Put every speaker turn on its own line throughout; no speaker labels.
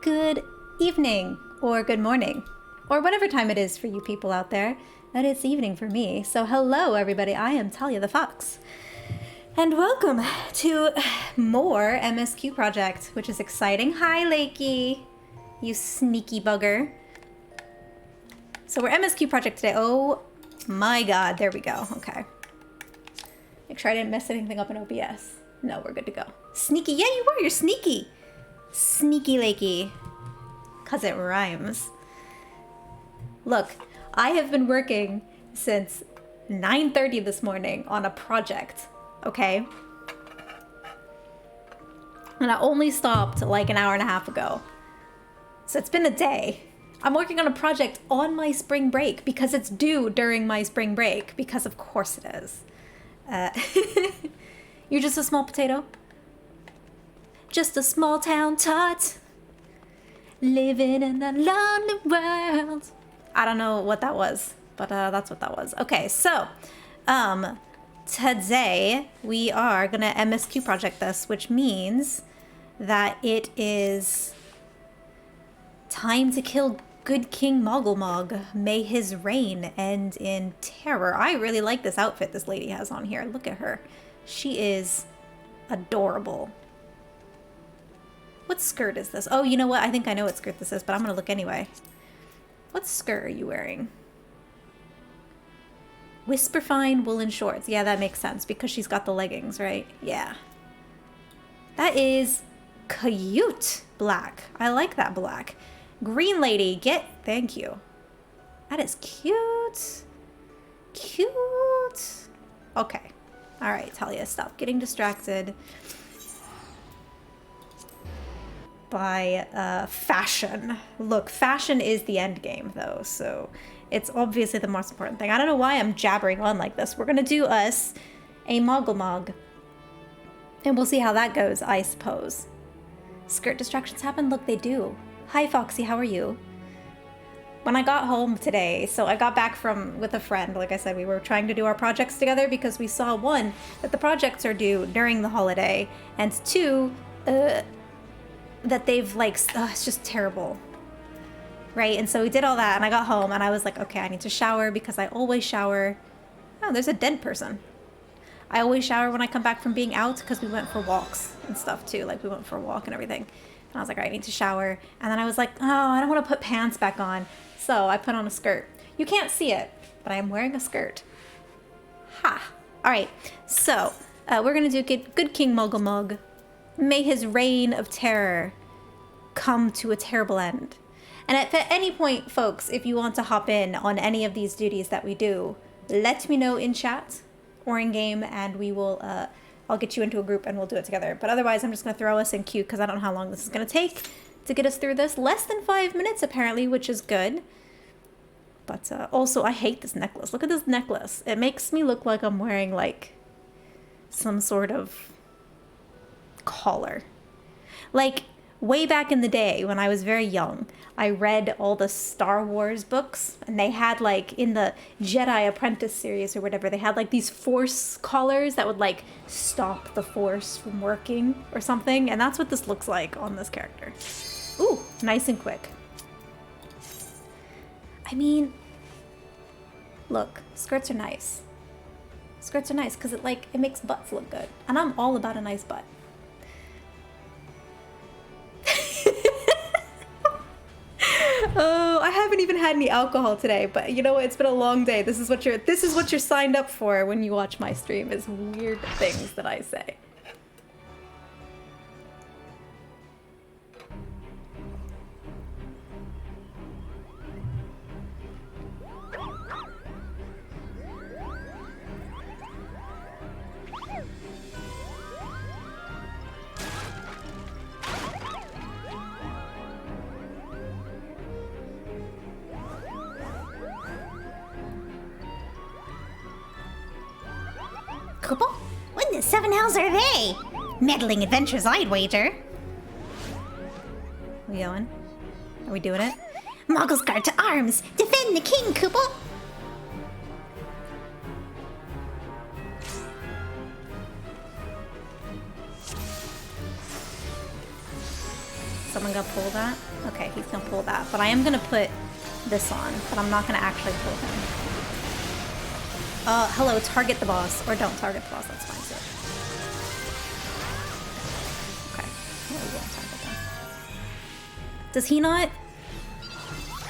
good evening, or good morning, or whatever time it is for you people out there. That it's evening for me. So hello everybody, I am Talia the Fox. And welcome to more MSQ project, which is exciting. Hi Lakey, you sneaky bugger. So we're MSQ project today. Oh my god, there we go, okay. Make sure I didn't mess anything up in OBS. No, we're good to go. Sneaky, yeah you were, you're sneaky. Sneaky Lakey, cause it rhymes. Look, I have been working since 9:30 this morning on a project, okay? And I only stopped like an hour and a half ago. So it's been a day. I'm working on a project on my spring break because it's due during my spring break, because of course it is. You're just a small potato? Just a small town tot, living in a lonely world. I don't know what that was, but that's what that was. Okay, so today we are gonna MSQ project this, which means that it is time to kill good King Moogles. May his reign end in terror. I really like this outfit this lady has on here. Look at her. She is adorable. What skirt is this? Oh, you know what? I think I know what skirt this is, but I'm gonna look anyway. What skirt are you wearing? Whisperfine woolen shorts. Yeah, that makes sense because she's got the leggings, right? Yeah. That is cute black. I like that black. Green lady, thank you. That is cute. Cute. Okay. All right, Talia, stop getting distracted by fashion. Look, fashion is the end game though, so it's obviously the most important thing. I don't know why I'm jabbering on like this. We're gonna do us a Moogles, and we'll see how that goes, I suppose. Skirt distractions happen? Look, they do. Hi Foxy, how are you? When I got home today, so I got back with a friend, like I said, we were trying to do our projects together because we saw, one, that the projects are due during the holiday, and two, that they've it's just terrible, right? And so we did all that, and I got home and I was like, okay, I need to shower because I always shower. Oh, there's a dead person. I always shower when I come back from being out because we went for walks and stuff too. Like we went for a walk and everything. And I was like, all right, I need to shower. And then I was like, oh, I don't want to put pants back on. So I put on a skirt. You can't see it, but I am wearing a skirt. Ha. All right, so we're gonna do good King Moogles. May his reign of terror come to a terrible end. And at any point, folks, if you want to hop in on any of these duties that we do, let me know in chat or in game, and we will, I'll get you into a group and we'll do it together. But otherwise, I'm just gonna throw us in queue because I don't know how long this is gonna take to get us through this. Less than 5 minutes apparently, which is good. But also, I hate this necklace. Look at this necklace. It makes me look like I'm wearing like some sort of collar. Like way back in the day when I was very young, I read all the Star Wars books, and they had like in the Jedi Apprentice series or whatever, they had like these force collars that would like stop the force from working or something, and that's what this looks like on this character. Ooh, nice and quick. I mean, look, skirts are nice. Skirts are nice because it makes butts look good, and I'm all about a nice butt. Oh, I haven't even had any alcohol today, but you know what? It's been a long day. This is what you're signed up for when you watch my stream, is weird things that I say.
Couple? What in the seven hells are they? Meddling adventures, I'd wager.
We going? Are we doing it?
Moogles guard to arms! Defend the king, Koople!
Someone gonna pull that? Okay, he's gonna pull that. But I am gonna put this on, but I'm not gonna actually pull him. Hello, target the boss. Or don't target the boss, that's fine too. Okay, well, we won't target them. Does he not?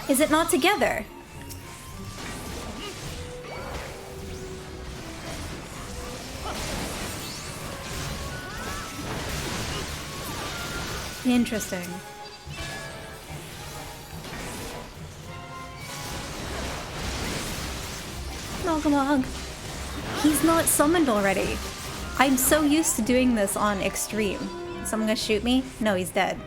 Is it not together? Interesting. Mogamog. He's not summoned already. I'm so used to doing this on extreme. Someone gonna shoot me? No, he's dead.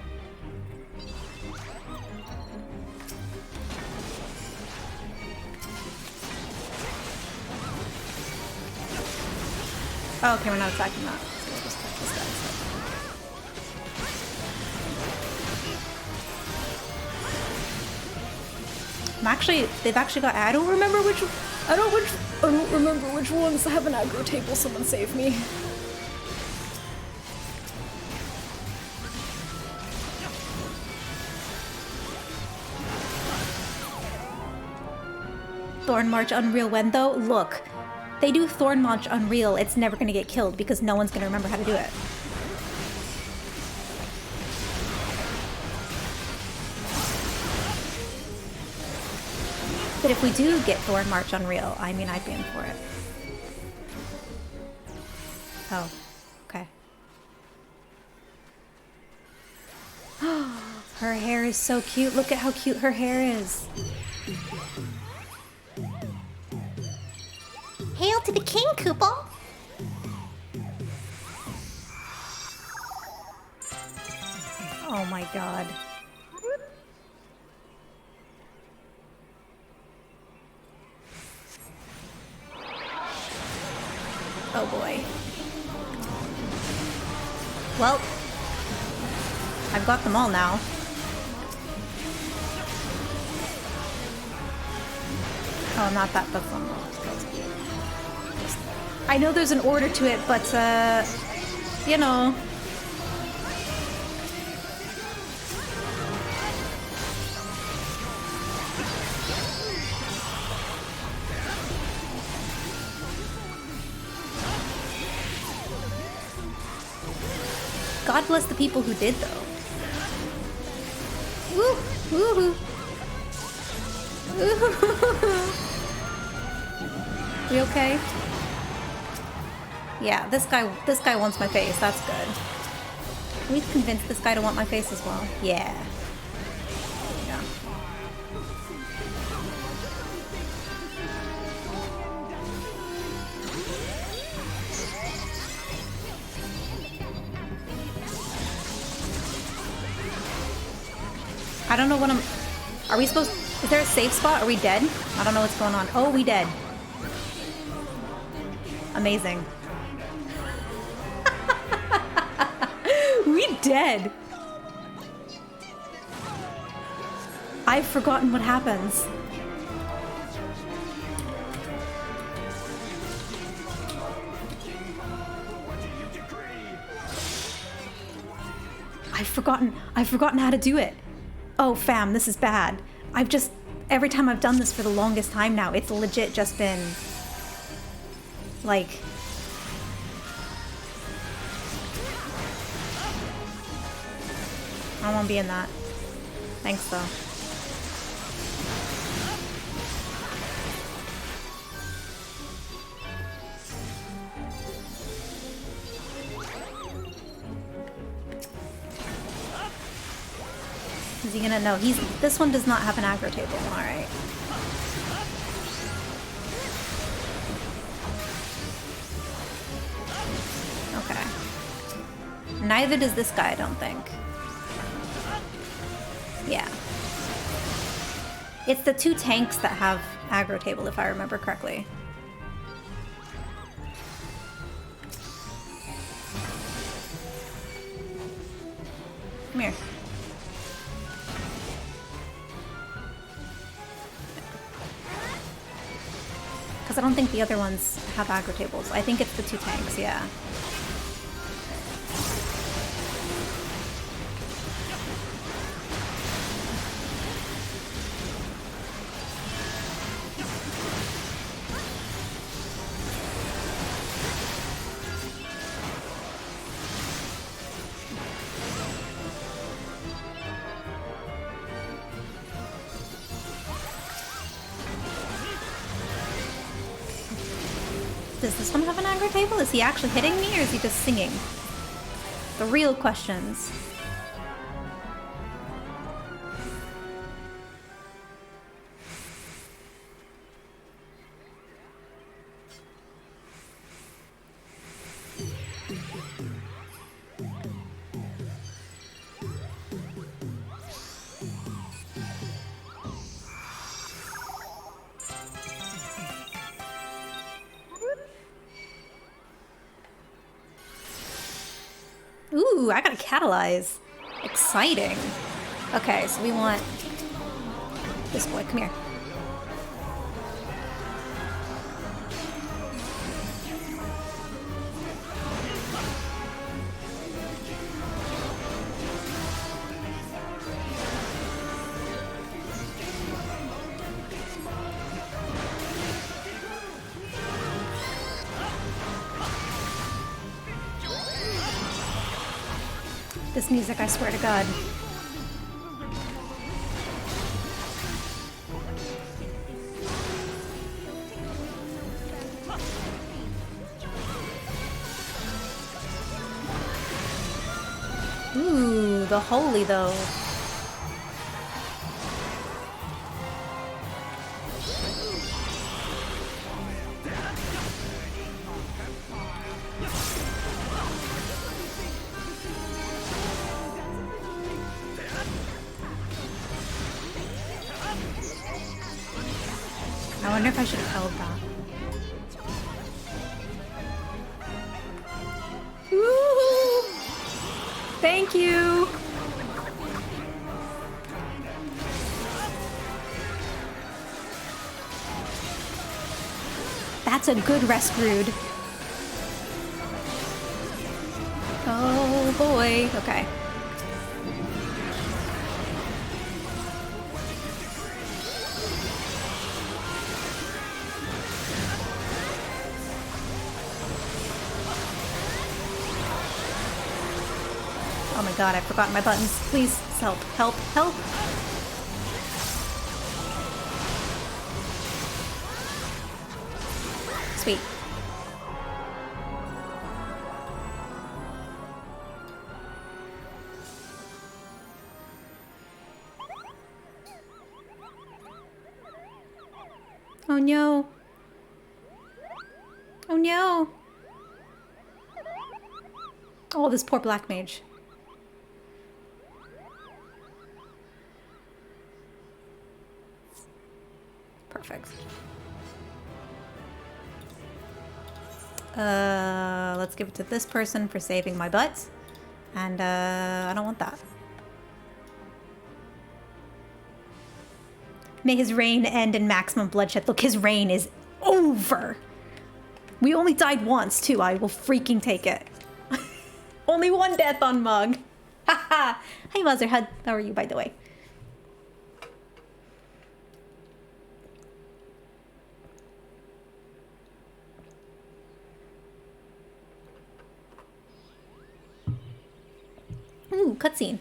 Oh, okay, we're not attacking that. So we'll just attack this guy instead. They've actually got, I don't remember which ones have an aggro table. Someone save me. Thorn March Unreal when though? Look, they do Thorn March Unreal, it's never gonna get killed because no one's gonna remember how to do it. But if we do get Thorn March Unreal, I mean, I'd be in for it. Oh, okay. Her hair is so cute. Look at how cute her hair is.
Hail to the king, Koople!
Oh my god. Oh boy. Well, I've got them all now. Oh, not that, that's one. I know there's an order to it, but, you know. God bless the people who did, though. Woo! Woohoo! We okay? Yeah, this guy wants my face. That's good. We've convinced this guy to want my face as well. Yeah. Yeah. I don't know what I'm... Are we supposed... Is there a safe spot? Are we dead? I don't know what's going on. Oh, we dead. Amazing. We dead. I've forgotten what happens. I've forgotten how to do it. Oh, fam, this is bad. Every time I've done this for the longest time now, it's legit just been, like... I don't want to be in that. Thanks, though. Is he gonna... No, this one does not have an aggro table. Alright. Okay. Neither does this guy, I don't think. Yeah. It's the two tanks that have aggro table, if I remember correctly. Come here. Because I don't think the other ones have aggro tables. I think it's the two tanks, yeah. Does this one have an aggro table? Is he actually hitting me or is he just singing? The real questions. Ooh, I gotta catalyze. Exciting. Okay, so we want this boy. Come here. This music, I swear to God. Ooh, the holy though. I wonder if I should have held that. Woo! Thank you! That's a good rest rude. Oh boy. Okay. Oh my god, I've forgotten my buttons. Please, help, help, help. Sweet. Oh no. Oh no. Oh, this poor black mage. Perfect. Let's give it to this person for saving my butt. And, I don't want that. May his reign end in maximum bloodshed. Look, his reign is over. We only died once, too. I will freaking take it. Only one death on Mug. Haha. Hi, Motherhead. How are you, by the way? Ooh, cutscene.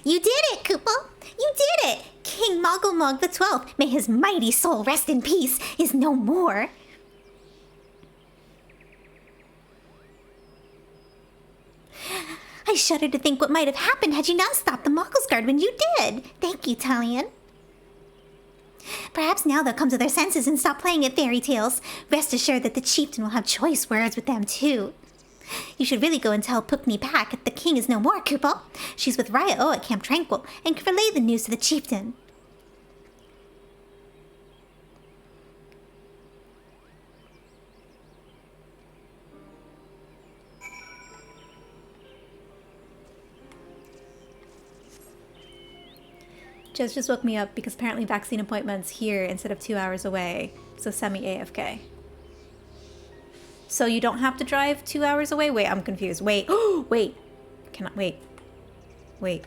You did it, Koopa! You did it! King Moggle the 12th, may his mighty soul rest in peace, is no more. I shudder to think what might have happened had you not stopped the Moggles Guard when you did. Thank you, Talion. Perhaps now they'll come to their senses and stop playing at fairy tales. Rest assured that the chieftain will have choice words with them, too. You should really go and tell Pukni Pak that the king is no more, Koopa. She's with Raya O at Camp Tranquil and can relay the news to the chieftain.
Jez just woke me up because apparently vaccine appointment's here instead of 2 hours away. So semi-AFK. So you don't have to drive 2 hours away? Wait, I'm confused. Wait. Oh, wait. Cannot wait. Wait.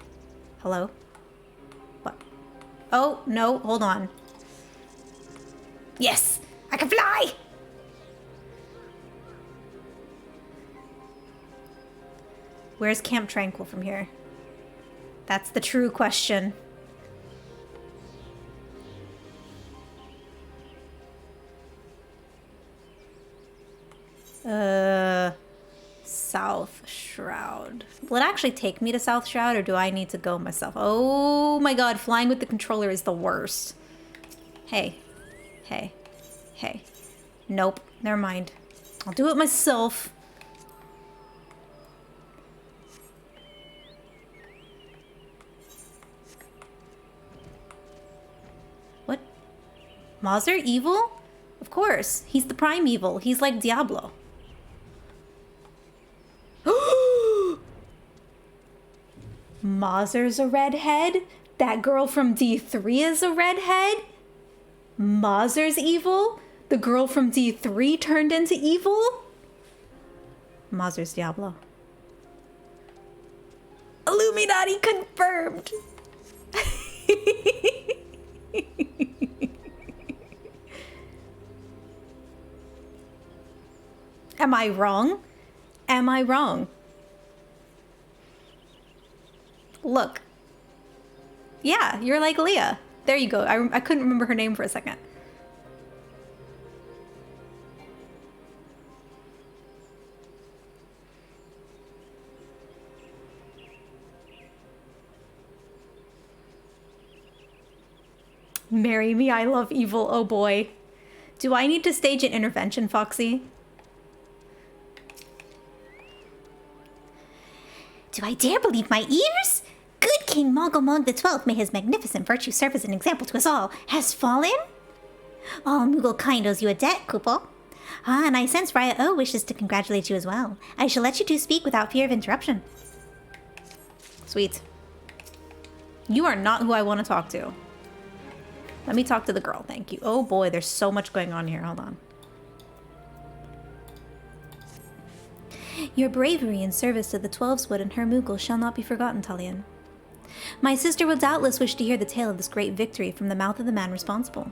Hello? What? Oh, no. Hold on. Yes! I can fly! Where's Camp Tranquil from here? That's the true question. South Shroud. Will it actually take me to South Shroud, or do I need to go myself? Oh my god, flying with the controller is the worst. Hey. Hey. Hey. Nope. Never mind. I'll do it myself. What? Mauser evil? Of course. He's the prime evil. He's like Diablo. Mauser's a redhead? That girl from D3 is a redhead? Mauser's evil? The girl from D3 turned into evil? Mauser's Diablo. Illuminati confirmed! Am I wrong? Am I wrong? Look. Yeah, you're like Leah. There you go. I couldn't remember her name for a second. Marry me, I love evil, oh boy. Do I need to stage an intervention, Foxy?
Do I dare believe my ears? Good King Moggle the 12th, may his magnificent virtue serve as an example to us all, has fallen? All Moogle kind owes you a debt, Kupal. Ah, and I sense Raya O wishes to congratulate you as well. I shall let you two speak without fear of interruption.
Sweet. You are not who I want to talk to. Let me talk to the girl, thank you. Oh boy, there's so much going on here. Hold on.
Your bravery in service to the Twelveswood and her Moogle shall not be forgotten, Talion. My sister will doubtless wish to hear the tale of this great victory from the mouth of the man responsible.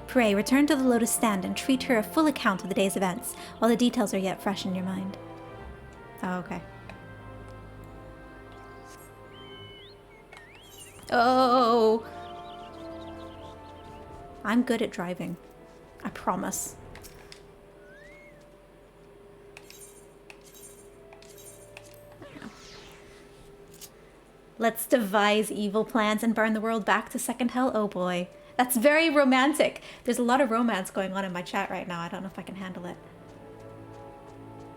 Pray, return to the Lotus Stand and treat her a full account of the day's events, while the details are yet fresh in your mind.
Oh, okay. Oh! I'm good at driving. I promise. Let's devise evil plans and burn the world back to second hell. Oh boy. That's very romantic. There's a lot of romance going on in my chat right now. I don't know if I can handle it.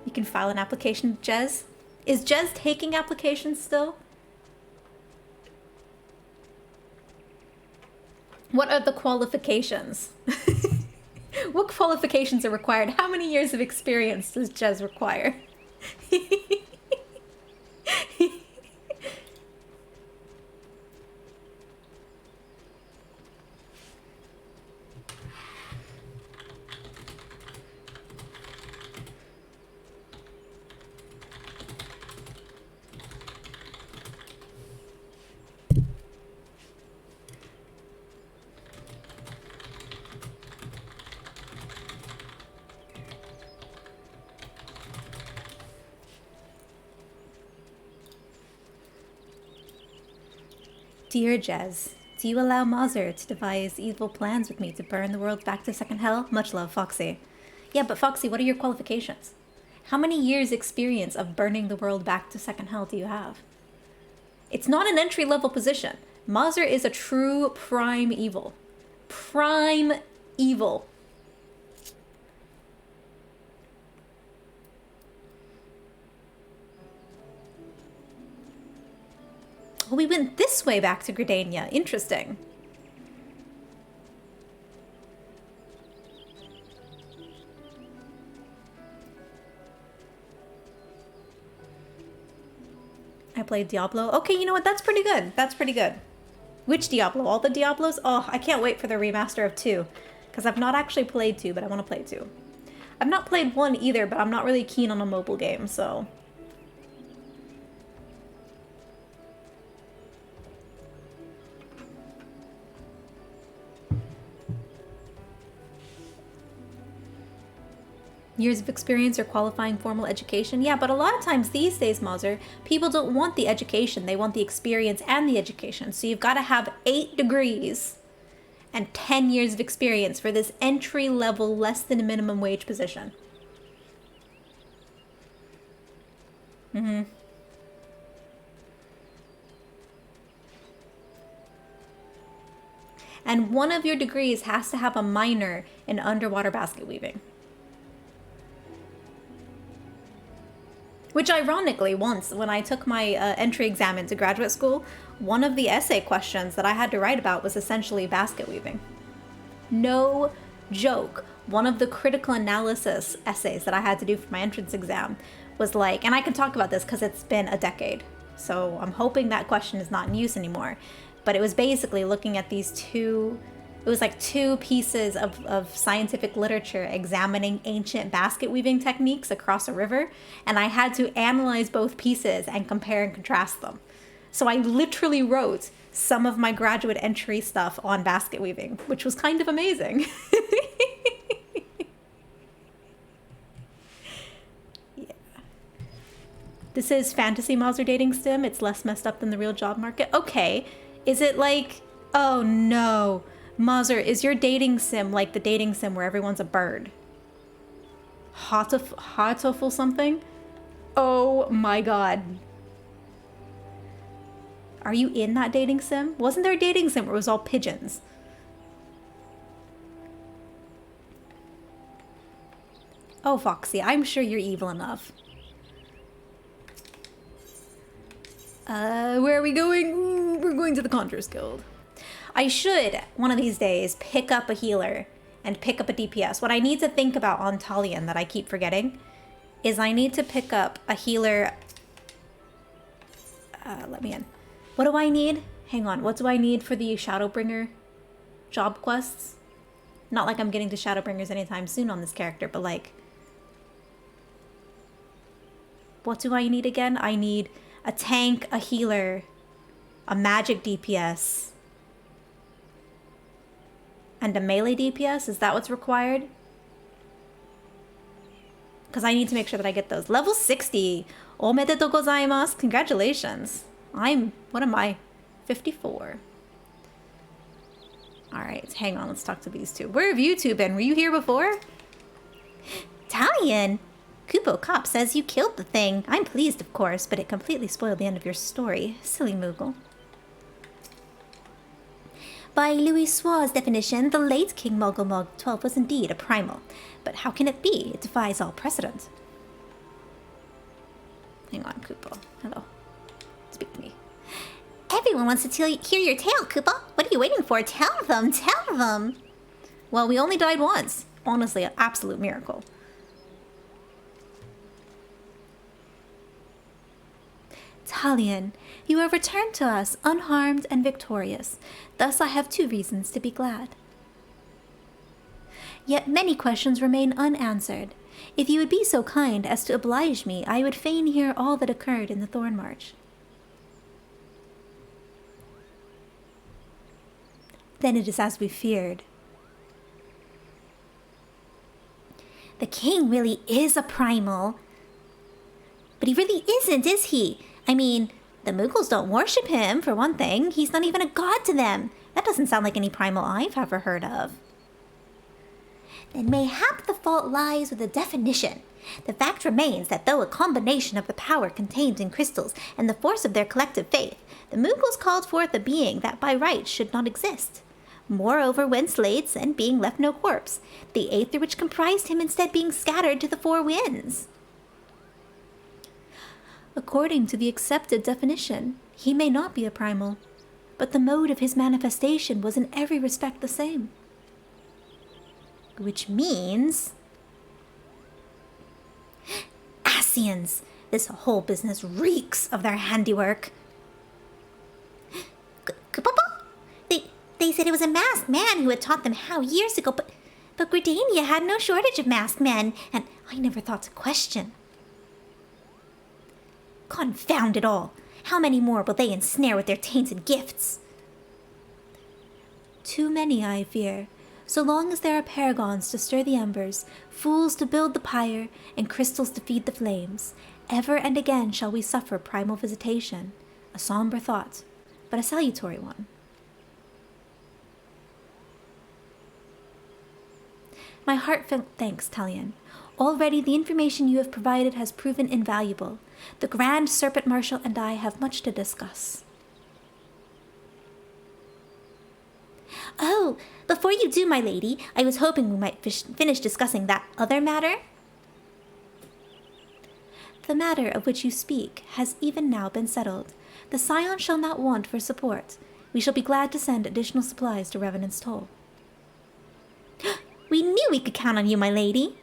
You can file an application, Jez. Is Jez taking applications still? What are the qualifications? What qualifications are required? How many years of experience does Jez require? Dear Jez, do you allow Mauser to devise evil plans with me to burn the world back to second hell? Much love, Foxy. Yeah, but Foxy, what are your qualifications? How many years experience of burning the world back to second hell do you have? It's not an entry-level position. Mauser is a true prime evil. Prime evil. Oh, we went this way back to Gridania. Interesting. I played Diablo. Okay, you know what? That's pretty good. That's pretty good. Which Diablo? All the Diablos? Oh, I can't wait for the remaster of 2. Because I've not actually played 2, but I want to play 2. I've not played 1 either, but I'm not really keen on a mobile game, so... Years of experience or qualifying formal education? Yeah, but a lot of times these days, Mauser, people don't want the education. They want the experience and the education. So you've got to have 8 degrees and 10 years of experience for this entry-level, less than a minimum wage position. And one of your degrees has to have a minor in underwater basket weaving. Which ironically, once when I took my entry exam into graduate school, one of the essay questions that I had to write about was essentially basket weaving. No joke. One of the critical analysis essays that I had to do for my entrance exam was like, and I can talk about this because it's been a decade, so I'm hoping that question is not in use anymore, but it was basically looking at these two, it was like two pieces of scientific literature examining ancient basket weaving techniques across a river, and I had to analyze both pieces and compare and contrast them. So I literally wrote some of my graduate entry stuff on basket weaving, which was kind of amazing. Yeah. This is fantasy Mauser dating sim. It's less messed up than the real job market. Okay. Is it like, oh no, Mauser, is your dating sim like the dating sim where everyone's a bird? Hartoful something? Oh my god. Are you in that dating sim? Wasn't there a dating sim where it was all pigeons? Oh, Foxy, I'm sure you're evil enough. Where are we going? Ooh, we're going to the Conjurers Guild. I should, one of these days, pick up a healer and pick up a DPS. What I need to think about on Talion that I keep forgetting is I need to pick up a healer. Let me in. What do I need? Hang on. What do I need for the Shadowbringer job quests? Not like I'm getting to Shadowbringers anytime soon on this character, but like... What do I need again? I need a tank, a healer, a magic DPS, and a melee DPS. Is that what's required? Because I need to make sure that I get those. Level 60. Omedetou gozaimasu. Congratulations. What am I? 54. Alright, hang on. Let's talk to these two. Where have you two been? Were you here before?
Talion! Kupo Cop says you killed the thing. I'm pleased, of course, but it completely spoiled the end of your story. Silly Moogle. By Louis Suar's definition, the late King Mogulmog 12 was indeed a primal. But how can it be? It defies all precedent.
Hang on, Kupo. Hello. Speak to me.
Everyone wants to hear your tale, Kupo. What are you waiting for? Tell them, tell them.
Well, we only died once. Honestly, an absolute miracle.
Talion, you have returned to us unharmed and victorious. Thus I have two reasons to be glad. Yet many questions remain unanswered. If you would be so kind as to oblige me, I would fain hear all that occurred in the Thorn March. Then it is as we feared. The king really is a primal. But he really isn't, is he? I mean, the Moogles don't worship him, for one thing. He's not even a god to them. That doesn't sound like any primal I've ever heard of. Then mayhap the fault lies with the definition. The fact remains that though a combination of the power contained in crystals and the force of their collective faith, the Moogles called forth a being that by right should not exist. Moreover, when Slade's and being left no corpse, the aether which comprised him instead being scattered to the four winds. According to the accepted definition, he may not be a primal, but the mode of his manifestation was in every respect the same. Which means... Ascians! This whole business reeks of their handiwork. They said it was a masked man who had taught them how years ago, but Gridania had no shortage of masked men, and I never thought to question. Confound it all! How many more will they ensnare with their tainted gifts? Too many, I fear. So long as there are paragons to stir the embers, fools to build the pyre, and crystals to feed the flames, ever and again shall we suffer primal visitation. A somber thought, but a salutary one. My heartfelt thanks, Talion. Already the information you have provided has proven invaluable. The Grand Serpent Marshal and I have much to discuss. Oh, before you do, my lady, I was hoping we might finish discussing that other matter. The matter of which you speak has even now been settled. The Scion shall not want for support. We shall be glad to send additional supplies to Revenant's Toll. We knew we could count on you, my lady.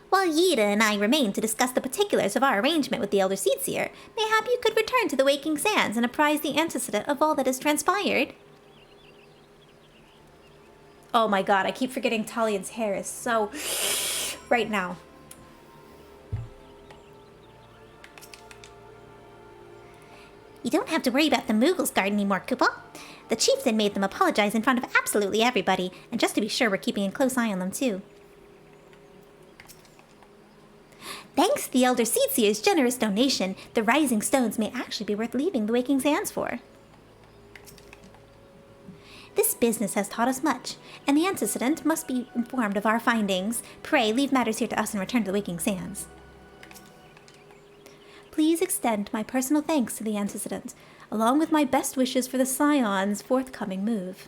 While Yida and I remain to discuss the particulars of our arrangement with the Elder Seedseer, mayhap you could return to the Waking Sands and apprise the antecedent of all that has transpired.
Oh my god, I keep forgetting Talian's hair is so... right now.
You don't have to worry about the Moogles guard anymore, Koopa. The chieftain made them apologize in front of absolutely everybody, and just to be sure we're keeping a close eye on them too. Thanks to the Elder Seedseer's generous donation, the Rising Stones may actually be worth leaving the Waking Sands for. This business has taught us much, and the antecedent must be informed of our findings. Pray, leave matters here to us and return to the Waking Sands. Please extend my personal thanks to the antecedent, along with my best wishes for the Scion's forthcoming move.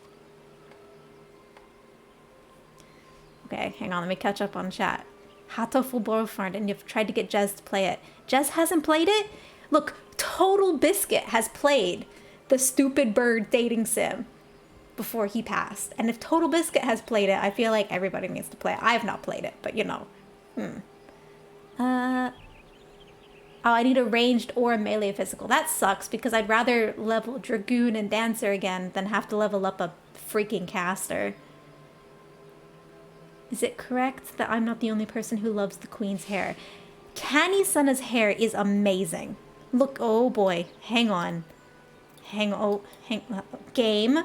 Okay, hang on, let me catch up on chat. Hatoful Borofront, and you've tried to get Jez to play it. Jez hasn't played it? Look, Total Biscuit has played the stupid bird dating sim before he passed. And if Total Biscuit has played it, I feel like everybody needs to play it. I have not played it, but you know. Oh, I need a ranged or a melee physical. That sucks because I'd rather level Dragoon and Dancer again than have to level up a freaking caster. Is it correct that I'm not the only person who loves the Queen's hair? Canny Sunna's hair is amazing. Look, oh boy, hang on. Game.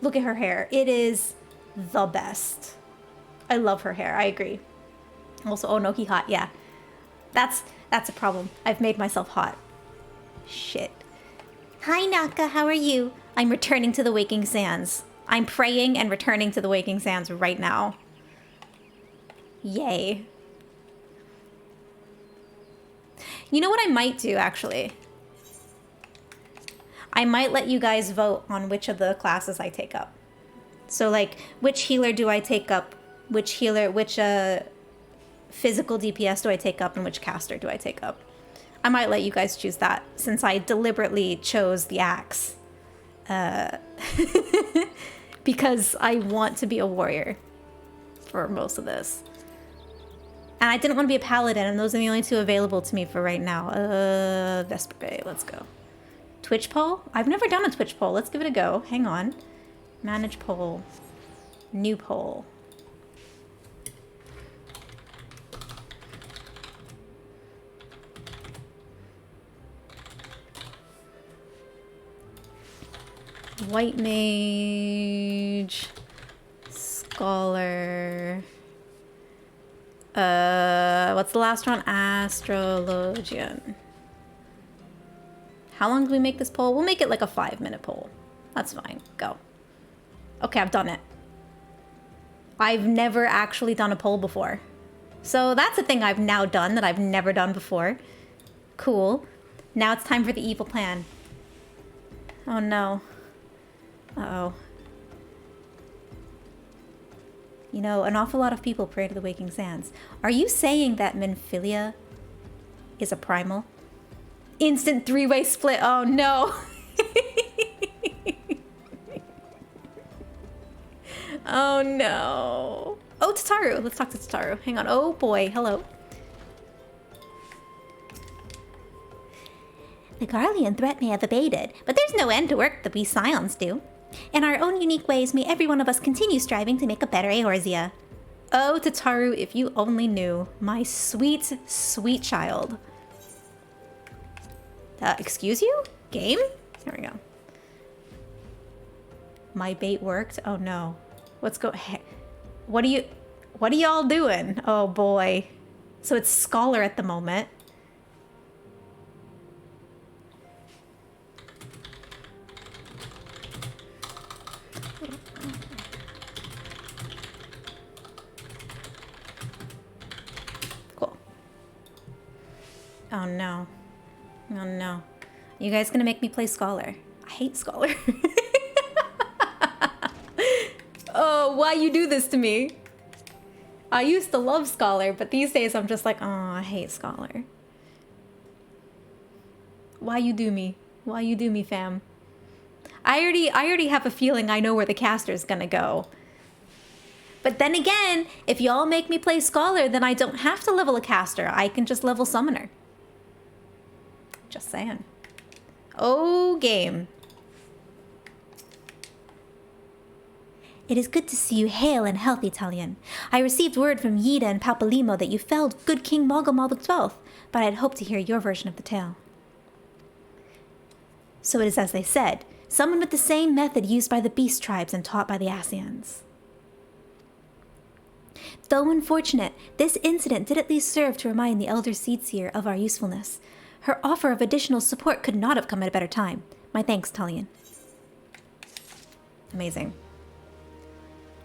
Look at her hair. It is the best. I love her hair, I agree. Also, oh no, he hot, yeah. That's a problem. I've made myself hot. Shit. Hi, Naka, how are you?
I'm returning to the Waking Sands. I'm praying and returning to the Waking Sands right now. Yay. You know what I might do, actually? I might let you guys vote on which of the classes I take up. So, like, which healer do I take up? Which physical DPS do I take up? And which caster do I take up? I might let you guys choose that, since I deliberately chose the axe. Because I want to be a warrior for most of this. And I didn't want to be a paladin, and those are the only two available to me for right now. Vesper Bay, let's go. Twitch poll? I've never done a Twitch poll. Let's give it a go. Hang on. Manage poll. New poll. White Mage. Scholar. What's the last one? Astrologian. How long do we make this poll? We'll make it like a 5-minute poll. That's fine. Go. Okay, I've done it. I've never actually done a poll before. So that's a thing I've now done that I've never done before. Cool. Now it's time for the evil plan. Oh no. Uh-oh. You know, an awful lot of people pray to the Waking Sands. Are you saying that Minfilia is a primal? Instant 3-way split. Oh no. Oh no. Oh, Tataru. Let's talk to Tataru. Hang on. Oh boy. Hello.
The Garlean threat may have abated, but there's no end to work that we Scions do. In our own unique ways, may every one of us continue striving to make a better Eorzea.
Oh, Tataru, if you only knew. My sweet, sweet child. Excuse you? Game? There we go. My bait worked? Oh no. What are y'all doing? Oh boy. So it's Scholar at the moment. Oh no. Oh no. You guys gonna make me play Scholar? I hate Scholar. Oh, why you do this to me? I used to love Scholar, but these days I'm just like, oh, I hate Scholar. Why you do me? Why you do me, fam? I already have a feeling I know where the caster's gonna go. But then again, if y'all make me play Scholar, then I don't have to level a caster. I can just level Summoner. Just saying. Oh, game.
It is good to see you hale and healthy, Talion. I received word from Yida and Papalimo that you felled good King Mogomal XII, but I had hoped to hear your version of the tale. So it is as they said, summoned with the same method used by the beast tribes and taught by the Asians. Though unfortunate, this incident did at least serve to remind the Elder Seedseer of our usefulness. Her offer of additional support could not have come at a better time. My thanks, Talion.
Amazing.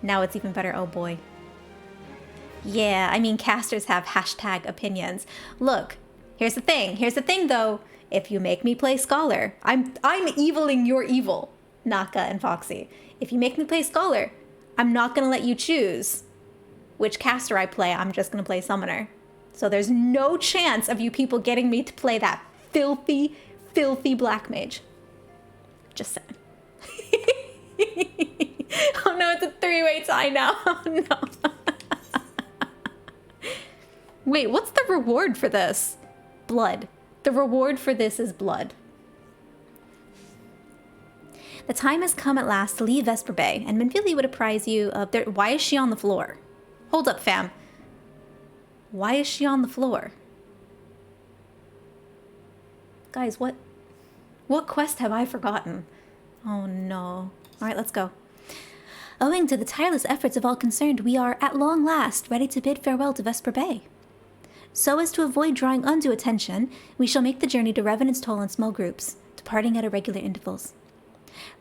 Now it's even better. Oh boy. Yeah, I mean, casters have hashtag opinions. Look, here's the thing. Here's the thing, though. If you make me play Scholar, I'm eviling your evil, Naka and Foxy. If you make me play Scholar, I'm not going to let you choose which caster I play. I'm just going to play Summoner. So there's no chance of you people getting me to play that filthy, filthy Black Mage. Just saying. Oh no, it's a three-way tie now. Oh no. Wait, what's the reward for this? Blood. The reward for this is blood.
The time has come at last to leave Vesper Bay, and Menfili would apprise you of their...
Why is she on the floor? Hold up, fam. Why is she on the floor? Guys, what quest have I forgotten? Oh no. Alright, let's go.
Owing to the tireless efforts of all concerned, we are, at long last, ready to bid farewell to Vesper Bay. So as to avoid drawing undue attention, we shall make the journey to Revenant's Toll in small groups, departing at irregular intervals.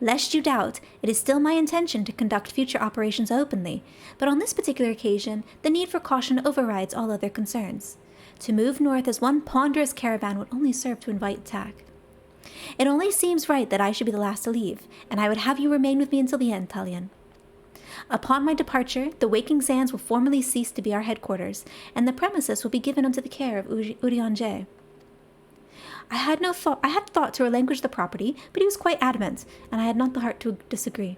Lest you doubt, it is still my intention to conduct future operations openly, but on this particular occasion, the need for caution overrides all other concerns. To move north as one ponderous caravan would only serve to invite attack. It only seems right that I should be the last to leave, and I would have you remain with me until the end, Talion. Upon my departure, the Waking Sands will formally cease to be our headquarters, and the premises will be given unto the care of Urianger. I had thought to relinquish the property, but he was quite adamant, and I had not the heart to disagree.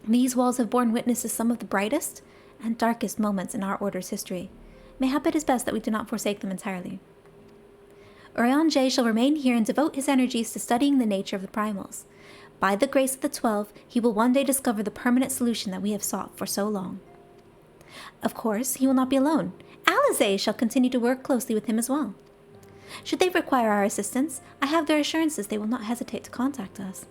These walls have borne witness to some of the brightest and darkest moments in our order's history. Mayhap it is best that we do not forsake them entirely. Urianger shall remain here and devote his energies to studying the nature of the primals. By the grace of the 12, he will one day discover the permanent solution that we have sought for so long. Of course, he will not be alone. Alizé shall continue to work closely with him as well. Should they require our assistance, I have their assurances they will not hesitate to contact us.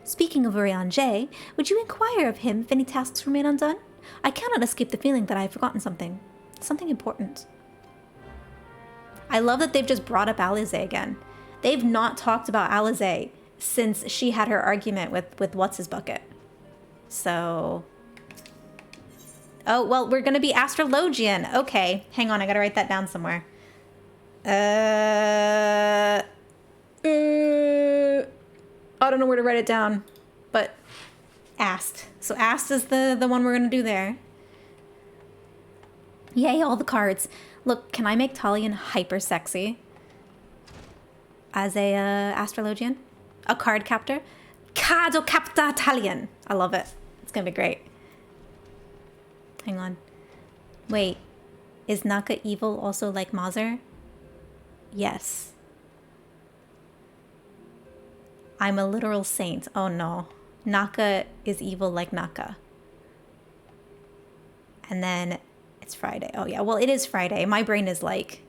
Speaking of Urianger, would you inquire of him if any tasks remain undone? I cannot escape the feeling that I have forgotten something. Something important.
I love that they've just brought up Alizé again. They've not talked about Alizé since she had her argument with What's-His-Bucket. So... Oh, well, we're going to be Astrologian. Okay, hang on, I gotta write that down somewhere. I don't know where to write it down, but Ast. So Ast is the one we're going to do there. Yay, all the cards. Look, can I make Talion hyper sexy as a Astrologian? A card captor? Cardo capta Talion. I love it. It's going to be great. Hang on. Wait. Is Naka evil also like Mazur? Yes. I'm a literal saint. Oh no. Naka is evil like Naka. And then it's Friday. Oh yeah, well it is Friday. My brain is like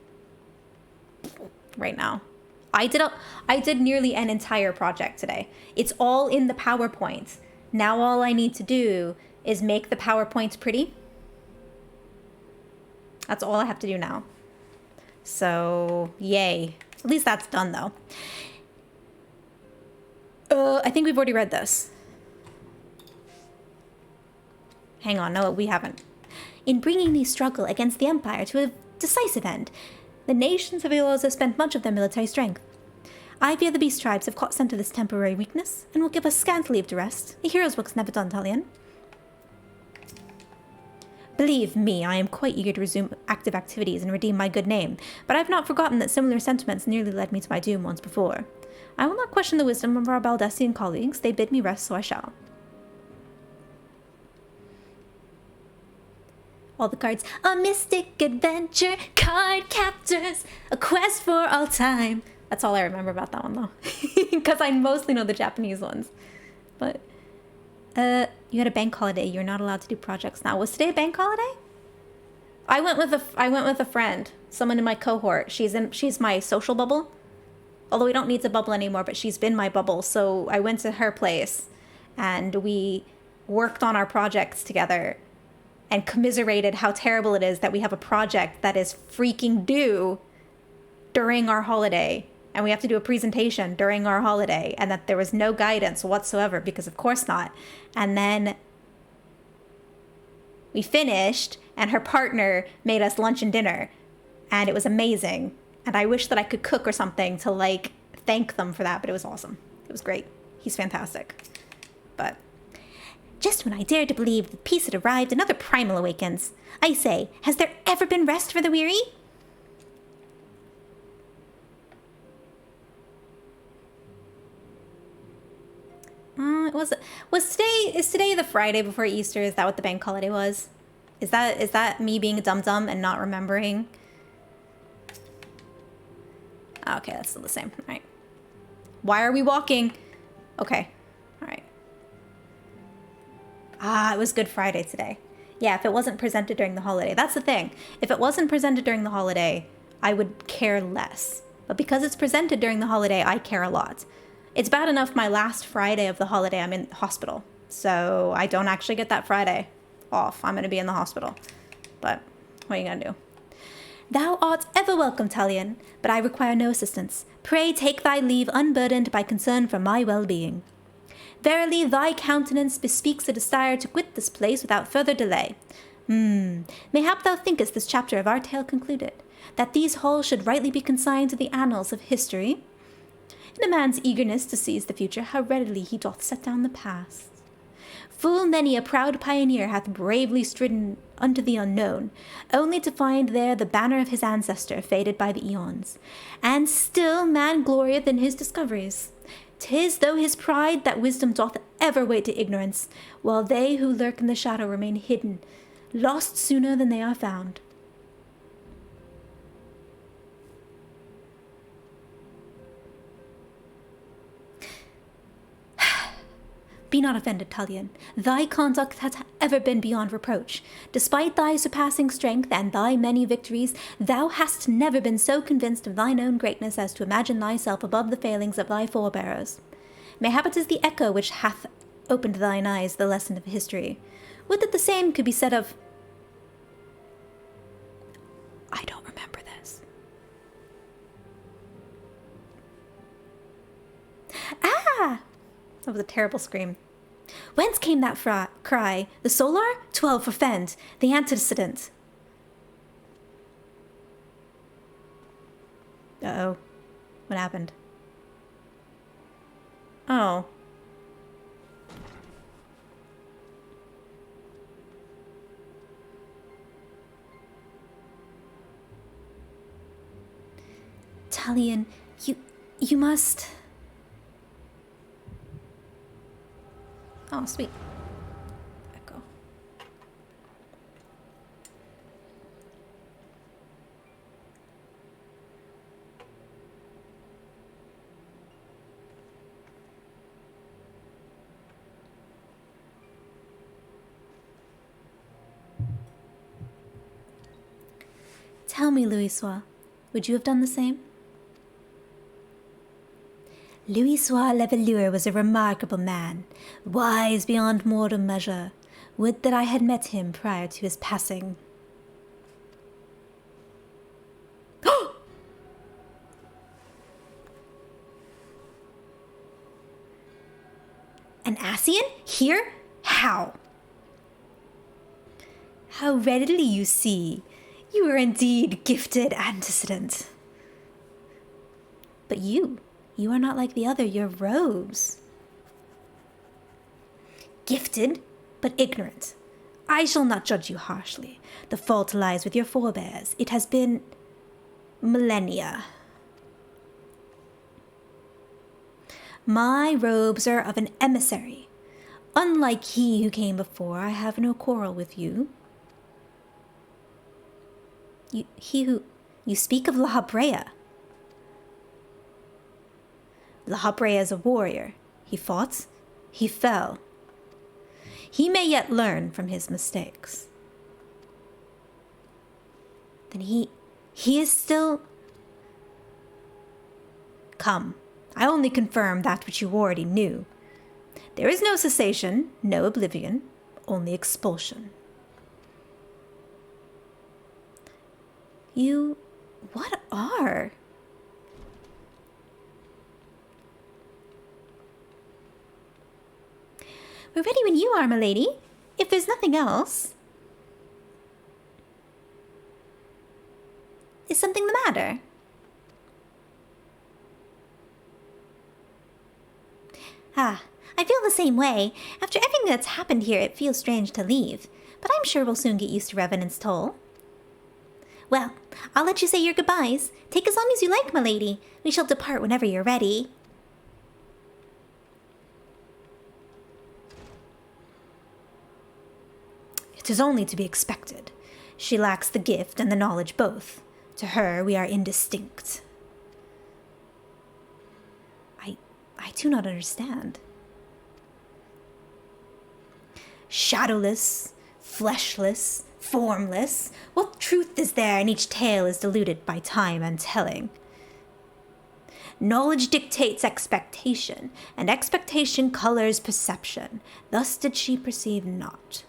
right now. I did nearly an entire project today. It's all in the PowerPoint. Now all I need to do is make the PowerPoint pretty. That's all I have to do now. So, yay. At least that's done, though. I think we've already read this. Hang on, no, we haven't.
In bringing the struggle against the Empire to a decisive end, The nations of Eos have spent much of their military strength. I fear the beast tribes have caught scent of this temporary weakness, and will give us scant leave to rest. A hero's work's never done, Talion. Believe me, I am quite eager to resume active activities and redeem my good name, but I have not forgotten that similar sentiments nearly led me to my doom once before. I will not question the wisdom of our Baldessian colleagues. They bid me rest, so I shall. All the cards. A mystic adventure, card captors, a quest for all time. That's all I remember about that one, though. Because I mostly know the Japanese ones. But, you had a bank holiday. You're not allowed to do projects now. Was today a bank holiday? I went with a friend. Someone in my cohort. She's my social bubble. Although we don't need to bubble anymore, but she's been my bubble. So I went to her place, and we worked on our projects together and commiserated how terrible it is that we have a project that is freaking due during our holiday. And we have to do a presentation during our holiday, and that there was no guidance whatsoever, because of course not. And then we finished, and her partner made us lunch and dinner, and it was amazing. And I wish that I could cook or something to, like, thank them for that, but it was awesome. It was great. He's fantastic. But just when I dared to believe that peace had arrived, another primal awakens. I say, has there ever been rest for the weary? Is today the Friday before Easter? Is that what the bank holiday was? Is that me being dumb and not remembering? Okay, that's still the same. All right. Why are we walking? Okay. All right. It was Good Friday today. Yeah, if it wasn't presented during the holiday. That's the thing. If it wasn't presented during the holiday, I would care less. But because it's presented during the holiday, I care a lot. It's bad enough my last Friday of the holiday I'm in hospital. So I don't actually get that Friday off. I'm going to be in the hospital. But what are you going to do? Thou art ever welcome, Talion, but I require no assistance. Pray take thy leave unburdened by concern for my well-being. Verily, thy countenance bespeaks a desire to quit this place without further delay. Mayhap thou thinkest this chapter of our tale concluded, that these halls should rightly be consigned to the annals of history. In a man's eagerness to seize the future, how readily he doth set down the past. Full many a proud pioneer hath bravely stridden unto the unknown, only to find there the banner of his ancestor faded by the eons. And still man glorieth in his discoveries. 'Tis though his pride that wisdom doth ever wait to ignorance, while they who lurk in the shadow remain hidden, lost sooner than they are found. Be not offended, Talion. Thy conduct hath ever been beyond reproach. Despite thy surpassing strength and thy many victories, thou hast never been so convinced of thine own greatness as to imagine thyself above the failings of thy forebearers. Mayhap it is the echo which hath opened thine eyes the lesson of history. Would that the same could be said of... I don't remember this. Ah! That was a terrible scream. Whence came that cry? The solar? 12 for Fend. The antecedent. Uh-oh. What happened? Oh. Talion, you must... Oh, sweet. Echo. Tell me, Louisoix, would you have done the same? Louisoix Levelure was a remarkable man, wise beyond mortal measure. Would that I had met him prior to his passing. An Ascian? Here? How? How readily you see.
You are indeed gifted, antecedent. But you are not like the other, your robes. Gifted, but ignorant. I shall not judge you harshly. The fault lies with your forebears. It has been millennia. My robes are of an emissary. Unlike he who came before, I have no quarrel with you. You speak of La Habrea. La Habrea is a warrior. He fought. He fell. He may yet learn from his mistakes. Then he is still... Come, I only confirm that which you already knew. There is no cessation, no oblivion, only expulsion. You... what are?
We're ready when you are, milady. If there's nothing else. Is something the matter? I feel the same way. After everything that's happened here, it feels strange to leave. But I'm sure we'll soon get used to Revenant's toll. Well, I'll let you say your goodbyes. Take as long as you like, milady. We shall depart whenever you're ready.
It is only to be expected. She lacks the gift and the knowledge both. To her, we are indistinct. I do not understand. Shadowless, fleshless, formless. What truth is there in each tale is diluted by time and telling? Knowledge dictates expectation, and expectation colors perception. Thus did she perceive not.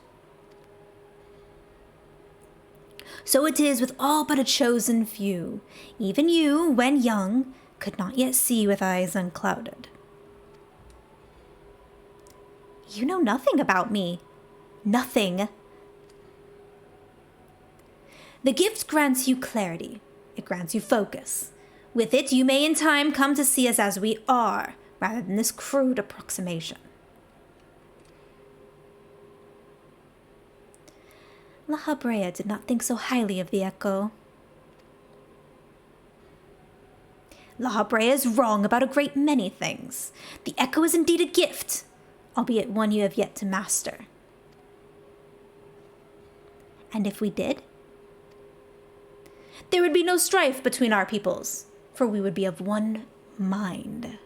So it is with all but a chosen few. Even you, when young, could not yet see with eyes unclouded. You know nothing about me. Nothing. The gift grants you clarity. It grants you focus. With it, you may in time come to see us as we are, rather than this crude approximation. La Habrea did not think so highly of the echo. La Habrea is wrong about a great many things. The echo is indeed a gift, albeit one you have yet to master. And if we did, there would be no strife between our peoples, for we would be of one mind.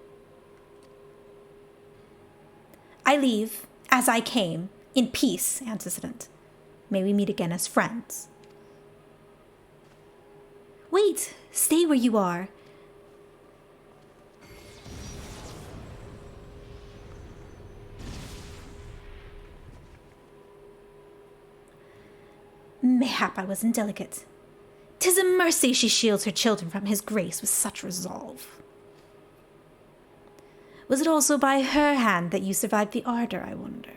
I leave, as I came, in peace, antecedent. May we meet again as friends. Wait, stay where you are. Mayhap I was indelicate. 'Tis a mercy she shields her children from his grace with such resolve. Was it also by her hand that you survived the ardor, I wonder?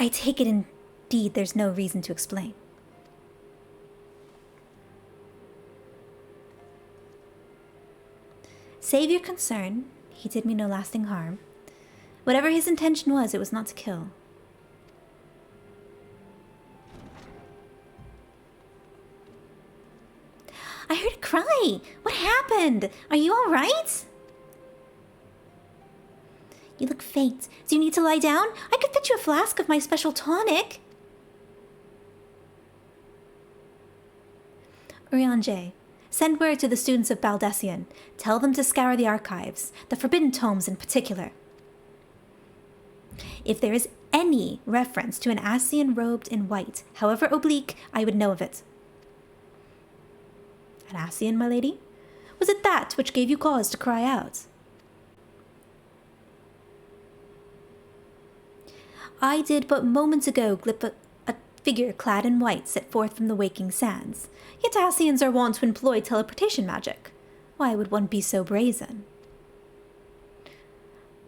I take it indeed there's no reason to explain. Save your concern. He did me no lasting harm. Whatever his intention was, it was not to kill.
I heard a cry. What happened? Are you all right? You look faint. Do you need to lie down? I could fit you a flask of my special tonic.
Urianger, send word to the students of Baldessian. Tell them to scour the archives, the forbidden tomes in particular. If there is any reference to an Ascian robed in white, however oblique, I would know of it. An Ascian, my lady? Was it that which gave you cause to cry out?
I did but moments ago glip a figure clad in white set forth from the waking sands. Yet Ascians are wont to employ teleportation magic. Why would one be so brazen?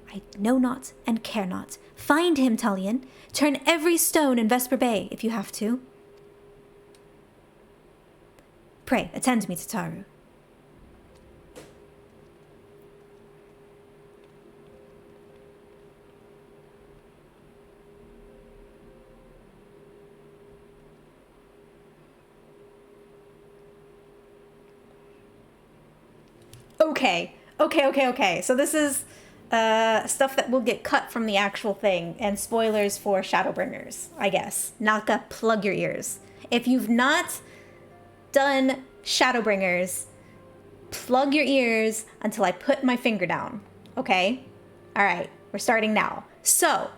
I know not and care not. Find him, Tullian. Turn every stone in Vesper Bay if you have to. Pray, attend me to Taru.
Okay. So this is stuff that will get cut from the actual thing, and spoilers for Shadowbringers, I guess. Naka, plug your ears. If you've not done Shadowbringers, plug your ears until I put my finger down, okay? All right, we're starting now. So,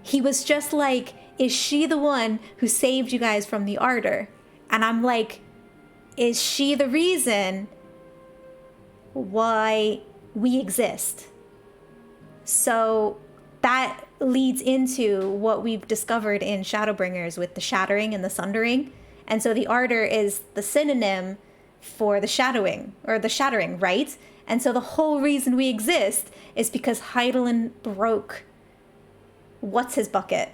he was just like, is she the one who saved you guys from the Ardor? And I'm like, is she the reason why we exist? So that leads into what we've discovered in Shadowbringers with the shattering and the sundering. And so the Ardor is the synonym for the shadowing, or the shattering, right? And so the whole reason we exist is because Hydaelyn broke what's-his-bucket,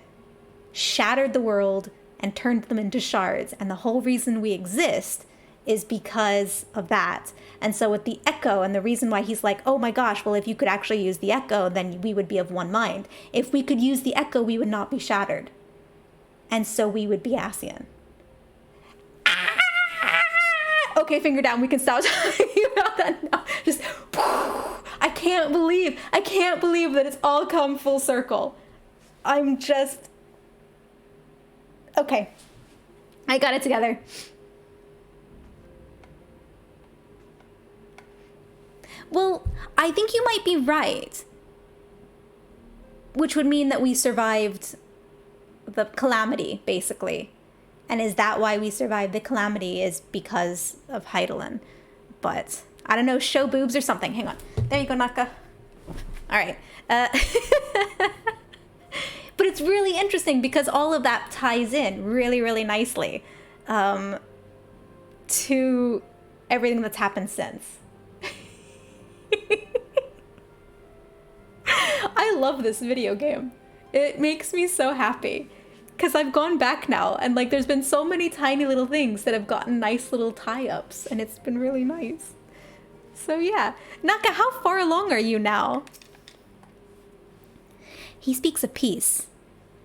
shattered the world, and turned them into shards. And the whole reason we exist is because of that. And so with the echo, and the reason why he's like, oh my gosh, well, if you could actually use the echo, then we would be of one mind. If we could use the echo, we would not be shattered. And so we would be Ascian. Okay, finger down, we can stop talking about that now. Just, I can't believe that it's all come full circle. I'm just, okay. I got it together.
Well, I think you might be right.
Which would mean that we survived the calamity, basically. And is that why we survived the calamity, is because of Hydaelyn? But, I don't know, show boobs or something. Hang on. There you go, Naka. All right. But it's really interesting because all of that ties in really, really nicely to everything that's happened since. I love this video game. It makes me so happy because I've gone back now and like there's been so many tiny little things that have gotten nice little tie-ups, and it's been really nice. So yeah. Naka, how far along are you now?
He speaks of peace,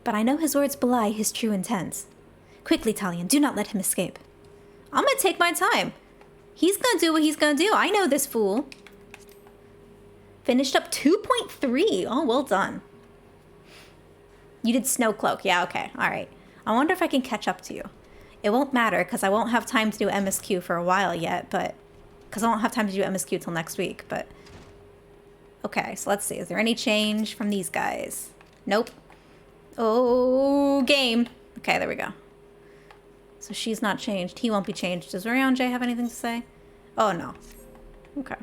but I know his words belie his true intent. Quickly, Tullian, do not let him escape.
I'm gonna take my time. He's gonna do what he's gonna do. I know this fool. Finished up 2.3. Oh, well done. You did Snowcloak. Yeah, okay. All right. I wonder if I can catch up to you. It won't matter because I won't have time to do MSQ for a while yet, but because I won't have time to do MSQ till next week, but okay, so let's see. Is there any change from these guys? Nope. Oh, game. Okay, there we go. So she's not changed. He won't be changed. Does Orion J have anything to say? Oh, no. Okay.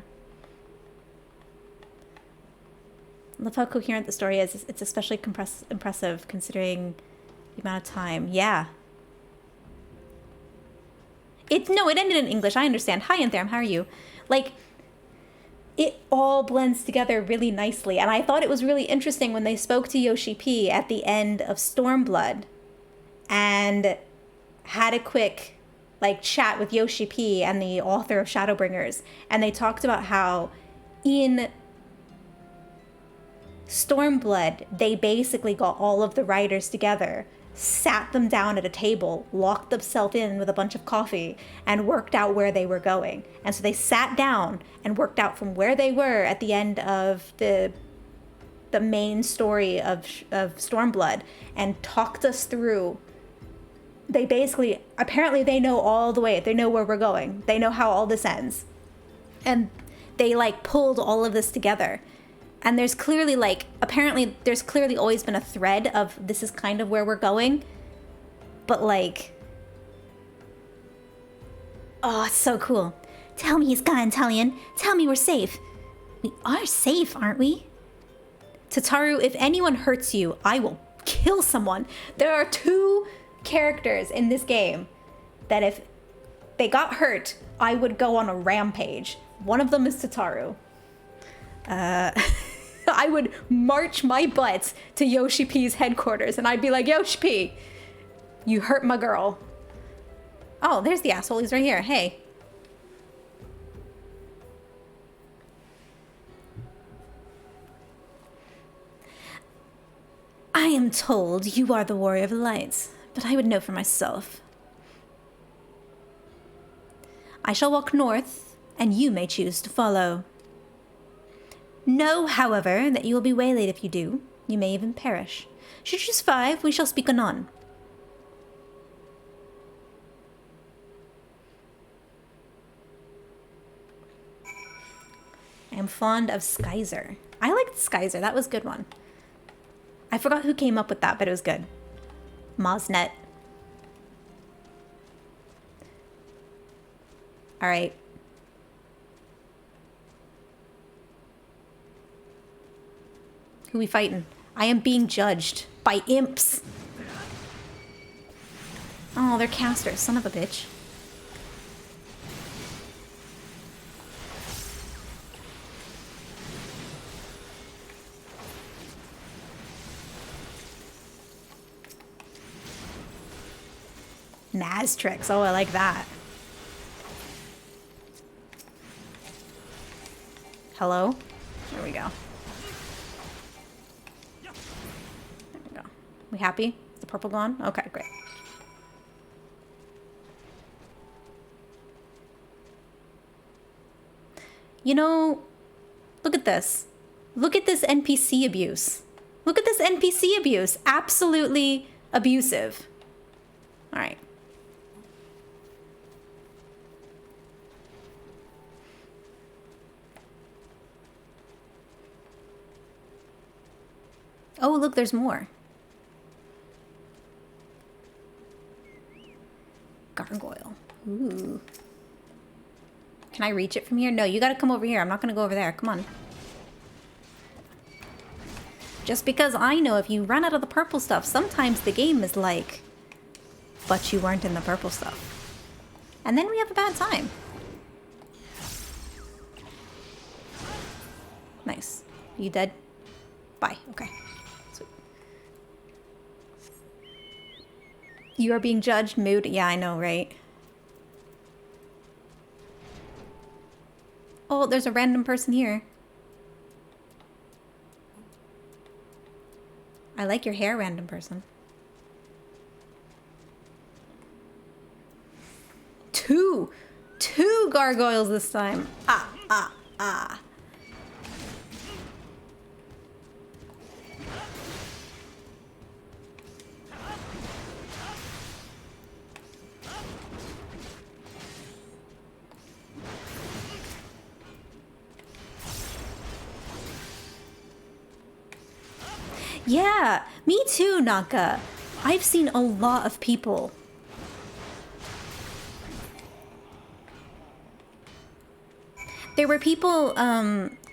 I love how coherent the story is. It's especially impressive considering the amount of time. Yeah. It ended in English. I understand. Hi, Antherum. How are you? Like, it all blends together really nicely. And I thought it was really interesting when they spoke to Yoshi P at the end of Stormblood and had a quick like chat with Yoshi P and the author of Shadowbringers. And they talked about how in Stormblood, they basically got all of the writers together, sat them down at a table, locked themselves in with a bunch of coffee, and worked out where they were going. And so they sat down and worked out from where they were at the end of the main story of Stormblood and talked us through. They basically, apparently they know all the way, they know where we're going. They know how all this ends. And they like pulled all of this together. And there's clearly like, apparently there's clearly always been a thread of this is kind of where we're going. But like, oh, it's so cool.
Tell me he's gone, Tullian. Tell me we're safe. We are safe, aren't we?
Tataru, if anyone hurts you, I will kill someone. There are 2 characters in this game that if they got hurt, I would go on a rampage. One of them is Tataru. I would march my butt to Yoshi P's headquarters and I'd be like, Yoshi P, you hurt my girl. Oh, there's the asshole. He's right here. Hey. I am told you are the Warrior of the Lights, but I would know for myself. I shall walk north, and you may choose to follow. Know, however, that you will be waylaid if you do. You may even perish. Should you choose 5, we shall speak anon. I am fond of Skyzer. I liked Skyzer. That was a good one. I forgot who came up with that, but it was good. Mosnet. All right. Who we fighting? I am being judged by imps. Oh, they're casters. Son of a bitch. Naztrix. Oh, I like that. Hello? There we go. There we go. We happy? Is the purple gone? Okay, great. You know, look at this. Look at this NPC abuse. Look at this NPC abuse. Absolutely abusive. All right. Oh, look, there's more. Gargoyle. Ooh. Can I reach it from here? No, you gotta come over here. I'm not gonna go over there. Come on. Just because I know if you run out of the purple stuff, sometimes the game is like, but you weren't in the purple stuff. And then we have a bad time. Nice. You dead? Bye. Okay. You are being judged, mood. Yeah, I know, right? Oh, there's a random person here. I like your hair, random person. 2 gargoyles this time. Ah. Yeah, me too, Naka. I've seen a lot of people. There were people,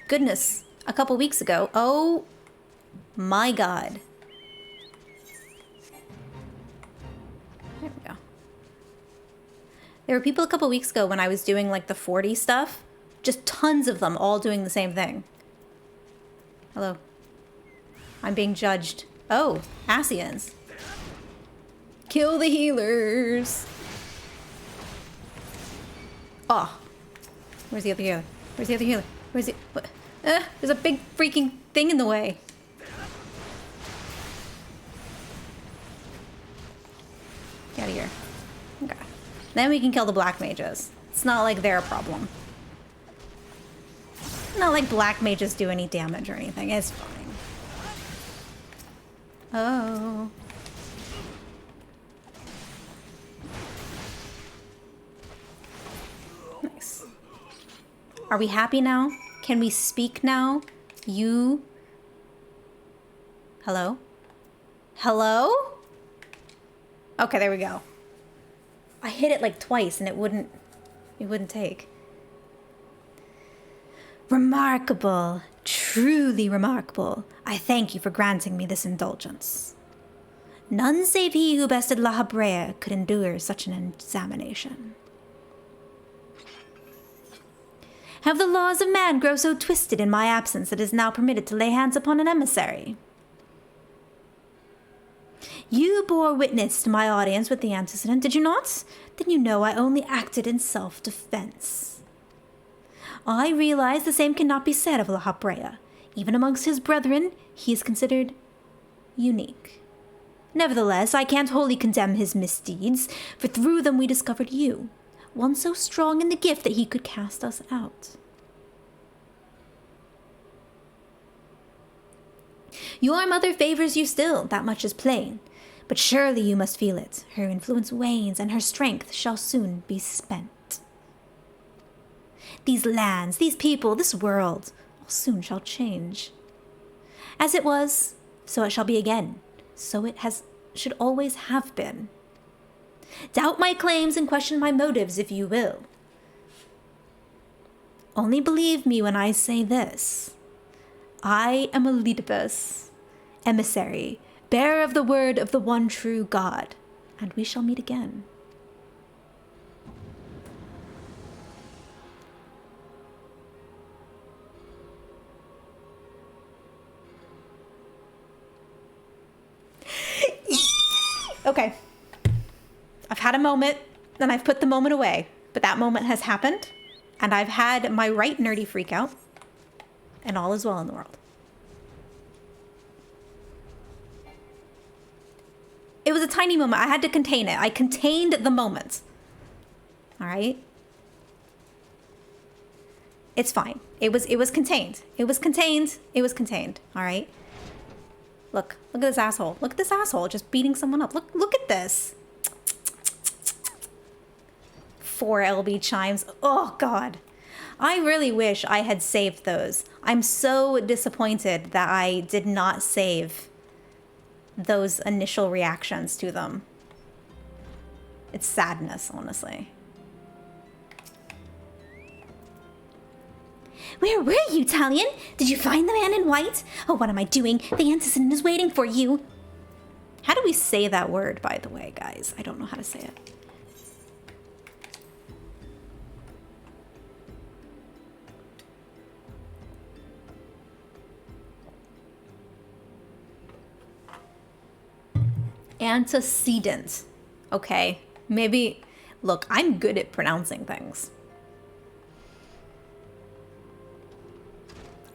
goodness, a couple weeks ago. Oh my god. There we go. There were people a couple weeks ago when I was doing like the 40 stuff. Just tons of them all doing the same thing. Hello. I'm being judged. Oh, Asians. Kill the healers. Oh. Where's the other healer? Where's the other healer? Where's the... What? There's a big freaking thing in the way. Get out of here. Okay. Then we can kill the black mages. It's not like they're a problem. Not like black mages do any damage or anything. It's fine. Oh. Nice. Are we happy now? Can we speak now? You? Hello? Hello? Okay, there we go. I hit it like twice and it wouldn't take. Remarkable. Truly remarkable. I thank you for granting me this indulgence. None save he who bested La Habrea could endure such an examination. Have the laws of man grown so twisted in my absence that it is now permitted to lay hands upon an emissary? You bore witness to my audience with the antecedent, did you not? Then you know I only acted in self-defense. I realize the same cannot be said of La Habrea. Even amongst his brethren, he is considered unique. Nevertheless, I can't wholly condemn his misdeeds, for through them we discovered you, one so strong in the gift that he could cast us out. Your mother favors you still, that much is plain, but surely you must feel it. Her influence wanes, and her strength shall soon be spent. These lands, these people, this world, all soon shall change. As it was, so it shall be again. So it should always have been. Doubt my claims and question my motives if you will. Only believe me when I say this. I am Elidibus, emissary, bearer of the word of the one true God, and we shall meet again. Okay. I've had a moment, and I've put the moment away, but that moment has happened, and I've had my right nerdy freak out, and all is well in the world. It was a tiny moment. I had to contain it. I contained the moment. All right? It's fine. It was contained. It was contained. It was contained. All right? Look at this asshole. Look at this asshole just beating someone up. Look at this. 4 LB chimes. Oh, God. I really wish I had saved those. I'm so disappointed that I did not save those initial reactions to them. It's sadness, honestly.
Where were you, Talion? Did you find the man in white? Oh, what am I doing? The antecedent is waiting for you.
How do we say that word, by the way, guys? I don't know how to say it. Antecedent. Okay, maybe... Look, I'm good at pronouncing things.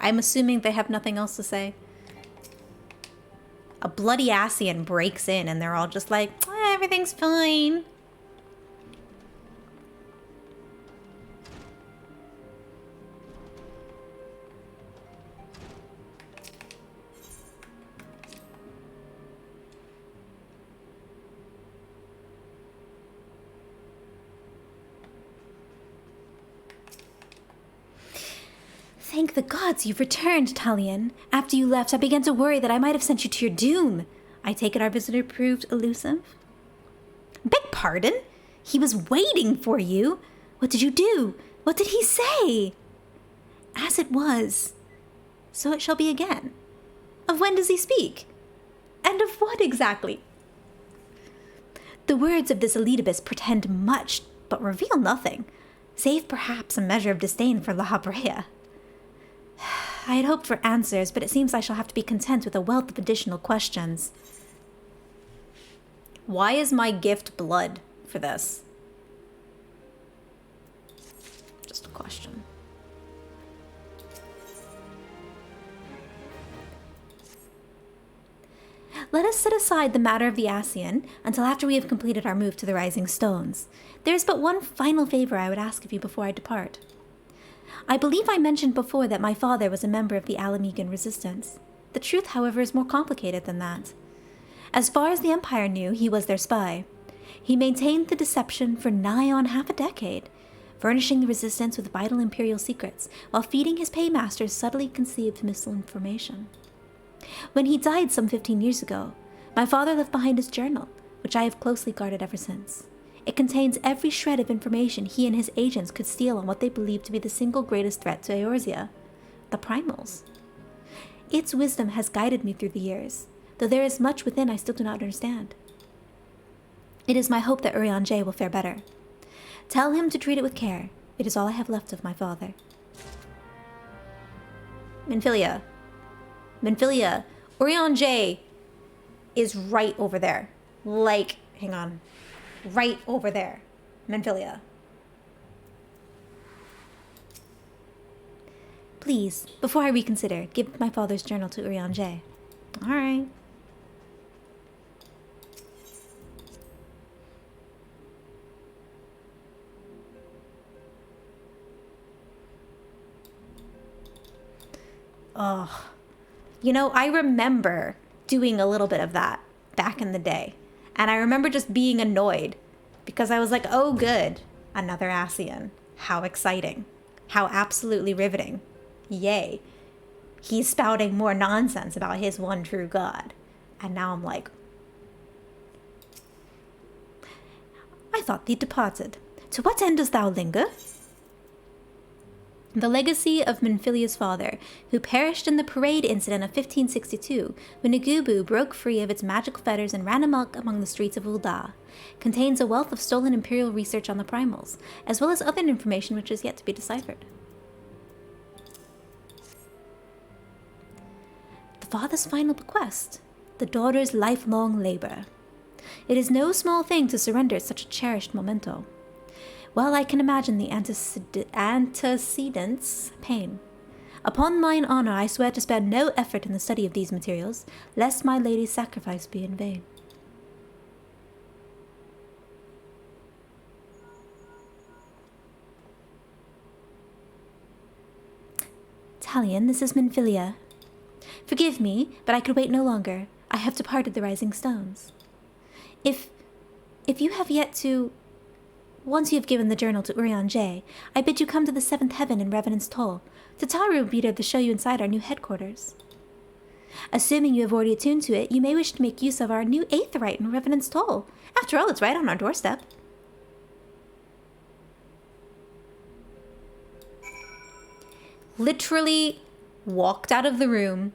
I'm assuming they have nothing else to say. A bloody Ascian breaks in and they're all just like, everything's fine.
Thank the gods you've returned, Talion. After you left, I began to worry that I might have sent you to your doom. I take it our visitor proved elusive? Beg pardon? He was waiting for you. What did you do? What did he say? As it was, so it shall be again. Of when does he speak? And of what exactly? The words of this Elidibus pretend much, but reveal nothing, save perhaps a measure of disdain for La Habrea. I had hoped for answers, but it seems I shall have to be content with a wealth of additional questions.
Why is my gift blood for this? Just a question.
Let us set aside the matter of the Ascian until after we have completed our move to the Rising Stones. There is but one final favor I would ask of you before I depart. I believe I mentioned before that my father was a member of the Alamegan Resistance. The truth, however, is more complicated than that. As far as the Empire knew, he was their spy. He maintained the deception for nigh on half a decade, furnishing the Resistance with vital Imperial secrets, while feeding his paymasters subtly conceived misinformation. When he died some 15 years ago, my father left behind his journal, which I have closely guarded ever since. It contains every shred of information he and his agents could steal on what they believed to be the single greatest threat to Eorzea, the Primals. Its wisdom has guided me through the years, though there is much within I still do not understand. It is my hope that Urianger will fare better. Tell him to treat it with care. It is all I have left of my father. Minfilia. Urianger is right over there. Like, hang on. Right over there. Minfilia. Please, before I reconsider, give my father's journal to Urianger. All right. Oh, you know, I remember doing a little bit of that back in the day. And I remember just being annoyed because I was like, oh, good. Another Ascian. How exciting. How absolutely riveting. Yay. He's spouting more nonsense about his one true God. And now I'm like, I thought thee departed. To what end dost thou linger? The legacy of Minfilia's father, who perished in the parade incident of 1562, when Nagubu broke free of its magical fetters and ran amok among the streets of Ul'dah, contains a wealth of stolen imperial research on the primals, as well as other information which is yet to be deciphered. The father's final bequest, the daughter's lifelong labor. It is no small thing to surrender such a cherished memento. Well, I can imagine the antecedents' pain. Upon mine honor, I swear to spare no effort in the study of these materials, lest my lady's sacrifice be in vain. Talion, this is Minfilia. Forgive me, but I could wait no longer. I have departed the Rising Stones. If you have yet to... Once you have given the journal to Urianger, I bid you come to the seventh heaven in Revenant's Toll. Tataru will be there to show you inside our new headquarters. Assuming you have already attuned to it, you may wish to make use of our new aetheryte in Revenant's Toll. After all, it's right on our doorstep. Literally walked out of the room,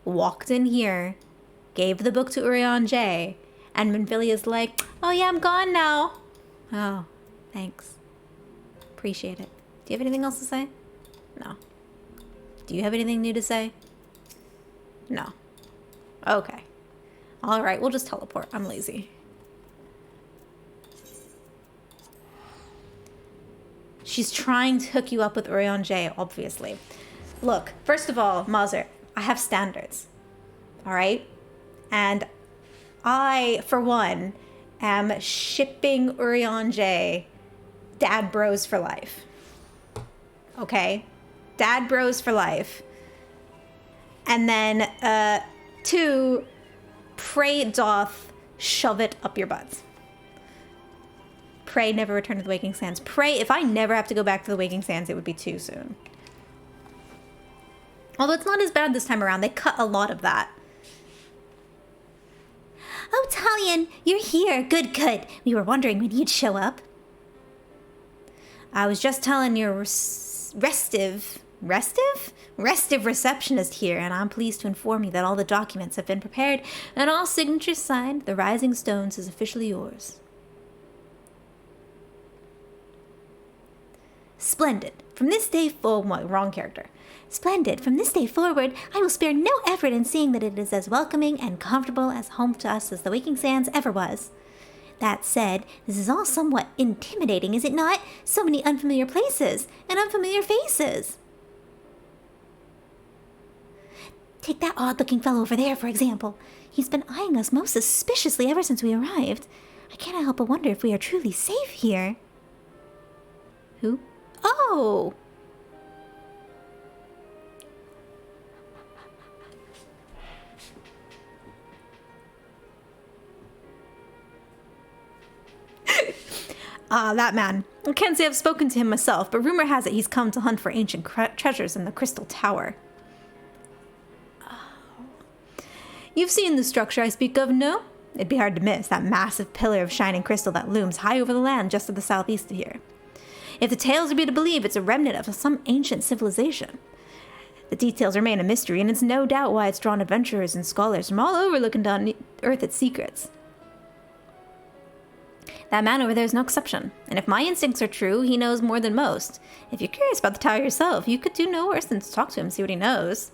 walked in here, gave the book to Urianger, and Minfilia's like, oh yeah, I'm gone now. Oh, thanks. Appreciate it. Do you have anything else to say? No. Do you have anything new to say? No. Okay. All right, we'll just teleport. I'm lazy. She's trying to hook you up with Urianger, obviously. Look, first of all, Mazur, I have standards. All right? And I, for one, am shipping Urianger dad bros for life. Okay? Dad bros for life. And then, 2, pray it doth shove it up your butts. Pray never return to the Waking Sands. Pray if I never have to go back to the Waking Sands, it would be too soon. Although it's not as bad this time around. They cut a lot of that. Oh, Talion, you're here. Good, good. We were wondering when you'd show up.
I was just telling your restive receptionist here, and I'm pleased to inform you that all the documents have been prepared and all signatures signed. The Rising Stones is officially yours.
Splendid. From this day forward, wrong character. Splendid. From this day forward, I will spare no effort in seeing that it is as welcoming and comfortable as home to us as the Waking Sands ever was. That said, this is all somewhat intimidating, is it not? So many unfamiliar places and unfamiliar faces. Take that odd-looking fellow over there, for example. He's been eyeing us most suspiciously ever since we arrived. I cannot help but wonder if we are truly safe here.
Who? Oh! That man. I can't say I've spoken to him myself, but rumor has it he's come to hunt for ancient treasures in the Crystal Tower. Oh. You've seen the structure I speak of, no? It'd be hard to miss, that massive pillar of shining crystal that looms high over the land just to the southeast of here. If the tales are to be believed, it's a remnant of some ancient civilization. The details remain a mystery, and it's no doubt why it's drawn adventurers and scholars from all over looking to unearth its secrets. That man over there is no exception, and if my instincts are true, he knows more than most. If you're curious about the tower yourself, you could do no worse than to talk to him and see what he knows.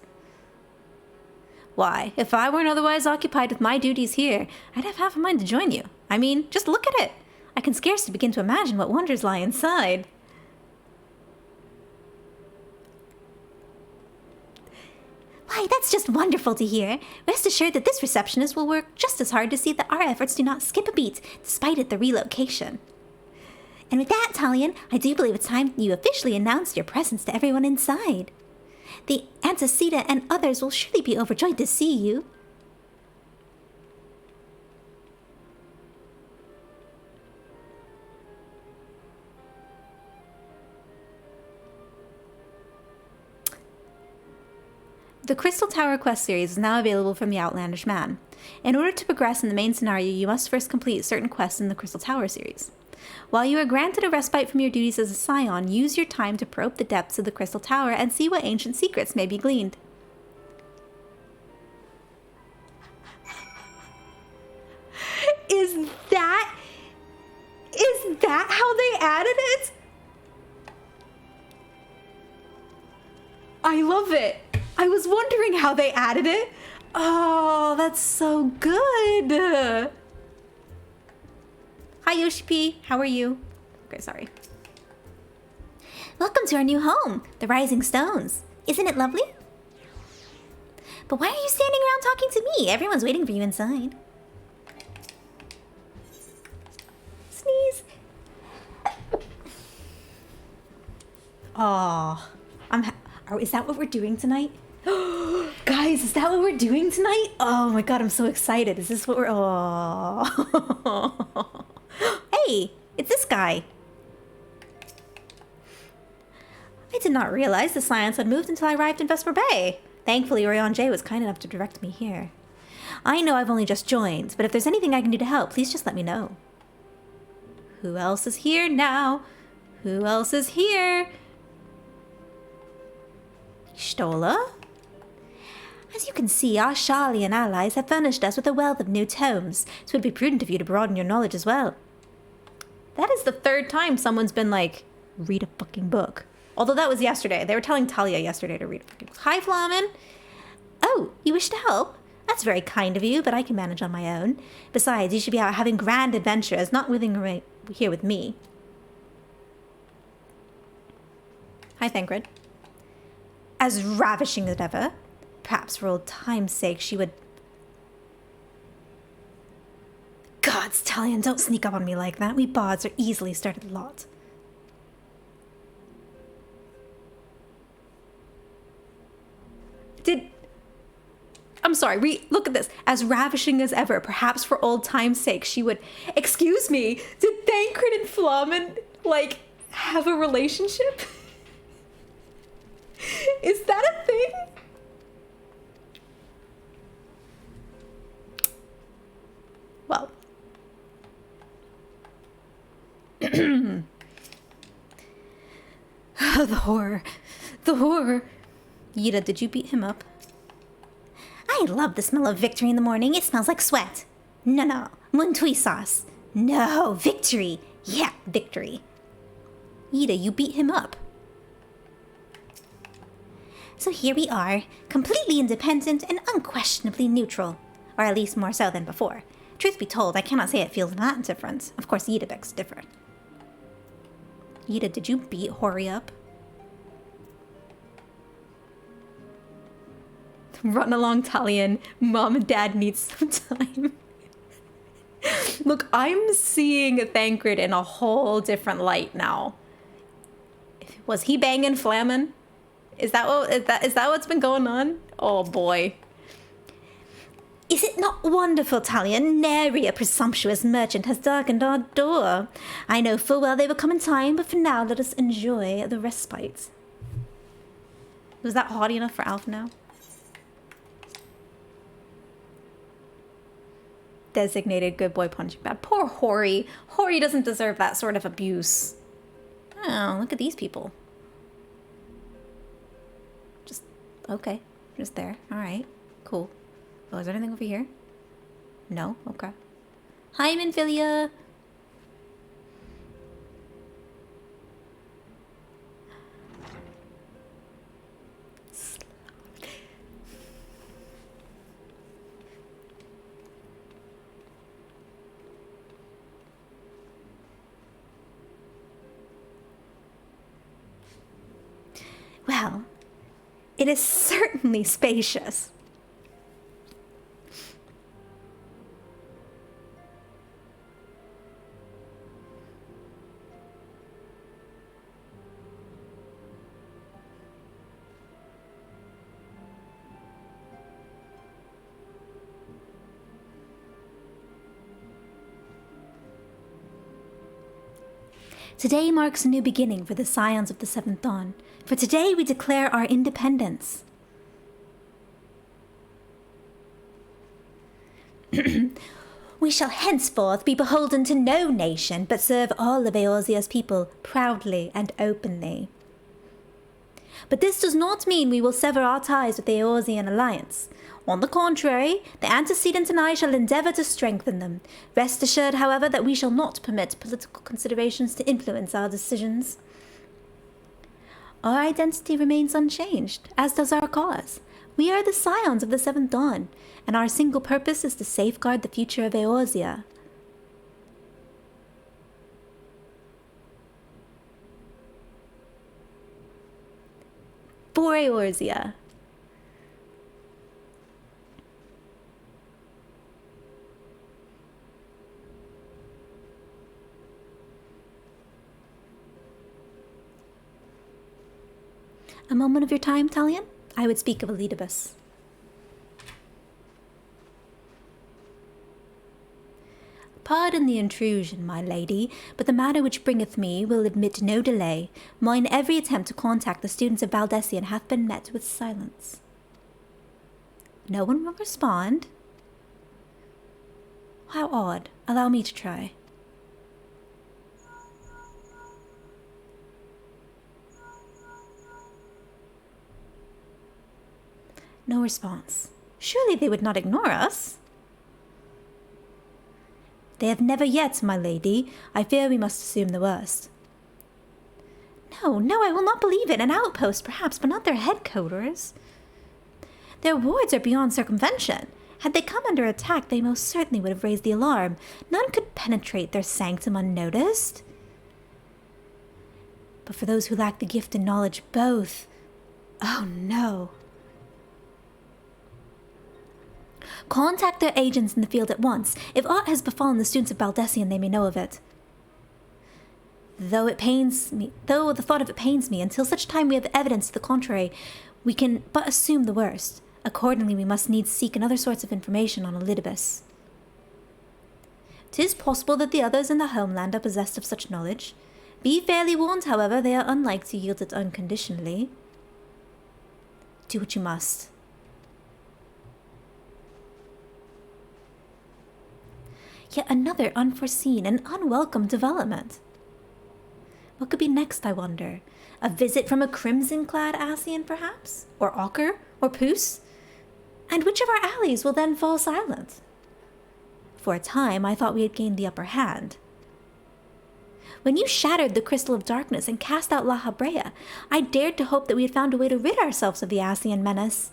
Why, if I weren't otherwise occupied with my duties here, I'd have half a mind to join you. I mean, just look at it. I can scarcely begin to imagine what wonders lie inside.
Why, that's just wonderful to hear. Rest assured that this receptionist will work just as hard to see that our efforts do not skip a beat, despite the relocation. And with that, Talion, I do believe it's time you officially announced your presence to everyone inside. The Antecita and others will surely be overjoyed to see you.
The Crystal Tower quest series is now available from the Outlandish Man. In order to progress in the main scenario, you must first complete certain quests in the Crystal Tower series. While you are granted a respite from your duties as a scion, use your time to probe the depths of the Crystal Tower and see what ancient secrets may be gleaned. Is that how they added it? I love it. I was wondering how they added it. Oh, that's so good. Hi, Yoshi P. How are you? Okay, sorry.
Welcome to our new home, the Rising Stones. Isn't it lovely? But why are you standing around talking to me? Everyone's waiting for you inside.
Sneeze. Oh, is that what we're doing tonight? Guys, is that what we're doing tonight? Oh my god, I'm so excited. Is this what we're... Oh. Hey, it's this guy. I did not realize the science had moved until I arrived in Vesper Bay. Thankfully, Orion J was kind enough to direct me here. I know I've only just joined, but if there's anything I can do to help, please just let me know. Who else is here now? Who else is here? Stola? As you can see, our Charlian allies have furnished us with a wealth of new tomes, so it would be prudent of you to broaden your knowledge as well. That is the third time someone's been like, read a fucking book. Although that was yesterday. They were telling Talia yesterday to read a fucking book. Hi, Flamin.
Oh, you wish to help? That's very kind of you, but I can manage on my own. Besides, you should be out having grand adventures, not living right here with me.
Hi, Thancred. As ravishing as ever. Perhaps for old time's sake she would... Gods, Talion, don't sneak up on me like that. We bards are easily started a lot. I'm sorry, look at this. As ravishing as ever, perhaps for old time's sake she would... Excuse me, did Thancred and Flamin, like, have a relationship? Is that a thing? Well. The horror. The horror. Yida, did you beat him up?
I love the smell of victory in the morning. It smells like sweat. No. Muntui sauce. No, victory. Yeah, victory.
Yida, you beat him up.
So here we are, completely independent and unquestionably neutral. Or at least more so than before. Truth be told, I cannot say it feels that different. Of course, Yida begs to differ.
Yida, did you beat Hori up? Run along, Talion. Mom and Dad need some time. Look, I'm seeing Thancred in a whole different light now. Was he banging Flamin? Is that what's been going on? Oh boy.
Is it not wonderful, Talion? Nary a presumptuous merchant has darkened our door. I know full well they will come in time, but for now let us enjoy the respite.
Was that haughty enough for Alpha now? Designated good boy punching bad. Poor Hori. Hori doesn't deserve that sort of abuse. Oh, look at these people. Just Okay. Just there. Alright. Cool. Oh, is there anything over here? No? Okay. Hi, Minfilia! Well, it is certainly spacious. Today marks a new beginning for the Scions of the Seventh Dawn, for today we declare our independence. We shall henceforth be beholden to no nation, but serve all of Eorzea's people proudly and openly. But this does not mean we will sever our ties with the Eorzean alliance. On the contrary, the antecedent and I shall endeavour to strengthen them. Rest assured, however, that we shall not permit political considerations to influence our decisions. Our identity remains unchanged, as does our cause. We are the Scions of the Seventh Dawn, and our single purpose is to safeguard the future of Eorzea. For Eorzea. A moment of your time, Talion? I would speak of Elidibus. Pardon the intrusion, my lady, but the matter which bringeth me will admit no delay. Mine every attempt to contact the students of Valdesian hath been met with silence. No one will respond? How odd. Allow me to try. No response. Surely they would not ignore us. They have never yet, my lady. I fear we must assume the worst. No, I will not believe it. An outpost, perhaps, but not their headquarters. Their wards are beyond circumvention. Had they come under attack, they most certainly would have raised the alarm. None could penetrate their sanctum unnoticed. But for those who lack the gift and knowledge both, oh no. Contact their agents in the field at once. If aught has befallen the students of Baldesian, they may know of it. Though the thought of it pains me, until such time we have evidence to the contrary, we can but assume the worst. Accordingly, we must needs seek another source of information on Elidibus. 'Tis possible that the others in the homeland are possessed of such knowledge. Be fairly warned, however, they are unlike to yield it unconditionally. Do what you must. Yet another unforeseen and unwelcome development. What could be next, I wonder? A visit from a crimson-clad Ascian, perhaps? Or Ocker? Or Puce? And which of our allies will then fall silent? For a time, I thought we had gained the upper hand. When you shattered the Crystal of Darkness and cast out La Habrea, I dared to hope that we had found a way to rid ourselves of the Ascian menace.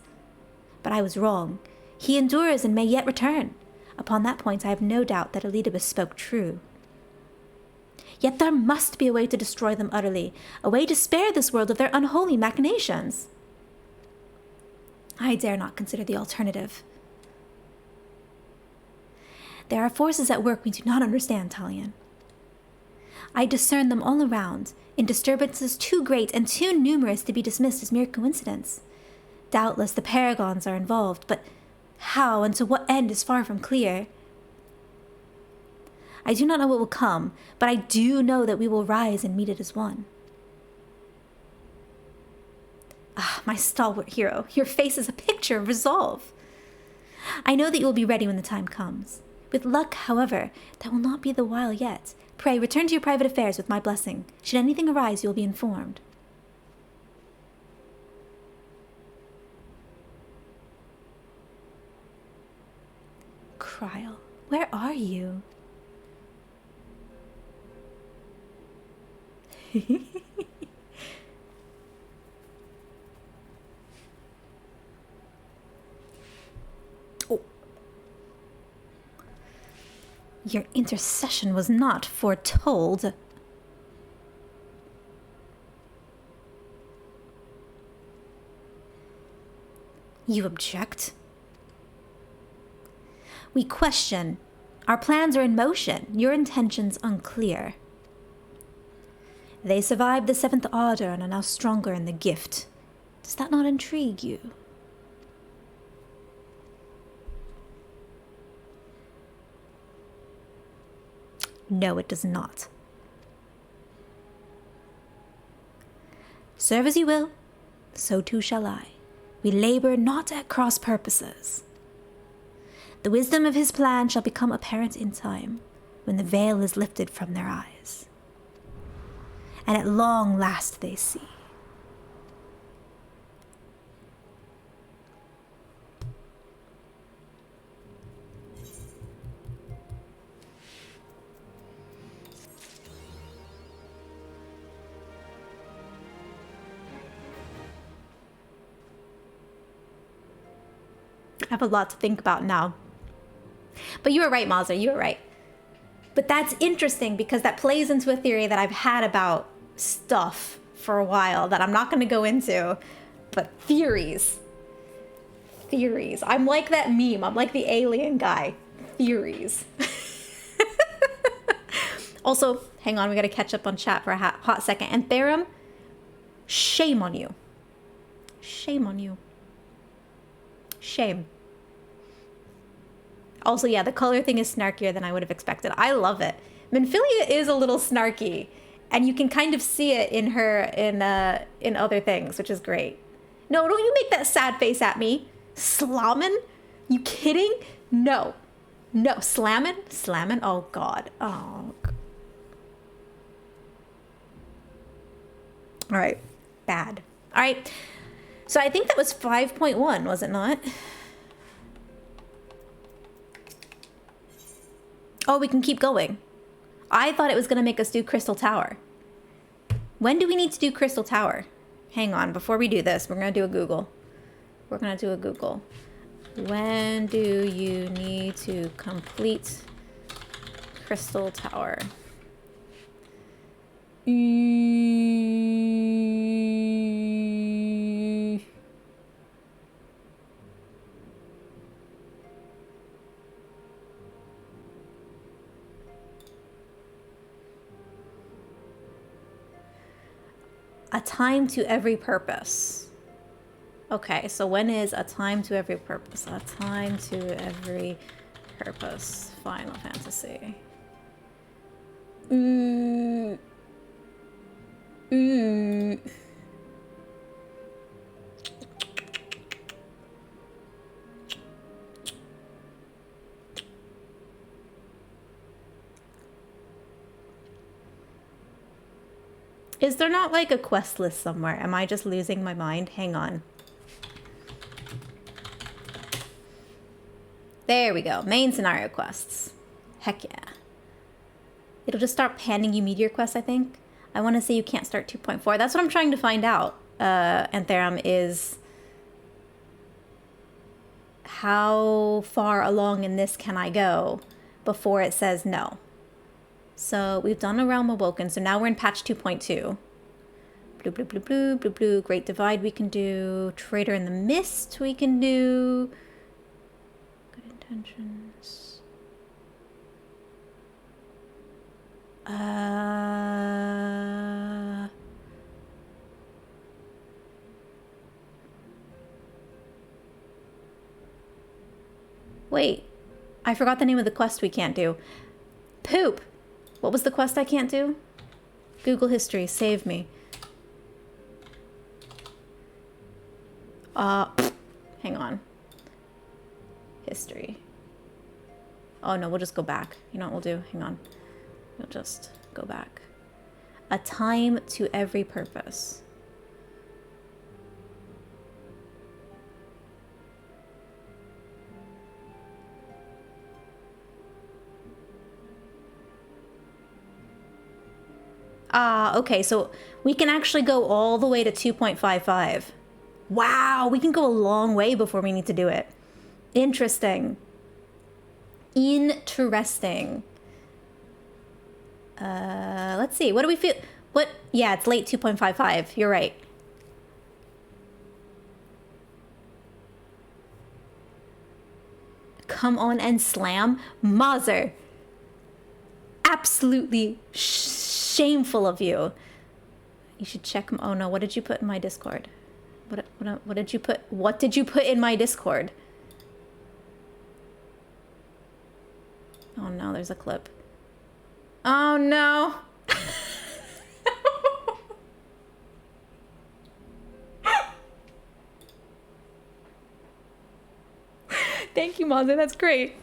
But I was wrong. He endures and may yet return. Upon that point, I have no doubt that Elidibus spoke true. Yet there must be a way to destroy them utterly, a way to spare this world of their unholy machinations. I dare not consider the alternative. There are forces at work we do not understand, Talion. I discern them all around, in disturbances too great and too numerous to be dismissed as mere coincidence. Doubtless the paragons are involved, but how and to what end is far from clear. I do not know what will come, but I do know that we will rise and meet it as one. Ah, my stalwart hero, your face is a picture of resolve. I know that you will be ready when the time comes. With luck, however, that will not be the while yet. Pray, return to your private affairs with my blessing. Should anything arise, you will be informed. Kryl, where are you? Oh. Your intercession was not foretold. You object? We question. Our plans are in motion, your intentions unclear. They survived the Seventh Order and are now stronger in the gift. Does that not intrigue you? No, it does not. Serve as you will, so too shall I. We labor not at cross purposes. The wisdom of his plan shall become apparent in time, when the veil is lifted from their eyes. And at long last they see. I have a lot to think about now. But you were right, Mazza, you were right. But that's interesting because that plays into a theory that I've had about stuff for a while that I'm not going to go into. But theories. Theories. I'm like that meme. I'm like the alien guy. Theories. Also, hang on, we got to catch up on chat for a hot second. And Therum, shame on you. Shame on you. Shame. Also, yeah, the color thing is snarkier than I would have expected. I love it. Minfilia is a little snarky, and you can kind of see it in her in other things, which is great. No, don't you make that sad face at me. Slamming? You kidding? No. No. Slamming? Slamming? Oh, God. Oh. All right. Bad. All right. So I think that was 5.1, was it not? Oh, we can keep going. I thought it was going to make us do Crystal Tower. When do we need to do Crystal Tower? Hang on. Before we do this, we're going to do a Google. We're going to do a Google. When do you need to complete Crystal Tower? A time to every purpose. Okay, so when is a time to every purpose? A time to every purpose. Final Fantasy. Is there not like a quest list somewhere? Am I just losing my mind? Hang on. There we go. Main scenario quests. Heck yeah. It'll just start handing you meteor quests, I think. I want to say you can't start 2.4. That's what I'm trying to find out, Antherum, is how far along in this can I go before it says no. So we've done a Realm Awoken, so now we're in patch 2.2. Blue, blue, blue, blue, blue, blue. Great Divide we can do. Traitor in the Mist we can do. Good Intentions. Wait. I forgot the name of the quest we can't do. Poop! What was the quest I can't do? Google history, save me. Hang on. History. Oh no, we'll just go back. You know what we'll do? Hang on. We'll just go back. A time to every purpose. Ah, okay, so we can actually go all the way to 2.55. Wow, we can go a long way before we need to do it. Interesting. Interesting. Let's see. What do we feel? What? Yeah, it's late 2.55. You're right. Come on and slam. Mazer. Absolutely shameful of you. You should check. Oh no, what did you put in my Discord? What did you put? What did you put in my Discord? Oh no, there's a clip. Oh no. Thank you, Mazer. That's great.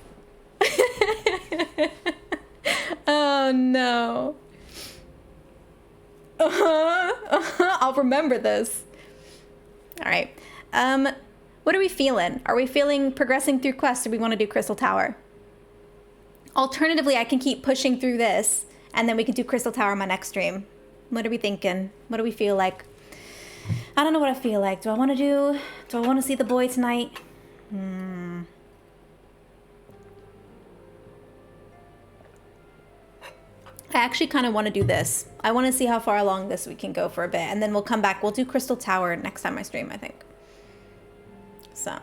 Oh no. I'll remember this. All right. What are we feeling? Are we feeling progressing through quests, or we want to do Crystal Tower? Alternatively, I can keep pushing through this, and then we can do Crystal Tower on my next stream. What are we thinking? What do we feel like? I don't know what I feel like. Do I want to see the boy tonight? I actually kind of want to do this. I want to see how far along this we can go for a bit, and then we'll come back. We'll do Crystal Tower next time I stream, I think. So,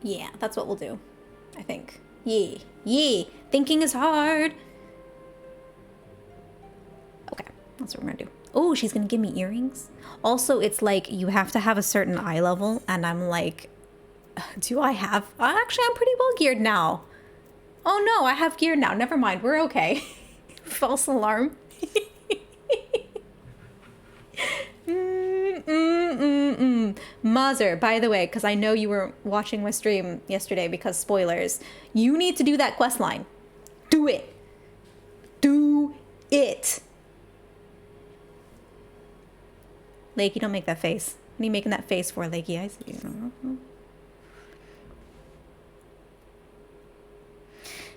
yeah, that's what we'll do, I think. Yee. Thinking is hard. Okay, that's what we're gonna do. Oh, she's gonna give me earrings. Also, it's like you have to have a certain eye level, and I'm like, do I have? Actually, I'm pretty well geared now. Oh no, I have gear now. Never mind, we're okay. False alarm. Mazer, by the way, because I know you were watching my stream yesterday because spoilers, you need to do that quest line. Do it. Do it. Lakey, don't make that face. What are you making that face for, Lakey? I see you.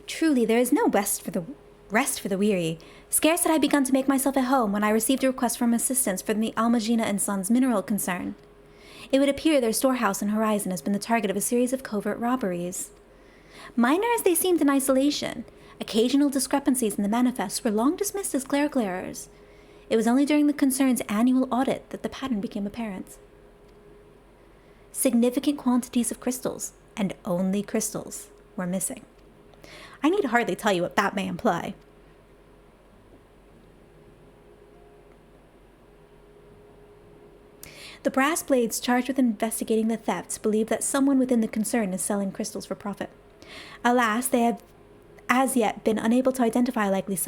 Truly, there is no rest for the weary. Scarce had I begun to make myself at home when I received a request from assistance from the Almagina and Sons mineral concern. It would appear their storehouse in Horizon has been the target of a series of covert robberies. Minor as they seemed in isolation, occasional discrepancies in the manifests were long dismissed as clerical errors. It was only during the concern's annual audit that the pattern became apparent. Significant quantities of crystals, and only crystals, were missing. I need hardly tell you what that may imply. The brass blades charged with investigating the thefts believe that someone within the concern is selling crystals for profit. Alas, they have as yet been unable to identify a likely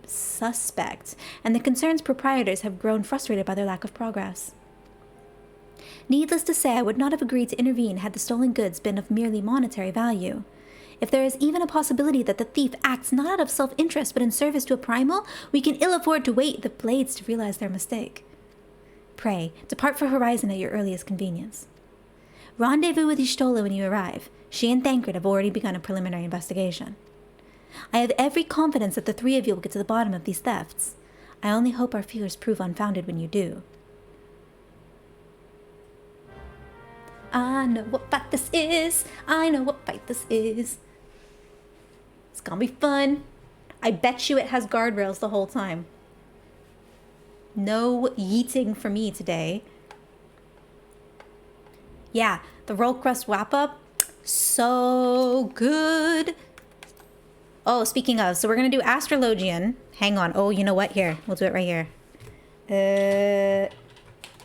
suspect, and the concern's proprietors have grown frustrated by their lack of progress. Needless to say, I would not have agreed to intervene had the stolen goods been of merely monetary value. If there is even a possibility that the thief acts not out of self-interest but in service to a primal, we can ill afford to wait the blades to realize their mistake. Pray, depart for Horizon at your earliest convenience. Rendezvous with Y'shtola when you arrive. She and Thancred have already begun a preliminary investigation. I have every confidence that the three of you will get to the bottom of these thefts. I only hope our fears prove unfounded when you do. I know what fight this is. I know what fight this is. It's gonna be fun. I bet you it has guardrails the whole time. No yeeting for me today. Yeah, the roll crust wrap up. So good. Oh, speaking of, so we're gonna do Astrologian. Hang on. Oh, you know what? Here, we'll do it right here.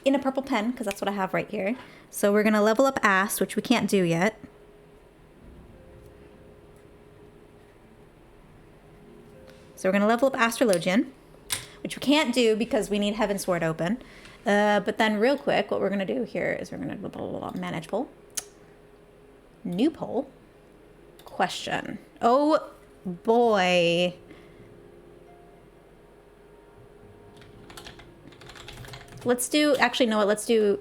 In a purple pen, because that's what I have right here. So we're gonna level up Ast, which we can't do yet. So we're gonna level up Astrologian, which we can't do because we need Heaven Sword open. But then real quick, what we're gonna do here is we're gonna blah, blah, blah, manage poll. New poll. Question. Oh boy. Let's do, actually, no, let's do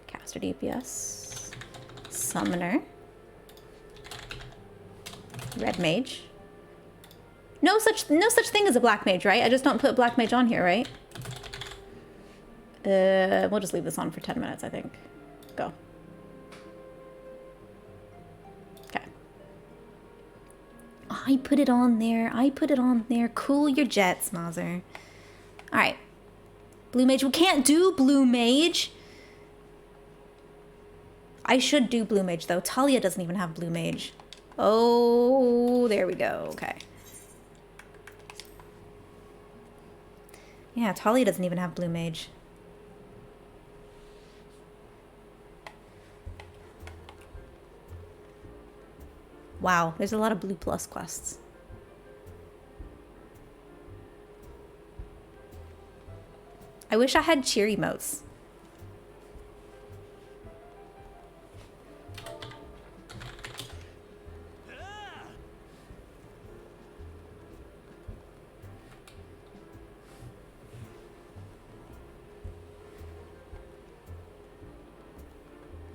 Caster DPS, Summoner, Red Mage.
No such thing as a black mage, right? I just don't put black mage on here, right? We'll just leave this on for 10 minutes, I think. Go. Okay. I put it on there. I put it on there. Cool your jets, Mazzer. All right. Blue mage. We can't do blue mage. I should do blue mage, though. Talia doesn't even have blue mage. Oh, there we go. Okay. Yeah, Talia doesn't even have blue mage. Wow, there's a lot of blue plus quests. I wish I had cheer emotes.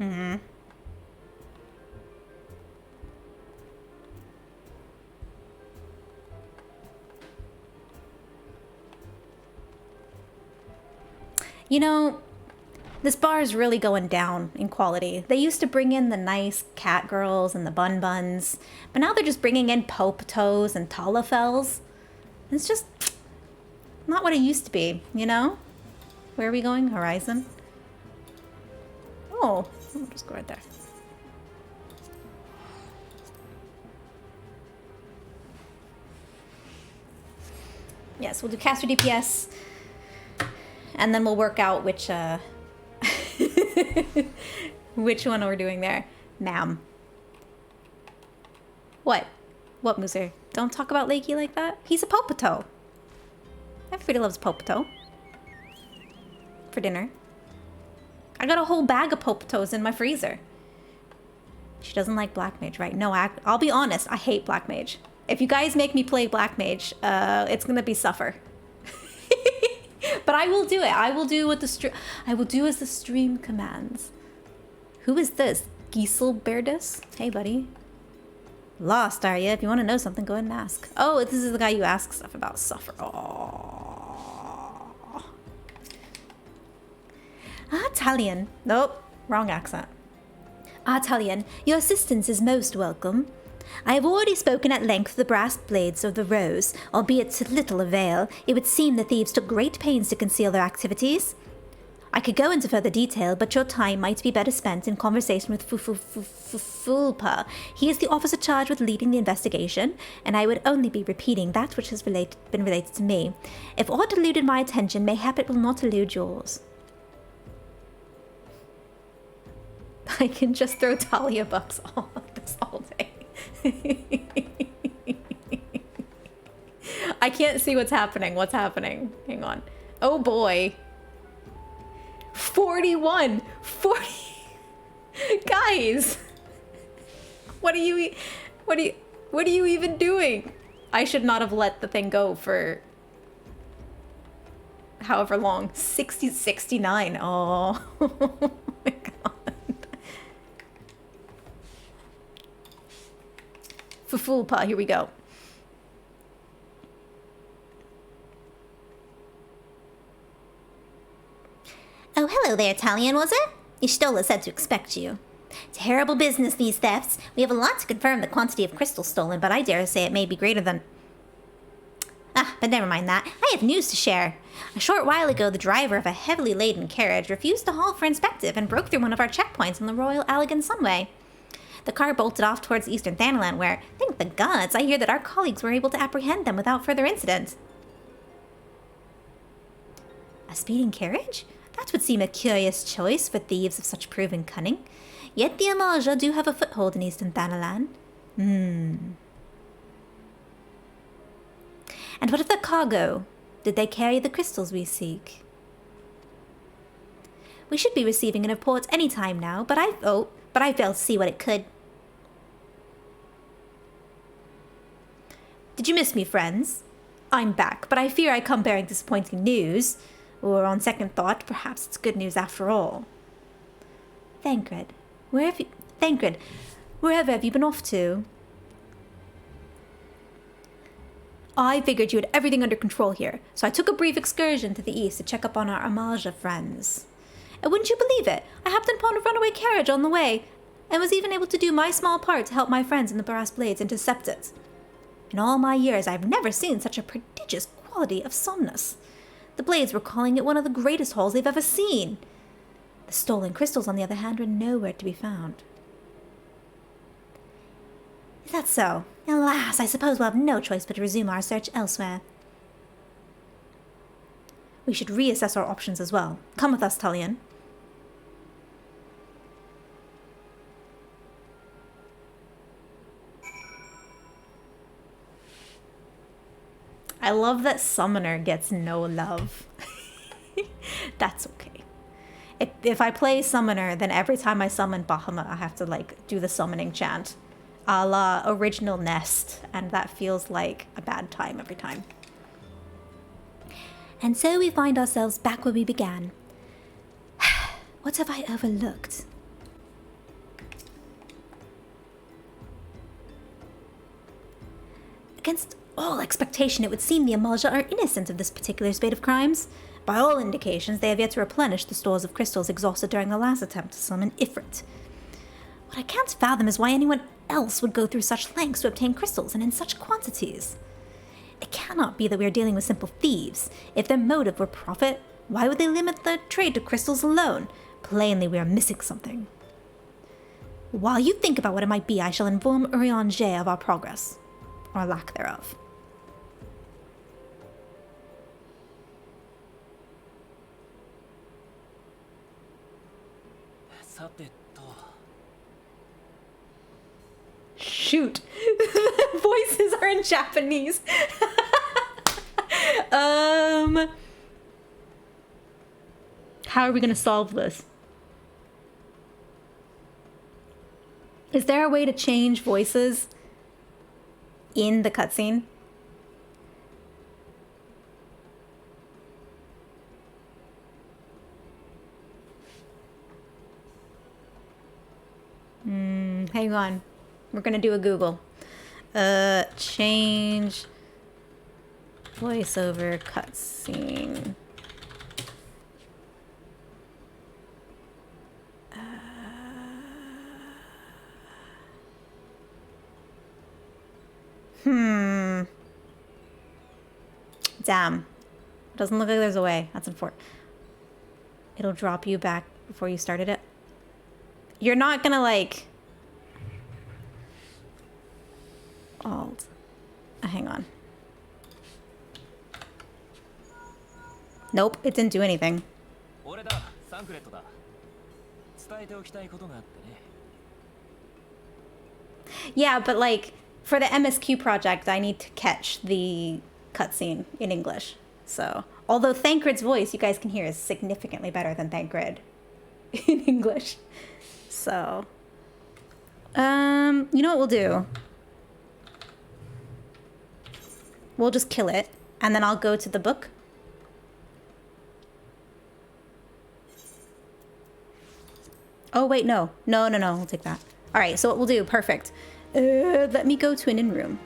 Mm-hmm. You know, this bar is really going down in quality. They used to bring in the nice cat girls and the bun buns, but now they're just bringing in Popetos and Talafels. It's just not what it used to be, you know? Where are we going? Horizon? Oh, I'll just go right there. Yes, we'll do caster DPS. And then we'll work out which which one we're doing there. Ma'am. What? What, Mooser? Don't talk about Lakey like that. He's a Popeto. Everybody loves Popeto. For dinner. I got a whole bag of Popetos in my freezer. She doesn't like Black Mage, right? No, I'll be honest. I hate Black Mage. If you guys make me play Black Mage, it's gonna be suffer. But I will do it. I will do what I will do as the stream commands. Who is this? Giselberdus? Hey, buddy. Lost, are you? If you want to know something, go ahead and ask. Oh, this is the guy you ask stuff about. Suffer. Oh. Ah, Italian. Nope. Wrong accent. Ah, Italian. Your assistance is most welcome. I have already spoken at length of the brass blades of the Rose, albeit to little avail. It would seem the thieves took great pains to conceal their activities. I could go into further detail, but your time might be better spent in conversation with Fulpa. He is the officer charged with leading the investigation, and I would only be repeating that which has been related to me. If aught eluded my attention, mayhap it will not elude yours. I can just throw Talia bucks on this all day. I can't see what's happening. What's happening? Hang on. Oh boy. 41. 40. Guys. What are you even doing? I should not have let the thing go for however long. 69. Oh. Oh my god. Fulpa, here we go.
Oh, hello there, Italian, was it? Ishtola said to expect you. Terrible business, these thefts. We have a lot to confirm the quantity of crystal stolen, but I dare say it may be greater than... Ah, but never mind that. I have news to share. A short while ago, the driver of a heavily laden carriage refused to halt for inspective and broke through one of our checkpoints on the Royal Allegan Sunway. The car bolted off towards eastern Thanalan, where, thank the gods, I hear that our colleagues were able to apprehend them without further incident. A speeding carriage? That would seem a curious choice for thieves of such proven cunning. Yet the Amaja do have a foothold in eastern Thanalan. And what of the cargo? Did they carry the crystals we seek? We should be receiving a report any time now, but I failed to see what it could. Did you miss me, friends? I'm back, but I fear I come bearing disappointing news. Or, on second thought, perhaps it's good news after all. Thancred, wherever have you been off to?
I figured you had everything under control here, so I took a brief excursion to the east to check up on our Amaja friends. And wouldn't you believe it? I happened upon a runaway carriage on the way, and was even able to do my small part to help my friends in the Brass Blades intercept it. In all my years, I've never seen such a prodigious quality of somnus. The Blades were calling it one of the greatest hauls they've ever seen. The stolen crystals, on the other hand, were nowhere to be found.
Is that so? Alas, I suppose we'll have no choice but to resume our search elsewhere.
We should reassess our options as well. Come with us, Tullian. I love that Summoner gets no love. That's okay. If I play Summoner, then every time I summon Bahamut, I have to, like, do the summoning chant. A la Original Nest, and that feels like a bad time every time.
And so we find ourselves back where we began. What have I overlooked? Against all expectation, it would seem the Amaja are innocent of this particular spate of crimes. By all indications, they have yet to replenish the stores of crystals exhausted during the last attempt to summon Ifrit. What I can't fathom is why anyone else would go through such lengths to obtain crystals and in such quantities. It cannot be that we are dealing with simple thieves. If their motive were profit, why would they limit their trade to crystals alone? Plainly, we are missing something. While you think about what it might be, I shall inform Urianger of our progress, or lack thereof.
Shoot. Voices are in Japanese. How are we going to solve this? Is there a way to change voices in the cutscene? Hang on. We're gonna do a Google. Change voiceover cutscene. Damn. Doesn't look like there's a way. That's unfortunate. It'll drop you back before you started it. You're not gonna, like... Alt. Hang on. Nope, it didn't do anything. Yeah, but like, for the MSQ project, I need to catch the cutscene in English. So, although Thancred's voice, you guys can hear, is significantly better than Thancred in English. So, you know what we'll do? We'll just kill it, and then I'll go to the book. Oh, wait, no. No, we'll take that. All right, so what we'll do, perfect. Let me go to an in-room.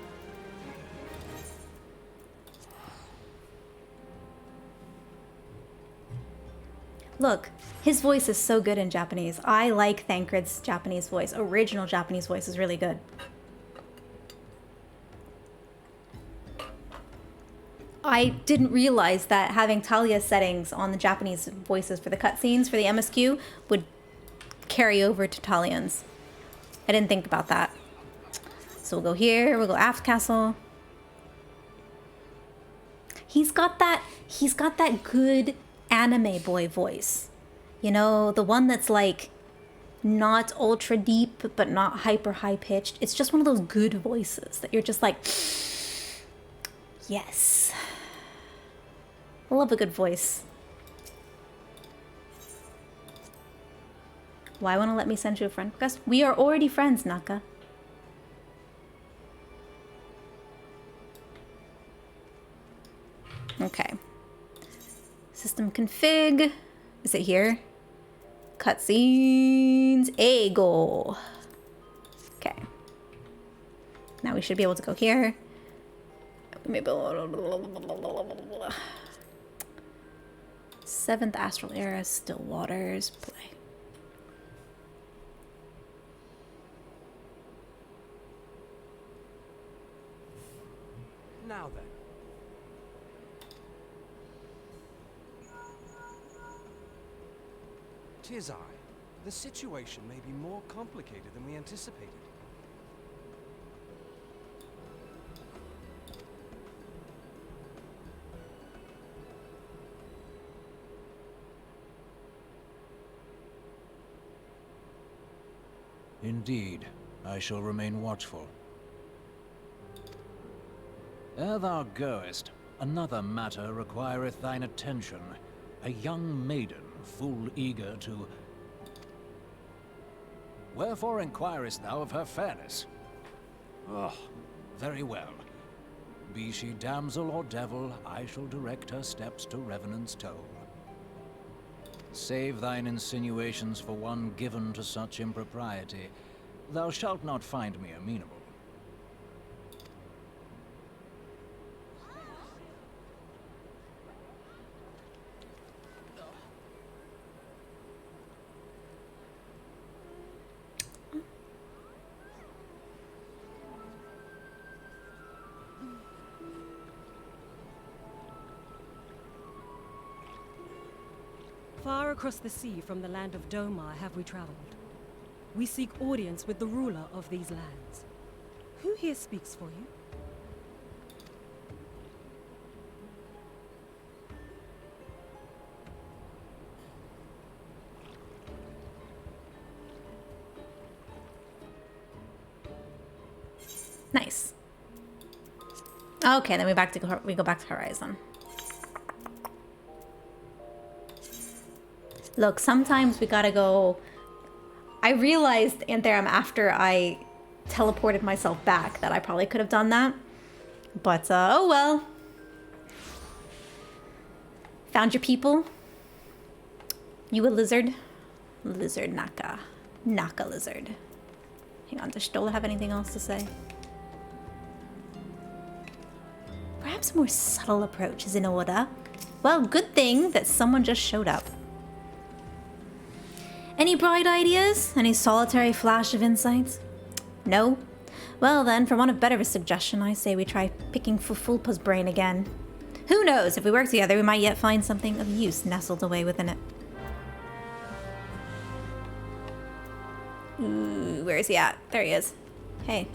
Look, his voice is so good in Japanese. I like Thancred's Japanese voice. Original Japanese voice is really good. I didn't realize that having Talia's settings on the Japanese voices for the cutscenes for the MSQ would carry over to Talian's. I didn't think about that. So we'll go here, we'll go Aft Castle. He's got that good anime boy voice. You know, the one that's like not ultra deep but not hyper high pitched. It's just one of those good voices that you're just like, yes. I love a good voice. Why won't it let me send you a friend request? We are already friends, Naka. Okay. System config. Is it here? Cutscenes. Ego. Okay. Now we should be able to go here. Maybe 7th Astral Era, Still Waters, play.
Now then. Tis I. The situation may be more complicated than we anticipated.
Indeed, I shall remain watchful. Ere thou goest, another matter requireth thine attention. A young maiden, full eager to... Wherefore inquirest thou of her fairness? Oh, very well. Be she damsel or devil, I shall direct her steps to Revenant's Toll. Save thine insinuations for one given to such impropriety. Thou shalt not find me amenable.
Far across the sea from the land of Domar have we traveled. We seek audience with the ruler of these lands. Who here speaks for you?
Nice. Okay, then we go back to Horizon. Look, sometimes we gotta go... I realized, Antherum, after I teleported myself back that I probably could have done that. But, oh well. Found your people. You a lizard? Lizard Naka. Naka lizard. Hang on, does Stola have anything else to say? Perhaps a more subtle approach is in order. Well, good thing that someone just showed up. Any bright ideas? Any solitary flash of insight? No? Well then, for want of better of a suggestion, I say we try picking Fufulpa's brain again. Who knows, if we work together we might yet find something of use nestled away within it. Ooh, where is he at? There he is. Hey.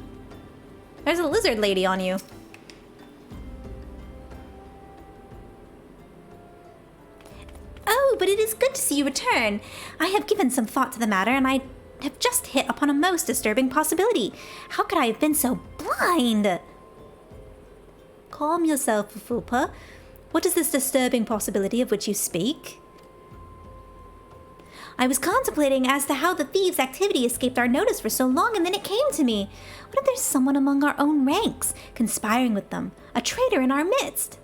There's a lizard lady on you.
Oh, but it is good to see you return. I have given some thought to the matter, and I have just hit upon a most disturbing possibility. How could I have been so blind?
Calm yourself, Fufulpa. What is this disturbing possibility of which you speak?
I was contemplating as to how the thieves' activity escaped our notice for so long, and then it came to me. What if there's someone among our own ranks, conspiring with them, a traitor in our midst?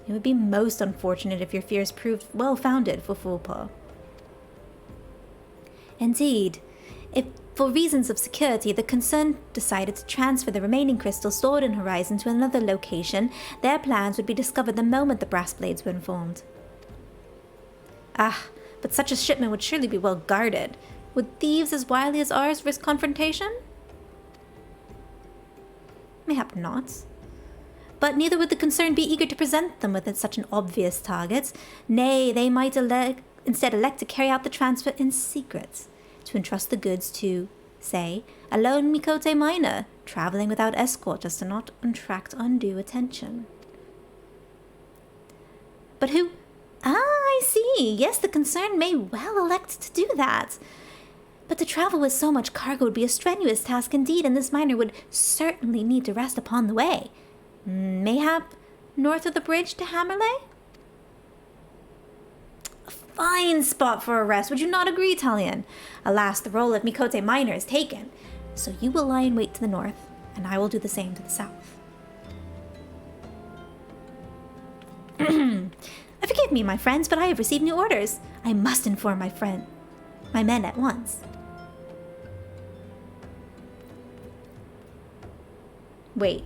It would be most unfortunate if your fears proved well-founded, Fufulpa.
Indeed. If, for reasons of security, the concern decided to transfer the remaining crystals stored in Horizon to another location, their plans would be discovered the moment the brass blades were informed.
Ah, but such a shipment would surely be well guarded. Would thieves as wily as ours risk confrontation? Mayhap not. But neither would the concerned be eager to present them with such an obvious target. Nay, they might instead elect to carry out the transfer in secret, to entrust the goods to, say, a lone Mikote miner, traveling without escort as to not attract undue attention.
But who... Ah, I see. Yes, the concerned may well elect to do that. But to travel with so much cargo would be a strenuous task indeed, and this miner would certainly need to rest upon the way. Mayhap north of the bridge to Hammerley?
A fine spot for a rest, would you not agree, Talion? Alas, the role of Mikote miner is taken, so you will lie in wait to the north, and I will do the same to the south.
Forgive me, my friends, but I have received new orders. I must inform my men at once.
Wait.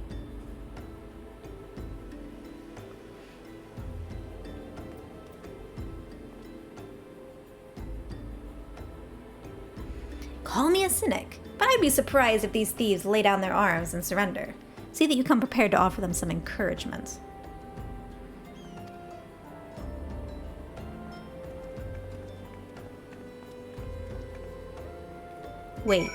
cynic, but I'd be surprised if these thieves lay down their arms and surrender. See that you come prepared to offer them some encouragement. Wait.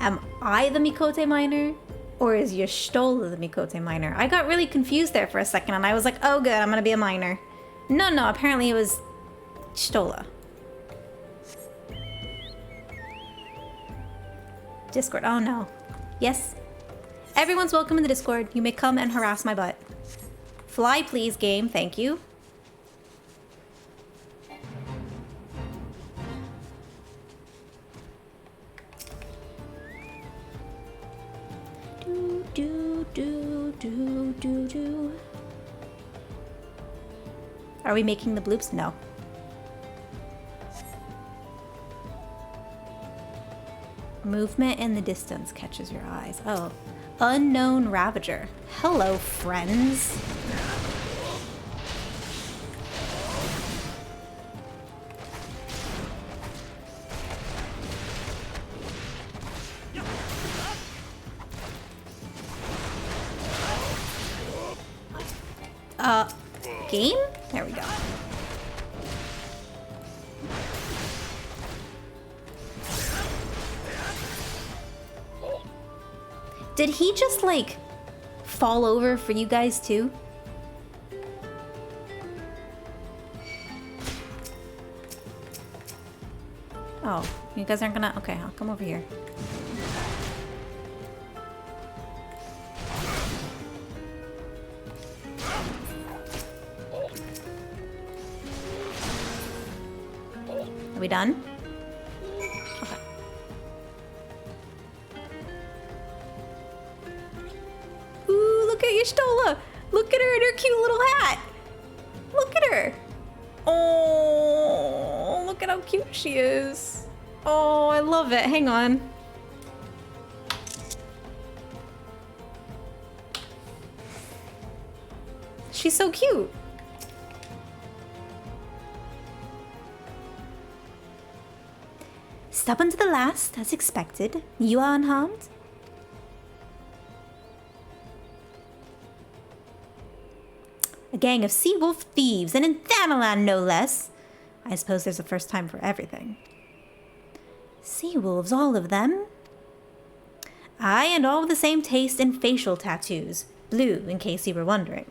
Am I the Mikote miner? Or is Y'shtola the Mikote miner? I got really confused there for a second and I was like, oh good, I'm gonna be a miner. No, apparently it was Y'shtola. Discord, oh no. Yes? Everyone's welcome in the Discord. You may come and harass my butt. Fly please, game, thank you. Do. Are we making the bloops? No. Movement in the distance catches your eyes. Oh. Unknown Ravager. Hello, friends. Game? There we go. Did he just, like, fall over for you guys, too? Oh, you guys aren't gonna... Okay, I'll come over here. Are we done? Okay. Ooh, look at Y'shtola! Look at her in her cute little hat! Look at her! Oh, look at how cute she is. Oh, I love it. Hang on. She's so cute. Stubborn to the last, as expected. You are unharmed? A gang of sea wolf thieves, and in Thanalan no less. I suppose there's a first time for everything. Sea wolves, all of them? Aye, and all with the same taste in facial tattoos. Blue, in case you were wondering.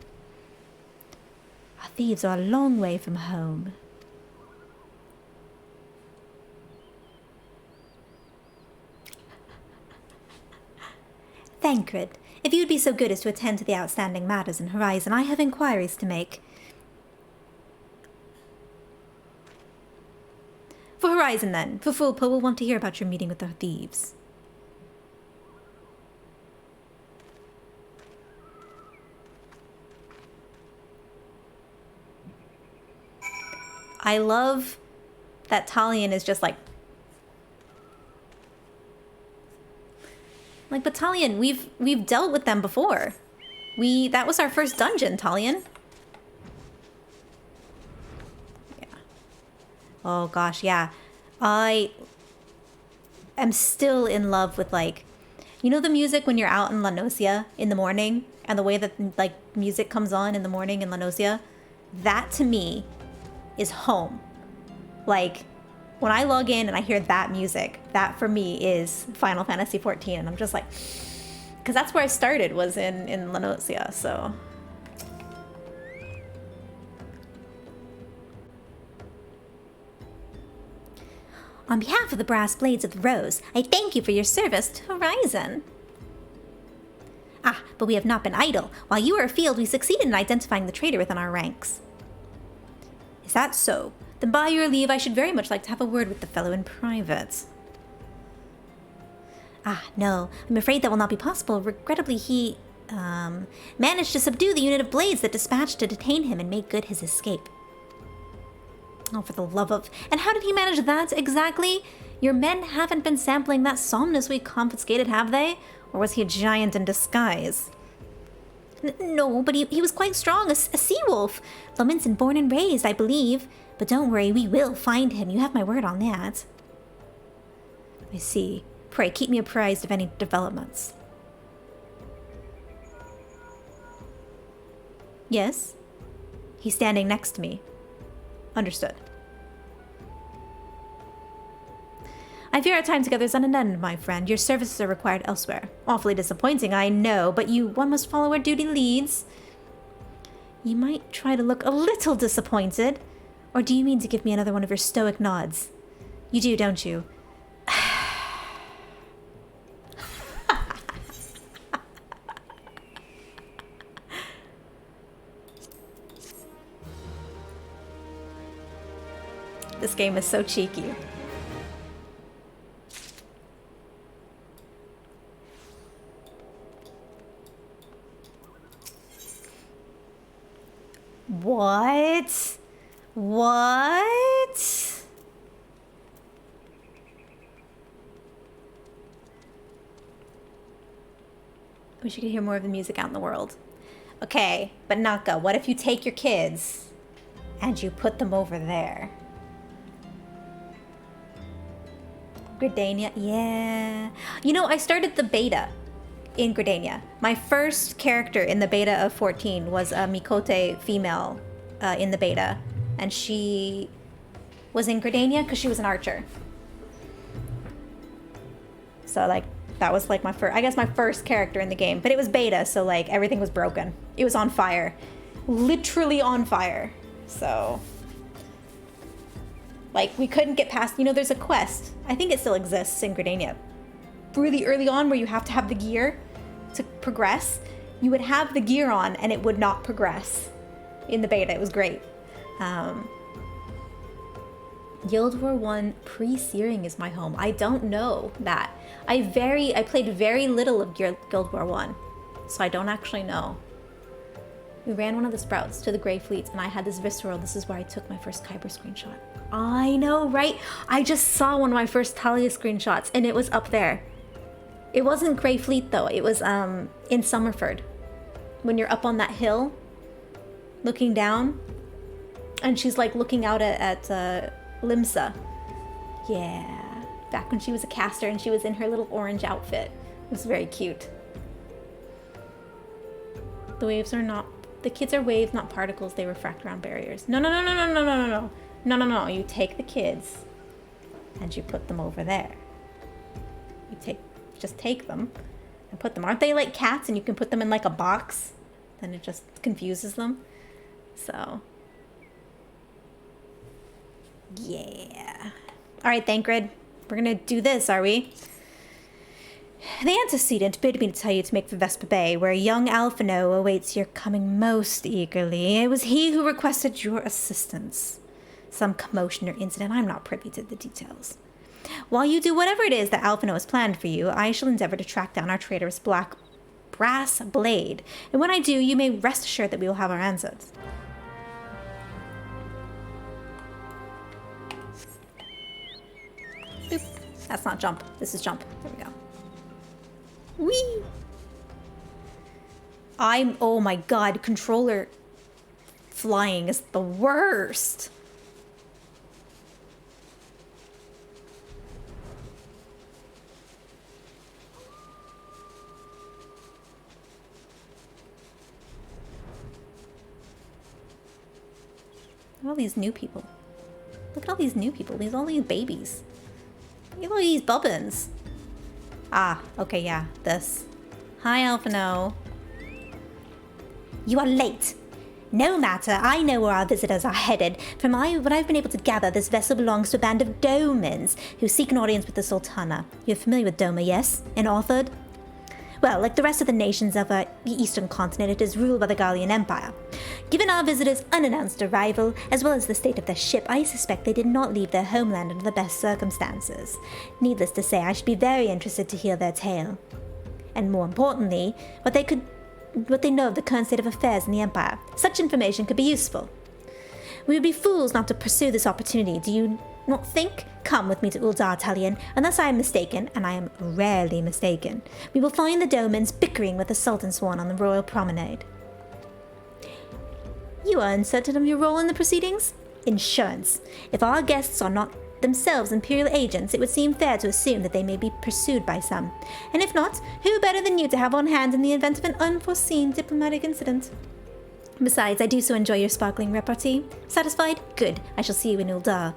Our thieves are a long way from home. Thancred, if you would be so good as to attend to the outstanding matters in Horizon, I have inquiries to make. For Horizon, then, for Fulpo will want to hear about your meeting with the thieves. I love that Talion is just like Battalion, we've dealt with them before. That was our first dungeon, Talion. Yeah. Oh gosh, yeah. I am still in love with, like, you know the music when you're out in La Nocia in the morning and the way that, like, music comes on in the morning in La Nocia? That to me is home. Like, when I log in and I hear that music, that for me is Final Fantasy XIV, and I'm just like, because that's where I started, was in La Nocia, so. On behalf of the Brass Blades of the Rose, I thank you for your service to Horizon. Ah, but we have not been idle. While you were afield, we succeeded in identifying the traitor within our ranks. Is that so? Then by your leave, I should very much like to have a word with the fellow in private. Ah, no. I'm afraid that will not be possible. Regrettably, he, managed to subdue the unit of blades that dispatched to detain him and make good his escape. Oh, for the love of... And how did he manage that, exactly? Your men haven't been sampling that somnus we confiscated, have they? Or was he a giant in disguise? No, but he was quite strong, a sea wolf. Domans born and raised, I believe. But don't worry, we will find him. You have my word on that. I see. Pray, keep me apprised of any developments. Yes? He's standing next to me. Understood. I fear our time together is at an end, my friend. Your services are required elsewhere. Awfully disappointing, I know, but one must follow where duty leads. You might try to look a little disappointed. Or do you mean to give me another one of your stoic nods? You do, don't you? This game is so cheeky. What? What? I wish you could hear more of the music out in the world. Okay, but Naka, what if you take your kids and you put them over there? Gridania, yeah. You know, I started the beta in Gridania. My first character in the beta of 14 was a Mikote female in the beta. And she was in Gridania because she was an archer. So, like, that was, like, my first character in the game. But it was beta, so, like, everything was broken. It was on fire. Literally on fire. So... like, we couldn't get past... You know, there's a quest. I think it still exists in Gridania. Really early on, where you have to have the gear to progress. You would have the gear on, and it would not progress. In the beta, it was great. Guild War 1 pre-searing is my home. I don't know that. I played very little of Guild War 1. So I don't actually know. We ran one of the sprouts to the Grey Fleets, and I had this visceral, this is where I took my first Kyber screenshot. I know, right? I just saw one of my first Talia screenshots, and it was up there. It wasn't Grey Fleet, though. It was in Summerford. When you're up on that hill, looking down, and she's like looking out at Limsa. Yeah, back when she was a caster and she was in her little orange outfit. It was very cute. The waves are not... The kids are waves, not particles. They refract around barriers. No. No. You take the kids and you put them over there. Just take them and put them. Aren't they like cats and you can put them in like a box? Then it just confuses them. So... yeah. Alright, Thancred. We're gonna do this, are we? The antecedent bid me to tell you to make for Vesper Bay, where young Alphino awaits your coming most eagerly. It was he who requested your assistance. Some commotion or incident, I'm not privy to the details. While you do whatever it is that Alphino has planned for you, I shall endeavor to track down our traitorous black brass blade. And when I do, you may rest assured that we will have our answers. Boop. That's not jump. This is jump. There we go. Whee! Oh my god, controller flying is the worst. Look at all these new people. Look at all these new people. All these babies. Look at all these bobbins. Ah, okay, yeah, this. Hi, Alphino.
You are late. No matter, I know where our visitors are headed. From what I've been able to gather, this vessel belongs to a band of Domans who seek an audience with the Sultana. You're familiar with Doma, yes? In Orthod? Well, like the rest of the nations of the eastern continent, it is ruled by the Gallian Empire. Given our visitors' unannounced arrival, as well as the state of their ship, I suspect they did not leave their homeland under the best circumstances. Needless to say, I should be very interested to hear their tale. And more importantly, what they know of the current state of affairs in the Empire. Such information could be useful. We would be fools not to pursue this opportunity, do you not think? Come with me to Uldar, Talion. Unless I am mistaken, and I am rarely mistaken, we will find the Domans bickering with the Sultan Swan on the royal promenade. You are uncertain of your role in the proceedings? Insurance. If our guests are not themselves Imperial agents, it would seem fair to assume that they may be pursued by some. And if not, who better than you to have on hand in the event of an unforeseen diplomatic incident? Besides, I do so enjoy your sparkling repartee. Satisfied? Good. I shall see you in Uldar.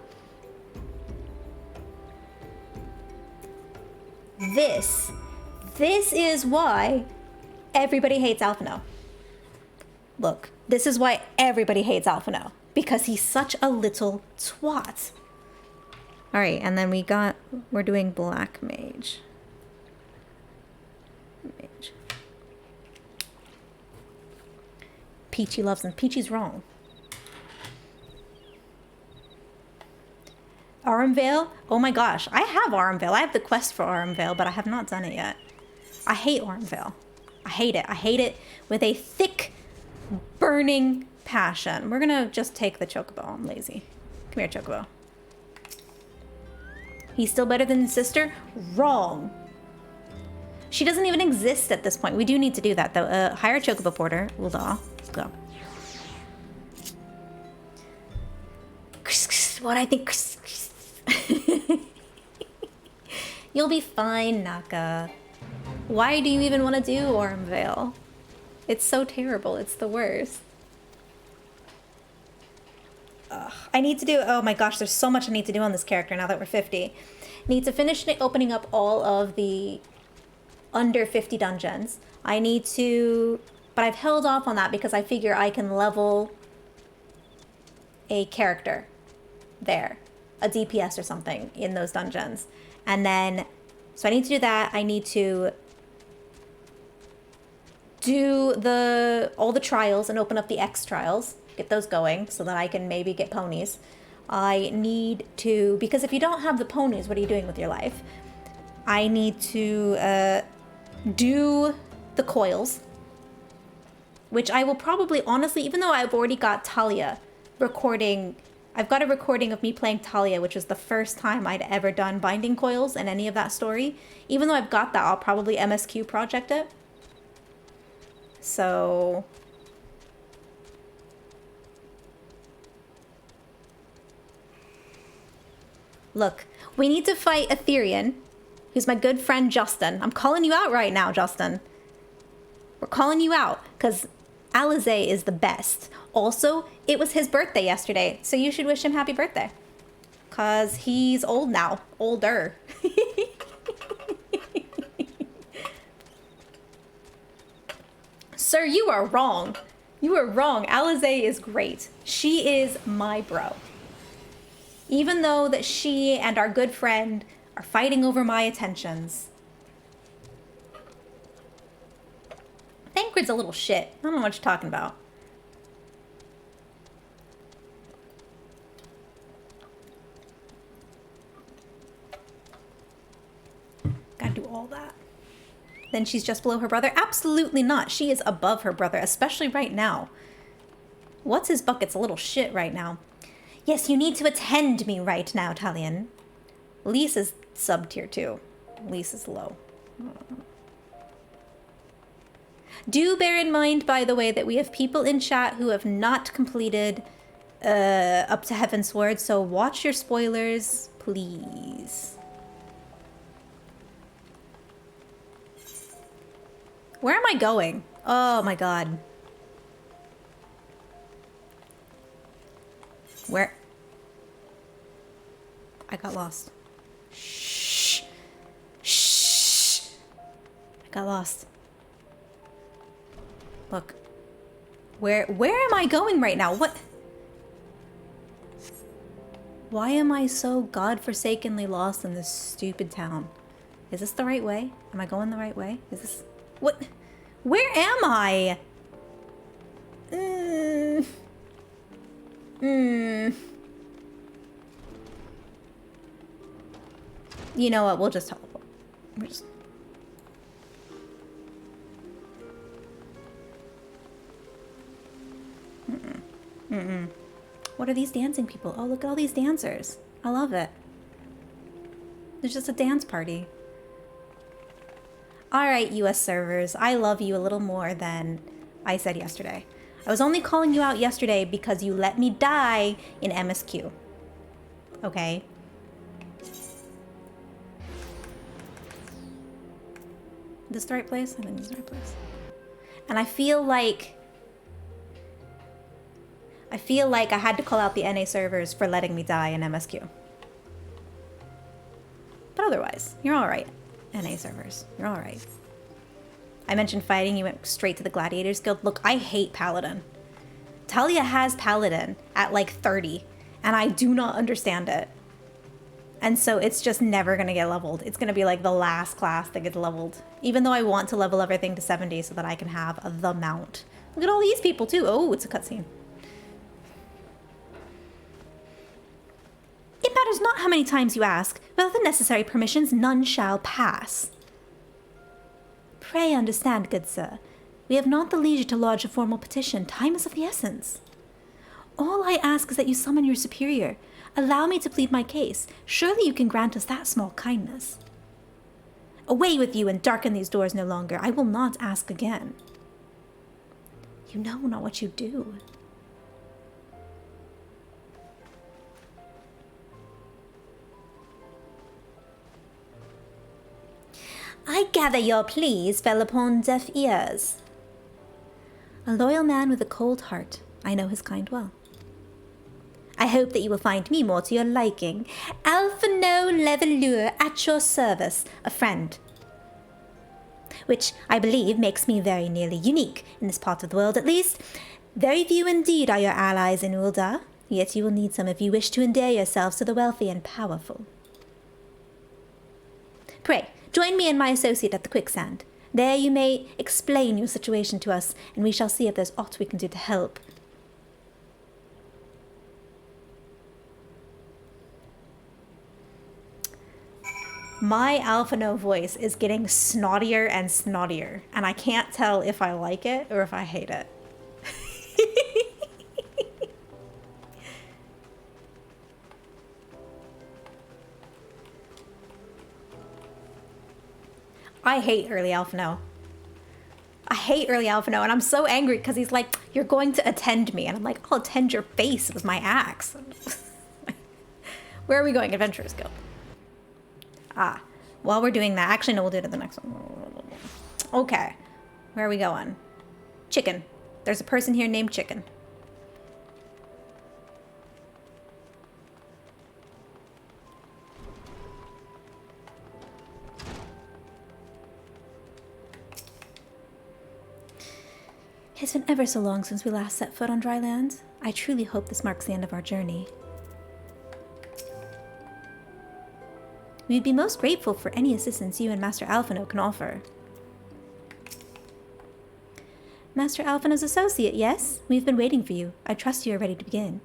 This is why everybody hates Alphino. Look, this is why everybody hates Alphino. Because he's such a little twat. Alright, and then we're doing Black Mage. Peachy loves him. Peachy's wrong. Auramvale? Oh my gosh, I have Auramvale. I have the quest for Auramvale, but I have not done it yet. I hate Auramvale. I hate it. I hate it with a thick, burning passion. We're gonna just take the Chocobo. I'm lazy. Come here, Chocobo. He's still better than his sister? Wrong. She doesn't even exist at this point. We do need to do that, though. Hire Chocobo Porter. Ulda. Let's go. What I think... You'll be fine, Naka. Why do you even want to do Auramvale? It's so terrible. It's the worst. Ugh. I need to do... Oh my gosh, there's so much I need to do on this character now that we're 50. Need to finish opening up all of the under 50 dungeons. I need to... But I've held off on that because I figure I can level a character there. A DPS or something in those dungeons. And then... So I need to do that. I need to do all the trials and open up the X trials. Get those going so that I can maybe get ponies. I need to... Because if you don't have the ponies, what are you doing with your life? I need to do the coils. Which I will probably, honestly, even though I've already got Talia recording... I've got a recording of me playing Talia, which was the first time I'd ever done binding coils in any of that story. Even though I've got that, I'll probably MSQ project it. So... Look, we need to fight Etherean, who's my good friend Justin. I'm calling you out right now, Justin. We're calling you out, because Alizé is the best. Also, it was his birthday yesterday, so you should wish him happy birthday. Because he's old now. Older. Sir, you are wrong. You are wrong. Alizé is great. She is my bro. Even though that she and our good friend are fighting over my attentions. Thancred's a little shit. I don't know what you're talking about. Gotta do all that. Then she's just below her brother? Absolutely not. She is above her brother, especially right now. What's his bucket's a little shit right now. Yes, you need to attend me right now, Talion. Lise is sub-tier 2. Lise is low. Do bear in mind, by the way, that we have people in chat who have not completed up to Heavensward, so watch your spoilers, please. Where am I going? Oh my god. Where? I got lost. Shh. Shh. I got lost. Look. Where am I going right now? What? Why am I so godforsakenly lost in this stupid town? Is this the right way? Am I going the right way? Is this... What? Where am I? You know what? We'll just teleport. We're just... What are these dancing people? Oh, look at all these dancers. I love it. There's just a dance party. Alright, US servers. I love you a little more than I said yesterday. I was only calling you out yesterday because you let me die in MSQ. Okay? This the right place? I think this is the right place. And I feel like I had to call out the NA servers for letting me die in MSQ. But otherwise, you're alright, NA servers. You're alright. I mentioned fighting, you went straight to the Gladiators Guild. Look, I hate Paladin. Talia has Paladin at like 30, and I do not understand it. And so it's just never going to get leveled. It's going to be like the last class that gets leveled. Even though I want to level everything to 70 so that I can have the mount. Look at all these people too. Oh, it's a cutscene. It matters not how many times you ask. Without the necessary permissions, none shall pass. Pray understand, good sir. We have not the leisure to lodge a formal petition. Time is of the essence. All I ask is that you summon your superior. Allow me to plead my case. Surely you can grant us that small kindness. Away with you and darken these doors no longer. I will not ask again. You know not what you do. I gather your pleas fell upon deaf ears. A loyal man with a cold heart. I know his kind well. I hope that you will find me more to your liking. Alphino Levelure at your service, a friend. Which, I believe, makes me very nearly unique, in this part of the world at least. Very few indeed are your allies in Ul'dah, yet you will need some if you wish to endear yourselves to the wealthy and powerful. Pray, join me and my associate at the quicksand. There you may explain your situation to us, and we shall see if there's aught we can do to help. My Alphino voice is getting snottier and snottier, and I can't tell if I like it or if I hate it. I hate early Alphino. I hate early Alphino, and I'm so angry because he's like, you're going to attend me. And I'm like, I'll attend your face with my axe. Where are we going? Adventurers Guild. Ah, while we're doing that, actually, no, we'll do it at the next one. Okay, where are we going? Chicken. There's a person here named Chicken. It's been ever so long since we last set foot on dry land. I truly hope this marks the end of our journey. We'd be most grateful for any assistance you and Master Alphino can offer. Master Alphino's associate, yes? We've been waiting for you. I trust you are ready to begin.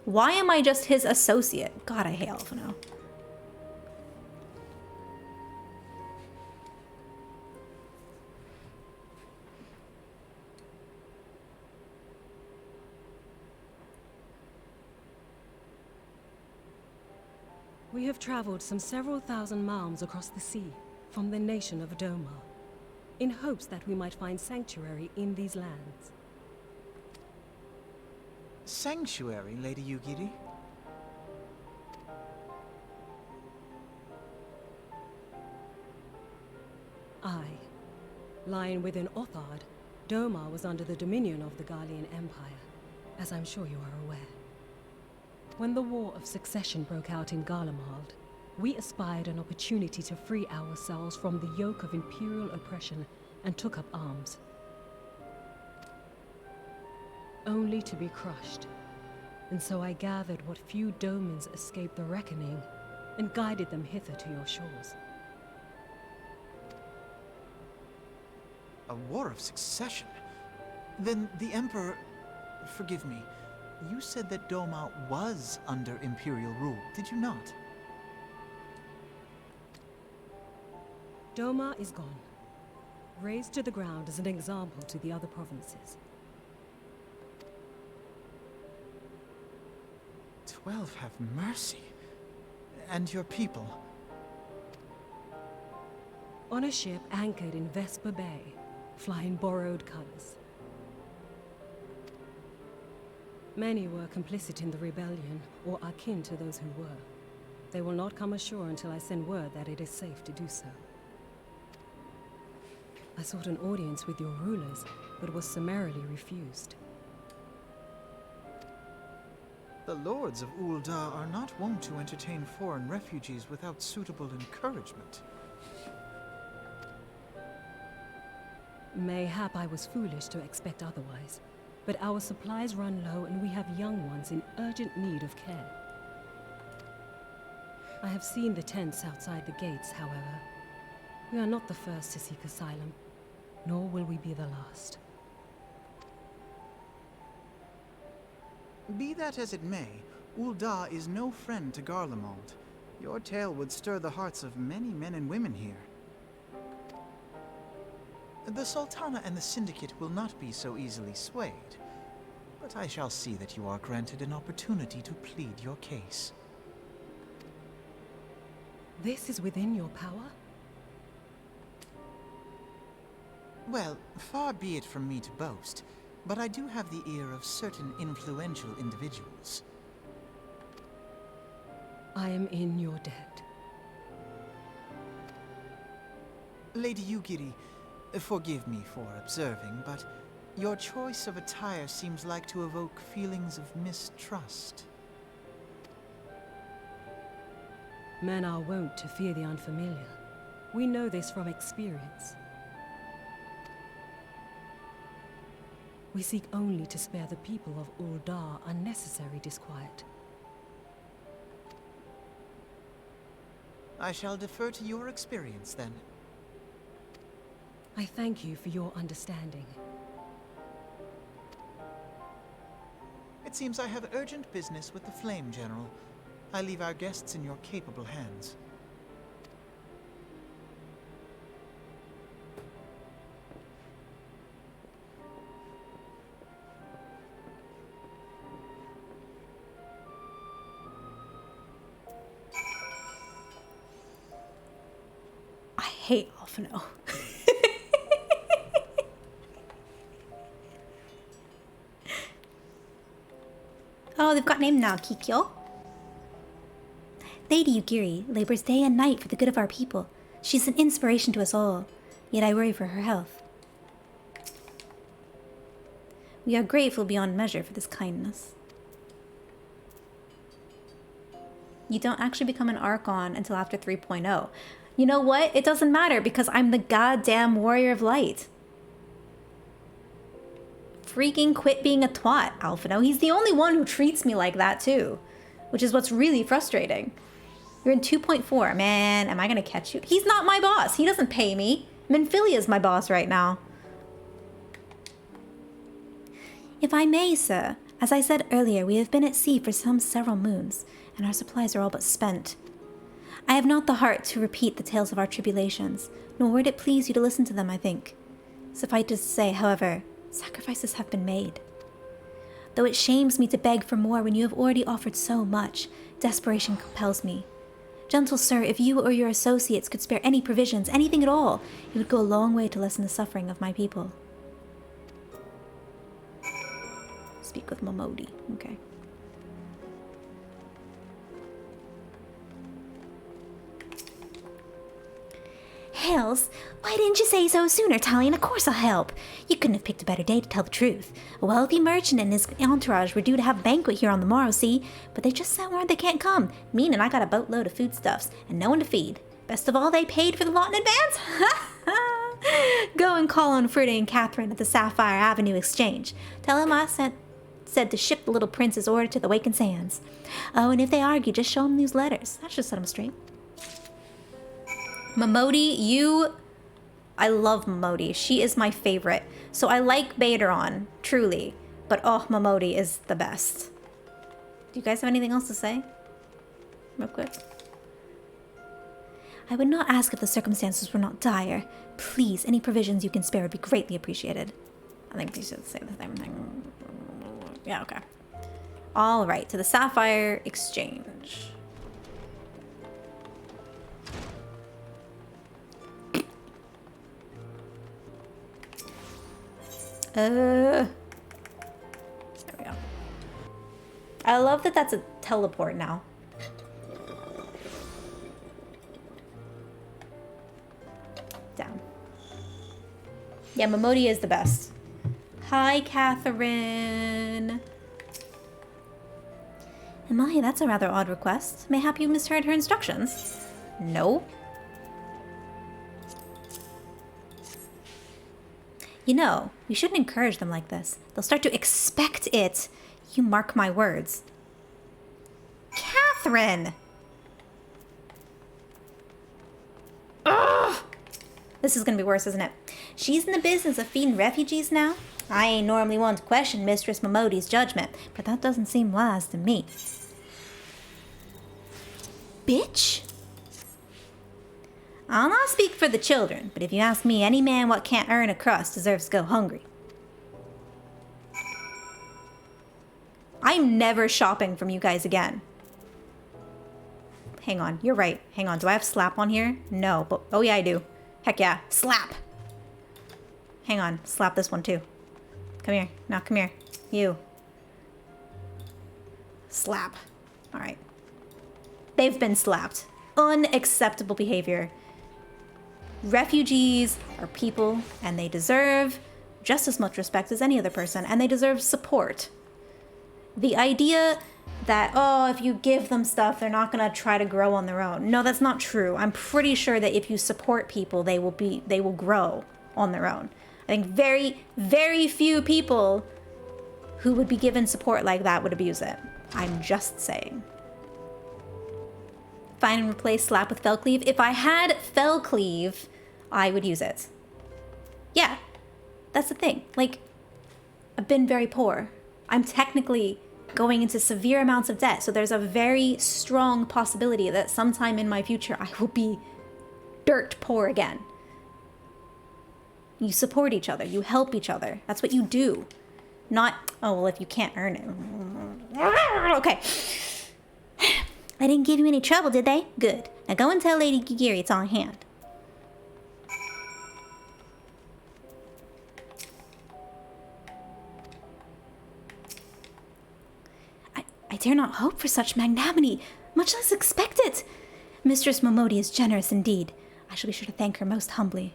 Why am I just his associate? God, I hate Alphino.
We have traveled some several thousand miles across the sea from the nation of Domans, in hopes that we might find sanctuary in these lands.
Sanctuary, Lady Yugiri?
Aye. Lying within Othard, Domans was under the dominion of the Garlean Empire, as I'm sure you are aware. When the War of Succession broke out in Garlemald, we espied an opportunity to free ourselves from the yoke of imperial oppression and took up arms. Only to be crushed. And so I gathered what few Domans escaped the reckoning and guided them hither to your shores.
A war of succession? Then the Emperor... Forgive me. You said that Domans was under Imperial rule, did you not?
Domans is gone. Razed to the ground as an example to the other provinces.
12 have mercy. And your people?
On a ship anchored in Vesper Bay, flying borrowed colors. Many were complicit in the rebellion, or akin to those who were. They will not come ashore until I send word that it is safe to do so. sought an audience with your rulers, but was summarily refused.
The lords of Ul'dah are not wont to entertain foreign refugees without suitable encouragement.
Mayhap I was foolish to expect otherwise, but our supplies run low and we have young ones in urgent need of care. I have seen the tents outside the gates, however. We are not the first to seek asylum, nor will we be the last.
Be that as it may, Ul'dah is no friend to Garlemald. Your tale would stir the hearts of many men and women here. The Sultana and the Syndicate will not be so easily swayed, but I shall see that you are granted an opportunity to plead your case.
This is within your power?
Well, far be it from me to boast, but I do have the ear of certain influential individuals.
I am in your debt.
Lady Yugiri, forgive me for observing, but your choice of attire seems like to evoke feelings of mistrust.
Men are wont to fear the unfamiliar. We know this from experience. We seek only to spare the people of Ul'dah unnecessary disquiet.
I shall defer to your experience, then.
I thank you for your understanding.
It seems I have urgent business with the Flame General. I leave our guests in your capable hands.
I hate Alphino. Oh, they've got name now, Kikyo.
Lady Yugiri labors day and night for the good of our people. She's an inspiration to us all, yet I worry for her health.
We are grateful beyond measure for this kindness. You don't actually become an Archon until after 3.0. You know what? It doesn't matter because I'm the goddamn Warrior of Light. Freaking quit being a twat, Alphino. He's the only one who treats me like that too, which is what's really frustrating. You're in 2.4. Man, am I gonna catch you? He's not my boss. He doesn't pay me. Minfilia's my boss right now.
If I may, sir, as I said earlier, we have been at sea for several moons, and our supplies are all but spent. I have not the heart to repeat the tales of our tribulations, nor would it please you to listen to them, I think. Suffice to say, however, sacrifices have been made. Though it shames me to beg for more when you have already offered so much, desperation compels me. Gentle sir, if you or your associates could spare any provisions, anything at all, it would go a long way to lessen the suffering of my people.
Speak with Momodi. Okay.
Hells, why didn't you say so sooner, Talion? Of course I'll help. You couldn't have picked a better day to tell the truth. A wealthy merchant and his entourage were due to have a banquet here on the morrow, see? But they just sent word they can't come, meaning I got a boatload of foodstuffs and no one to feed. Best of all, they paid for the lot in advance. Go and call on Frida and Catherine at the Sapphire Avenue Exchange. Tell them I said to ship the little prince's order to the Wakened Sands. Oh, and if they argue, just show them these letters. That should set them straight.
Momodi, I love Momodi. She is my favorite. So I like Baderon, truly. But oh, Momodi is the best. Do you guys have anything else to say? Real quick.
I would not ask if the circumstances were not dire. Please, any provisions you can spare would be greatly appreciated.
I think we should say the same thing. Yeah, okay. All right, to the Sapphire Exchange. There we go. I love that that's a teleport now. Down. Yeah, Momodi is the best. Hi, Catherine.
Amalia, that's a rather odd request. Mayhap you misheard her instructions?
No.
You know, we shouldn't encourage them like this. They'll start to expect it. You mark my words.
Catherine! Ugh! This is gonna be worse, isn't it?
She's in the business of feeding refugees now? I ain't normally one to question Mistress Momodi's judgment, but that doesn't seem wise to me. Bitch? I'll not speak for the children, but if you ask me, any man what can't earn a crust deserves to go hungry.
I'm never shopping from you guys again. Hang on, you're right. Hang on, do I have slap on here? No, but oh yeah, I do. Heck yeah, slap! Hang on, slap this one too. Come here, now come here. You. Slap. Alright. They've been slapped. Unacceptable behavior. Refugees are people, and they deserve just as much respect as any other person, and they deserve support. The idea that, oh, if you give them stuff, they're not gonna try to grow on their own. No, that's not true. I'm pretty sure that if you support people, they will grow on their own. I think very, very few people who would be given support like that would abuse it. I'm just saying. Find and replace slap with fell cleave. If I had fell cleave, I would use it. Yeah, that's the thing. Like, I've been very poor. I'm technically going into severe amounts of debt, so there's a very strong possibility that sometime in my future I will be dirt poor again. You support each other. You help each other. That's what you do. Not, oh, well, if you can't earn it. Okay.
I didn't give you any trouble, did they? Good. Now go and tell Lady Gigiri it's on hand. I dare not hope for such magnanimity, much less expect it. Mistress Momodi is generous indeed. I shall be sure to thank her most humbly.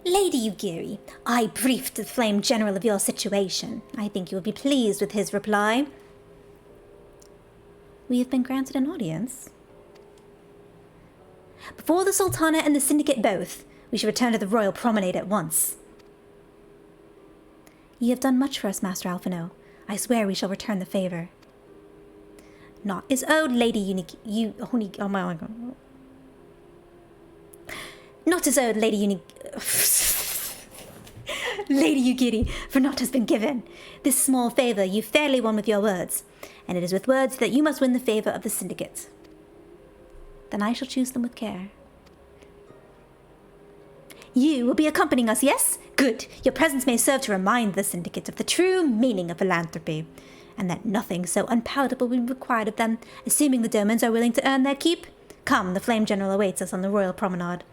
Lady Ugiri, I briefed the Flame General of your situation. I think you will be pleased with his reply. We have been granted an audience. Before the Sultana and the Syndicate both, we should return to the Royal Promenade at once. You have done much for us, Master Alphino. I swear we shall return the favor. Not as owed, Lady oh my god. Not as owed, Lady Lady Ugiri, for naught has been given. This small favor you fairly won with your words, and it is with words that you must win the favor of the Syndicate. Then I shall choose them with care. You will be accompanying us, yes? Good. Your presence may serve to remind the Syndicate of the true meaning of philanthropy, and that nothing so unpalatable will be required of them, assuming the Domans are willing to earn their keep. Come, the Flame General awaits us on the Royal Promenade.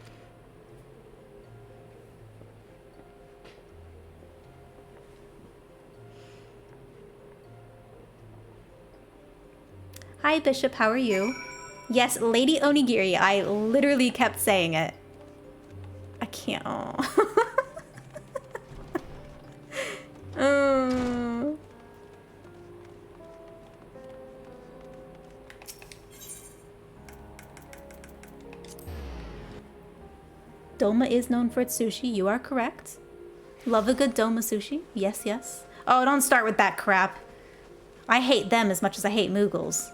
Hi, Bishop, how are you? Yes, Lady Onigiri, I literally kept saying it. I can't. Oh. Doma is known for its sushi, you are correct. Love a good Doma sushi, yes, yes. Oh, don't start with that crap. I hate them as much as I hate Moogles.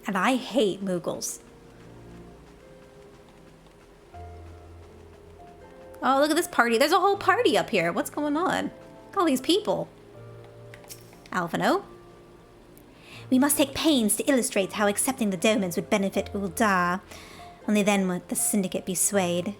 And I hate Moogles. Oh, look at this party. There's a whole party up here. What's going on? Look at all these people. Alphino? We must take pains to illustrate how accepting the Domans would benefit Ul'dah. Only then would the Syndicate be swayed.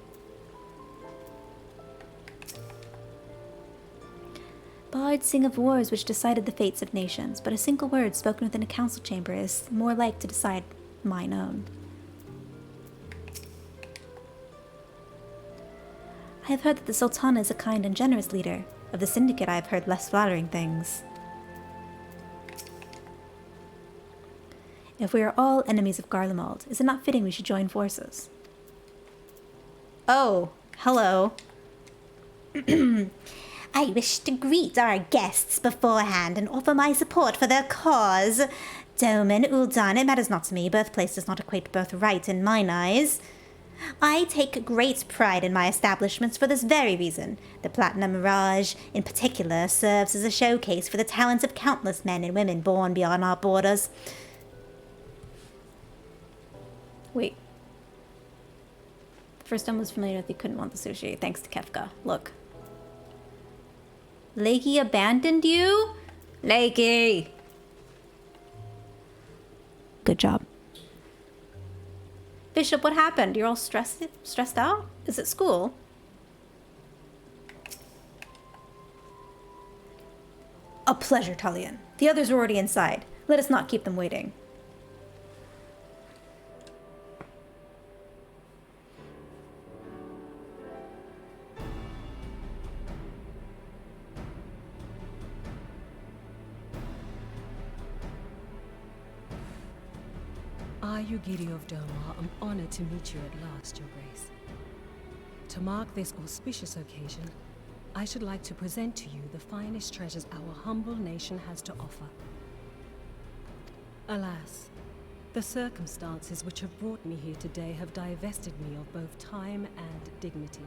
Bards sing of wars which decided the fates of nations, but a single word spoken within a council chamber is more like to decide mine own.
I have heard that the Sultana is a kind and generous leader. Of the Syndicate, I have heard less flattering things. If we are all enemies of Garlemald, is it not fitting we should join forces? Oh, hello.
I wish to greet our guests beforehand and offer my support for their cause. Doman, Ul'dan, it matters not to me. Birthplace does not equate birthright in mine eyes. I take great pride in my establishments for this very reason. The Platinum Mirage, in particular, serves as a showcase for the talents of countless men and women born beyond our borders.
Wait. The first one was familiar with you couldn't want the sushi, thanks to Kefka. Look. Lakey abandoned you? Lakey! Good job. Bishop, what happened? You're all stressed out? Is it school? A pleasure, Talion. The others are already inside. Let us not keep them waiting.
I, Yugiri of Domar, am honored to meet you at last, Your Grace. To mark this auspicious occasion, I should like to present to you the finest treasures our humble nation has to offer. Alas, the circumstances which have brought me here today have divested me of both time and dignity.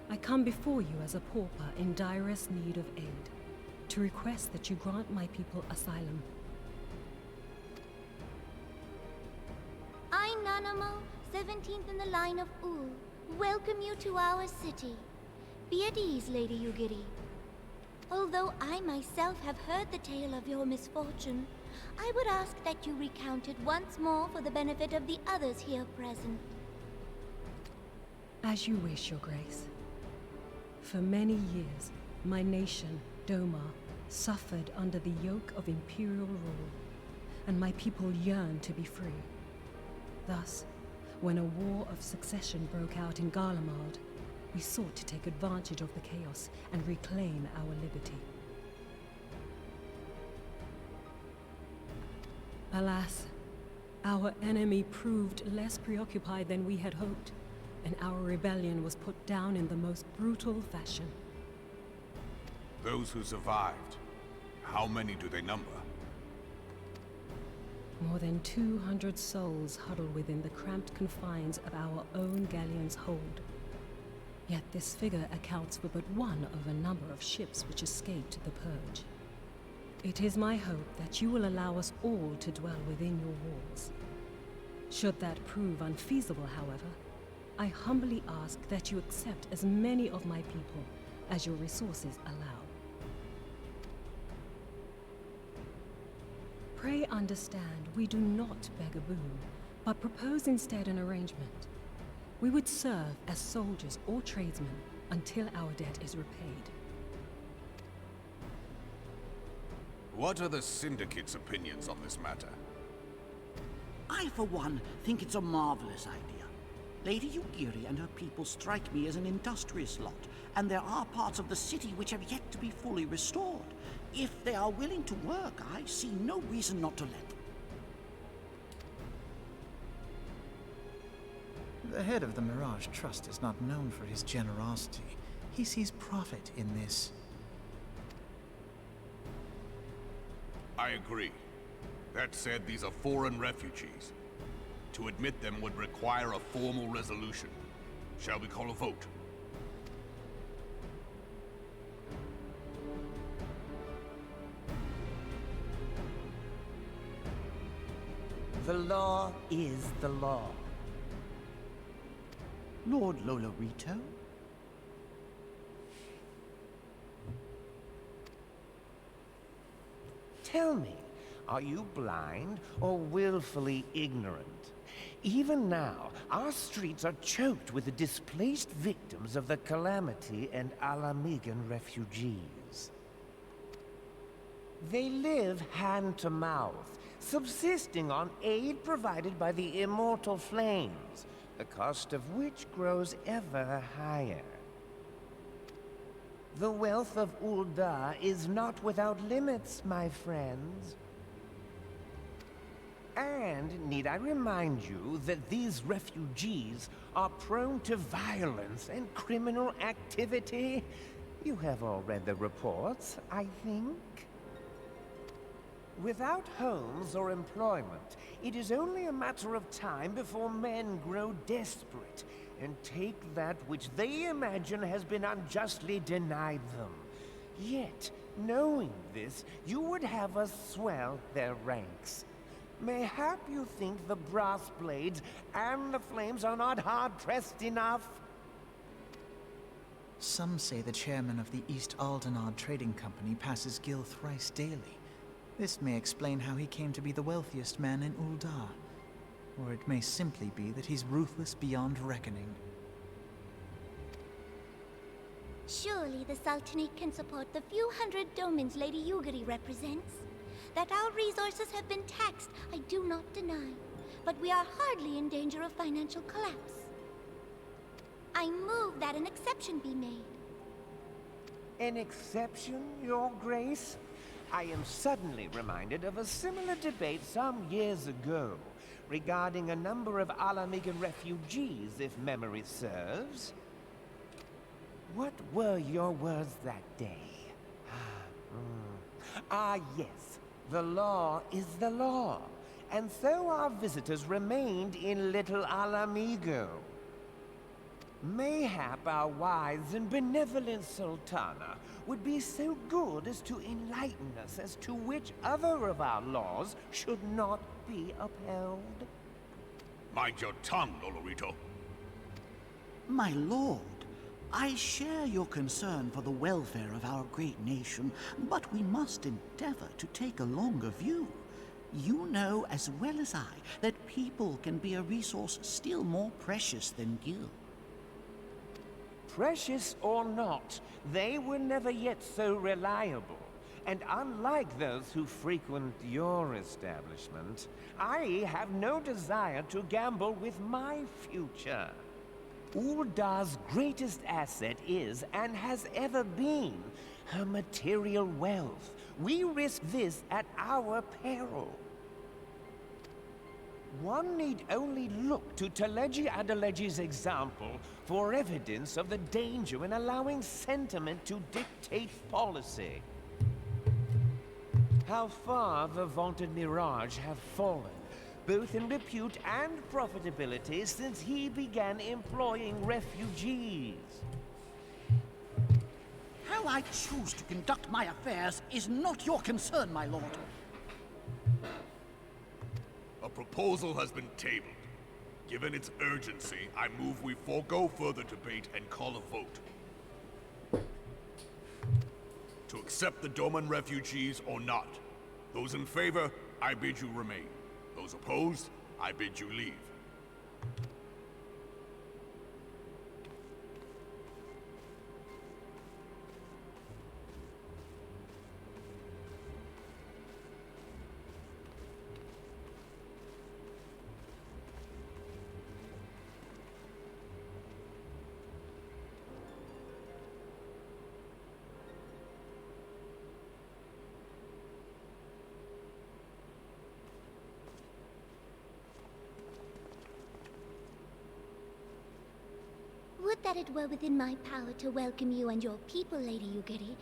I come before you as a pauper in direst need of aid, to request that you grant my people asylum.
I, Nanamo, 17th in the line of Ul, welcome you to our city. Be at ease, Lady Yugiri. Although I myself have heard the tale of your misfortune, I would ask that you recount it once more for the benefit of the others here present.
As you wish, Your Grace. For many years, my nation, Domar, suffered under the yoke of imperial rule, and my people yearned to be free. Thus, when a war of succession broke out in Garlemald, we sought to take advantage of the chaos and reclaim our liberty. Alas, our enemy proved less preoccupied than we had hoped, and our rebellion was put down in the most brutal fashion.
Those who survived, how many do they number?
More than 200 souls huddle within the cramped confines of our own galleon's hold. Yet this figure accounts for but one of a number of ships which escaped the purge. It is my hope that you will allow us all to dwell within your walls. Should that prove unfeasible, however, I humbly ask that you accept as many of my people as your resources allow. Pray understand, we do not beg a boon, but propose instead an arrangement. We would serve as soldiers or tradesmen until our debt is repaid.
What are the Syndicate's opinions on this matter?
I, for one, think it's a marvelous idea. Lady Yugiri and her people strike me as an industrious lot, and there are parts of the city which have yet to be fully restored. If they are willing to work, I see no reason not to let them.
The head of the Mirage Trust is not known for his generosity. He sees profit in this.
I agree. That said, these are foreign refugees. To admit them would require a formal resolution. Shall we call a vote?
The law is the law.
Lord Lolorito?
Tell me, are you blind or willfully ignorant? Even now, our streets are choked with the displaced victims of the Calamity and Alamigan refugees. They live hand to mouth, subsisting on aid provided by the immortal flames, the cost of which grows ever higher. The wealth of Ul'dah is not without limits, my friends. And need I remind you that these refugees are prone to violence and criminal activity? You have all read the reports, I think. Without homes or employment, it is only a matter of time before men grow desperate and take that which they imagine has been unjustly denied them. Yet, knowing this, you would have us swell their ranks. Mayhap you think the brass blades and the flames are not hard-pressed enough?
Some say the chairman of the East Aldenard Trading Company passes Gil thrice daily. This may explain how he came to be the wealthiest man in Ul'dah. Or it may simply be that he's ruthless beyond reckoning.
Surely the Sultanate can support the few hundred Domans Lady Yugiri represents. That our resources have been taxed, I do not deny. But we are hardly in danger of financial collapse. I move that an exception be made.
An exception, Your Grace? I am suddenly reminded of a similar debate some years ago regarding a number of Alamigan refugees, if memory serves. What were your words that day? Yes. The law is the law, and so our visitors remained in Little Alamigo. Mayhap our wise and benevolent Sultana would be so good as to enlighten us as to which other of our laws should not be upheld.
Mind your tongue, Olorito.
My lord, I share your concern for the welfare of our great nation, but we must endeavor to take a longer view. You know as well as I that people can be a resource still more precious than gil.
Precious or not, they were never yet so reliable. And unlike those who frequent your establishment, I have no desire to gamble with my future. Ul'dah's greatest asset is, and has ever been, her material wealth. We risk this at our peril. One need only look to Teleji Adeleji's example for evidence of the danger in allowing sentiment to dictate policy. How far the vaunted Mirage have fallen, both in repute and profitability, since he began employing refugees.
How I choose to conduct my affairs is not your concern, my lord.
A proposal has been tabled. Given its urgency, I move we forego further debate and call a vote. To accept the Doman refugees or not. Those in favor, I bid you remain. Those opposed, I bid you leave.
Would that it were within my power to welcome you and your people, Lady Yugiri.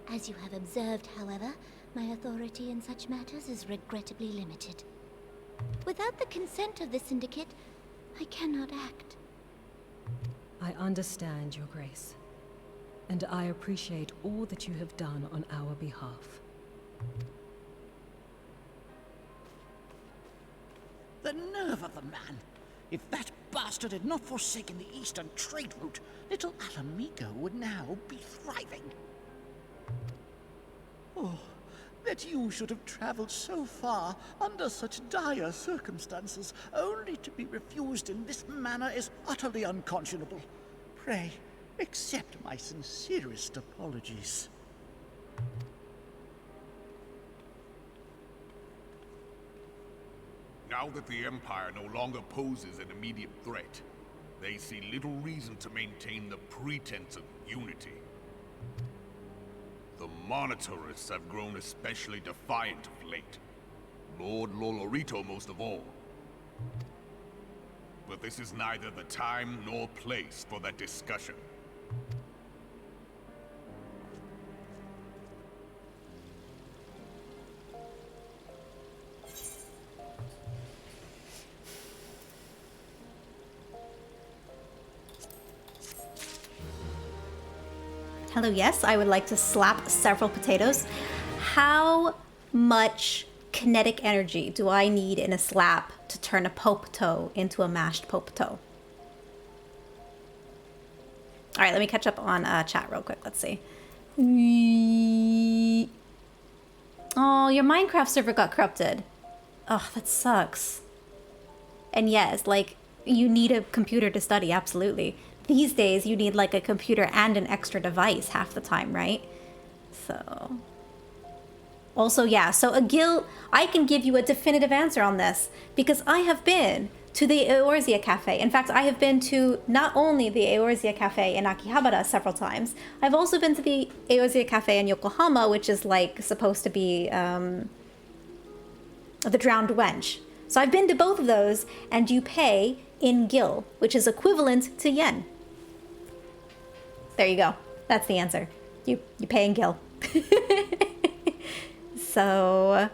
As you have observed, however, my authority in such matters is regrettably limited. Without the consent of the Syndicate, I cannot act.
I understand, Your Grace, and I appreciate all that you have done on our behalf.
The nerve of the man! If that bastard had not forsaken the eastern trade route, Little Alamigo would now be thriving. Oh, that you should have traveled so far under such dire circumstances, only to be refused in this manner is utterly unconscionable. Pray, accept my sincerest apologies.
Now that the Empire no longer poses an immediate threat, They see little reason to maintain the pretense of unity. The Monitorists have grown especially defiant of late. Lord Lolorito most of all. But this is neither the time nor place for that discussion.
Hello, yes, I would like to slap several potatoes. How much kinetic energy do I need in a slap to turn a potato into a mashed potato? All right, let me catch up on chat real quick. Let's see. Oh, your Minecraft server got corrupted. Oh, that sucks. And yes, like, you need a computer to study, absolutely. These days, you need like a computer and an extra device half the time, right? So... Also, yeah, so Agil, I can give you a definitive answer on this because I have been to the Eorzea Cafe. In fact, I have been to not only the Eorzea Cafe in Akihabara several times, I've also been to the Eorzea Cafe in Yokohama, which is like supposed to be the Drowned Wench. So I've been to both of those, and you pay in gil, which is equivalent to yen. There you go. That's the answer. You pay in gil. So...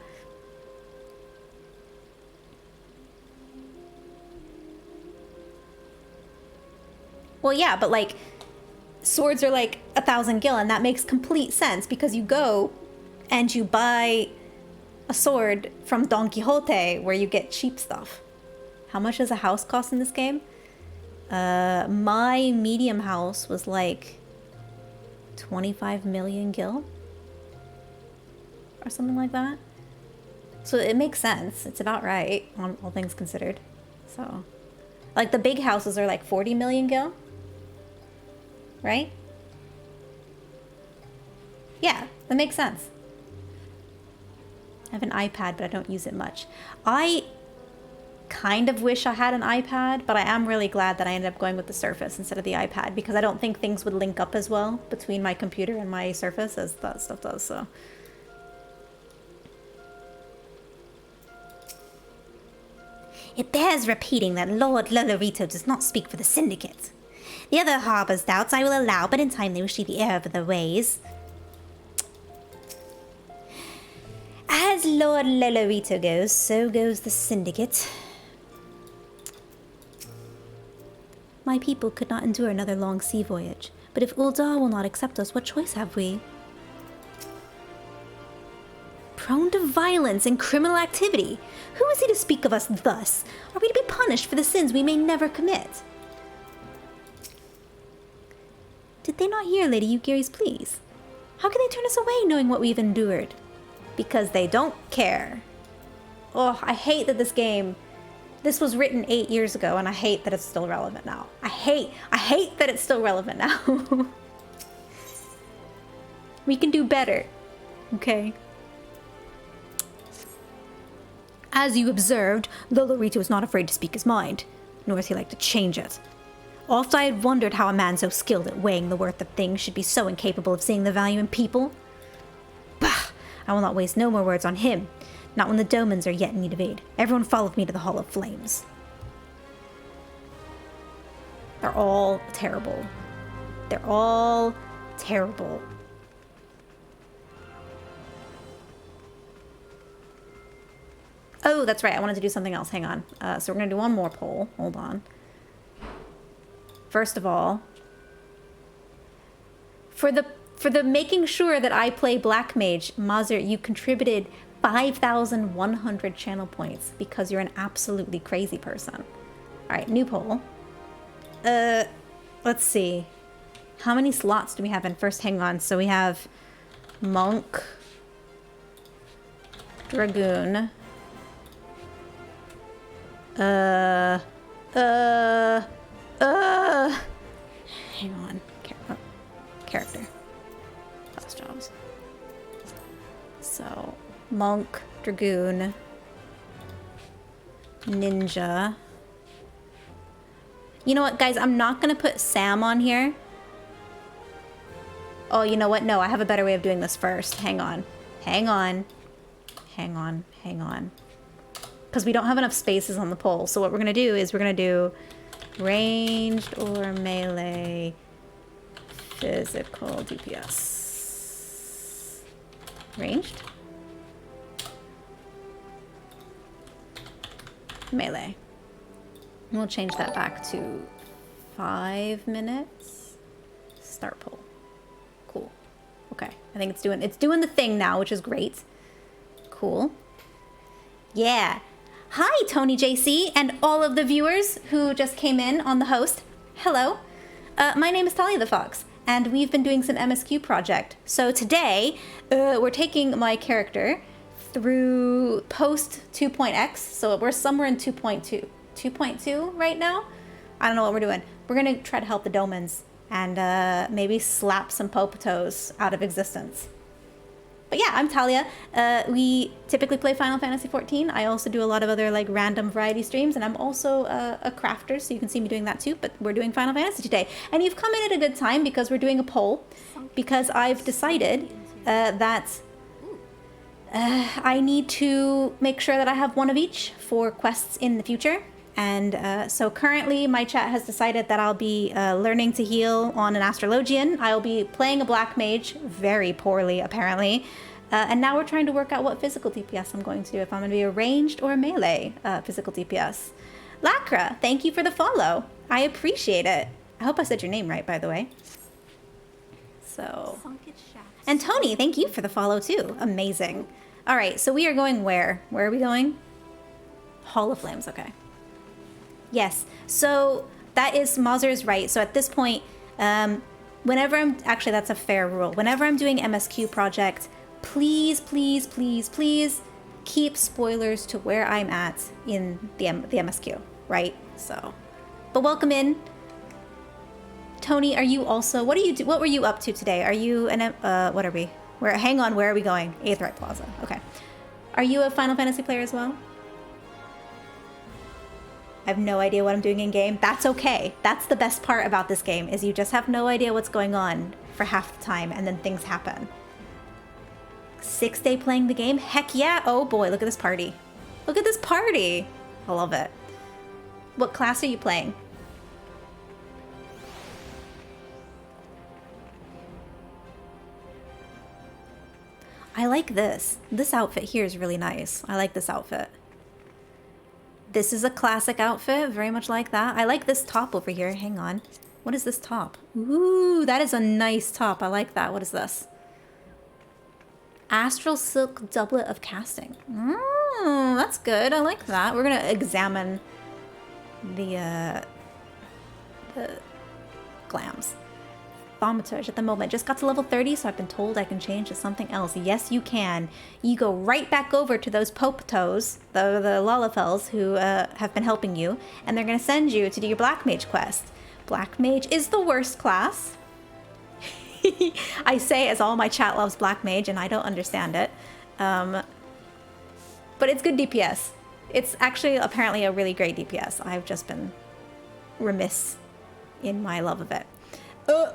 Well, yeah, but like, swords are like 1,000 gil, and that makes complete sense because you go and you buy a sword from Don Quixote where you get cheap stuff. How much does a house cost in this game? My medium house was like 25 million gil or something like that. So it makes sense. It's about right, all things considered. So, like the big houses are like 40 million gil, right? Yeah, that makes sense. I have an iPad, but I don't use it much. I kind of wish I had an iPad, but I am really glad that I ended up going with the Surface instead of the iPad because I don't think things would link up as well between my computer and my Surface as that stuff does, so.
It bears repeating that Lord Lolorito does not speak for the Syndicate. The other harbor's doubts I will allow, but in time they will see the error of their ways. As Lord Lolorito goes, so goes the Syndicate. My people could not endure another long sea voyage, but if Uldar will not accept us, what choice have we? Prone to violence and criminal activity. Who is he to speak of us thus? Are we to be punished for the sins we may never commit? Did they not hear Lady Yugiri's pleas? How can they turn us away knowing what we've endured?
Because they don't care. Oh, I hate that this was written 8 years ago, and I hate that it's still relevant now. I hate that it's still relevant now. We can do better, okay? As you observed, Lolorito is not afraid to speak his mind, nor is he like to change it. Oft I had wondered how a man so skilled at weighing the worth of things should be so incapable of seeing the value in people. Bah! I will not waste no more words on him, not when the Domans are yet in need of aid. Everyone follow me to the Hall of Flames. They're all terrible. They're all terrible. Oh, that's right. I wanted to do something else. Hang on. So we're going to do one more poll. Hold on. First of all, for the making sure that I play Black Mage, Mazur, you contributed 5,100 channel points because you're an absolutely crazy person. All right, new poll. Let's see. How many slots do we have in first? Hang on. So we have Monk, Dragoon. Hang on. Character. Class jobs. So, Monk, Dragoon, Ninja, You know what, guys? I'm not going to put Sam on here. Oh, you know what? No, I have a better way of doing this first. Hang on. Hang on. Hang on. Hang on. Because we don't have enough spaces on the pole. So what we're going to do is we're going to do ranged or melee physical DPS. Ranged? Melee. And we'll change that back to 5 minutes. Start poll. Cool. Okay. I think it's doing the thing now, which is great. Cool. Yeah. Hi, Tony JC, and all of the viewers who just came in on the host. Hello. My name is Talia the Fox, and we've been doing some MSQ project. So today, we're taking my character through post 2.x, so we're somewhere in 2.2. 2.2 right now? I don't know what we're doing. We're gonna try to help the Domans and maybe slap some Popotos out of existence. But yeah, I'm Talia. We typically play Final Fantasy XIV. I also do a lot of other like random variety streams, and I'm also a crafter, so you can see me doing that too, but we're doing Final Fantasy today. And you've come in at a good time because we're doing a poll, because I've decided that I need to make sure that I have one of each for quests in the future. And so currently my chat has decided that I'll be learning to heal on an Astrologian. I'll be playing a Black Mage, very poorly apparently. And now we're trying to work out what physical DPS I'm going to do, if I'm going to be a ranged or a melee physical DPS. Lacra, thank you for the follow. I appreciate it. I hope I said your name right, by the way. So, and Tony, thank you for the follow too. Amazing. All right, so we are going where? Where are we going? Hall of Flames, okay. Yes, so that is, Mazur is right. So at this point, whenever I'm, actually that's a fair rule. Whenever I'm doing MSQ project, please, please, please, please keep spoilers to where I'm at in the MSQ, right? So, but welcome in. Tony, are you also, what were you up to today? Are you an, what are we? Hang on, where are we going? Aetheryte Plaza, okay. Are you a Final Fantasy player as well? I have no idea what I'm doing in game. That's okay. That's the best part about this game, is you just have no idea what's going on for half the time, and then things happen. 6th day playing the game? Heck yeah. Oh boy, look at this party. Look at this party. I love it. What class are you playing? I like this. This outfit here is really nice. I like this outfit. This is a classic outfit, very much like that. I like this top over here. Hang on. What is this top? Ooh, that is a nice top. I like that. What is this? Astral Silk Doublet of Casting. That's good. I like that. We're going to examine the glams. Thaumaturge at the moment. Just got to level 30, so I've been told I can change to something else. Yes, you can. You go right back over to those Popotos, the Lalafels, who have been helping you, and they're going to send you to do your Black Mage quest. Black Mage is the worst class. I say as all my chat loves Black Mage, and I don't understand it. But it's good DPS. It's actually apparently a really great DPS. I've just been remiss in my love of it.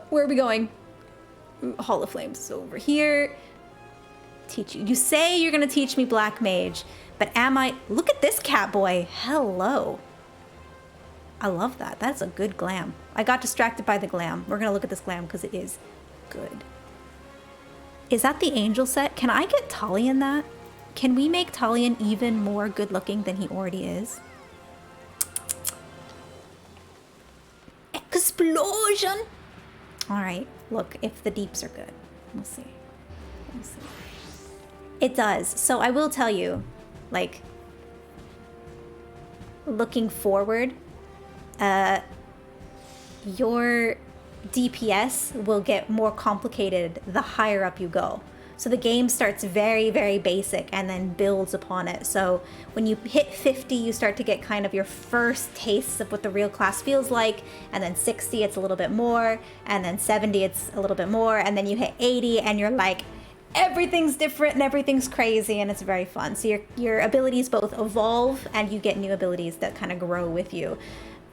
Where are we going? Hall of Flames is over here. Teach you. You say you're going to teach me Black Mage, but am I? Look at this cat boy. Hello. I love that. That's a good glam. I got distracted by the glam. We're going to look at this glam because it is good. Is that the angel set? Can I get Talion in that? Can we make Talion even more good looking than he already is? Explosion! Alright, look, if the deeps are good. We'll see. We'll see. It does. So I will tell you, like, looking forward, your DPS will get more complicated the higher up you go. So the game starts very, very basic and then builds upon it. So when you hit 50, you start to get kind of your first tastes of what the real class feels like. And then 60, it's a little bit more. And then 70, it's a little bit more. And then you hit 80 and you're like, everything's different and everything's crazy and it's very fun. So your abilities both evolve and you get new abilities that kind of grow with you.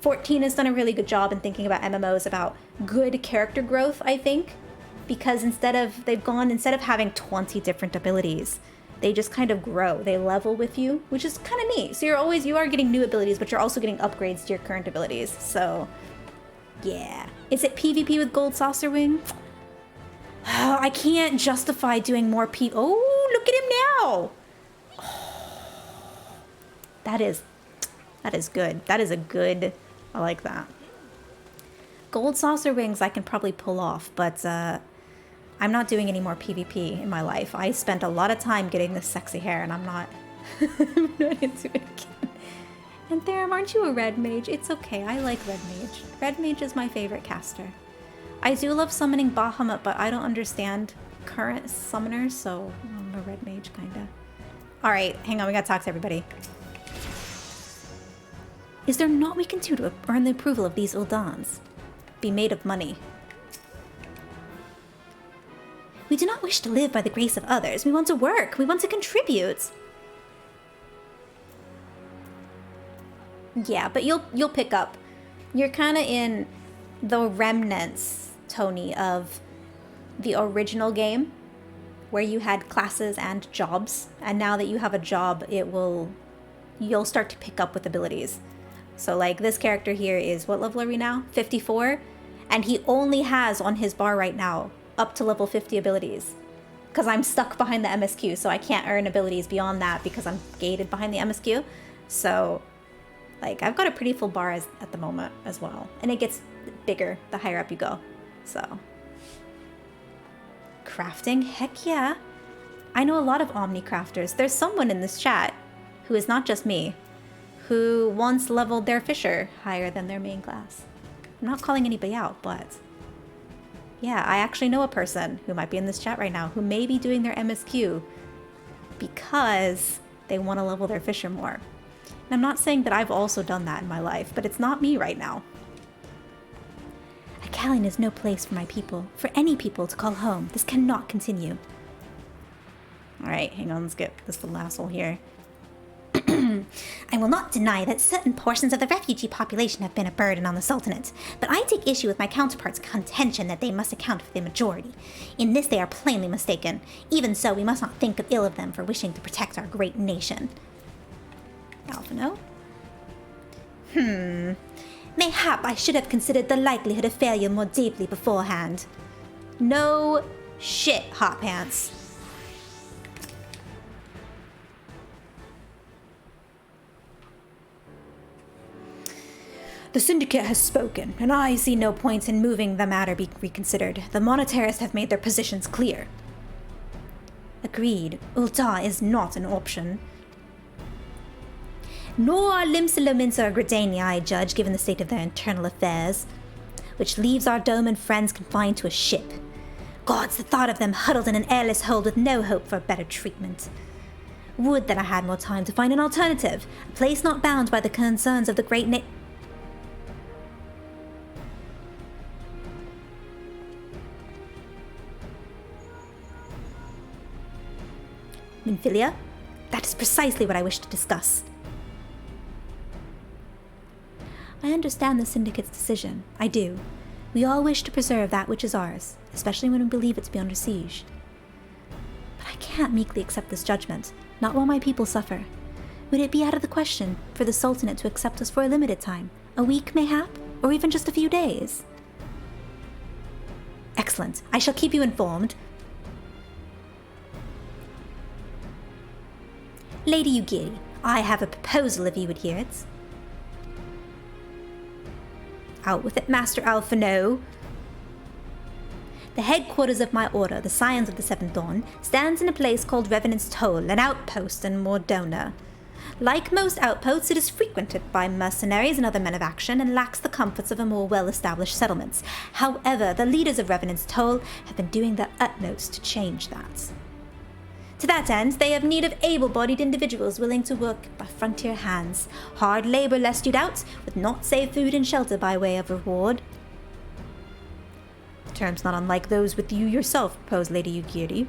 14 has done a really good job in thinking about MMOs about good character growth, I think, because instead of having 20 different abilities, they just kind of grow. They level with you, which is kind of neat. So you are getting new abilities, but you're also getting upgrades to your current abilities. So yeah. Is it PvP with Gold Saucer Wing? Oh, I can't justify doing more Oh, look at him now. Oh, that is good. That is a good, I like that. Gold Saucer Wings I can probably pull off, but I'm not doing any more PvP in my life. I spent a lot of time getting this sexy hair and I'm not, I'm not into it again. And Therum, aren't you a red mage? It's okay, I like red mage. Red mage is my favorite caster. I do love summoning Bahamut, but I don't understand current summoners, so I'm a red mage, kinda. Alright, hang on, we gotta talk to everybody. Is there naught we can do to earn the approval of these Uldans? Be made of money.
We do not wish to live by the grace of others. We want to work. We want to contribute.
Yeah, but you'll pick up. You're kind of in the remnants, Tony, of the original game, where you had classes and jobs, and now that you have a job, you'll start to pick up with abilities. So like this character here is, what level are we now? 54, and he only has on his bar right now up to level 50 abilities, because I'm stuck behind the MSQ, so I can't earn abilities beyond that because I'm gated behind the MSQ. So like I've got a pretty full bar at the moment as well, and it gets bigger the higher up you go. So crafting, heck yeah. I know a lot of Omni crafters. There's someone in this chat who is not just me, who once leveled their fisher higher than their main class. I'm not calling anybody out, but yeah, I actually know a person who might be in this chat right now who may be doing their MSQ because they want to level their fisher more. And I'm not saying that I've also done that in my life, but it's not me right now.
Acalion is no place for my people, for any people to call home. This cannot continue.
Alright, hang on, let's get this little asshole here.
I will not deny that certain portions of the refugee population have been a burden on the Sultanate, but I take issue with my counterparts' contention that they must account for the majority. In this they are plainly mistaken. Even so, we must not think ill of them for wishing to protect our great nation.
Alphino?
Mayhap I should have considered the likelihood of failure more deeply beforehand.
No shit, Hot Pants. The Syndicate has spoken, and I see no point in moving the matter be reconsidered. The monetarists have made their positions clear.
Agreed. Ul'dah is not an option. Nor are Limsa or Gridania, I judge, given the state of their internal affairs, which leaves our Doman friends confined to a ship. Gods, the thought of them huddled in an airless hold with no hope for better treatment. Would that I had more time to find an alternative, a place not bound by the concerns of the great Minfilia? That is precisely what I wish to discuss. I understand the Syndicate's decision. I do. We all wish to preserve that which is ours, especially when we believe it to be under siege. But I can't meekly accept this judgment, not while my people suffer. Would it be out of the question for the Sultanate to accept us for a limited time? A week, mayhap? Or even just a few days? Excellent. I shall keep you informed. Lady Ugiri, I have a proposal if you would hear it. Out with it, Master Alphino. The headquarters of my order, the Scions of the Seventh Dawn, stands in a place called Revenant's Toll, an outpost in Mordona. Like most outposts, it is frequented by mercenaries and other men of action, and lacks the comforts of a more well-established settlement. However, the leaders of Revenant's Toll have been doing their utmost to change that. To that end, they have need of able-bodied individuals willing to work by frontier hands. Hard labor, lest you doubt, with naught save food and shelter by way of reward. The terms not unlike those with you yourself propose, Lady Ugiri.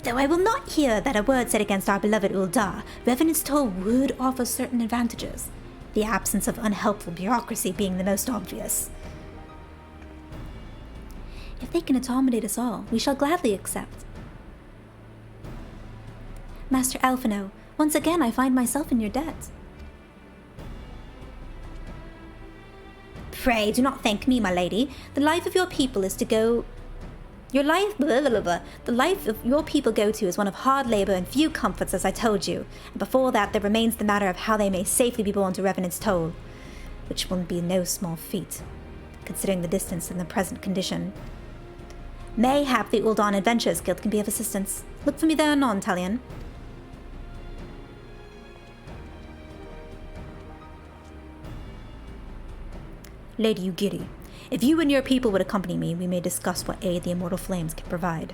Though I will not hear that a word said against our beloved Ul'dah, Revenant's Toll would offer certain advantages. the absence of unhelpful bureaucracy being the most obvious. If they can accommodate us all, we shall gladly accept. Master Alphino, once again I find myself in your debt. Pray, do not thank me, my lady. The life of your people is to go... The life of your people go to is one of hard labor and few comforts, as I told you. And before that, there remains the matter of how they may safely be borne to Revenant's Toll, which will be no small feat, considering the distance and the present condition. Mayhap the Uldan Adventurers Guild can be of assistance. Look for me there anon, Talion. Lady Ugiri, if you and your people would accompany me, we may discuss what aid the Immortal Flames can provide.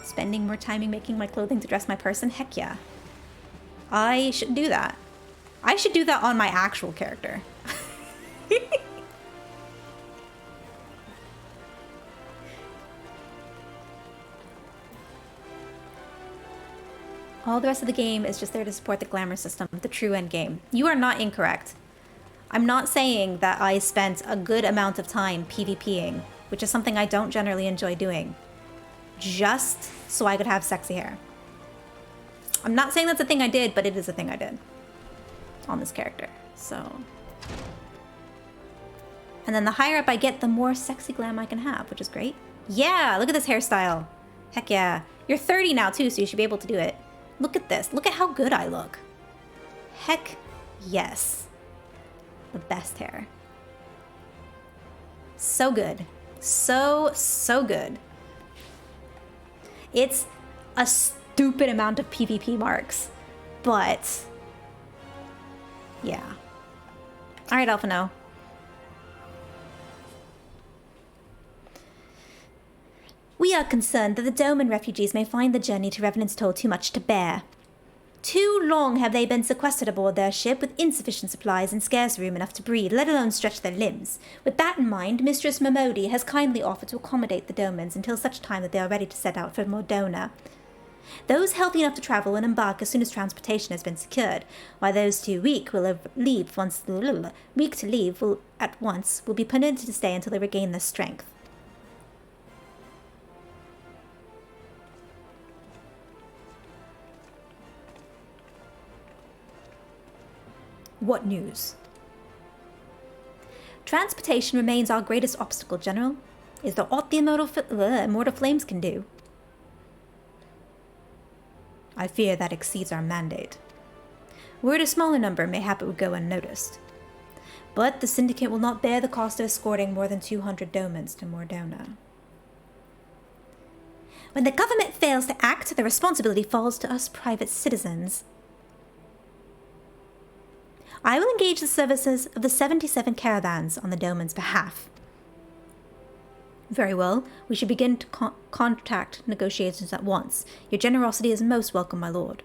Spending more time making my clothing to dress my person? Heck yeah. I should do that. I should do that on my actual character. All the rest of the game is just there to support the glamour system, the true end game. You are not incorrect. I'm not saying that I spent a good amount of time PvPing, which is something I don't generally enjoy doing, just so I could have sexy hair. I'm not saying that's a thing I did, but it is a thing I did on this character, so. And then the higher up I get, the more sexy glam I can have, which is great. Yeah, look at this hairstyle. Heck yeah. You're 30 now too, so you should be able to do it. Look at this. Look at how good I look. Heck yes. The best hair. So good. So good. It's a stupid amount of PvP marks, but yeah. All right, Alphino. We are concerned that the Doman refugees may find the journey to Revenant's Toll too much to bear. Too long have they been sequestered aboard their ship with insufficient supplies and scarce room enough to breathe, let alone stretch their limbs. With that in mind, Mistress Momodi has kindly offered to accommodate the Domans until such time that they are ready to set out for Mordona. Those healthy enough to travel will embark as soon as transportation has been secured, while those too weak will leave will at once be permitted to stay until they regain their strength. What news? Transportation remains our greatest obstacle, General. Is there aught the Immortal Flames can do? I fear that exceeds our mandate. Were it a smaller number, mayhap it would go unnoticed. But the Syndicate will not bear the cost of escorting more than 200 Domans to Mordona. When the government fails to act, the responsibility falls to us private citizens. I will engage the services of the 77 caravans on the Doman's behalf. Very well, we should begin to contact negotiations at once. Your generosity is most welcome, my lord.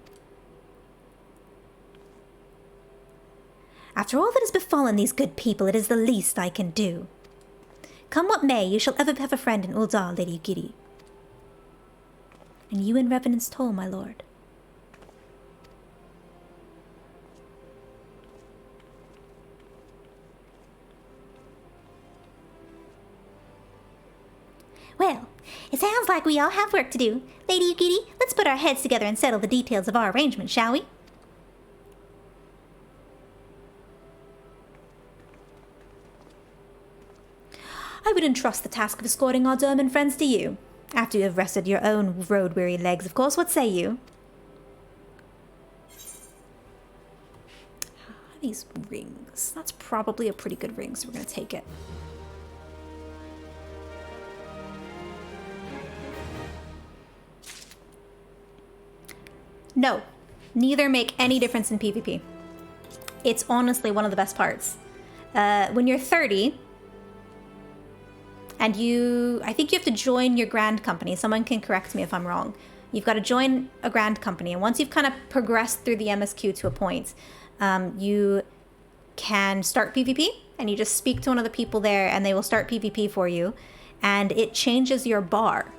After all that has befallen these good people, it is the least I can do. Come what may, you shall ever have a friend in Uldar, Lady Ugiri. And you in Revenant's Toll, my lord. Well, it sounds like we all have work to do. Lady Ugiri, let's put our heads together and settle the details of our arrangement, shall we? I would entrust the task of escorting our Doman friends to you. After you have rested your own road-weary legs, of course. What say you? These rings. That's probably a pretty good ring, so we're going to take it. No, neither make any difference in PvP. It's honestly one of the best parts. When you're 30, and I think you have to join your grand company. Someone can correct me if I'm wrong. You've got to join a grand company, and once you've kind of progressed through the MSQ to a point, you
can start PvP, and you just speak to one of the people there and they will start PvP for you, and it changes your bar.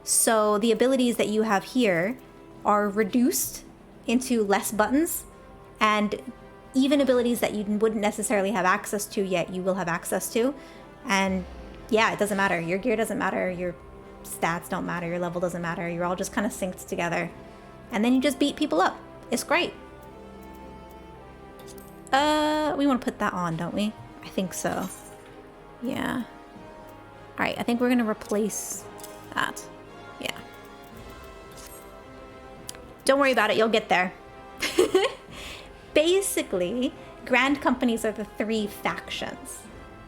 So the abilities that you have here are reduced into less buttons, and even abilities that you wouldn't necessarily have access to yet, you will have access to. And yeah, it doesn't matter. Your gear doesn't matter. Your stats don't matter. Your level doesn't matter. You're all just kind of synced together. And then you just beat people up. It's great. We want to put that on, don't we? I think so. Yeah. Alright, I think we're going to replace that. Yeah. Don't worry about it. You'll get there. Basically, Grand Companies are the 3 factions.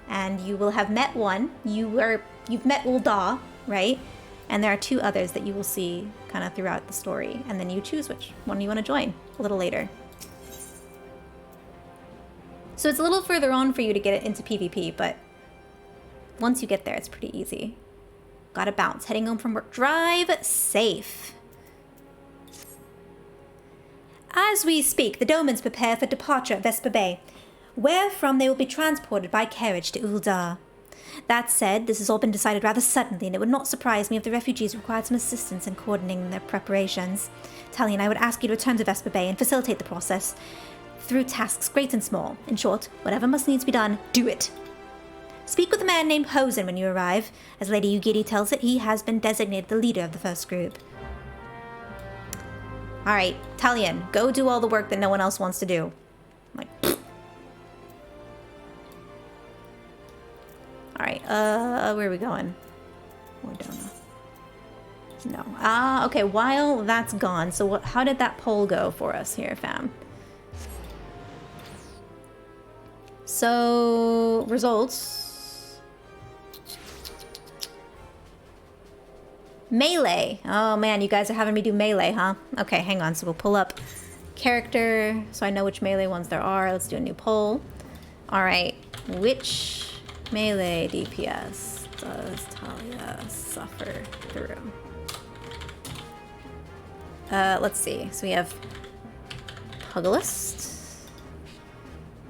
And you will have met one. You've met Ul'dah, right? And there are 2 others that you will see kind of throughout the story. And then you choose which one you want to join a little later. So it's a little further on for you to get it into PvP, but once you get there, it's pretty easy. Gotta bounce. Heading home from work. Drive safe. As we speak, the Domans prepare for departure at Vesper Bay, wherefrom they will be transported by carriage to Ul'dah. That said, this has all been decided rather suddenly, and it would not surprise me if the refugees required some assistance in coordinating their preparations. Talion, I would ask you to return to Vesper Bay and facilitate the process through tasks great and small. In short, whatever must needs be done, do it. Speak with a man named Hosen when you arrive. As Lady Ugiri tells it, he has been designated the leader of the first group. Alright, Talion, go do all the work that no one else wants to do. Like, alright, where are we going? Mordona. No. Ah, okay, while that's gone, so how did that poll go for us here, fam? So, results. Melee. Oh man, you guys are having me do melee, huh? Okay, hang on. So we'll pull up character so I know which melee ones there are. Let's do a new poll. Alright, which melee DPS does Talia suffer through? Let's see. So we have Pugilist.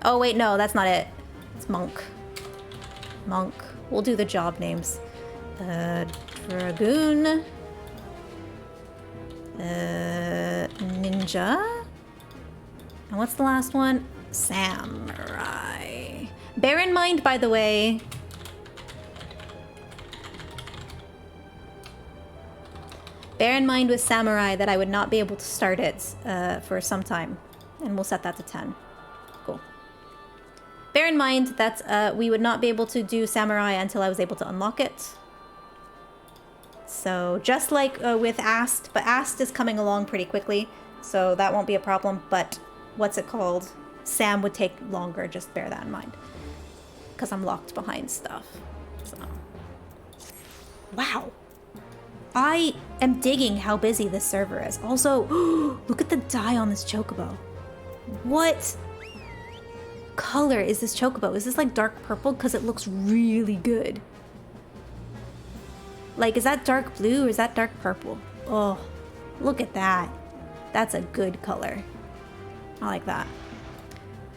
Oh wait, no, that's not it. It's Monk. Monk. We'll do the job names. Dragoon. Ninja. And what's the last one? Samurai. Bear in mind, by the way, with Samurai that I would not be able to start it for some time. And we'll set that to 10. Cool. Bear in mind that we would not be able to do Samurai until I was able to unlock it. So just like with Ast, but Ast is coming along pretty quickly, so that won't be a problem. But what's it called? Sam would take longer, just bear that in mind. Because I'm locked behind stuff. So. Wow. I am digging how busy this server is. Also, look at the dye on this chocobo. What color is this chocobo? Is this like dark purple? Because it looks really good. Like, is that dark blue or is that dark purple? Oh, look at that. That's a good color. I like that.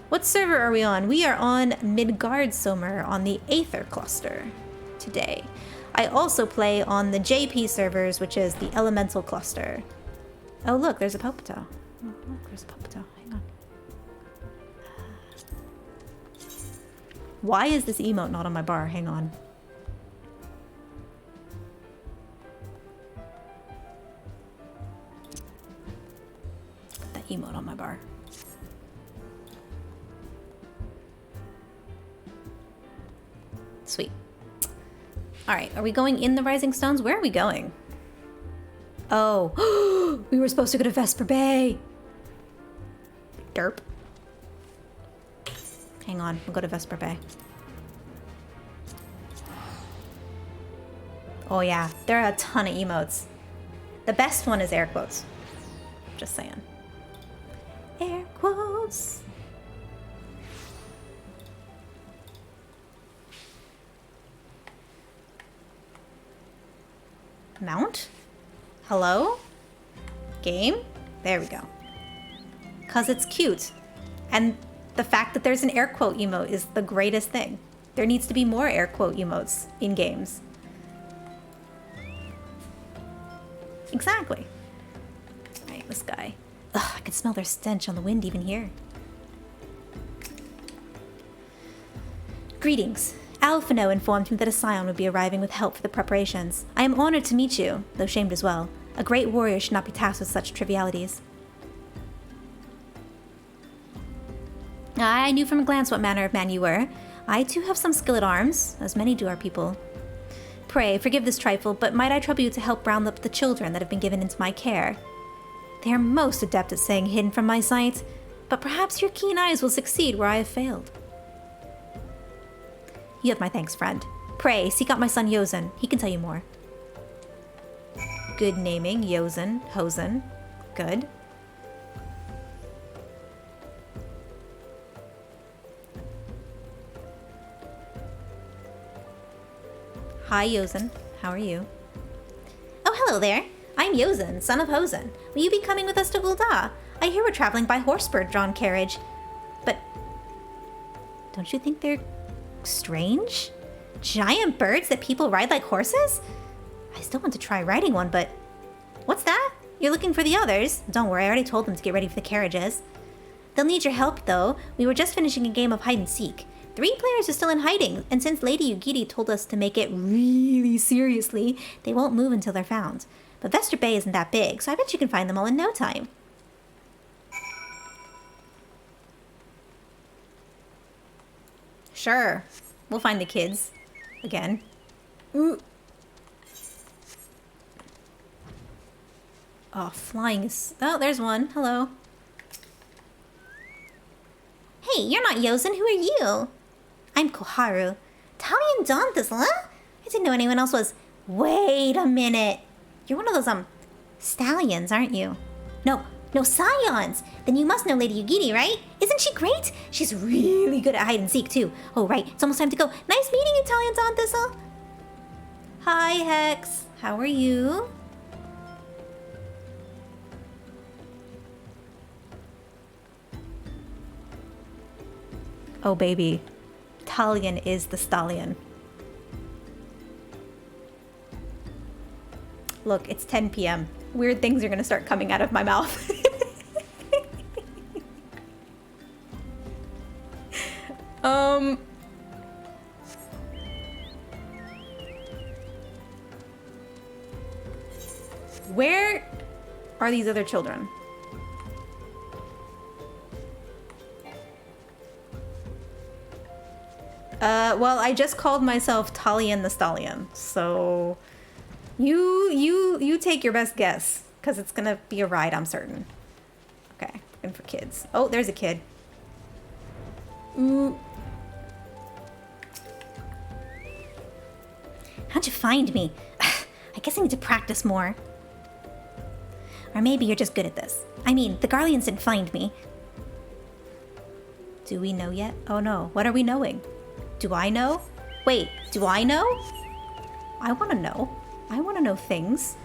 What server are we on? We are on Midgardsormr on the Aether cluster today. I also play on the JP servers, which is the Elemental cluster. Oh, look, there's a Popoto. Oh, look, there's a Popoto. Hang on. Why is this emote not on my bar? Hang on. Put that emote on my bar. Sweet. Alright, are we going in the Rising Stones? Where are we going? Oh, we were supposed to go to Vesper Bay. Derp. Hang on, we'll go to Vesper Bay. Oh yeah, there are a ton of emotes. The best one is air quotes. Just saying. Air quotes. Mount? Hello? Game? There we go. 'Cause it's cute. And The fact that there's an air quote emote is the greatest thing. There needs to be more air quote emotes in games. Exactly. Alright, this guy. Ugh, I can smell their stench on the wind even here. Greetings. Alphino informed me that a scion would be arriving with help for the preparations. I am honored to meet you, though shamed as well. A great warrior should not be tasked with such trivialities. I knew from a glance what manner of man you were. I too have some skill at arms, as many do our people. Pray, forgive this trifle, but might I trouble you to help round up the children that have been given into my care? They are most adept at staying hidden from my sight, but perhaps your keen eyes will succeed where I have failed. You have my thanks, friend. Pray, seek out my son Yozen. He can tell you more. Good naming, Yozen, Hosen. Good. Hi, Yozen. How are you?
Oh, hello there. I'm Yozen, son of Hosen. Will you be coming with us to Gul'da? I hear we're traveling by horse-drawn carriage. But don't you think they're strange? Giant birds that people ride like horses? I still want to try riding one, but... What's that? You're looking for the others? Don't worry, I already told them to get ready for the carriages. They'll need your help, though. We were just finishing a game of hide-and-seek. 3 players are still in hiding, and since Lady Yugiri told us to make it really seriously, they won't move until they're found. But Vester Bay isn't that big, so I bet you can find them all in no time.
Sure. We'll find the kids. Again. Ooh. Oh, flying is... Oh, there's one. Hello.
Hey, you're not Yozen. Who are you? I'm Koharu. Talion Dauntless, huh? I didn't know anyone else was... Wait a minute. You're one of those, stallions, aren't you? No, scions. Then you must know Lady Yugiri, right? Isn't she great? She's really good at hide and seek, too. Oh, right. It's almost time to go. Nice meeting you, Talion Dauntless.
Hi, Hex. How are you? Oh, baby. Talion is the stallion. Look, it's 10 p.m. Weird things are gonna start coming out of my mouth. Where are these other children? Well, I just called myself Talion the Stallion, so you take your best guess, because it's gonna be a ride, I'm certain. Okay, and for kids. Oh, there's a kid. Ooh.
How'd you find me? I guess I need to practice more. Or maybe you're just good at this. I mean, the Garleans didn't find me.
Do we know yet? Oh no, what are we knowing? Do I know? Wait, do I know? I want to know. I want to know things.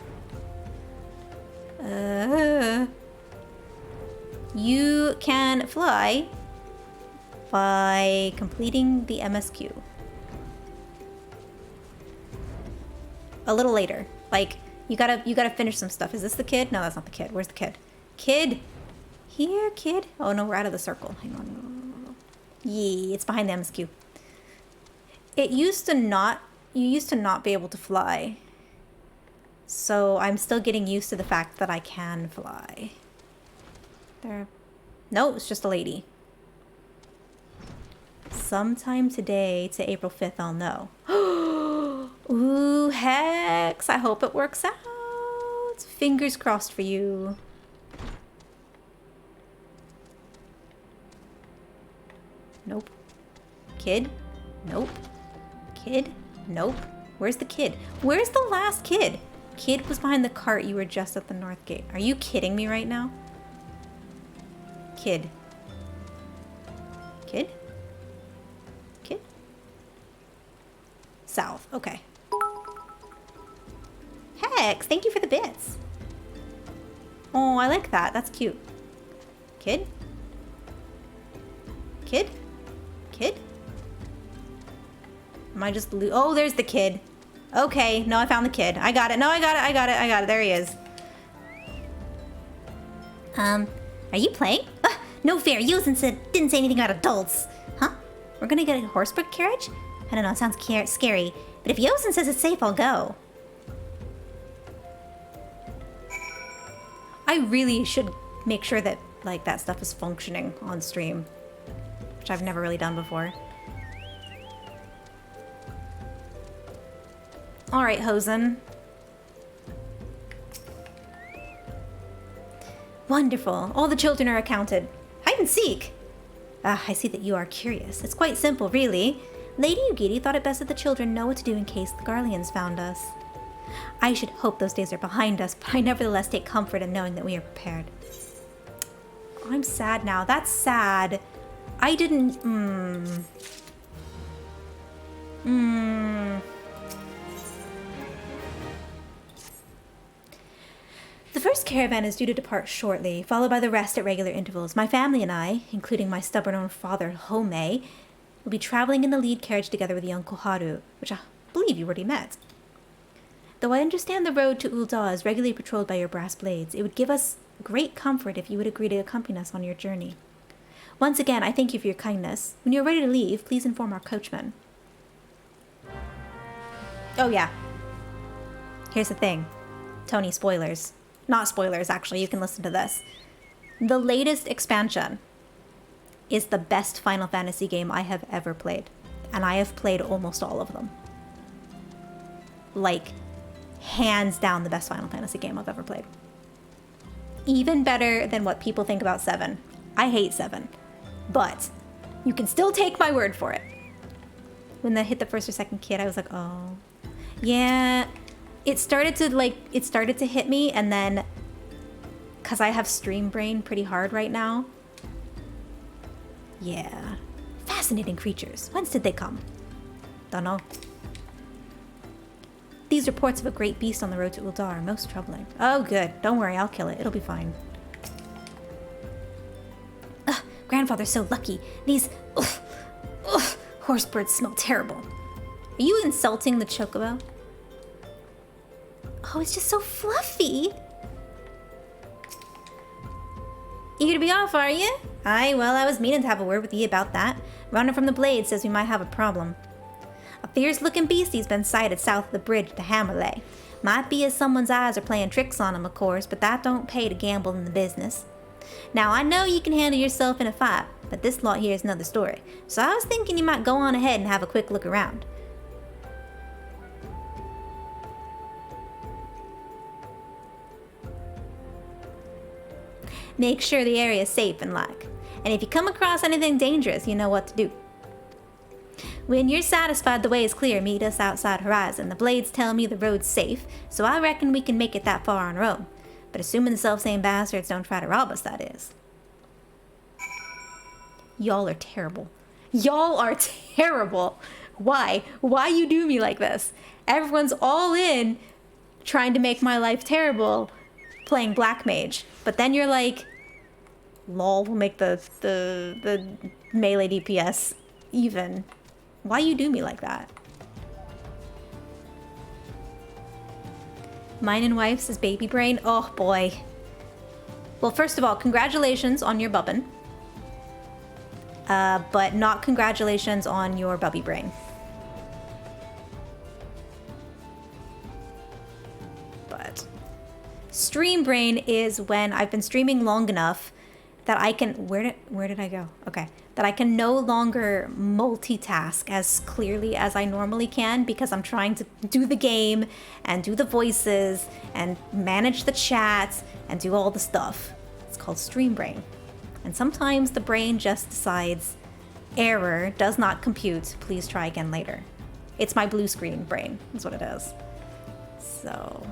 You can fly by completing the MSQ. A little later. Like, you gotta finish some stuff. Is this the kid? No, that's not the kid. Where's the kid? Kid! Here, kid. Oh no, we're out of the circle. Hang on. Yeah, it's behind the MSQ. You used to not be able to fly. So I'm still getting used to the fact that I can fly. No, it's just a lady. Sometime today to April 5th, I'll know. Ooh, Hex! I hope it works out. Fingers crossed for you. Nope. Kid? Nope. Kid? Nope. Where's the kid? Where's the last kid? Kid was behind the cart. You were just at the north gate. Are you kidding me right now? Kid. Kid? Kid? South. Okay. Hex, thank you for the bits. Oh, I like that. That's cute. Kid? Kid? Kid? Am I just oh, there's the kid. Okay, no, I found the kid. I got it. No, I got it. There he is.
Are you playing? No fair. Yosin didn't say anything about adults. Huh?
We're gonna get a horseback carriage?
I don't know, it sounds scary. But if Yosin says it's safe, I'll go.
I really should make sure that, like, that stuff is functioning on stream. Which I've never really done before. Alright, Hosen. Wonderful. All the children are accounted. Hide and seek. Ah, I see that you are curious. It's quite simple, really. Lady Ugiri thought it best that the children know what to do in case the Garleans found us. I should hope those days are behind us, but I nevertheless take comfort in knowing that we are prepared. I'm sad now. That's sad. I didn't... The first caravan is due to depart shortly, followed by the rest at regular intervals. My family and I, including my stubborn old father, Home, will be traveling in the lead carriage together with young Koharu, which I believe you already met. Though I understand the road to Ul'dah is regularly patrolled by your brass blades, it would give us great comfort if you would agree to accompany us on your journey. Once again, I thank you for your kindness. When you're ready to leave, please inform our coachman. Oh yeah. Here's the thing. Tony, spoilers. Not spoilers, actually. You can listen to this. The latest expansion is the best Final Fantasy game I have ever played. And I have played almost all of them. Like, hands down the best Final Fantasy game I've ever played. Even better than what people think about 7. I hate 7. But you can still take my word for it. When that hit the first or second kid, I was like, oh. Yeah. It started to hit me, and then, because I have stream brain pretty hard right now. Yeah. Fascinating creatures. Whence did they come? Don't know. These reports of a great beast on the road to Ul'dah are most troubling. Oh, good. Don't worry, I'll kill it. It'll be fine.
Ugh, grandfather's so lucky. These horse birds smell terrible.
Are you insulting the chocobo?
Oh, it's just so fluffy.
Eager to be off, are you? Aye, well, I was meaning to have a word with ye about that. Runner from the Blade says we might have a problem. A fierce-looking beastie's been sighted south of the bridge to Hammerley. Might be as someone's eyes are playing tricks on him, of course, but that don't pay to gamble in the business. Now, I know you can handle yourself in a fight, but this lot here is another story. So I was thinking you might go on ahead and have a quick look around. Make sure the area is safe and like. And if you come across anything dangerous, you know what to do. When you're satisfied the way is clear, meet us outside Horizon. The Blades tell me the road's safe, so I reckon we can make it that far on our own. But assuming the self-same bastards don't try to rob us, that is. Y'all are terrible. Y'all are terrible. Why? Why you do me like this? Everyone's all in trying to make my life terrible playing Black Mage. But then you're like, lol, we'll make the melee DPS even. Why you do me like that? Mine and wife's is baby brain. Oh boy. Well, first of all, congratulations on your bubbin. But not congratulations on your bubby brain. But stream brain is when I've been streaming long enough that I can, where did I go? Okay. That I can no longer multitask as clearly as I normally can because I'm trying to do the game and do the voices and manage the chat and do all the stuff. It's called stream brain. And sometimes the brain just decides, error, does not compute, please try again later. It's my blue screen brain, is what it is. So,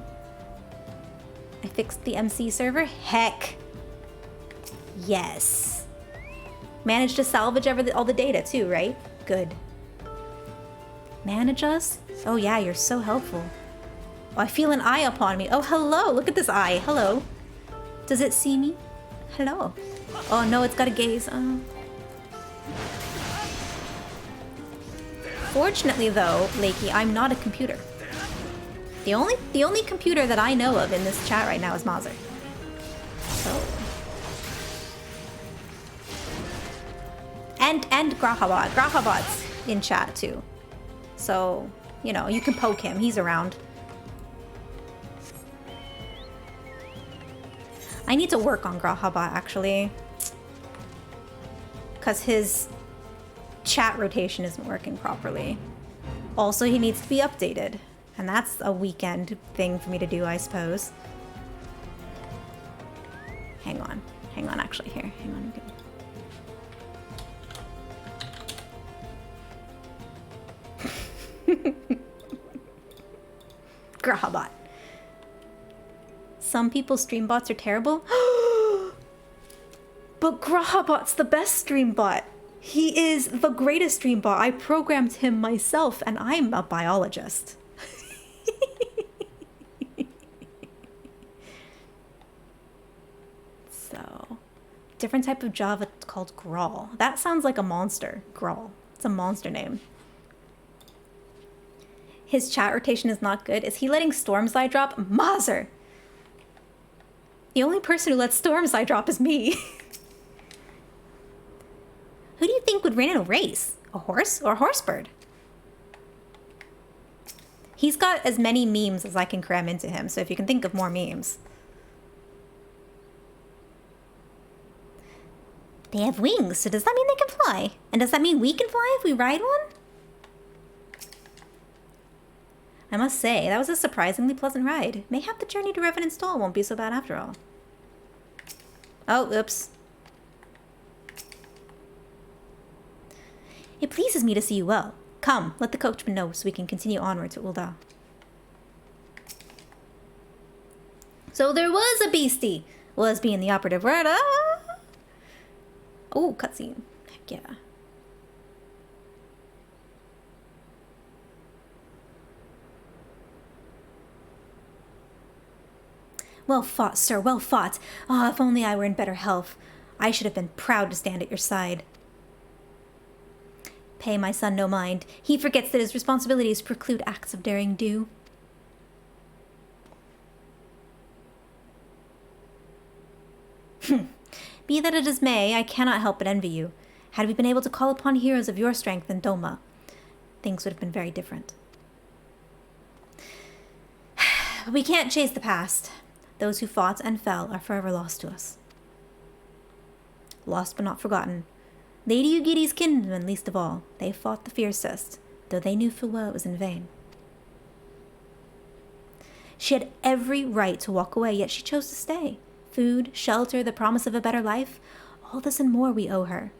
I fixed the MC server? Heck! Yes. Managed to salvage all the data too, right? Good. Manage us? Oh yeah, you're so helpful. Oh, I feel an eye upon me. Oh, hello! Look at this eye. Hello. Does it see me? Hello. Oh no, it's got a gaze. Oh. Fortunately, though, Lakey, I'm not a computer. The only computer that I know of in this chat right now is Mazer. So. And Grahabot. Grahabot's in chat too. So, you know, you can poke him. He's around. I need to work on Grahabot, actually. Because his chat rotation isn't working properly. Also, he needs to be updated. And that's a weekend thing for me to do, I suppose. Hang on. Hang on, actually, here. Hang on. Grahabot. Some people's stream bots are terrible. But Grahabot's the best stream bot. He is the greatest stream bot. I programmed him myself, and I'm a biologist. So, different type of Java called Grawl. That sounds like a monster. Grawl. It's a monster name. His chat rotation is not good. Is he letting Stormside drop? Mazer! The only person who lets Stormside drop is me.
Who do you think would win in a race? A horse or a horsebird?
He's got as many memes as I can cram into him, so if you can think of more memes.
They have wings, so does that mean they can fly? And does that mean we can fly if we ride one?
I must say, that was a surprisingly pleasant ride. Mayhap the journey to Revenant's Toll won't be so bad after all. Oh, oops.
It pleases me to see you well. Come, let the coachman know so we can continue onward to Ul'dah.
So there was a beastie. Was being the operative word. Ah! Oh, cutscene. Heck yeah.
Well fought, sir, well fought. Ah, if only I were in better health. I should have been proud to stand at your side.
Pay my son no mind. He forgets that his responsibilities preclude acts of daring do. Be that as it may, I cannot help but envy you. Had we been able to call upon heroes of your strength in Doma, things would have been very different. We can't chase the past. Those who fought and fell are forever lost to us. Lost but not forgotten. Lady Ugiri's kinsmen least of all. They fought the fiercest, though they knew full well it was in vain. She had every right to walk away, yet she chose to stay. Food, shelter, the promise of a better life, all this and more we owe her.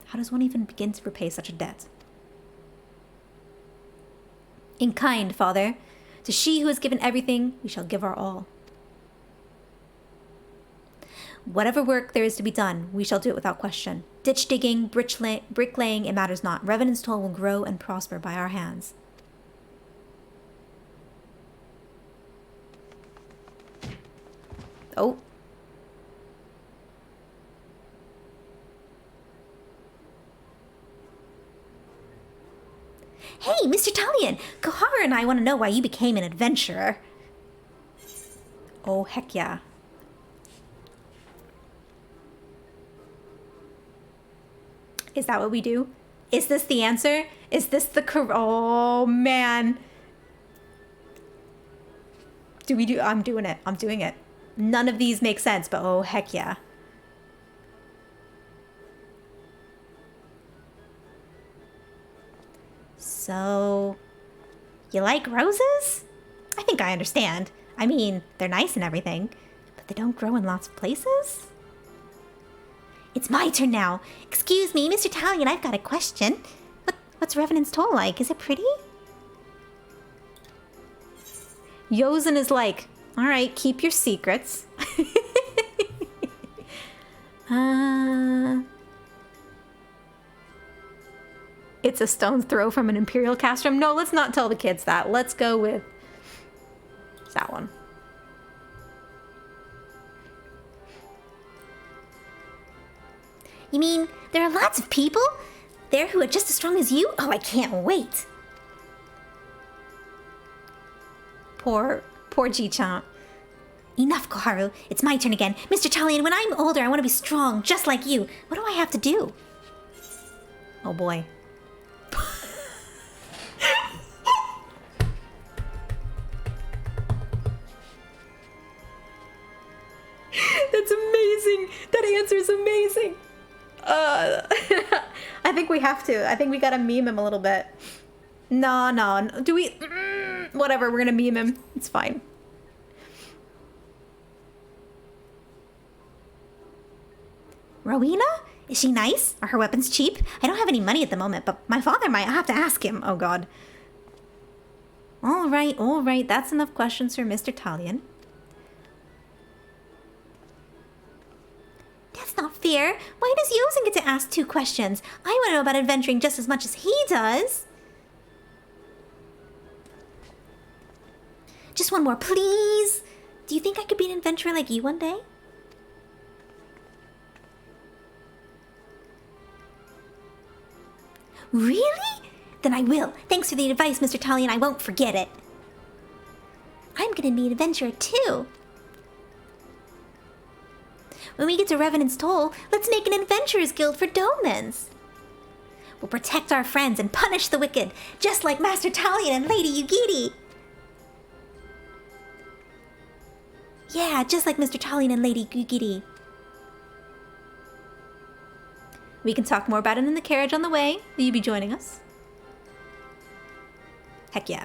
How does one even begin to repay such a debt? In kind, Father, to she who has given everything, we shall give our all. Whatever work there is to be done, we shall do it without question. Ditch digging, bricklaying, it matters not. Revenant's Toll will grow and prosper by our hands. Oh.
Hey, Mr. Talion! Kohara and I want to know why you became an adventurer.
Oh, heck yeah. Is that what we do? Is this the answer? Is this the oh man. I'm doing it. I'm doing it. None of these make sense, but oh heck yeah.
So, you like roses? I think I understand. I mean, they're nice and everything, but they don't grow in lots of places? It's my turn now. Excuse me, Mr. Talion, I've got a question. What's Revenant's Toll like? Is it pretty?
Yozen is like, alright, keep your secrets. It's a stone's throw from an Imperial castrum. No, let's not tell the kids that. Let's go with that one.
You mean there are lots of people there who are just as strong as you? Oh, I can't wait.
Poor Ji-chan.
Enough, Koharu. It's my turn again. Mr. Talion, when I'm older, I want to be strong, just like you. What do I have to do?
Oh boy. That's amazing. That answer is amazing. I think we have to. I think we gotta meme him a little bit. No. Do we? Whatever, we're gonna meme him. It's fine.
Rowena? Is she nice? Are her weapons cheap? I don't have any money at the moment, but my father might. I'll have to ask him.
Oh god. All right. That's enough questions for Mr. Talion.
That's not fair. Why does Yosen get to ask 2 questions? I want to know about adventuring just as much as he does. Just one more, please. Do you think I could be an adventurer like you one day? Really? Then I will. Thanks for the advice, Mr. Talion. I won't forget it. I'm gonna be an adventurer too. When we get to Revenant's Toll, let's make an adventurers guild for Domans. We'll protect our friends and punish the wicked, just like Master Talion and Lady Yugiri. Yeah, just like Mr. Talion and Lady Yugiri.
We can talk more about it in the carriage on the way. Will you be joining us? Heck yeah.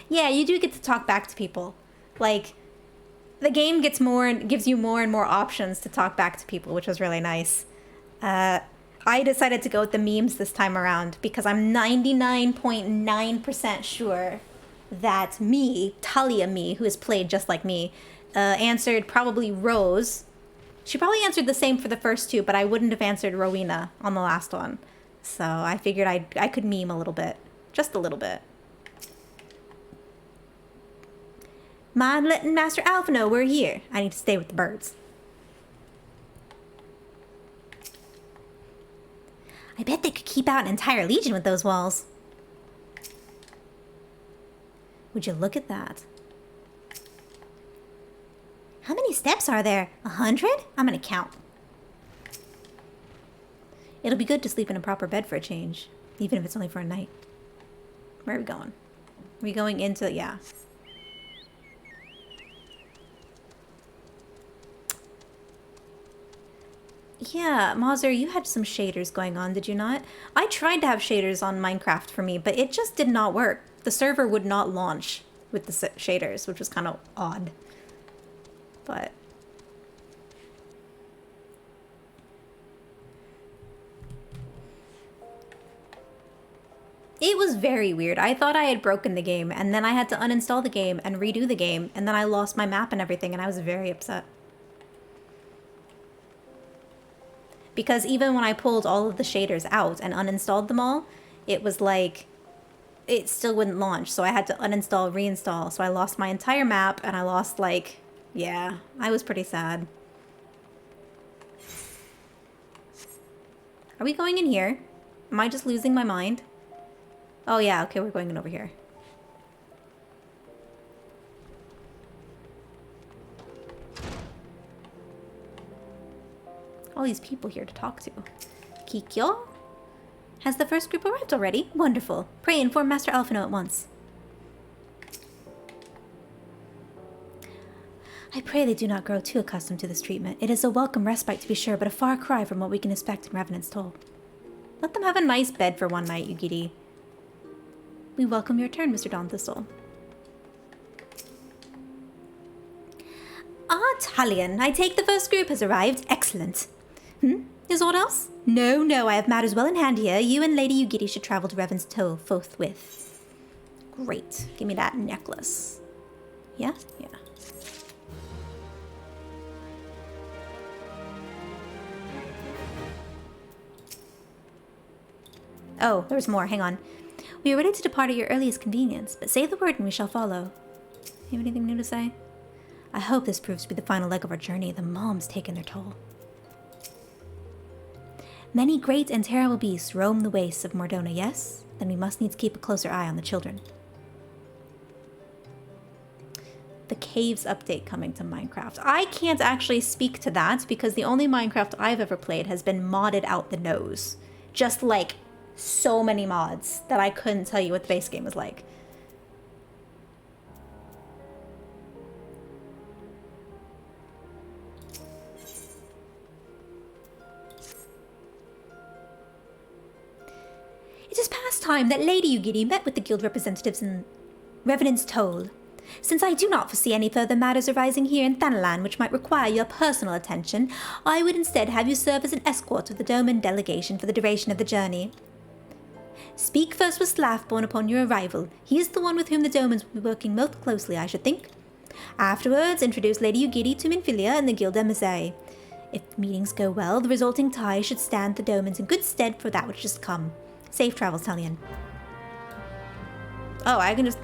Yeah, you do get to talk back to people. Like, the game gives you more and more options to talk back to people, which was really nice. I decided to go with the memes this time around because I'm 99.9% sure that Talia Me, who is played just like me, answered probably Rose. She probably answered the same for the first 2, but I wouldn't have answered Rowena on the last one. So I figured I could meme a little bit. Just a little bit. Mind letting Master Alpha know we're here. I need to stay with the birds.
I bet they could keep out an entire legion with those walls.
Would you look at that?
How many steps are there? 100? I'm gonna count.
It'll be good to sleep in a proper bed for a change, even if it's only for a night. Where are we going? Are we going into... yeah. Yeah, Mazer, you had some shaders going on, did you not? I tried to have shaders on Minecraft for me, but it just did not work. The server would not launch with the shaders, which was kind of odd. But... it was very weird. I thought I had broken the game, and then I had to uninstall the game and redo the game, and then I lost my map and everything, and I was very upset. Because even when I pulled all of the shaders out and uninstalled them all, it was like, it still wouldn't launch. So I had to uninstall, reinstall. So I lost my entire map and I lost like, yeah, I was pretty sad. Are we going in here? Am I just losing my mind? Oh yeah, okay, we're going in over here. All these people here to talk to. Kikyo? Has the first group arrived already? Wonderful. Pray inform Master Alphino at once. I pray they do not grow too accustomed to this treatment. It is a welcome respite to be sure, but a far cry from what we can expect in Revenant's Toll. Let them have a nice bed for one night, Yugiri. We welcome your turn, Mr. Dawn Thistle.
Ah, Talion, I take the first group has arrived. Excellent. Is aught else? No, I have matters well in hand here. You and Lady Ugiri should travel to Revan's Toe forthwith. Great. Give me that necklace. Yeah? Yeah. Oh, there's more. Hang on. We are ready to depart at your earliest convenience, but say the word and we shall follow. You have anything new to say? I hope this proves to be the final leg of our journey. The mom's taken their toll. Many great and terrible beasts roam the wastes of Mordona, yes? Then we must needs keep a closer eye on the children. The Caves update coming to Minecraft. I can't actually speak to that because the only Minecraft I've ever played has been modded out the nose. Just like so many mods that I couldn't tell you what the base game was like. It is past time that Lady Ugiri met with the guild representatives in Revenant's Toll. Since I do not foresee any further matters arising here in Thanalan which might require your personal attention, I would instead have you serve as an escort of the Doman delegation for the duration of the journey. Speak first with Slathborn upon your arrival. He is the one with whom the Domans will be working most closely, I should think. Afterwards, introduce Lady Ugiri to Minfilia and the guild emissary. If meetings go well, the resulting tie should stand the Domans in good stead for that which is to come. Safe travels, Talion. Oh, I can just...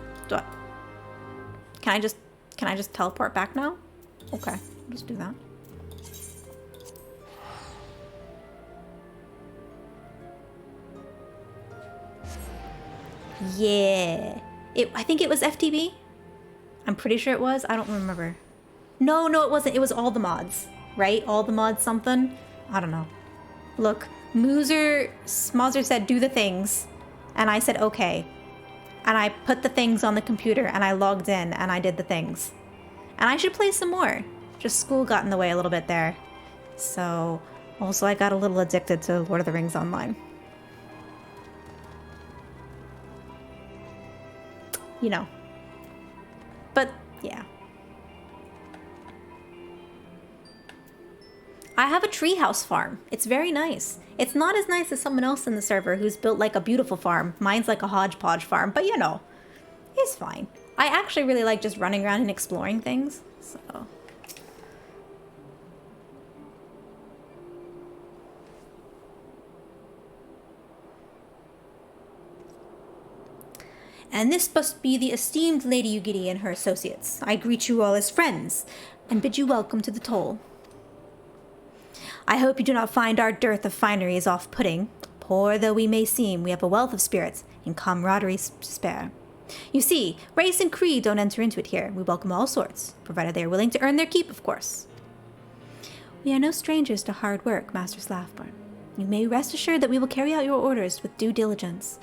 Can I just teleport back now? Okay, I'll just do that. Yeah. I think it was FTB? I'm pretty sure it was. I don't remember. No, it wasn't. It was all the mods, right? All the mods something? I don't know. Look, Smozzer said do the things, and I said okay. And I put the things on the computer, and I logged in, and I did the things. And I should play some more. Just school got in the way a little bit there. So, also I got a little addicted to Lord of the Rings Online. You know. But, yeah. I have a treehouse farm. It's very nice. It's not as nice as someone else in the server who's built like a beautiful farm. Mine's like a hodgepodge farm, but you know, it's fine. I actually really like just running around and exploring things, so. And this must be the esteemed Lady Ugiri and her associates. I greet you all as friends, and bid you welcome to the Toll. I hope you do not find our dearth of finery off-putting. Poor though we may seem, we have a wealth of spirits, and camaraderie to spare. You see, race and creed don't enter into it here. We welcome all sorts, provided they are willing to earn their keep, of course. We are no strangers to hard work, Master Slathborn. You may rest assured that we will carry out your orders with due diligence.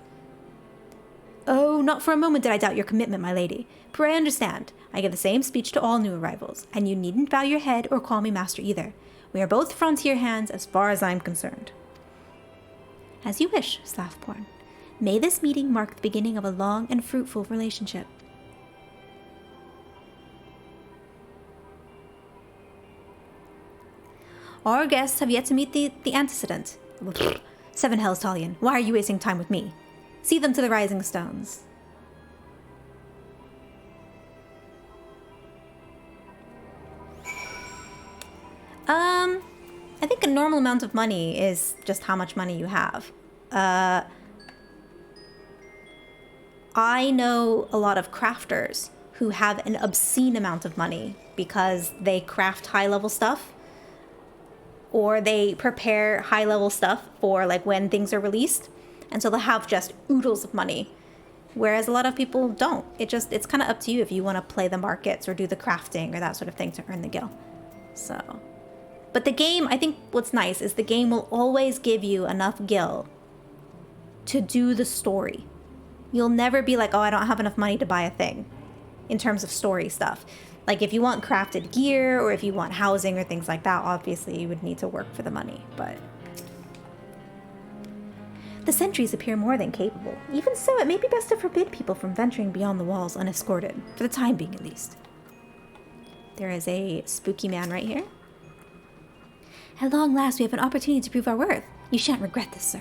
Oh, not for a moment did I doubt your commitment, my lady. Pray understand, I give the same speech to all new arrivals, and you needn't bow your head or call me master either. We are both frontier hands as far as I'm concerned. As you wish, Slathborn. May this meeting mark the beginning of a long and fruitful relationship. Our guests have yet to meet the antecedent. Seven hells, Talion. Why are you wasting time with me? See them to the rising stones. I think a normal amount of money is just how much money you have. I know a lot of crafters who have an obscene amount of money because they craft high-level stuff or they prepare high-level stuff for like when things are released, and so they'll have just oodles of money, whereas a lot of people don't. It's kind of up to you if you want to play the markets or do the crafting or that sort of thing to earn the gil. So, but the game, I think what's nice is the game will always give you enough gil to do the story. You'll never be like, oh, I don't have enough money to buy a thing in terms of story stuff. Like if you want crafted gear or if you want housing or things like that, obviously you would need to work for the money, but... The sentries appear more than capable. Even so, it may be best to forbid people from venturing beyond the walls unescorted, for the time being at least.
There is a spooky man right here.
At long last, we have an opportunity to prove our worth. You shan't regret this, sir.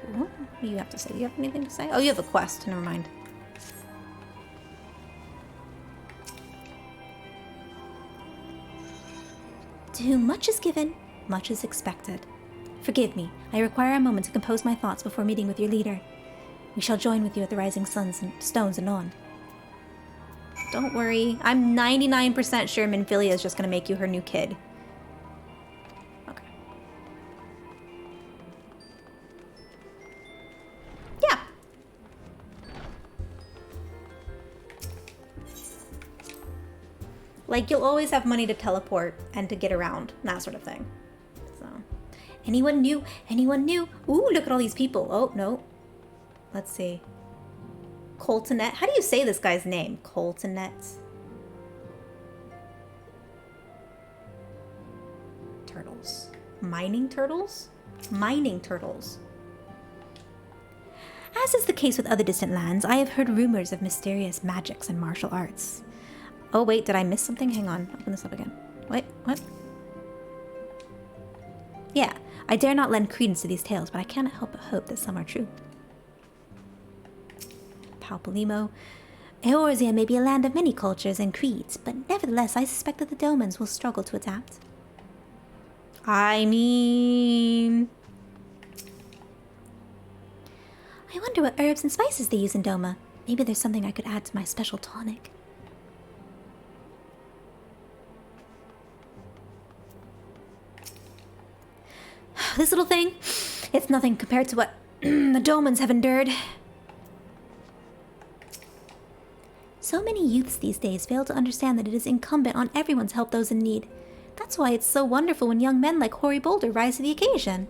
Cool. What do you have to say? Do you have anything to say? Oh, you have a quest. Never mind.
To whom much is given, much is expected. Forgive me, I require a moment to compose my thoughts before meeting with your leader. We shall join with you at the Rising Suns and Stones anon.
Don't worry. I'm 99% sure Minfilia is just going to make you her new kid. Okay. Yeah. Like, you'll always have money to teleport and to get around, and that sort of thing. So, anyone new? Anyone new? Ooh, look at all these people. Oh, no. Let's see. Coltonet. How do you say this guy's name? Coltonet. Turtles. Mining turtles? Mining turtles.
As is the case with other distant lands, I have heard rumors of mysterious magics and martial arts.
Oh, wait, did I miss something? Hang on. Open this up again. Wait, what?
Yeah, I dare not lend credence to these tales, but I cannot help but hope that some are true. Palpalimo. Eorzea may be a land of many cultures and creeds, but nevertheless I suspect that the Domans will struggle to adapt.
I mean...
I wonder what herbs and spices they use in Doma. Maybe there's something I could add to my special tonic.
This little thing, it's nothing compared to what the Domans have endured.
So many youths these days fail to understand that it is incumbent on everyone to help those in need. That's why it's so wonderful when young men like Hoary Boulder rise to the occasion.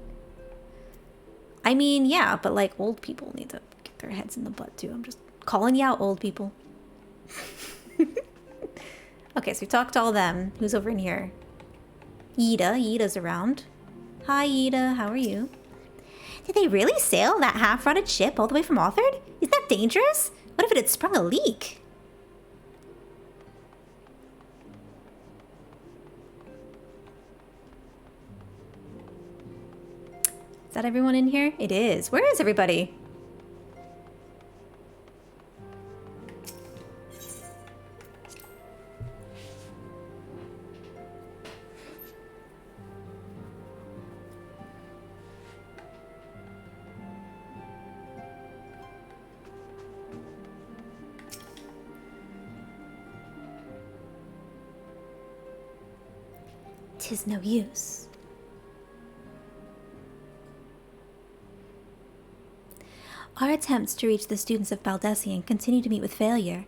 I mean, yeah, but like old people need to get their heads in the butt too. I'm just calling you out, old people. Okay, so we talked to all them. Who's over in here? Yida. Yida's around. Hi, Yida. How are you?
Did they really sail that half-rotted ship all the way from Althard? Isn't that dangerous? What if it had sprung a leak?
Is that everyone in here? It is. Where is everybody?
"'Tis no use." Our attempts to reach the students of Baldessian continue to meet with failure.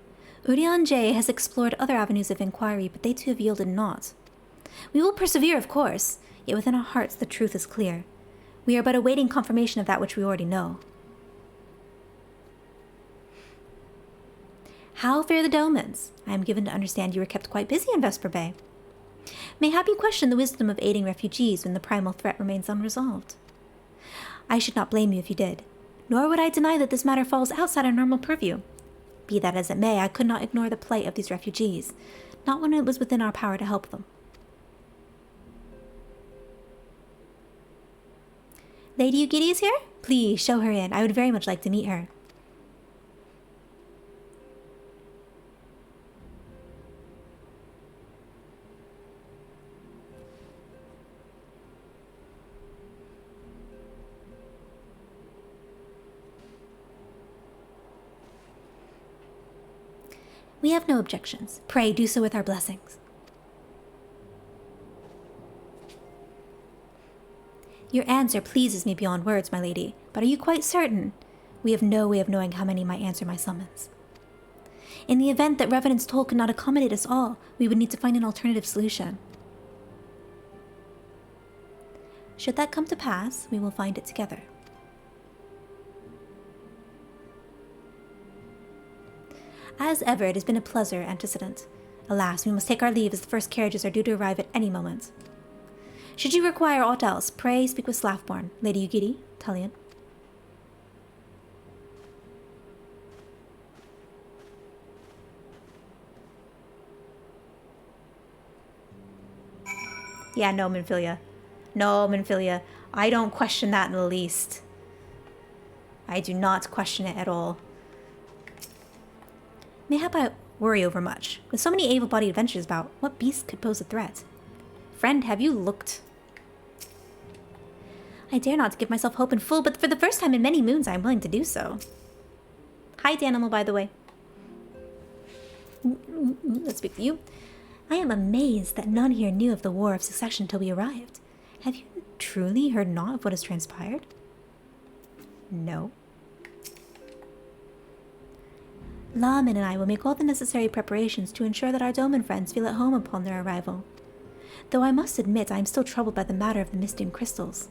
Urian J has explored other avenues of inquiry, but they too have yielded naught. We will persevere, of course, yet within our hearts the truth is clear. We are but awaiting confirmation of that which we already know. How fare the Domans? I am given to understand you were kept quite busy in Vesper Bay. Mayhap you question the wisdom of aiding refugees when the primal threat remains unresolved. I should not blame you if you did, nor would I deny that this matter falls outside our normal purview. Be that as it may, I could not ignore the plight of these refugees, not when it was within our power to help them. Lady Ugiri is here? Please, show her in. I would very much like to meet her. We have no objections. Pray do so with our blessings. Your answer pleases me beyond words, my lady, but are you quite certain? We have no way of knowing how many might answer my summons. In the event that Revenant's toll could not accommodate us all, we would need to find an alternative solution. Should that come to pass, we will find it together. As ever, it has been a pleasure, Antecedent. Alas, we must take our leave as the first carriages are due to arrive at any moment. Should you require aught else, pray speak with Slaffborn, Lady Ugiri, Tullian.
Yeah, no, Minfilia. No, Minfilia. I don't question that in the least. I do not question it at all. Mayhap I worry over much. With so many able-bodied adventures about, what beast could pose a threat? Friend, have you looked? I dare not give myself hope in full, but for the first time in many moons I am willing to do so. Hi, Danimal, by the way. Let's speak to you. I am amazed that none here knew of the War of Succession till we arrived. Have you truly heard naught of what has transpired? No. Laman and I will make all the necessary preparations to ensure that our Doman friends feel at home upon their arrival. Though I must admit I am still troubled by the matter of the missing crystals.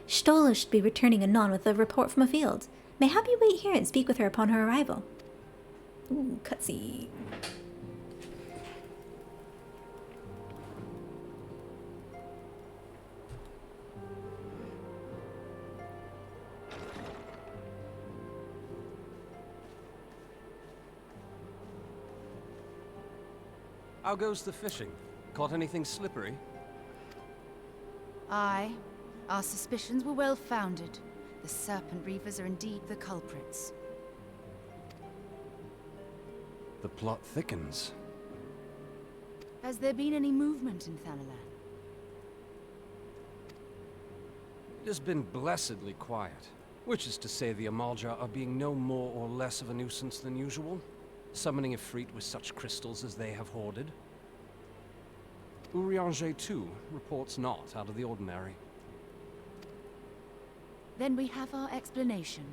Stola should be returning anon with a report from a field. Mayhap you wait here and speak with her upon her arrival. Ooh, cutscene.
How goes the fishing? Caught anything slippery?
Aye. Our suspicions were well founded. The Serpent Reavers are indeed the culprits.
The plot thickens.
Has there been any movement in Thanalan?
It has been blessedly quiet. Which is to say the Amalja are being no more or less of a nuisance than usual. Summoning a Efreet with such crystals as they have hoarded. Urianger, too, reports not out of the ordinary.
Then we have our explanation.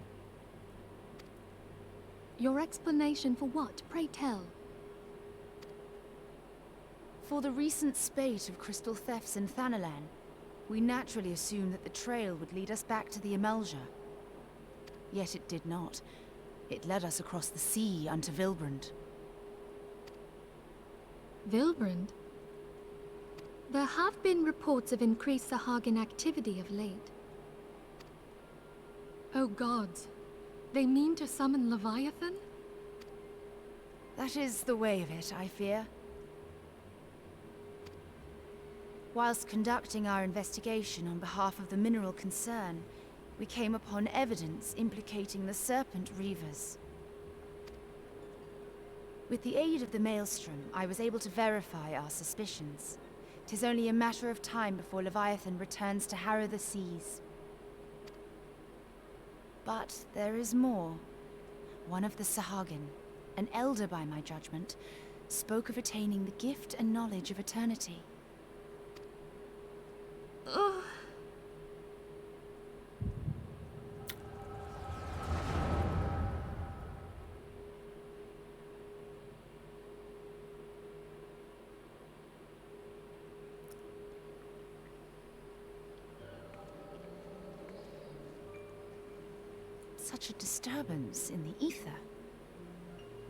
Your explanation for what, pray tell?
For the recent spate of crystal thefts in Thanalan, we naturally assumed that the trail would lead us back to the Amalja. Yet it did not. It led us across the sea unto Vilbrand.
Vilbrand? There have been reports of increased Sahagin activity of late. Oh gods, they mean to summon Leviathan?
That is the way of it, I fear. Whilst conducting our investigation on behalf of the mineral concern, we came upon evidence implicating the Serpent Reavers. With the aid of the Maelstrom, I was able to verify our suspicions. 'Tis only a matter of time before Leviathan returns to harrow the seas. But there is more. One of the Sahagin, an elder by my judgment, spoke of attaining the gift and knowledge of eternity.
Ugh.
Such a disturbance in the ether.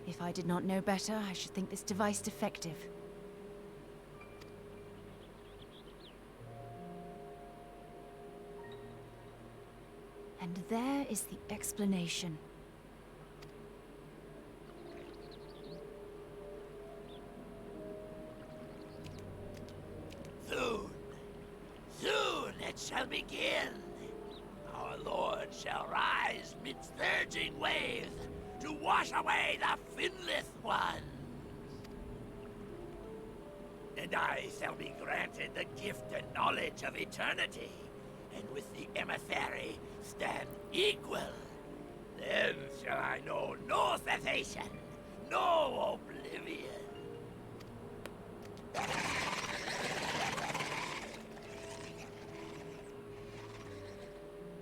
If I did not know better, I should think this device defective. And there is the explanation.
Soon, soon it shall begin. Our Lord shall rise midst surging waves to wash away the finless ones. And I shall be granted the gift and knowledge of eternity, and with the emissary stand equal. Then shall I know no cessation, no oblivion.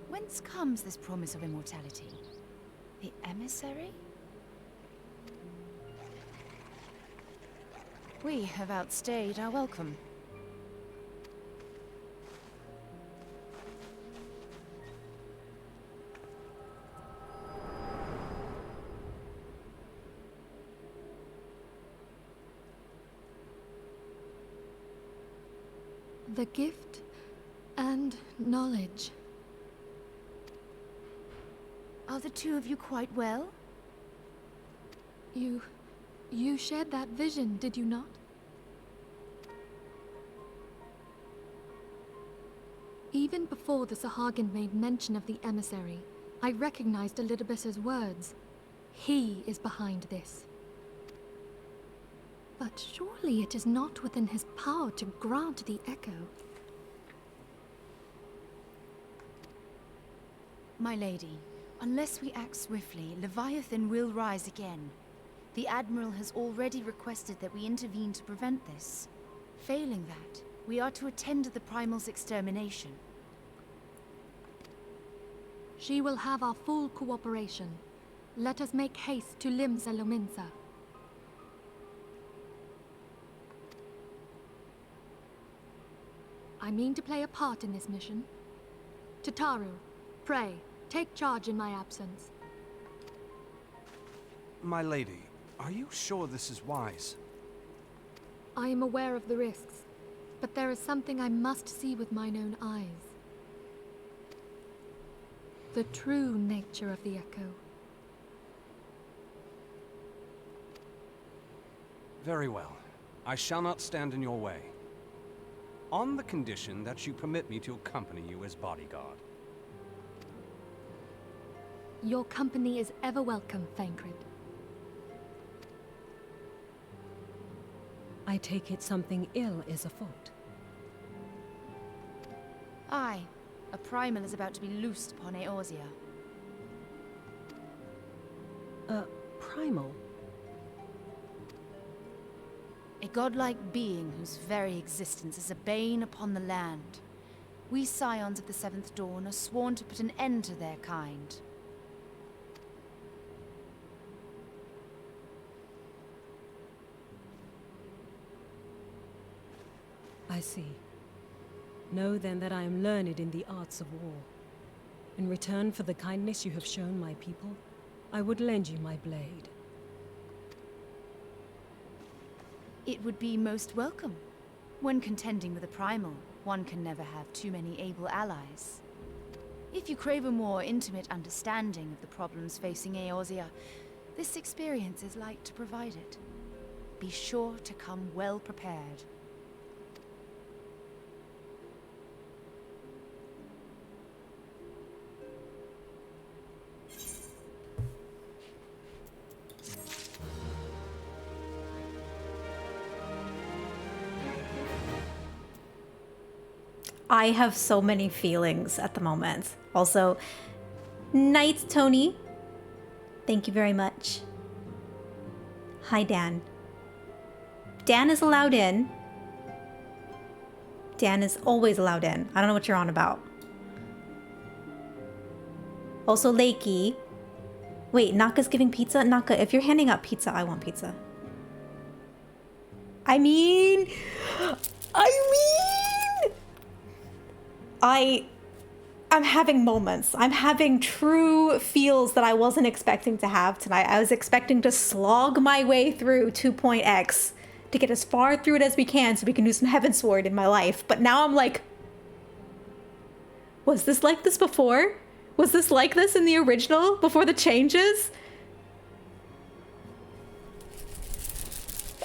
Whence comes this promise of immortality? The emissary? We have outstayed our welcome.
The gift and knowledge.
Are the two of you quite well?
You shared that vision, did you not? Even before the Sahagin made mention of the emissary, I recognized Elidibus's words. He is behind this. But surely it is not within his power to grant the echo.
My lady, unless we act swiftly, Leviathan will rise again. The Admiral has already requested that we intervene to prevent this. Failing that, we are to attend to the Primal's extermination.
She will have our full cooperation. Let us make haste to Limsa Lominsa. I mean to play a part in this mission. Tataru, pray, take charge in my absence.
My lady, are you sure this is wise?
I am aware of the risks, but there is something I must see with mine own eyes. The true nature of the echo.
Very well. I shall not stand in your way. On the condition that you permit me to accompany you as bodyguard.
Your company is ever welcome, Thancred.
I take it something ill is afoot.
Aye. A Primal is about to be loosed upon Eorzea.
A primal?
A godlike being whose very existence is a bane upon the land. We scions of the Seventh Dawn are sworn to put an end to their kind.
I see. Know then that I am learned in the arts of war. In return for the kindness you have shown my people, I would lend you my blade.
It would be most welcome. When contending with a Primal, one can never have too many able allies. If you crave a more intimate understanding of the problems facing Eorzea, this experience is like to provide it. Be sure to come well prepared.
I have so many feelings at the moment. Also, night, Tony. Thank you very much. Hi, Dan. Dan is allowed in. Dan is always allowed in. I don't know what you're on about. Also, Lakey. Wait, Naka's giving pizza? Naka, if you're handing out pizza, I want pizza. I'm having moments. I'm having true feels that I wasn't expecting to have tonight. I was expecting to slog my way through 2.x to get as far through it as we can so we can do some Heavensward in my life. But now I'm like, was this like this before? Was this like this in the original before the changes?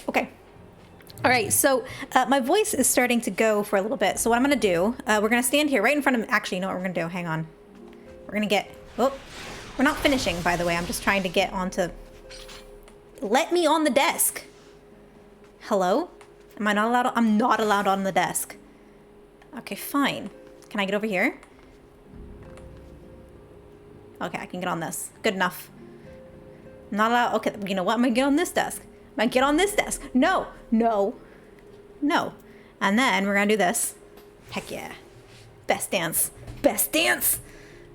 Okay. All right, so my voice is starting to go for a little bit. So what I'm going to do, we're going to stand here right in front of... Actually, you know what we're going to do? Hang on. We're going to get... Oh, we're not finishing, by the way. I'm just trying to get onto... Let me on the desk. Hello? Am I not allowed? I'm not allowed on the desk. Okay, fine. Can I get over here? Okay, I can get on this. Good enough. I'm not allowed... Okay, you know what? I'm going to get on this desk. I'm going to get on this desk. No. No. No. And then we're going to do this. Heck yeah. Best dance. Best dance.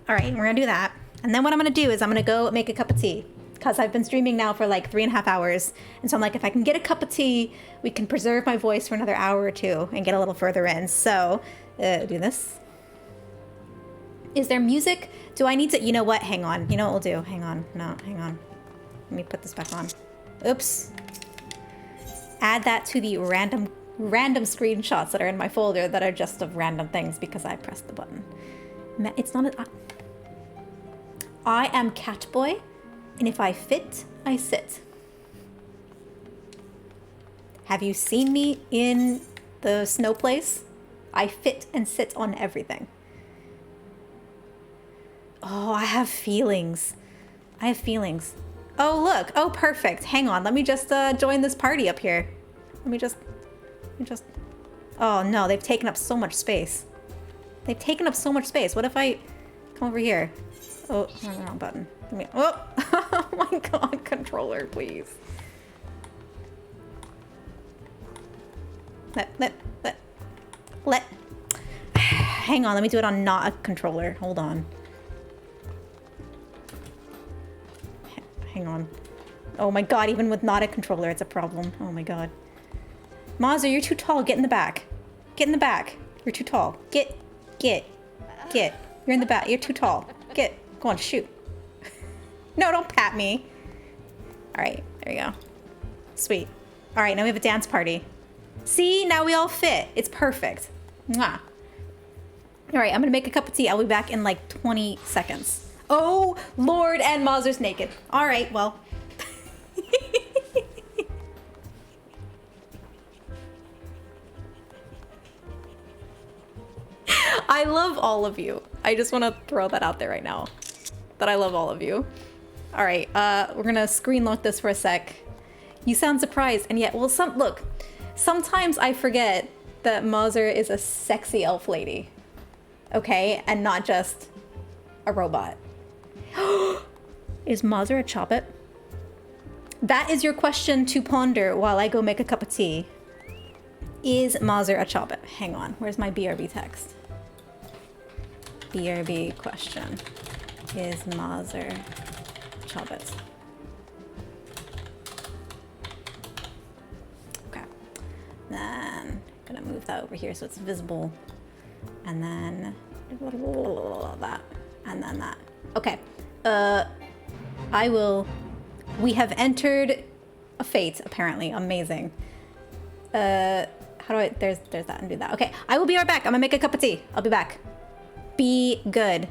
All right, we're going to do that. And then what I'm going to do is I'm going to go make a cup of tea. Because I've been streaming now for like 3.5 hours. And so I'm like, if I can get a cup of tea, we can preserve my voice for another hour or two and get a little further in. So, do this. Is there music? Do I need to... You know what? Hang on. You know what we'll do? Hang on. No, hang on. Let me put this back on. Oops. Add that to the random screenshots that are in my folder that are just of random things because I pressed the button. It's not a... I am Catboy, and if I fit, I sit. Have you seen me in the snow place? I fit and sit on everything. Oh, I have feelings. I have feelings. Oh, look. Oh, perfect. Hang on. Let me just join this party up here. Let me just... Oh, no. They've taken up so much space. They've taken up so much space. What if I come over here? Oh, wrong button. Oh, oh my god. Controller, please. Let. Hang on. Let me do it on not a controller. Hold on. Hang on. Oh my god, even with not a controller, it's a problem. Oh my god. Mazza, you're too tall. Get in the back. Get in the back. You're too tall. Get. You're in the back. You're too tall. Get. Go on, shoot. No, don't pat me. Alright, there you go. Sweet. Alright, now we have a dance party. See? Now we all fit. It's perfect. Mwah. Alright, I'm gonna make a cup of tea. I'll be back in like 20 seconds. Oh, Lord, and Mazzer's naked. All right, well. I love all of you. I just want to throw that out there right now. That I love all of you. All right, we're going to screen lock this for a sec. You sound surprised, and yet, well, look. Sometimes I forget that Mazzer is a sexy elf lady. Okay, and not just a robot. Is Mazzer a chobbit? That is your question to ponder while I go make a cup of tea. Is Mazzer a chobbit? Hang on, where's my BRB text? BRB question. Is Mazzer a chobbit? Okay. Then I'm gonna move that over here so it's visible. And then that. And then that. Okay. We have entered a fate, apparently. Amazing. How do I, there's that and do that. Okay, I will be right back. I'm gonna make a cup of tea. I'll be back. Be good.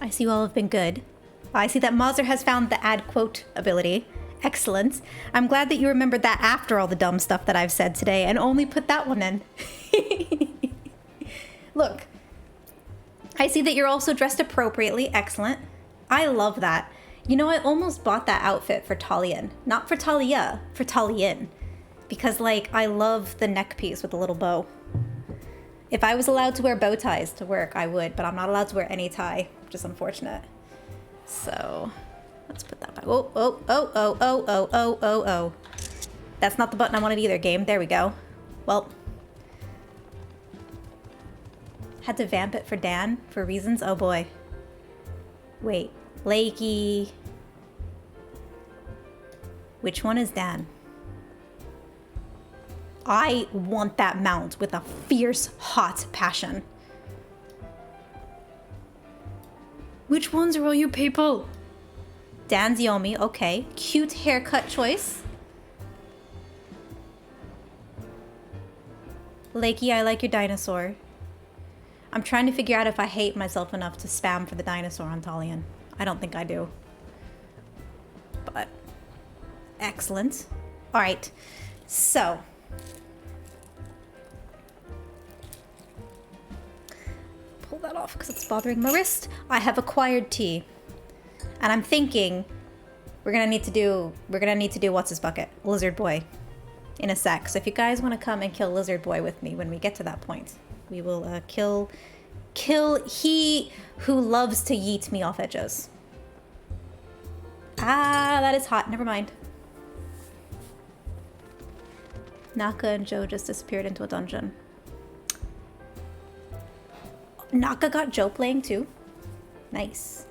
I see you all have been good. I see that Mazur has found the add quote ability. Excellent. I'm glad that you remembered that after all the dumb stuff that I've said today and only put that one in. Look, I see that you're also dressed appropriately. Excellent. I love that. You know, I almost bought that outfit for Talion. Not for Talia, for Talion. Because, like, I love the neck piece with the little bow. If I was allowed to wear bow ties to work, I would, but I'm not allowed to wear any tie, which is unfortunate. So, let's put that back. Oh, oh, oh, oh, oh, oh, oh, oh, oh. That's not the button I wanted either, game. There we go. Well. Had to vamp it for Dan for reasons. Oh boy. Wait. Lakey. Which one is Dan? I want that mount with a fierce, hot passion. Which ones are all you people? Dan's Yomi, okay. Cute haircut choice. Lakey, I like your dinosaur. I'm trying to figure out if I hate myself enough to spam for the dinosaur on Talion. I don't think I do. But, excellent. All right, so. Pull that off because it's bothering my wrist. I have acquired tea. And I'm thinking we're gonna need to do what's his bucket? Lizard Boy. In a sec. So if you guys want to come and kill Lizard Boy with me when we get to that point, we will kill he who loves to yeet me off edges. Ah, that is hot. Never mind. Naka and Joe just disappeared into a dungeon. Naka got Joe playing too. Nice.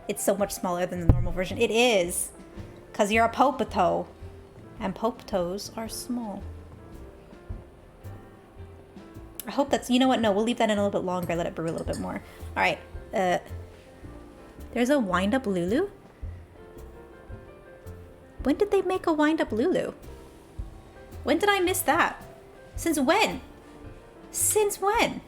It's so much smaller than the normal version. It is. Because you're a Popoto. And Popotos are small. I hope that's... You know what? No, we'll leave that in a little bit longer. Let it brew a little bit more. Alright. There's a wind-up Lulu? When did they make a wind-up Lulu? When did I miss that? Since when? Since when?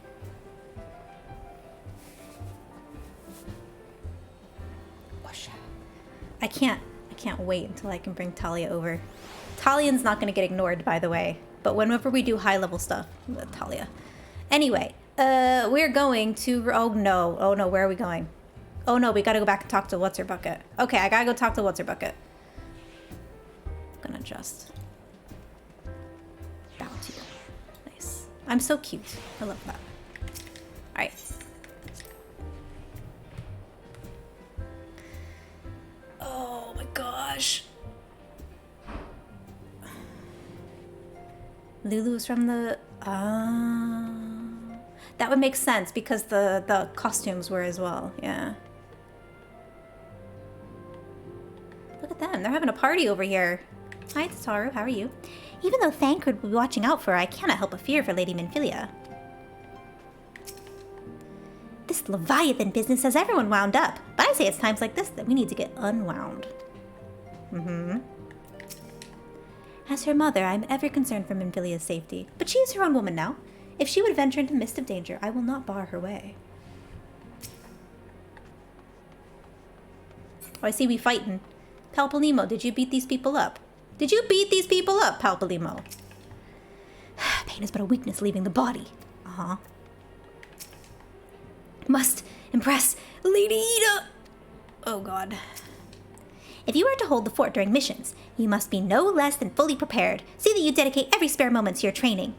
I can't wait until I can bring Talia over. Talion's not going to get ignored, by the way. But whenever we do high-level stuff, Talia. Anyway, we're going to... Oh, no. Oh, no. Where are we going? Oh, no. We got to go back and talk to What's-Her-Bucket. Okay, I got to go talk to What's-Her-Bucket. I'm going to just... bow to you. Nice. I'm so cute. I love that. All right. Oh, my gosh. Lulu's from the... that would make sense because the costumes were as well. Yeah. Look at them. They're having a party over here. Hi, Tataru. How are you?
Even though Thancred will be watching out for her, I cannot help but fear for Lady Minfilia. This Leviathan business has everyone wound up, but I say it's times like this that we need to get unwound. Mm-hmm. As her mother, I am ever concerned for Minfilia's safety, but she is her own woman now. If she would venture into midst of danger, I will not bar her way. Oh, I see we fighting. Palpalimo, did you beat these people up? Did you beat these people up, Palpalimo? Pain is but a weakness leaving the body. Uh-huh. Must impress Lady Ida. Oh, God. If you are to hold the fort during missions, you must be no less than fully prepared. See that you dedicate every spare moment to your training.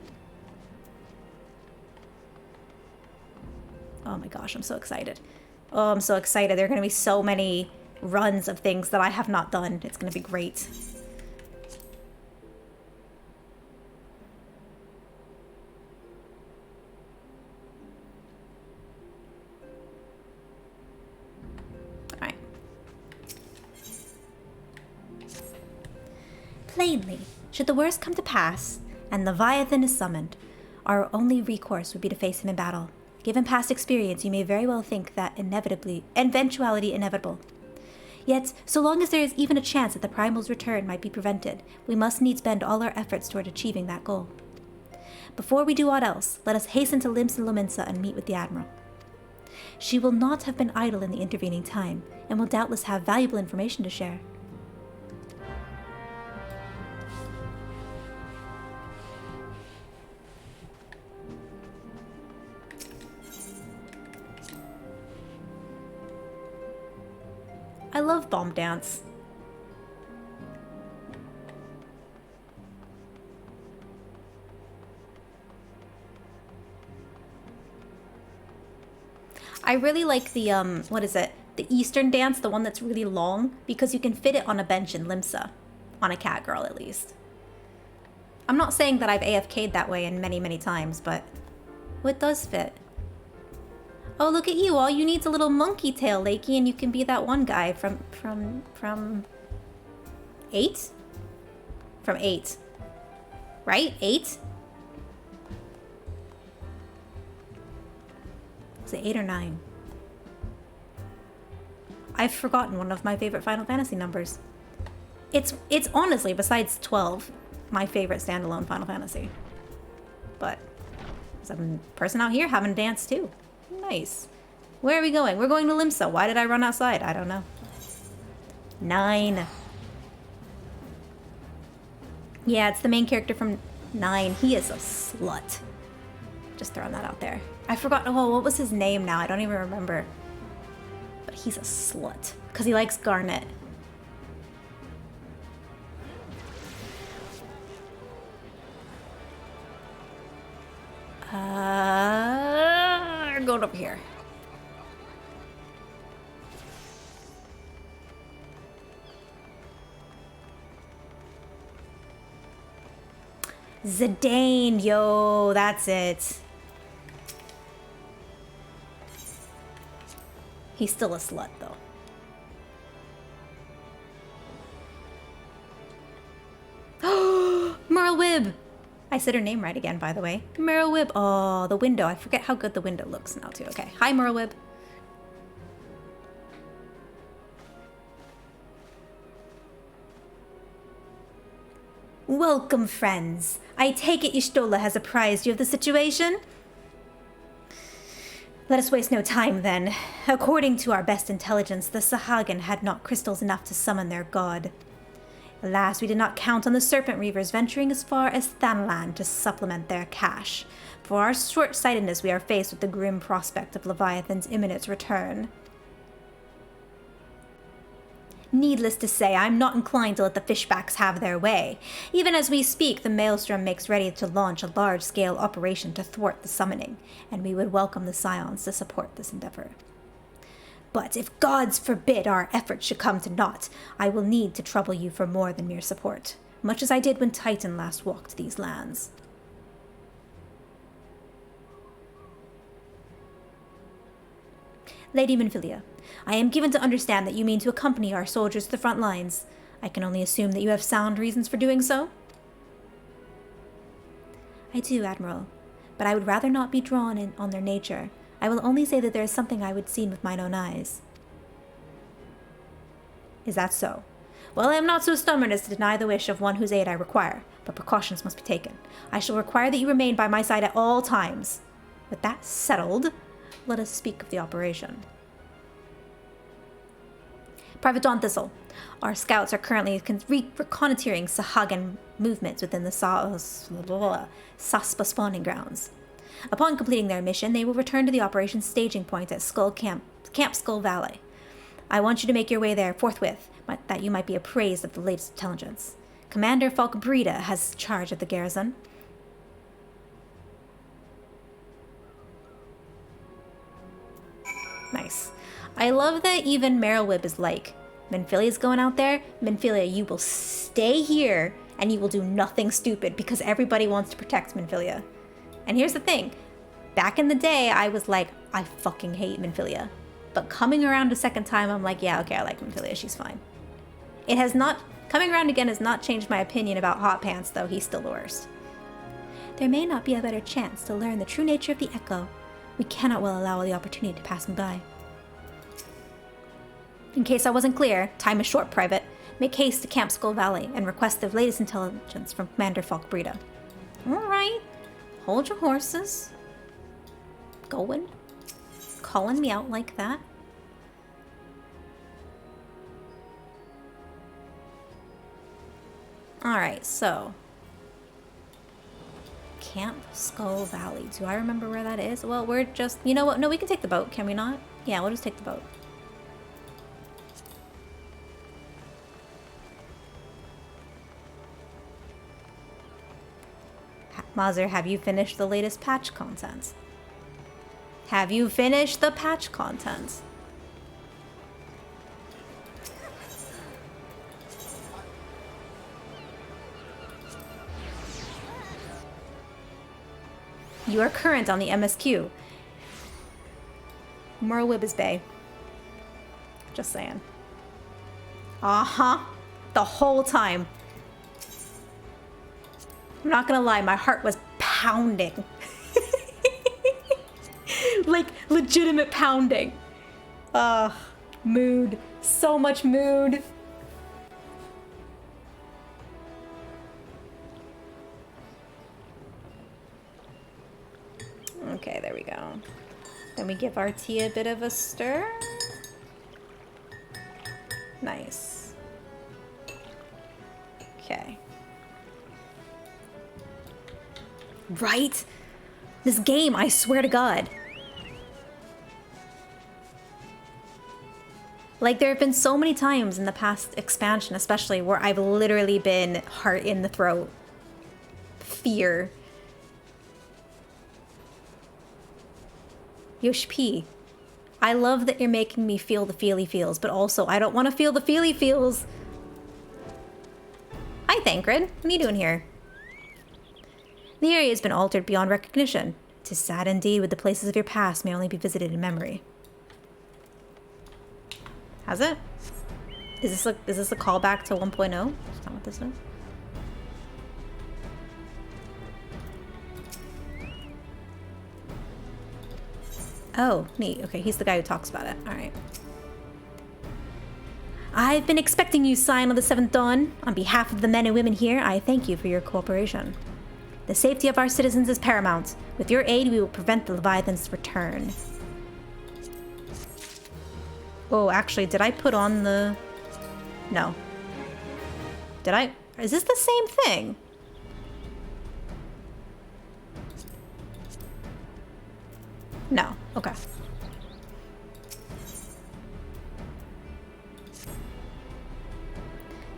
Oh my gosh, I'm so excited. Oh, I'm so excited. There are going to be so many runs of things that I have not done. It's going to be great. Plainly, should the worst come to pass, and Leviathan is summoned, our only recourse would be to face him in battle. Given past experience, you may very well think that eventuality inevitable. Yet, so long as there is even a chance that the Primal's return might be prevented, we must needs bend all our efforts toward achieving that goal. Before we do aught else, let us hasten to Limsa Lominsa and meet with the Admiral.
She will not have been idle in the intervening time, and will doubtless have valuable information to share. I love Bomb Dance. I really like the, what is it? The Eastern dance, the one that's really long, because you can fit it on a bench in Limsa. On a cat girl, at least. I'm not saying that I've AFK'd that way in many, many times, but it does fit. Oh, look at you. All you need's a little monkey tail, Lakey, and you can be that one guy from 8? From 8. Right? 8? Is it 8 or 9? I've forgotten one of my favorite Final Fantasy numbers. It's honestly, besides 12, my favorite standalone Final Fantasy. But some person out here having a dance too. Nice. Where are we going? We're going to Limsa. Why did I run outside? I don't know. 9. Yeah, it's the main character from 9. He is a slut. Just throwing that out there. I forgot. Oh, what was his name now? I don't even remember. But he's a slut. Because he likes Garnet. We're going over here. Zidane, yo, that's it. He's still a slut, though. Merle Wibb! I said her name right again, by the way. Merle Wibb. Oh, the window. I forget how good the window looks now, too. Okay. Hi, Merle Wibb. Welcome, friends. I take it Y'shtola has apprised you of the situation? Let us waste no time, then. According to our best intelligence, the Sahagin had not crystals enough to summon their god. Alas, we did not count on the Serpent Reavers venturing as far as Thanalan to supplement their cache. For our short-sightedness, we are faced with the grim prospect of Leviathan's imminent return. Needless to say, I'm not inclined to let the fishbacks have their way. Even as we speak, the Maelstrom makes ready to launch a large-scale operation to thwart the summoning, and we would welcome the Scions to support this endeavor. But if gods forbid our efforts should come to naught, I will need to trouble you for more than mere support, much as I did when Titan last walked these lands. Lady Minfilia, I am given to understand that you mean to accompany our soldiers to the front lines. I can only assume that you have sound reasons for doing so? I do, Admiral, but I would rather not be drawn in on their nature. I will only say that there is something I would see with mine own eyes. Is that so? Well, I am not so stubborn as to deny the wish of one whose aid I require, but precautions must be taken. I shall require that you remain by my side at all times. With that settled, let us speak of the operation. Private Dawn Thistle, our scouts are currently reconnoitering Sahagin movements within the Saspa spawning grounds. Upon completing their mission, they will return to the operation's staging point at Camp Skull Valley. I want you to make your way there forthwith, that you might be appraised of the latest intelligence. Commander Falkbreda has charge of the garrison. Nice. I love that even Merle Wibb is like, Minfilia's going out there. Minfilia, you will stay here, and you will do nothing stupid, because everybody wants to protect Minfilia. And here's the thing. Back in the day, I was like, I fucking hate Minfilia. But coming around a second time, I'm like, yeah, okay, I like Minfilia. She's fine. It has not... Coming around again has not changed my opinion about Hot Pants, though. He's still the worst. There may not be a better chance to learn the true nature of the Echo. We cannot well allow the opportunity to pass me by. In case I wasn't clear, time is short, Private. Make haste to Camp Skull Valley and request the latest intelligence from Commander Falkbreda. Alright. Hold your horses. Going. calling me out like that? Alright, so. Camp Skull Valley. Do I remember where that is? Well, we're just... You know what? No, we can take the boat, can we not? Yeah, we'll just take the boat. Mazur, have you finished the latest patch content? Have you finished the patch content? You are current on the MSQ. Merlwyb's Bay. Just saying. Uh-huh. The whole time. I'm not gonna lie, my heart was pounding. Like, legitimate pounding. Mood. So much mood. Okay, there we go. Then we give our tea a bit of a stir. Nice. Okay. Right? This game, I swear to God. Like, there have been so many times in the past expansion, especially, where I've literally been heart in the throat. Fear. Yosh P. I love that you're making me feel the feely feels, but also I don't want to feel the feely feels. Hi, Thancred. What are you doing here? The area has been altered beyond recognition. 'Tis sad indeed, with the places of your past may only be visited in memory. Has it? Is this a callback to 1.0? Is that what this is? Oh, neat. Okay, he's the guy who talks about it. Alright. I've been expecting you, Scion of the Seventh Dawn. On behalf of the men and women here, I thank you for your cooperation. The safety of our citizens is paramount. With your aid, we will prevent the Leviathan's return. Oh, actually, did I put on the... No. Did I? Is this the same thing? No. Okay.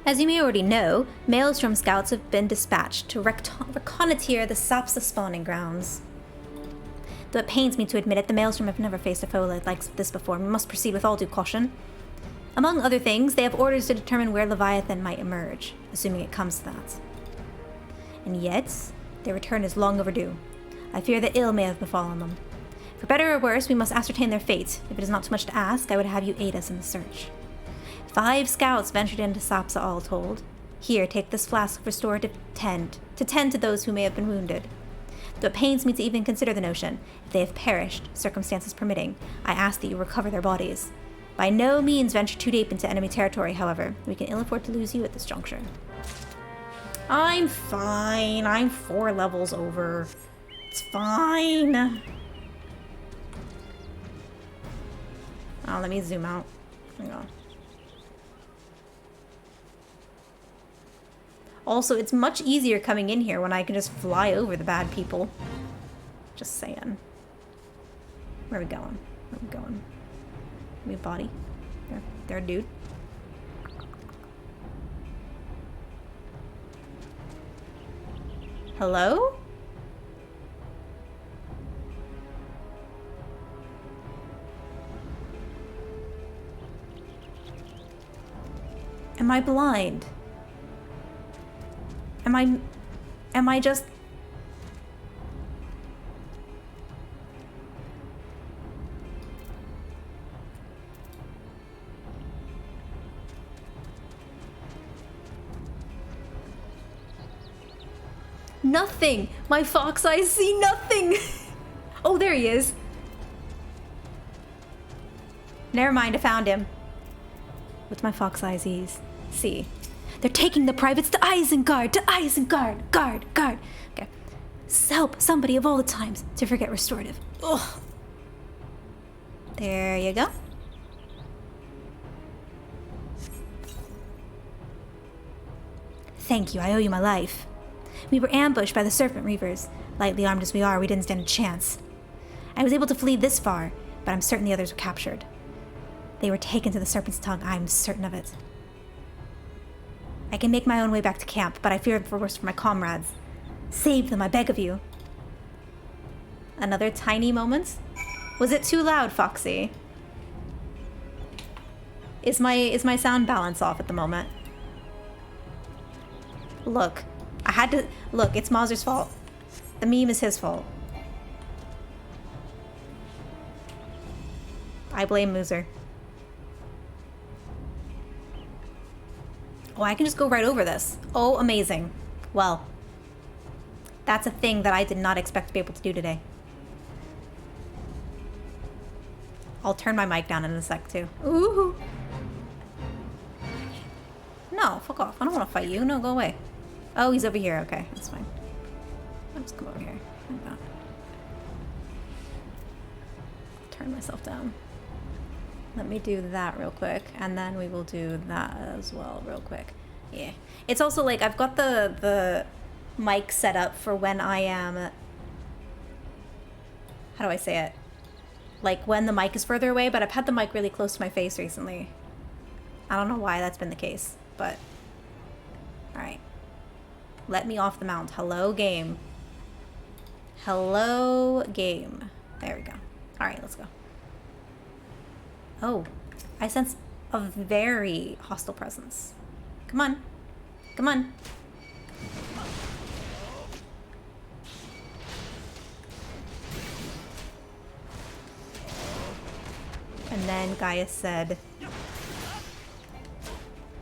As you may already know, Maelstrom scouts have been dispatched to reconnoiter the Sapsa spawning grounds. Though it pains me to admit it, the Maelstrom have never faced a foe like this before, and we must proceed with all due caution. Among other things, they have orders to determine where Leviathan might emerge, assuming it comes to that. And yet, their return is long overdue. I fear that ill may have befallen them. For better or worse, we must ascertain their fate. If it is not too much to ask, I would have you aid us in the search. 5 scouts ventured into Sapsa all told. Here, take this flask of restorative tend to those who may have been wounded. Though it pains me to even consider the notion, if they have perished, circumstances permitting, I ask that you recover their bodies. By no means venture too deep into enemy territory, however. We can ill afford to lose you at this juncture. I'm fine. I'm 4 levels over. It's fine. Oh, let me zoom out. Hang on. Also, it's much easier coming in here when I can just fly over the bad people. Just saying. Where are we going? Where are we going? We have body. There, dude. Hello? Am I blind? Am I just... Nothing! My fox eyes see nothing! Oh, there he is. Never mind, I found him. What's my fox eyes see? They're taking the privates to Isengard! To Isengard! Guard! Okay. Help somebody of all the times to forget restorative. Ugh. There you go. Thank you, I owe you my life. We were ambushed by the Serpent Reavers. Lightly armed as we are, we didn't stand a chance. I was able to flee this far, but I'm certain the others were captured. They were taken to the Serpent's Tongue, I'm certain of it. I can make my own way back to camp, but I fear for worse for my comrades. Save them, I beg of you. Another tiny moment? Was it too loud, Foxy? Is my sound balance off at the moment? Look, I had to... Look, it's Mazer's fault. The meme is his fault. I blame Moozer. Oh, I can just go right over this. Oh, amazing. Well, that's a thing that I did not expect to be able to do today. I'll turn my mic down in a sec, too. Ooh. No, fuck off. I don't want to fight you. No, go away. Oh, he's over here. Okay, that's fine. I'll just come over here. Turn myself down. Let me do that real quick, and then we will do that as well real quick. Yeah. It's also like I've got the mic set up for when I am... How do I say it? Like when the mic is further away, but I've had the mic really close to my face recently. I don't know why that's been the case, but... Alright. Let me off the mount. Hello, game. Hello, game. There we go. Alright, let's go. Oh, I sense a very hostile presence. Come on. Come on. And then Gaius said...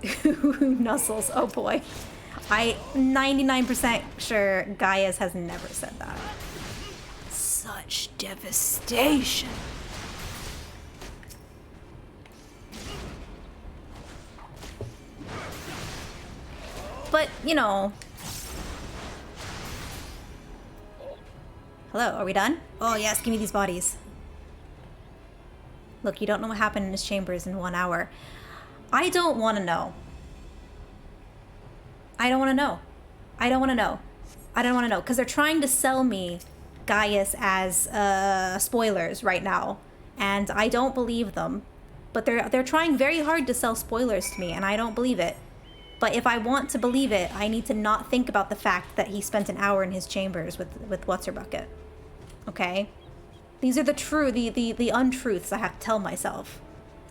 Nuzzles. Oh boy. I 99% sure Gaius has never said that. Such devastation. But, you know... Hello, are we done? Oh yes, give me these bodies. Look, you don't know what happened in his chambers in 1 hour. I don't want to know. I don't want to know. I don't want to know. I don't want to know. Because they're trying to sell me Gaius as spoilers right now. And I don't believe them. But they're trying very hard to sell spoilers to me, and I don't believe it. But if I want to believe it, I need to not think about the fact that he spent an hour in his chambers with What's-Her-Bucket. Okay? These are the untruths I have to tell myself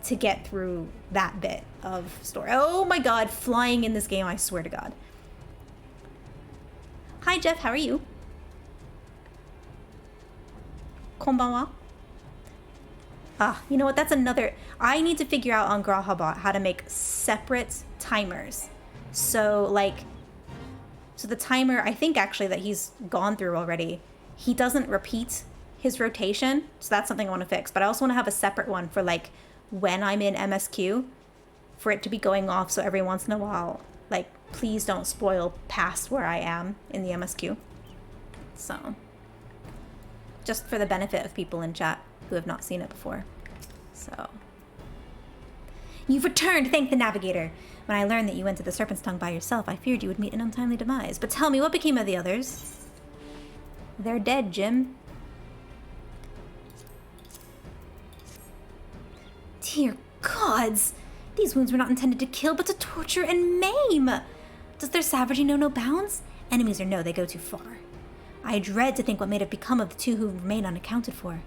to get through that bit of story. Oh my god, flying in this game, I swear to god. Hi Jeff, how are you? Konbanwa. Ah, you know what, that's another... I need to figure out on Grahabot how to make separate timers. So, like... So the timer, I think actually that he's gone through already, he doesn't repeat his rotation, so that's something I want to fix. But I also want to have a separate one for, like, when I'm in MSQ, for it to be going off so every once in a while, like, please don't spoil past where I am in the MSQ. So, just for the benefit of people in chat who have not seen it before. So, you've returned, thank the navigator. When I learned that you went to the Serpent's Tongue by yourself, I feared you would meet an untimely demise. But tell me, what became of the others? They're dead, Jim. Dear gods! These wounds were not intended to kill, but to torture and maim! Does their savagery know no bounds? Enemies or no, they go too far. I dread to think what may have become of the two who remain unaccounted for.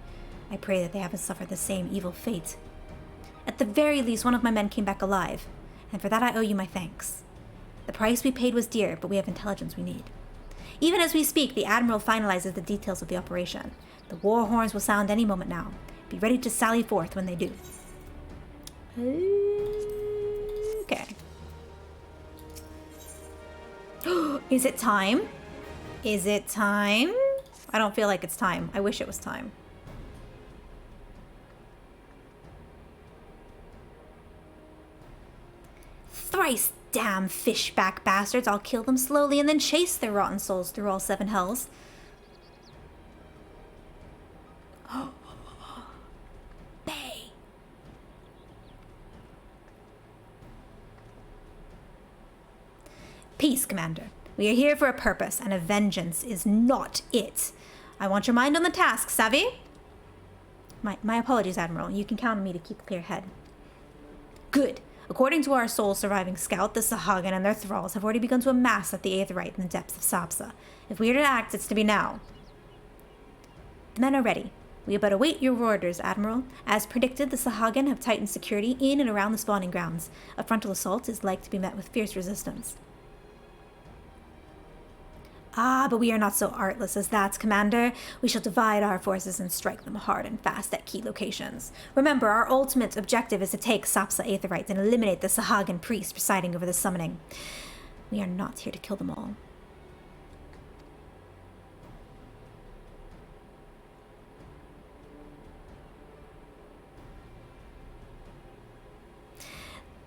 I pray that they haven't suffered the same evil fate. At the very least, one of my men came back alive, and for that I owe you my thanks. The price we paid was dear, but we have intelligence we need. Even as we speak, the Admiral finalizes the details of the operation. The war horns will sound any moment now. Be ready to sally forth when they do. Okay. Is it time? Is it time? I don't feel like it's time. I wish it was time. Thrice damn fishback bastards. I'll kill them slowly and then chase their rotten souls through all 7 hells. Bang. Peace, Commander. We are here for a purpose, and a vengeance is not it. I want your mind on the task, savvy? My apologies, Admiral. You can count on me to keep a clear head. Good. According to our sole surviving scout, the Sahagin and their thralls have already begun to amass at the Aetheryte in the depths of Sapsa. If we are to act, it's to be now. The men are ready. We but await your orders, Admiral. As predicted, the Sahagin have tightened security in and around the spawning grounds. A frontal assault is like to be met with fierce resistance. Ah, but we are not so artless as that, Commander. We shall divide our forces and strike them hard and fast at key locations. Remember, our ultimate objective is to take Sapsa Aetheryte and eliminate the Sahagin priest presiding over the summoning. We are not here to kill them all.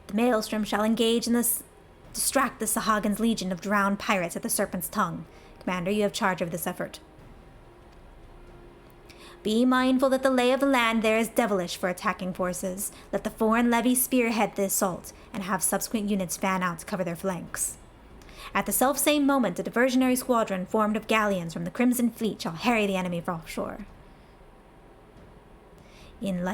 The Maelstrom shall engage in this... distract the Sahagin's legion of drowned pirates at the Serpent's Tongue. Commander, you have charge of this effort. Be mindful that the lay of the land there is devilish for attacking forces. Let the foreign levy spearhead the assault, and have subsequent units fan out to cover their flanks. At the selfsame moment, a diversionary squadron formed of galleons from the Crimson Fleet shall harry the enemy from offshore. In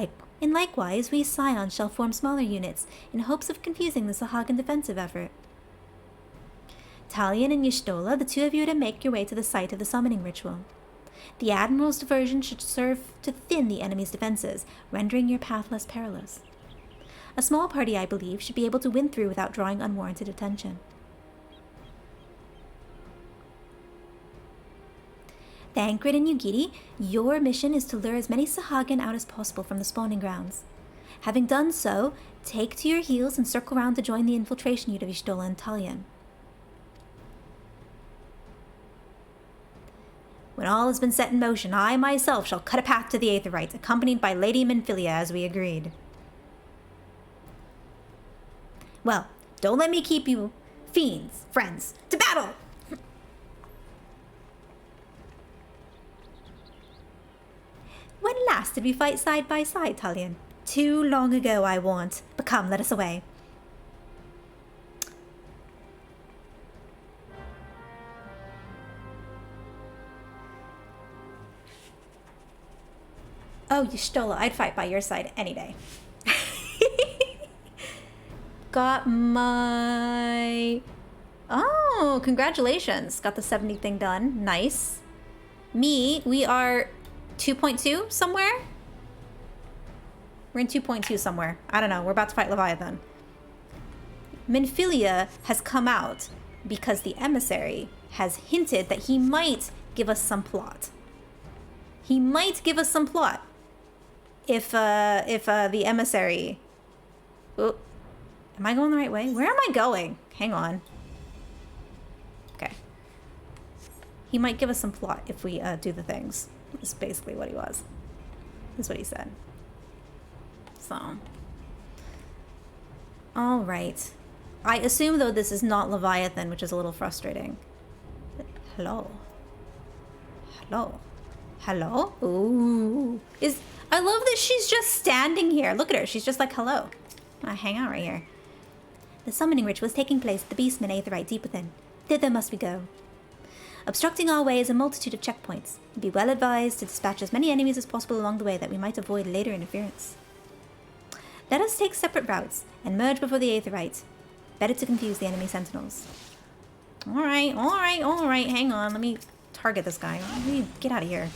likewise, we Scions shall form smaller units, in hopes of confusing the Sahagin defensive effort. Talion and Y'shtola, the two of you are to make your way to the site of the summoning ritual. The Admiral's diversion should serve to thin the enemy's defenses, rendering your path less perilous. A small party, I believe, should be able to win through without drawing unwarranted attention. Thancred and Yugiri, your mission is to lure as many Sahagin out as possible from the spawning grounds. Having done so, take to your heels and circle round to join the infiltration unit of Y'shtola and Talion. When all has been set in motion, I myself shall cut a path to the Aetheryte, accompanied by Lady Minfilia as we agreed. Well, don't let me keep you, fiends, friends, to battle! When last did we fight side by side, Talion? Too long ago, I warrant. But come, let us away. Oh, Y'shtola, I'd fight by your side any day. Got my... Oh, congratulations. Got the 70 thing done. Nice. Me, we are 2.2 somewhere? We're in 2.2 somewhere. I don't know. We're about to fight Leviathan. Minfilia has come out because the emissary has hinted that he might give us some plot. He might give us some plot. If the emissary... Oh, am I going the right way? Where am I going? Hang on. Okay. He might give us some plot if we do the things. That's basically what he was. That's what he said. So. Alright. I assume, though, this is not Leviathan, which is a little frustrating. Hello. Hello. Hello? Ooh. I love that she's just standing here. Look at her. She's just like, hello. I hang out right here. The summoning ritual is taking place at the Beastman Aetheryte deep within. Thither must we go. Obstructing our way is a multitude of checkpoints. Be well advised to dispatch as many enemies as possible along the way that we might avoid later interference. Let us take separate routes and merge before the Aetheryte. Better to confuse the enemy sentinels. Alright. Hang on. Let me target this guy. Let me get out of here.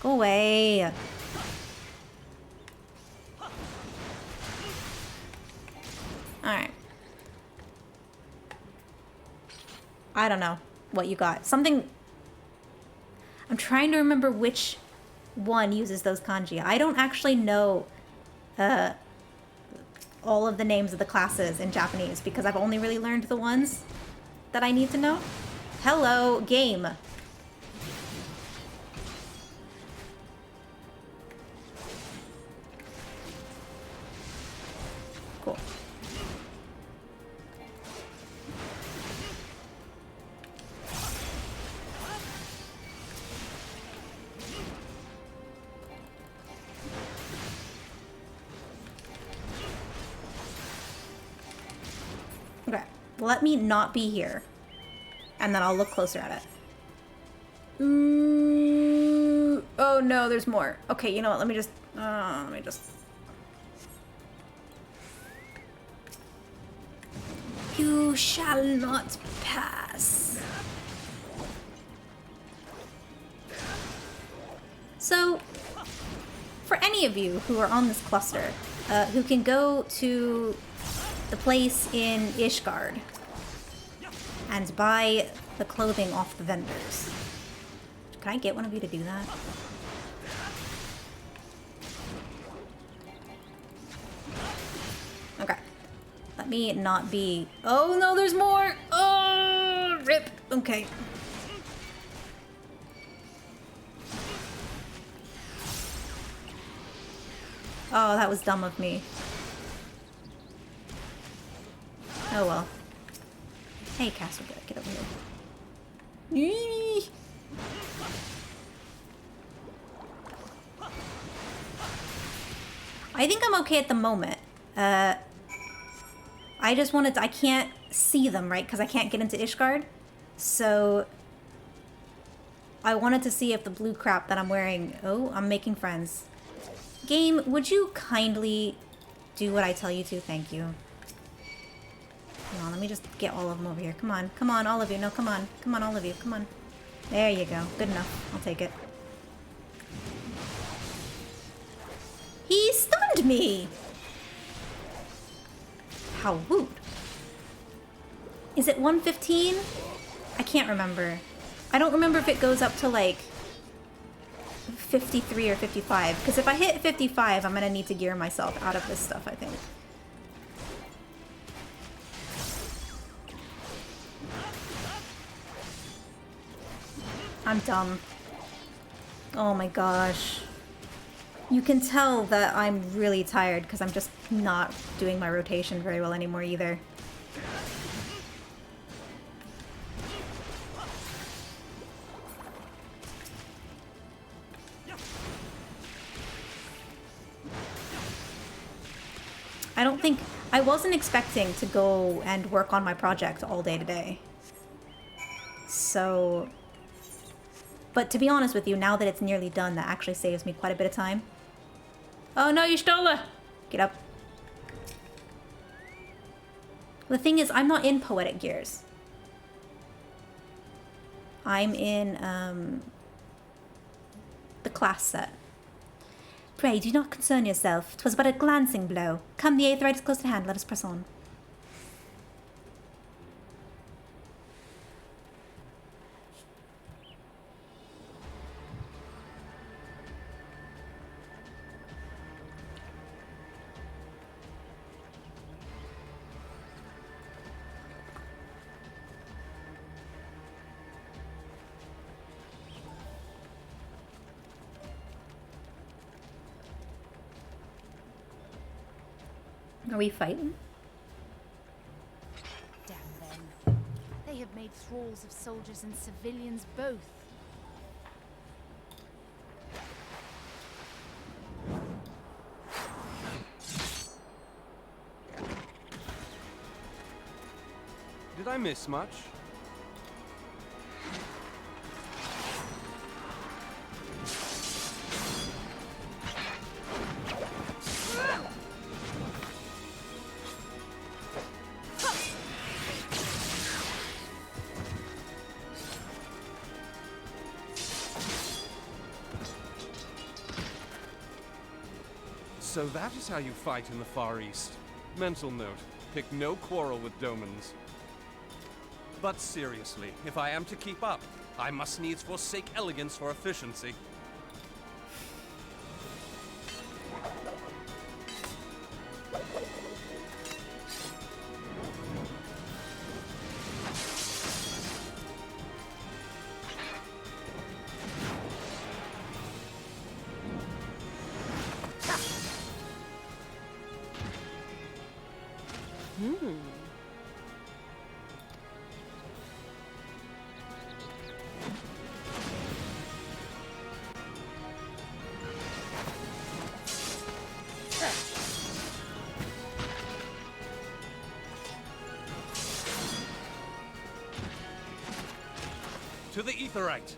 Go away. Alright. I don't know what you got. Something... I'm trying to remember which one uses those kanji. I don't actually know all of the names of the classes in Japanese because I've only really learned the ones that I need to know. Hello, game. Cool. Okay, let me not be here. and then I'll look closer at it. Ooh. Oh no, there's more. Okay, you know what? Let me just. You shall not pass. So, for any of you who are on this cluster, who can go to the place in Ishgard and buy the clothing off the vendors. Can I get one of you to do that? Okay. Let me not be... Oh no, there's more! Oh, rip! Okay. Oh, that was dumb of me. Oh well. Hey, Castle, get over here. Eee! I think I'm okay at the moment. I just wanted to, I can't see them, right? Because I can't get into Ishgard. So I wanted to see if the blue crap that I'm wearing... Oh, I'm making friends. Game, would you kindly do what I tell you to? Thank you. Come on, let me just get all of them over here. Come on, all of you. No, come on, all of you. Come on. There you go. Good enough. I'll take it. He stunned me! How rude. Is it 115? I can't remember. I don't remember if it goes up to like 53 or 55. Because if I hit 55, I'm gonna need to gear myself out of this stuff, I think. I'm dumb. Oh my gosh. You can tell that I'm really tired because I'm just not doing my rotation very well anymore either. I wasn't expecting to go and work on my project all day today. So, but to be honest with you, now that it's nearly done, that actually saves me quite a bit of time. Oh no, you stole her! Get up. The thing is, I'm not in Poetic Gears. I'm in, the class set. Pray, do not concern yourself. 'Twas but a glancing blow. Come, the Aetheryte is close at hand. Let us press on. Are we fighting?
Damn them. They have made thralls of soldiers and civilians both.
Did I miss much? So that is how you fight in the Far East. Mental note, pick no quarrel with Domans. But seriously, if I am to keep up, I must needs forsake elegance for efficiency. To the Aetheryte!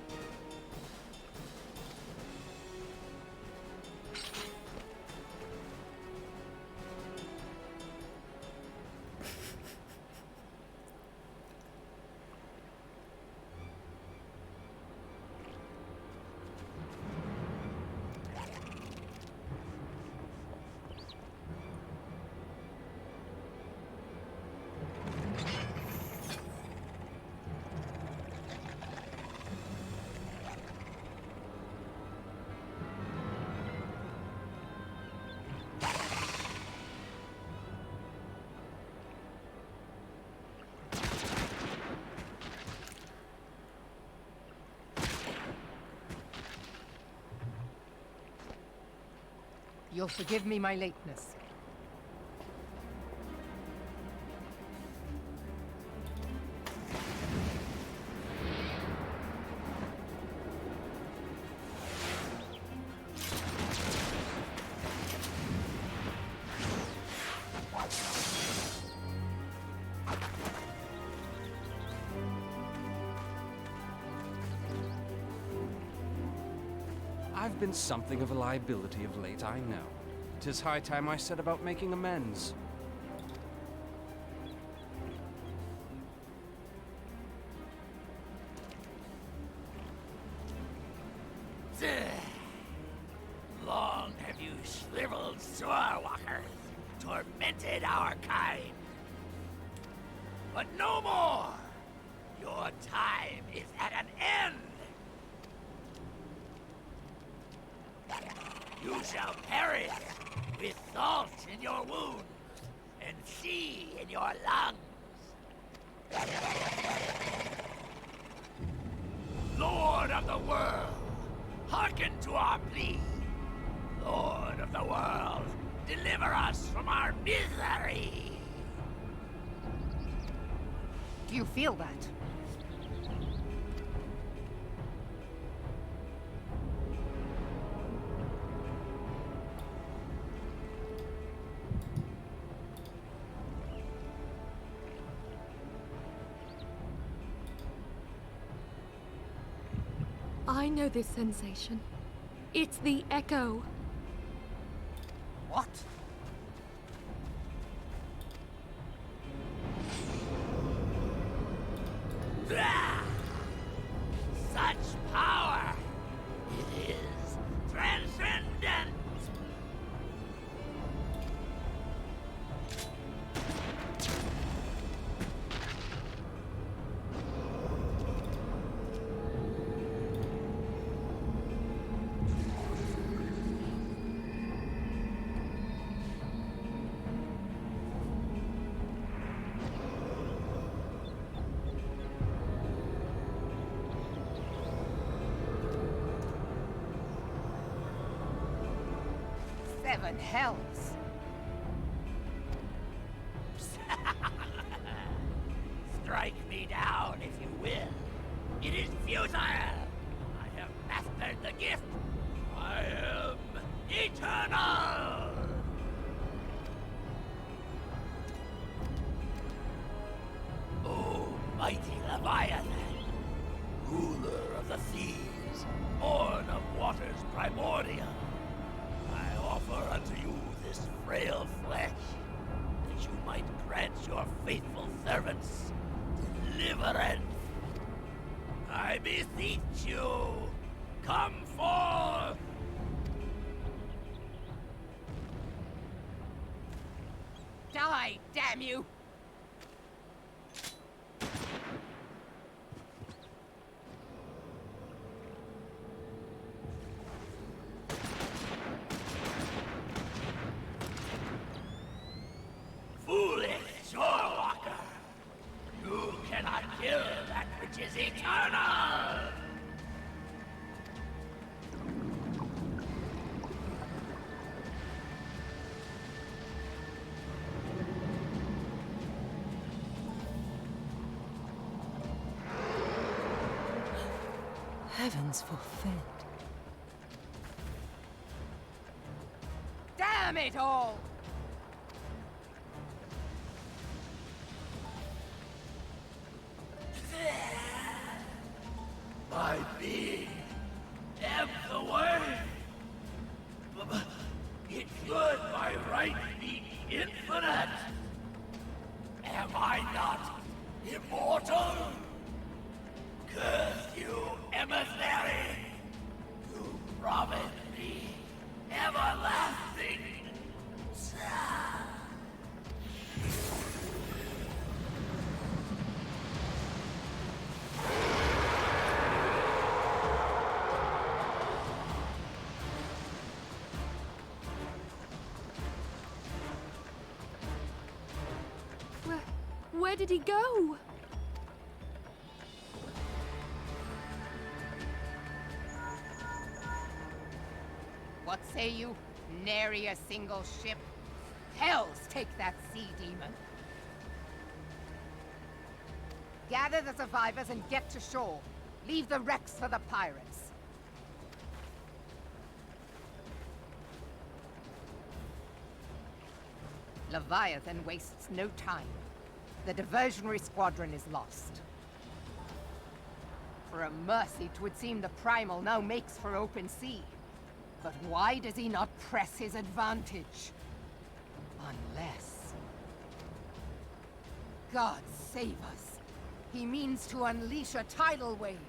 You'll forgive me my lateness.
I've been something of a liability of late, I know. 'Tis high time I set about making amends.
Long have you shriveled Sorewalkers, tormented our kind. But no more! Your time is at an end! You shall perish with salt in your wounds and sea in your lungs. Lord of the world, hearken to our plea. Lord of the world, deliver us from our misery.
Do you feel that?
I know this sensation. It's the echo.
What? Such power! It is transcendent!
Seven hells.
Strike me down if you will. It is futile. I have mastered the gift. I am eternal. Oh, mighty Leviathan, ruler of the seas, born of waters primordial. I offer unto you this frail flesh, that you might grant your faithful servants deliverance. I beseech you, come forth!
Die, damn you!
Foolish Shorewalker! You cannot kill that which is eternal!
Heavens forfend.
Damn it all!
My being ebb the way. It should by right be infinite. Am I not immortal? Curse you, emissary! You promised me everlasting.
Where did he go?
What say you? Nary a single ship? Hells take that sea demon. Gather the survivors and get to shore. Leave the wrecks for the pirates. Leviathan wastes no time. The diversionary squadron is lost. For a mercy, 'twould seem the Primal now makes for open sea. But why does he not press his advantage? Unless... God save us. He means to unleash a tidal wave.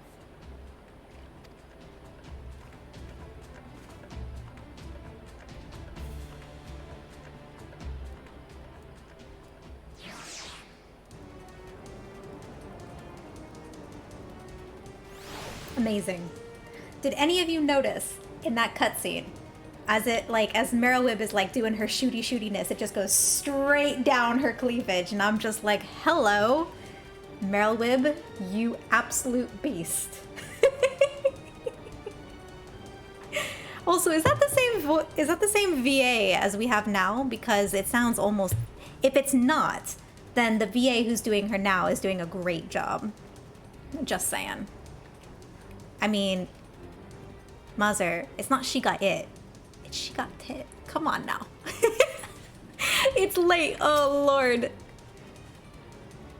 Amazing. Did any of you notice in that cutscene, as Merylwib is like doing her shootiness, it just goes straight down her cleavage, and I'm just like, hello, Merylwib, you absolute beast. Also, is that the same VA as we have now? Because it sounds almost, if it's not, then the VA who's doing her now is doing a great job. Just saying. I mean, Mother, it's not she got it. It's she got tit. Come on now. It's late. Oh, Lord.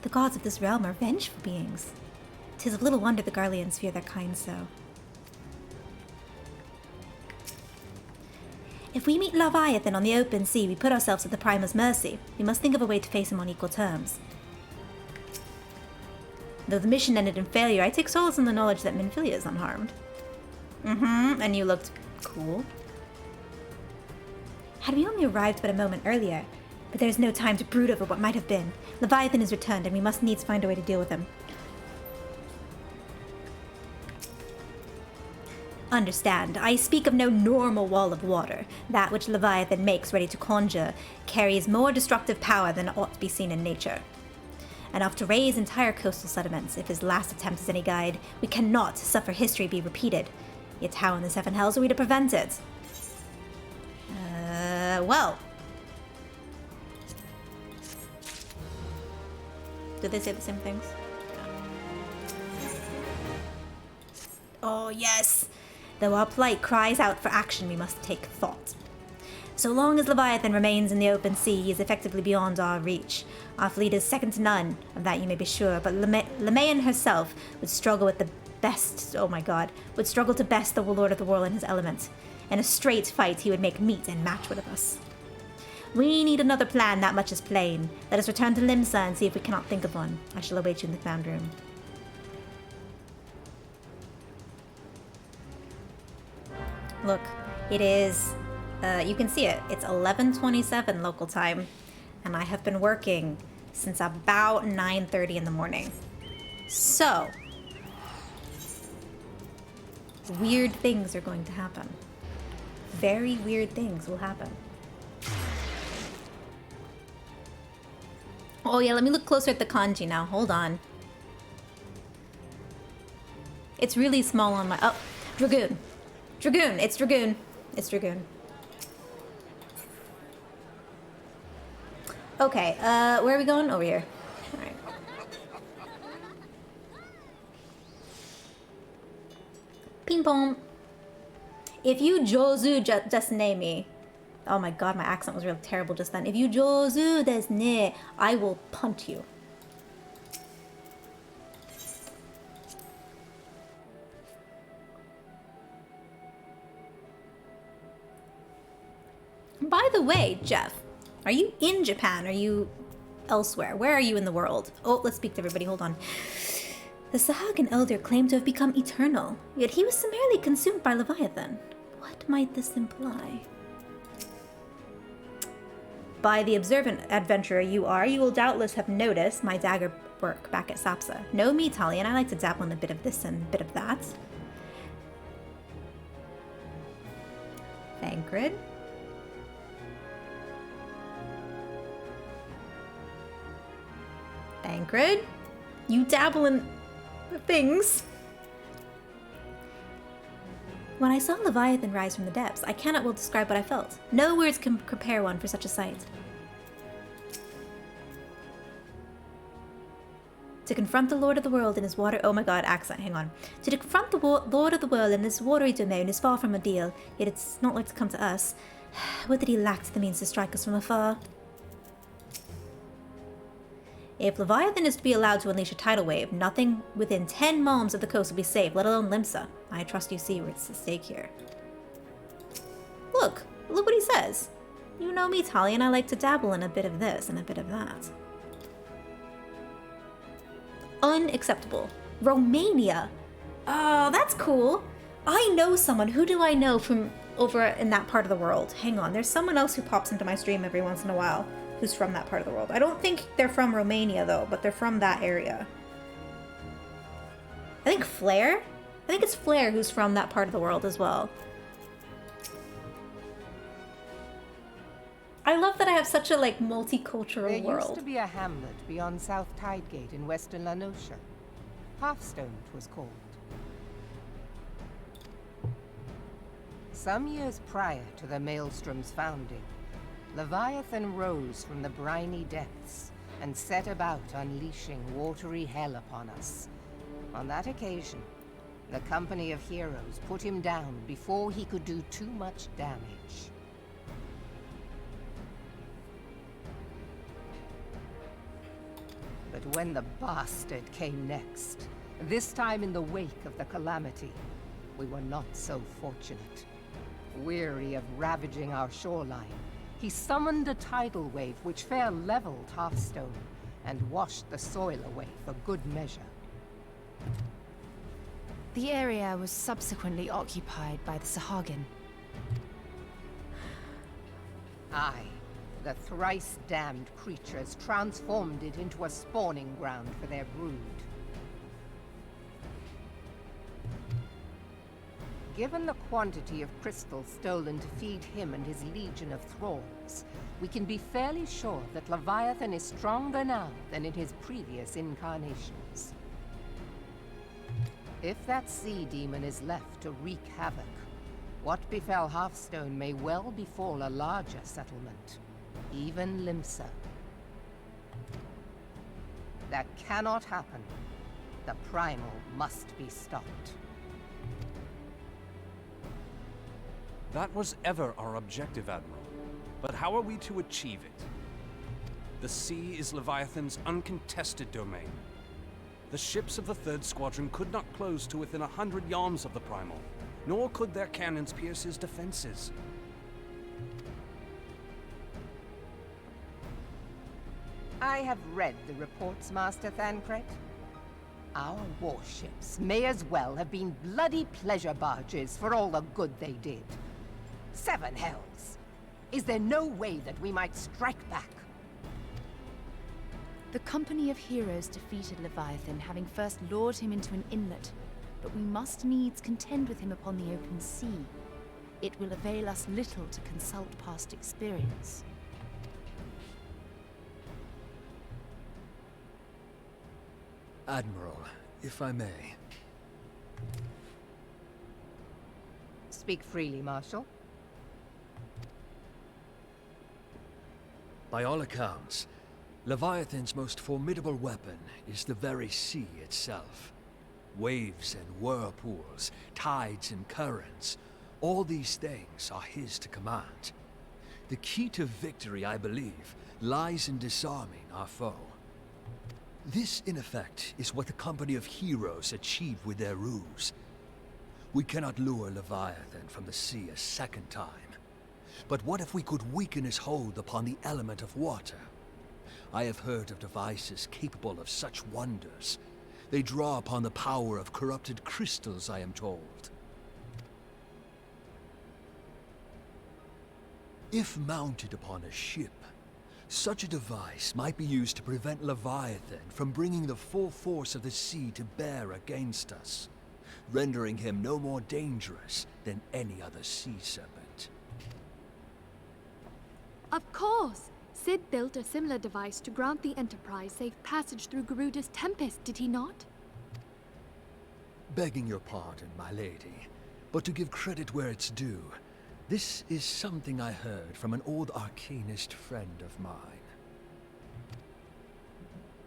The gods of this realm are vengeful beings. 'Tis of little wonder the Garleans fear their kind so. If we meet Leviathan on the open sea, we put ourselves at the Primal's mercy. We must think of a way to face him on equal terms. Though the mission ended in failure, I take solace in the knowledge that Minfilia is unharmed.
And you looked cool.
Had we only arrived but a moment earlier, but there is no time to brood over what might have been. Leviathan is returned, and we must needs find a way to deal with him. Understand, I speak of no normal wall of water. That which Leviathan makes ready to conjure carries more destructive power than ought to be seen in nature. Enough to raise entire coastal settlements. If his last attempt is any guide, we cannot suffer history be repeated. Yet how in the seven hells are we to prevent it?
Well. Did they say the same things? Yeah.
Oh, yes. Though our plight cries out for action, we must take thought. So long as Leviathan remains in the open sea, he is effectively beyond our reach. Our fleet is second to none, of that you may be sure, but Lemayan herself would struggle with the best, oh my god, would struggle to best the Lord of the World in his element. In a straight fight, he would make meat and match with us. We need another plan, that much is plain. Let us return to Limsa and see if we cannot think of one. I shall await you in the command room.
Look, it is, you can see it. It's 11:27 local time, and I have been working since about 9:30 in the morning. So, weird things are going to happen. Very weird things will happen. Oh yeah, let me look closer at the kanji now. Hold on. It's really small on my... Oh, Dragoon. Dragoon. It's Dragoon. It's Dragoon. Okay, where are we going? Over here. Alright. Ping pong. If you Jozu just name me... Oh my god, my accent was really terrible just then. If you Jozu desu ne, I will punt you. By the way, Jeff, are you in Japan? Are you elsewhere? Where are you in the world? Oh, let's speak to everybody. Hold on. The Sahagan Elder claimed to have become eternal, yet he was summarily consumed by Leviathan. What might this imply? By the observant adventurer you will doubtless have noticed my dagger work back at Sapsa. Know me, Talia, and I like to dabble in a bit of this and a bit of that. Thancred. Thancred, you dabble in things. When I saw Leviathan rise from the depths, I cannot well describe what I felt. No words can prepare one for such a sight. To confront the Lord of the World in his water— oh my god, accent, hang on. To confront the Lord of the World in this watery domain is far from a deal, yet it's not like to come to us. Would that he lacked the means to strike us from afar. If Leviathan is to be allowed to unleash a tidal wave, nothing within 10 malms of the coast will be safe, let alone Limsa. I trust you see what's at stake here. Look what he says. You know me, Talia, and I like to dabble in a bit of this and a bit of that. Unacceptable. Romania. Oh, that's cool. I know someone. Who do I know from over in that part of the world? Hang on, there's someone else who pops into my stream every once in a while who's from that part of the world. I don't think they're from Romania though, but they're from that area. I think Flair? I think it's Flair who's from that part of the world as well. I love that I have such a like multicultural world.
There used to be a hamlet beyond South Tidegate in western Lanosha. Hearthstone it was called. Some years prior to the Maelstrom's founding, Leviathan rose from the briny depths and set about unleashing watery hell upon us. On that occasion, the Company of Heroes put him down before he could do too much damage. But when the bastard came next, this time in the wake of the calamity, we were not so fortunate. Weary of ravaging our shoreline, he summoned a tidal wave which fair leveled Hearthstone and washed the soil away for good measure.
The area was subsequently occupied by the Sahagan.
Aye, the thrice-damned creatures transformed it into a spawning ground for their brood. Given the quantity of crystal stolen to feed him and his legion of thralls, we can be fairly sure that Leviathan is stronger now than in his previous incarnations. If that sea demon is left to wreak havoc, what befell Hearthstone may well befall a larger settlement, even Limsa. That cannot happen. The primal must be stopped.
That was ever our objective, Admiral. But how are we to achieve it? The sea is Leviathan's uncontested domain. The ships of the 3rd Squadron could not close to within 100 yards of the Primal, nor could their cannons pierce his defenses.
I have read the reports, Master Thancred. Our warships may as well have been bloody pleasure barges for all the good they did. 7 hells! Is there no way that we might strike back?
The Company of Heroes defeated Leviathan, having first lured him into an inlet, but we must needs contend with him upon the open sea. It will avail us little to consult past experience.
Admiral, if I may.
Speak freely, Marshal.
By all accounts, Leviathan's most formidable weapon is the very sea itself. Waves and whirlpools, tides and currents, all these things are his to command. The key to victory, I believe, lies in disarming our foe. This, in effect, is what the Company of Heroes achieved with their ruse. We cannot lure Leviathan from the sea a second time. But what if we could weaken his hold upon the element of water? I have heard of devices capable of such wonders. They draw upon the power of corrupted crystals, I am told. If mounted upon a ship, such a device might be used to prevent Leviathan from bringing the full force of the sea to bear against us, rendering him no more dangerous than any other sea serpent.
Of course! Sid built a similar device to grant the Enterprise safe passage through Garuda's Tempest, did he not?
Begging your pardon, my lady, but to give credit where it's due, this is something I heard from an old arcanist friend of mine.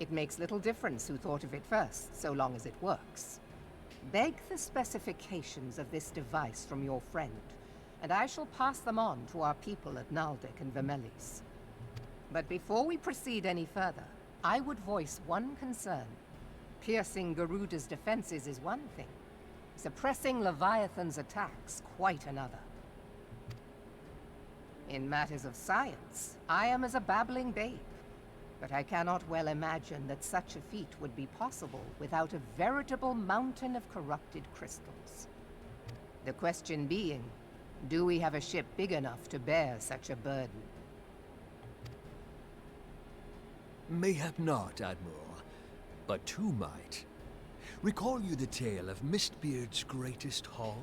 It makes little difference who thought of it first, so long as it works. Beg the specifications of this device from your friend, and I shall pass them on to our people at Naldic and Vermelis. But before we proceed any further, I would voice one concern. Piercing Garuda's defenses is one thing. Suppressing Leviathan's attacks, quite another. In matters of science, I am as a babbling babe. But I cannot well imagine that such a feat would be possible without a veritable mountain of corrupted crystals. The question being, do we have a ship big enough to bear such a burden?
Mayhap not, Admiral, but two might. Recall you the tale of Mistbeard's greatest haul?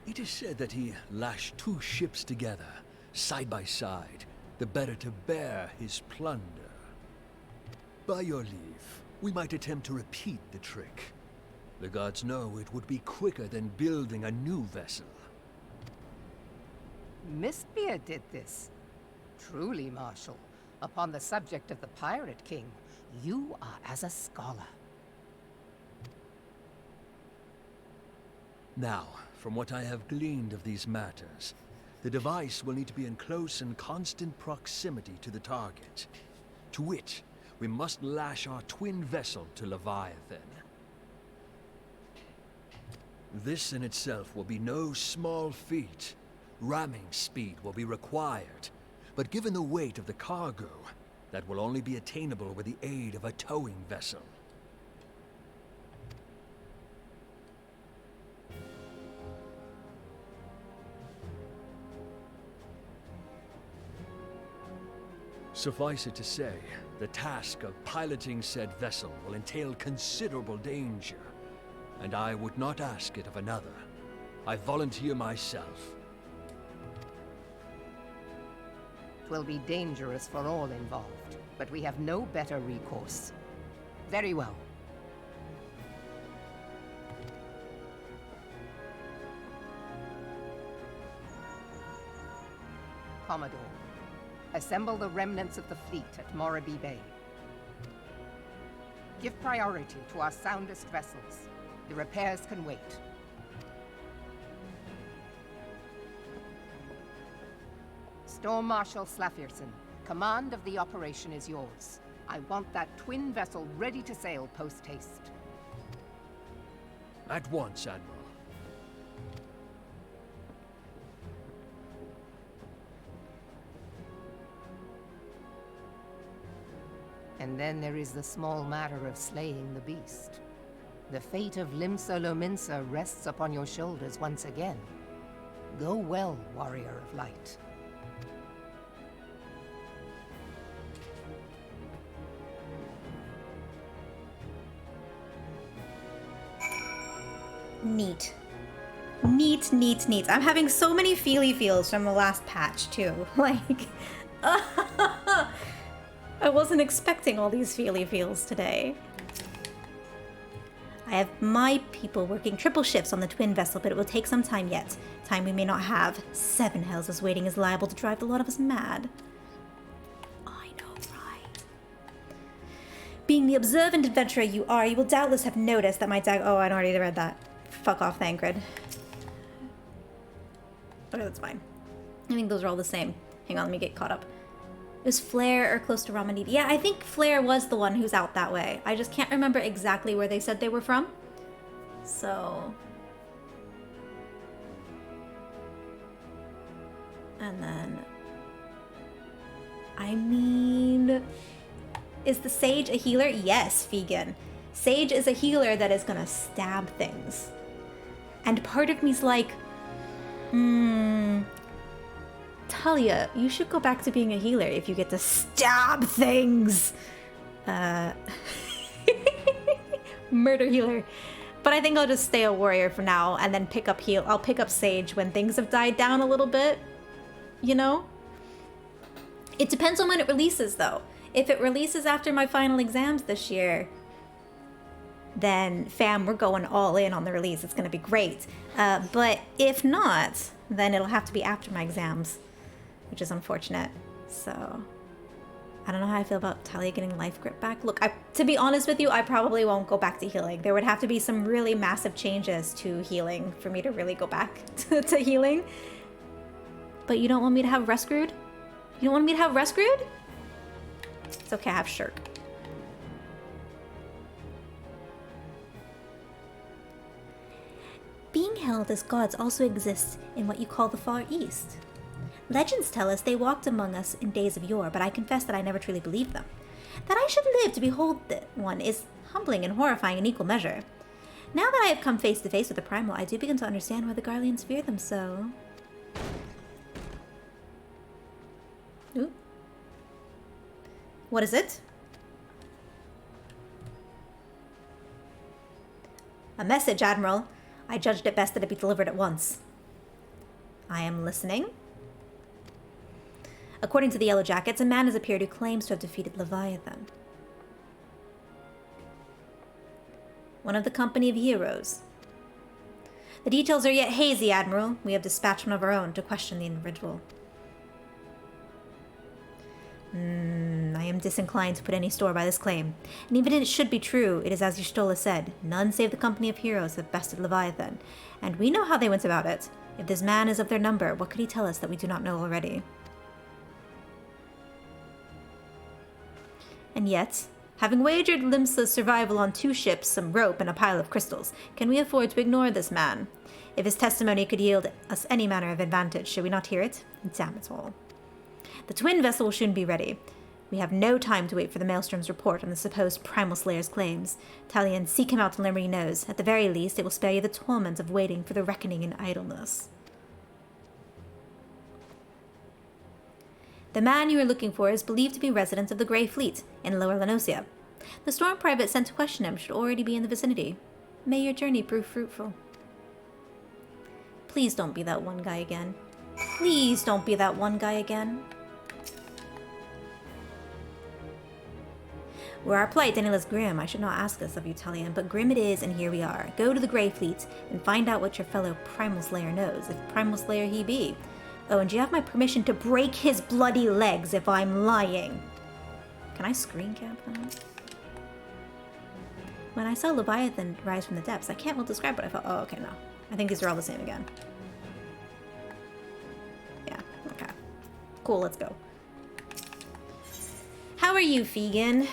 It is said that he lashed two ships together, side by side, the better to bear his plunder. By your leave, we might attempt to repeat the trick. The gods know it would be quicker than building a new vessel.
Mistbeard did this. Truly, Marshal, upon the subject of the Pirate King, you are as a scholar.
Now, from what I have gleaned of these matters, the device will need to be in close and constant proximity to the target. To which, we must lash our twin vessel to Leviathan. This in itself will be no small feat. Ramming speed will be required, but given the weight of the cargo, that will only be attainable with the aid of a towing vessel. Suffice it to say, the task of piloting said vessel will entail considerable danger, and I would not ask it of another. I volunteer myself.
'Twill be dangerous for all involved, but we have no better recourse. Very well. Commodore, assemble the remnants of the fleet at Morabee Bay. Give priority to our soundest vessels. The repairs can wait. Storm Marshal Slafirson, command of the operation is yours. I want that twin vessel ready to sail post-haste.
At once, Admiral.
And then there is the small matter of slaying the beast. The fate of Limsa Lominsa rests upon your shoulders once again. Go well, warrior of light.
Neat. Neat, neat, neat. I'm having so many feely feels from the last patch, too. Like, I wasn't expecting all these feely feels today. I have my people working triple shifts on the twin vessel, but it will take some time yet. Time we may not have. Seven hells is waiting is liable to drive a lot of us mad. I know, right? Being the observant adventurer you are, you will doubtless have noticed that my dag- Oh, I'd already read that. Fuck off, Thancred. Okay, that's fine. I think those are all the same. Hang on, let me get caught up. It was Flare or close to Ramanidi. Yeah, I think Flare was the one who's out that way. I just can't remember exactly where they said they were from. So... And then... I mean... Is the Sage a healer? Yes, Vegan. Sage is a healer that is gonna stab things. And part of me's like... Talia, you should go back to being a healer if you get to stab things! Murder healer. But I think I'll just stay a warrior for now and then pick up heal. I'll pick up Sage when things have died down a little bit. You know? It depends on when it releases, though. If it releases after my final exams this year, then fam, we're going all in on the release. It's gonna be great. But if not, then it'll have to be after my exams, which is unfortunate. So... I don't know how I feel about Talia getting life grip back. Look, to be honest with you, I probably won't go back to healing. There would have to be some really massive changes to healing for me to really go back to healing. But you don't want me to have Rescued? You don't want me to have Rescued? It's okay, I have Shirk.
Being held as gods also exists in what you call the Far East. Legends tell us they walked among us in days of yore, but I confess that I never truly believed them. That I should live to behold one is humbling and horrifying in equal measure. Now that I have come face to face with the Primal, I do begin to understand why the Garleans fear them so. Ooh.
What is it? A message, Admiral. I judged it best that it be delivered at once. I am listening. According to the Yellow Jackets, a man has appeared who claims to have defeated Leviathan. One of the company of heroes. The details are yet hazy, Admiral. We have dispatched one of our own to question the individual. I am disinclined to put any store by this claim. And even if it should be true, it is as Y'shtola said, none save the company of heroes have bested Leviathan. And we know how they went about it. If this man is of their number, what could he tell us that we do not know already? And yet, having wagered Limsa's survival on 2 ships, some rope, and a pile of crystals, can we afford to ignore this man? If his testimony could yield us any manner of advantage, should we not hear it? Damn it all. The twin vessel will soon be ready. We have no time to wait for the Maelstrom's report on the supposed Primal Slayer's claims. Talion, seek him out and learn what he knows. At the very least, it will spare you the torment of waiting for the reckoning in idleness. The man you are looking for is believed to be resident of the Grey Fleet in Lower Lenosia. The Storm Private sent to question him should already be in the vicinity. May your journey prove fruitful. Please don't be that one guy again. Please don't be that one guy again. Were our plight any less grim, I should not ask this of you, Talion, but grim it is, and here we are. Go to the Grey Fleet and find out what your fellow Primal Slayer knows, if Primal Slayer he be. Oh, and do you have my permission to break his bloody legs if I'm lying? Can I screen cap that? When I saw Leviathan rise from the depths, I can't well describe what I felt. Oh, okay, no. I think these are all the same again. Yeah, okay. Cool, let's go. How are you, Fegan?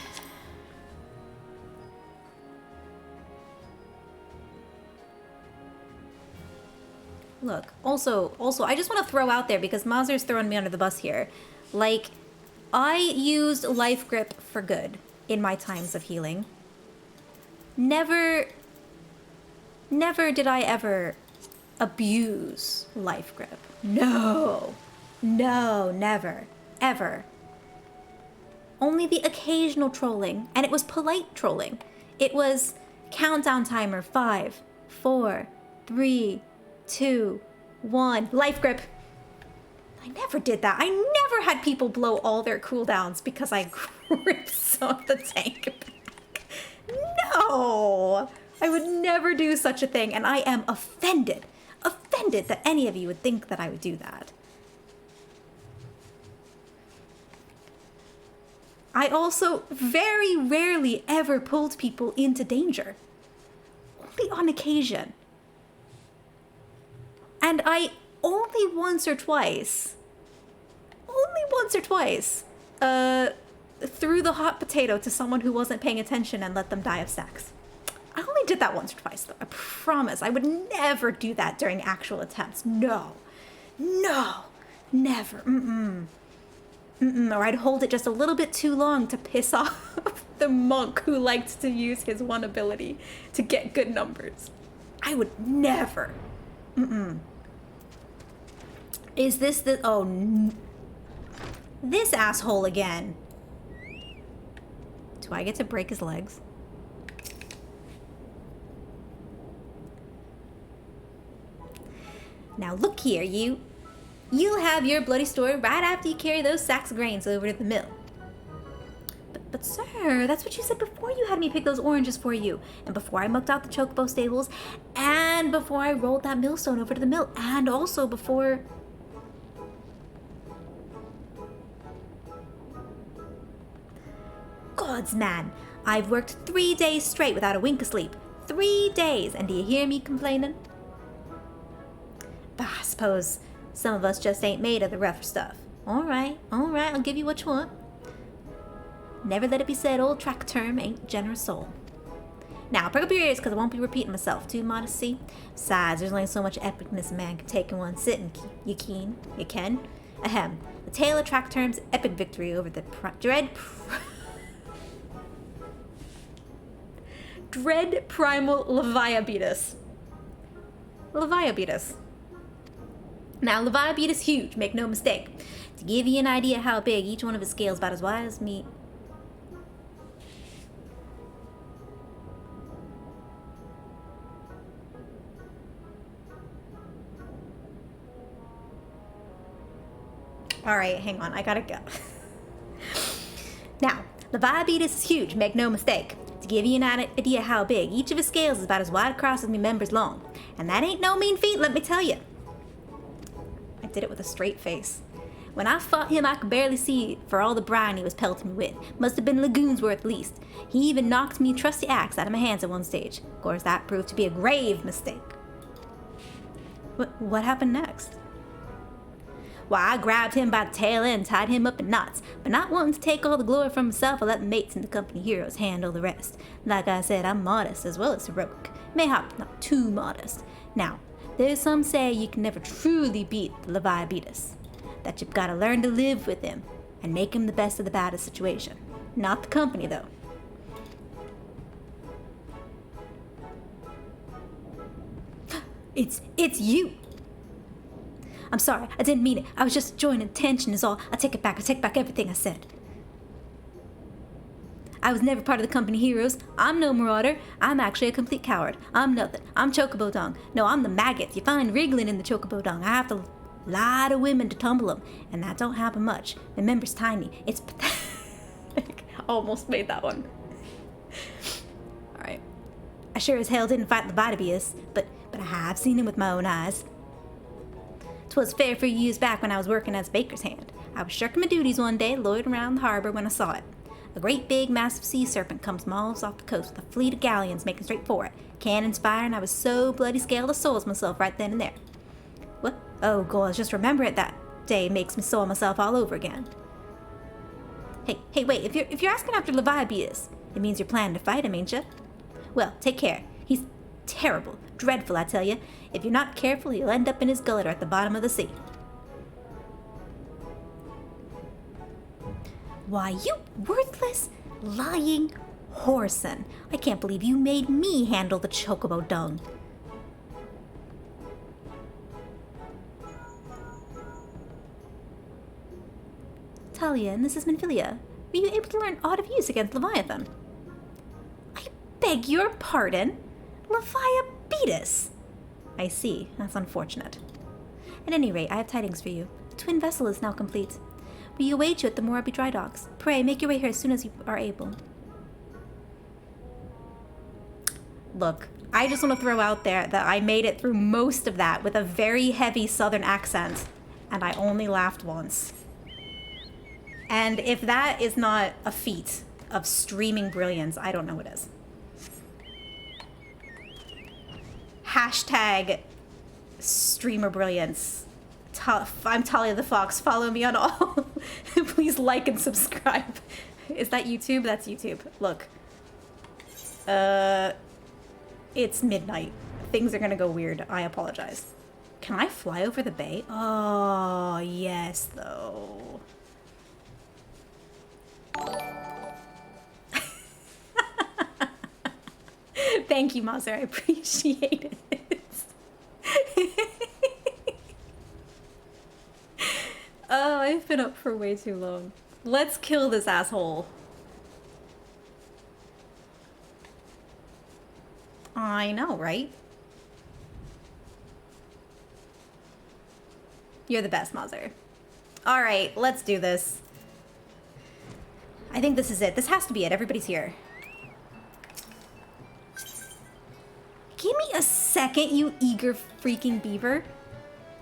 Look, also, I just want to throw out there, because Mazer's throwing me under the bus here. Like, I used Life Grip for good in my times of healing. Never did I ever abuse Life Grip. No, never, ever. Only the occasional trolling, and it was polite trolling. It was countdown timer, 5, 4, 3, 2, 1, Life Grip. I never did that. I never had people blow all their cooldowns because I gripped some of the tank back. No! I would never do such a thing, and I am offended that any of you would think that I would do that. I also very rarely ever pulled people into danger. Only on occasion. And I only once or twice, threw the hot potato to someone who wasn't paying attention and let them die of stacks. I only did that once or twice, though. I promise. I would never do that during actual attempts. No. Never. Mm-mm. Mm-mm. Or I'd hold it just a little bit too long to piss off the monk who liked to use his one ability to get good numbers. I would never. Mm-mm. Is this the... Oh, this asshole again. Do I get to break his legs? Now look here, you. You'll have your bloody story right after you carry those sacks of grains over to the mill. But sir, that's what you said before you had me pick those oranges for you. And before I mucked out the chocobo stables. And before I rolled that millstone over to the mill. And also before... Gods, man. I've worked 3 days straight without a wink of sleep. 3 days. And do you hear me complaining? Bah, I suppose some of us just ain't made of the rougher stuff. Alright, I'll give you what you want. Never let it be said old track term ain't generous soul. Now, prick up your ears, because I won't be repeating myself. Too modest, see? Besides, there's only so much epicness a man can take in one sitting. You keen? You can? Ahem. The tale of track term's epic victory over the dread primal Leviabetus. Leviabetus. Now, Leviabetus is huge, make no mistake. To give you an idea how big, each one of his scales about as wide as me. Alright, hang on, I gotta go. Now, Leviabetus is huge, make no mistake. To give you an idea how big, each of his scales is about as wide across as me members long. And that ain't no mean feat, let me tell you. I did it with a straight face. When I fought him, I could barely see for all the brine he was pelting me with. Must have been lagoons worth at least. He even knocked me a trusty axe out of my hands at one stage. Of course, that proved to be a grave mistake. What happened next? Why, I grabbed him by the tail end and tied him up in knots, but not wanting to take all the glory from himself, I let the mates and the company heroes handle the rest. Like I said, I'm modest as well as heroic. Mayhap not too modest. Now, there's some say you can never truly beat the Leviabetus. That you've got to learn to live with him and make him the best of the baddest situation. Not the company, though. It's you! I'm sorry, I didn't mean it. I was just enjoying attention is all. I take it back. I take back everything I said. I was never part of the company heroes. I'm no marauder. I'm actually a complete coward. I'm nothing. I'm Chocobo Dung. No, I'm the maggots you find wriggling in the Chocobo Dung. I have to lie to women to tumble them, and that don't happen much. The member's tiny. It's pathetic. Almost made that one. Alright. I sure as hell didn't fight Leviabetus, but I have seen him with my own eyes. 'Twas fair few years back when I was working as baker's hand. I was shirking my duties one day, loitering around the harbor when I saw it. A great big massive sea serpent comes miles off the coast with a fleet of galleons making straight for it. Cannons firing, I was so bloody scared I soiled myself right then and there. What? Oh, God, just remember it that day makes me soil myself all over again. Hey, wait, if you're asking after Leviabetus, it means you're planning to fight him, ain't you? Well, take care. He's terrible, dreadful, I tell you. If you're not careful, you'll end up in his gullet or at the bottom of the sea. Why, you worthless, lying whoreson. I can't believe you made me handle the Chocobo Dung. Talia, and this is Minfilia. Were you able to learn aught of use against Leviathan? I beg your pardon? Leviabetus! I see. That's unfortunate. At any rate, I have tidings for you. The twin vessel is now complete. We await you at the Morabi dry docks. Pray, make your way here as soon as you are able. Look, I just want to throw out there that I made it through most of that with a very heavy southern accent, and I only laughed once. And if that is not a feat of streaming brilliance, I don't know what is. Hashtag streamer brilliance. I'm Talia the Fox. Follow me on all. Please like and subscribe. Is that YouTube? That's YouTube. Look. It's midnight. Things are gonna go weird. I apologize. Can I fly over the bay? Oh, yes, though. Thank you, Mazer. I appreciate it. Oh, I've been up for way too long. Let's kill this asshole. I know, right? You're the best, Mazer. All right, let's do this. I think this is it. This has to be it. Everybody's here. Give me a second, you eager freaking beaver.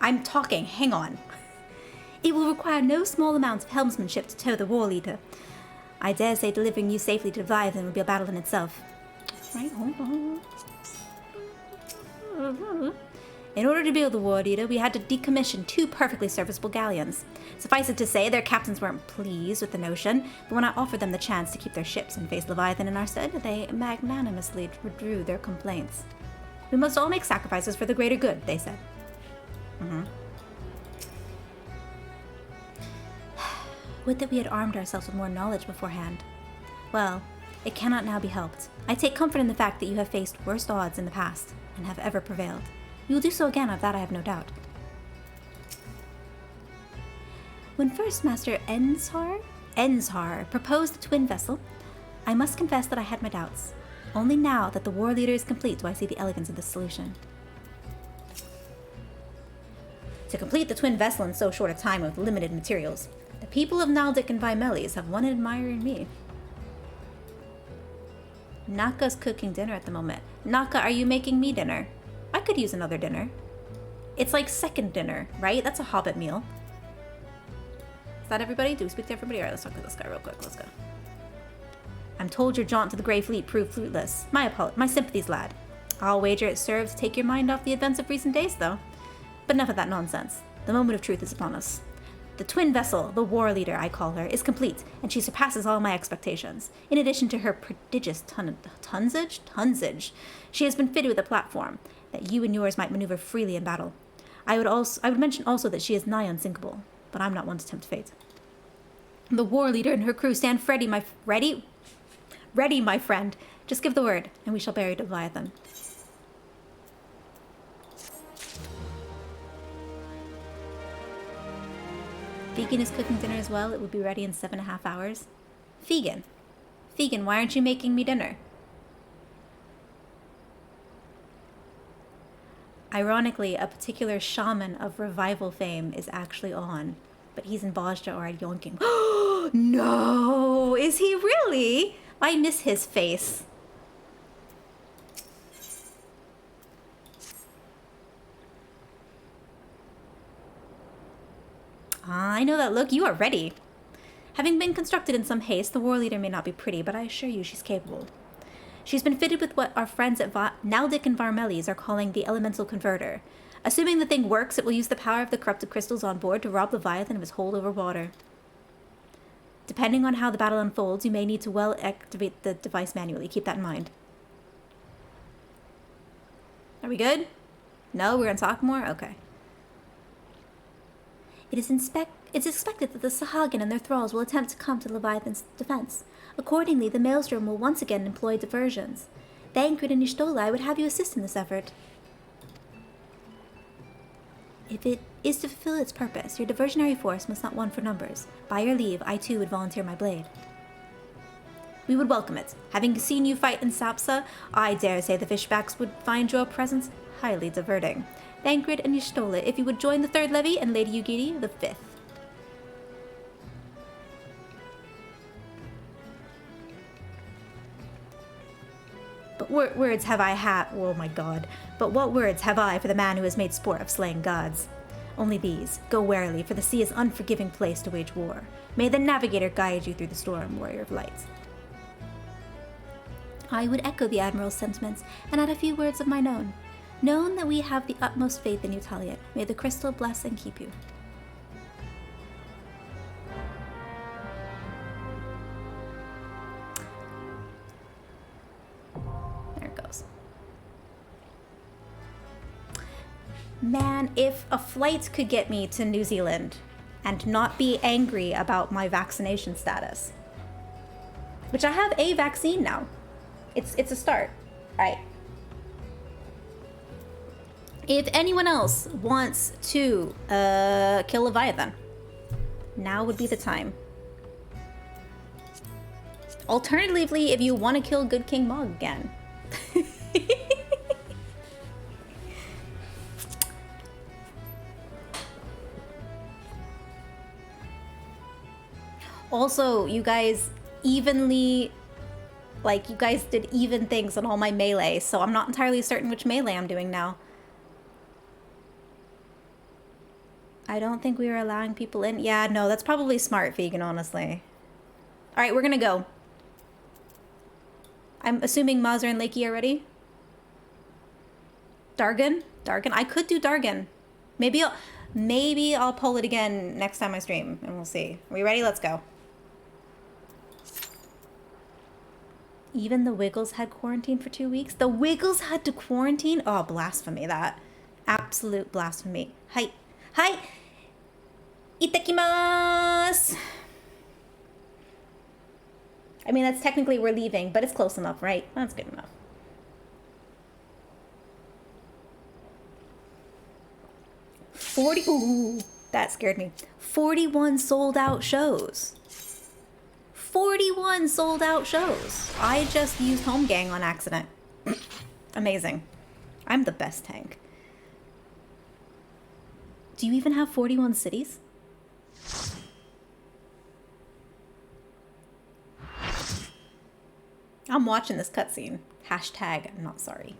I'm talking. Hang on. It will require no small amounts of helmsmanship to tow the war leader. I dare say delivering you safely to Leviathan will be a battle in itself. Right, hold on. In order to build the war leader, we had to decommission 2 perfectly serviceable galleons. Suffice it to say, their captains weren't pleased with the notion, but when I offered them the chance to keep their ships and face Leviathan in our stead, they magnanimously withdrew their complaints. We must all make sacrifices for the greater good, they said. Would that we had armed ourselves with more knowledge beforehand. Well, it cannot now be helped. I take comfort in the fact that you have faced worse odds in the past, and have ever prevailed. You will do so again, of that I have no doubt. When First Master Enzhar proposed the twin vessel, I must confess that I had my doubts. Only now that the war leader is complete do I see the elegance of this solution. To complete the twin vessel in so short a time with limited materials, the people of Naldic and Vimelis have one admirer in me. Naka's cooking dinner at the moment. Naka, are you making me dinner? I could use another dinner. It's like second dinner, right? That's a hobbit meal. Is that everybody? Do we speak to everybody? Alright, let's talk to this guy real quick. Let's go. I'm told your jaunt to the Grey Fleet proved fruitless. My sympathies, lad. I'll wager it served to take your mind off the events of recent days, though. But enough of that nonsense. The moment of truth is upon us. The twin vessel, the war leader I call her, is complete, and she surpasses all my expectations. In addition to her prodigious tonnage, she has been fitted with a platform that you and yours might maneuver freely in battle. I would mention also that she is nigh unsinkable, but I'm not one to tempt fate. The war leader and her crew stand ready, my friend. Just give the word, and we shall bury Leviathan. Vegan is cooking dinner as well. It will be ready in 7.5 hours. Vegan, why aren't you making me dinner? Ironically, a particular shaman of revival fame is actually on, but he's in Bajra or at Yonking. No! Is he really? I miss his face. I know that look. You are ready. Having been constructed in some haste, the war leader may not be pretty, but I assure you she's capable. She's been fitted with what our friends at Naldic and Varmelis are calling the Elemental Converter. Assuming the thing works, it will use the power of the corrupted crystals on board to rob Leviathan of his hold over water. Depending on how the battle unfolds, you may need to well activate the device manually. Keep that in mind. Are we good? No? We're gonna talk more? Okay. It's expected that the Sahagin and their thralls will attempt to come to Leviathan's defense. Accordingly, the Maelstrom will once again employ diversions. Dankrid and Y'shtola, I would have you assist in this effort. If it is to fulfill its purpose, your diversionary force must not want for numbers. By your leave, I too would volunteer my blade. We would welcome it. Having seen you fight in Sapsa, I dare say the Fishbacks would find your presence highly diverting. Dankrid and Y'shtola, if you would join the 3rd levy, and Lady Ugiri, the 5th. But what words have I oh my god. But what words have I for the man who has made sport of slaying gods? Only these. Go warily, for the sea is an unforgiving place to wage war. May the navigator guide you through the storm, warrior of light. I would echo the Admiral's sentiments, and add a few words of mine own. Known that we have the utmost faith in you, Taliot. May the crystal bless and keep you. Man, if a flight could get me to New Zealand and not be angry about my vaccination status, which I have a vaccine now. It's a start, right? If anyone else wants to kill Leviathan, now would be the time. Alternatively, if you want to kill Good King Mog again. Also, you guys evenly, like, you guys did even things on all my melee, so I'm not entirely certain which melee I'm doing now. I don't think we were allowing people in. Yeah, no, that's probably smart, Vegan, honestly. All right, we're gonna go. I'm assuming Mazar and Lakey are ready. Dargon? Dargon? I could do Dargon. Maybe I'll pull it again next time I stream, and we'll see. Are we ready? Let's go. Even the Wiggles had quarantine for 2 weeks? The Wiggles had to quarantine? Oh, blasphemy, that. Absolute blasphemy. Hi. Hi! Itakimasu! I mean, that's technically we're leaving, but it's close enough, right? That's good enough. Ooh, that scared me. 41 sold out shows. 41 sold out shows. I just used Home Gang on accident. Amazing. I'm the best tank. Do you even have 41 cities? I'm watching this cutscene. Hashtag not sorry.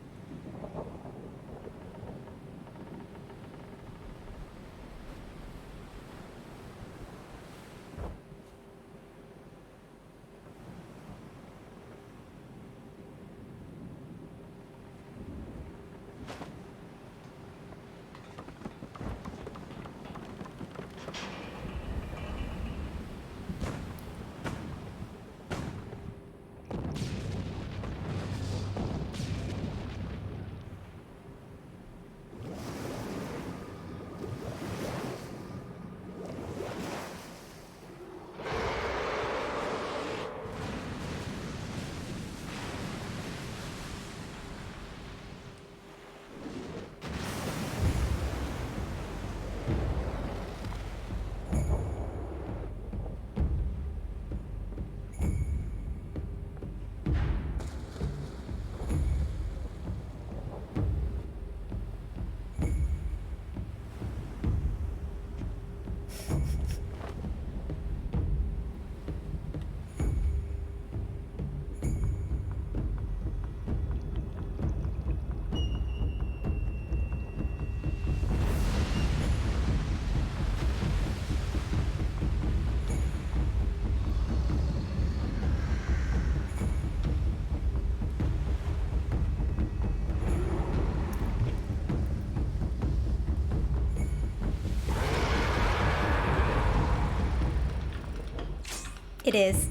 It is.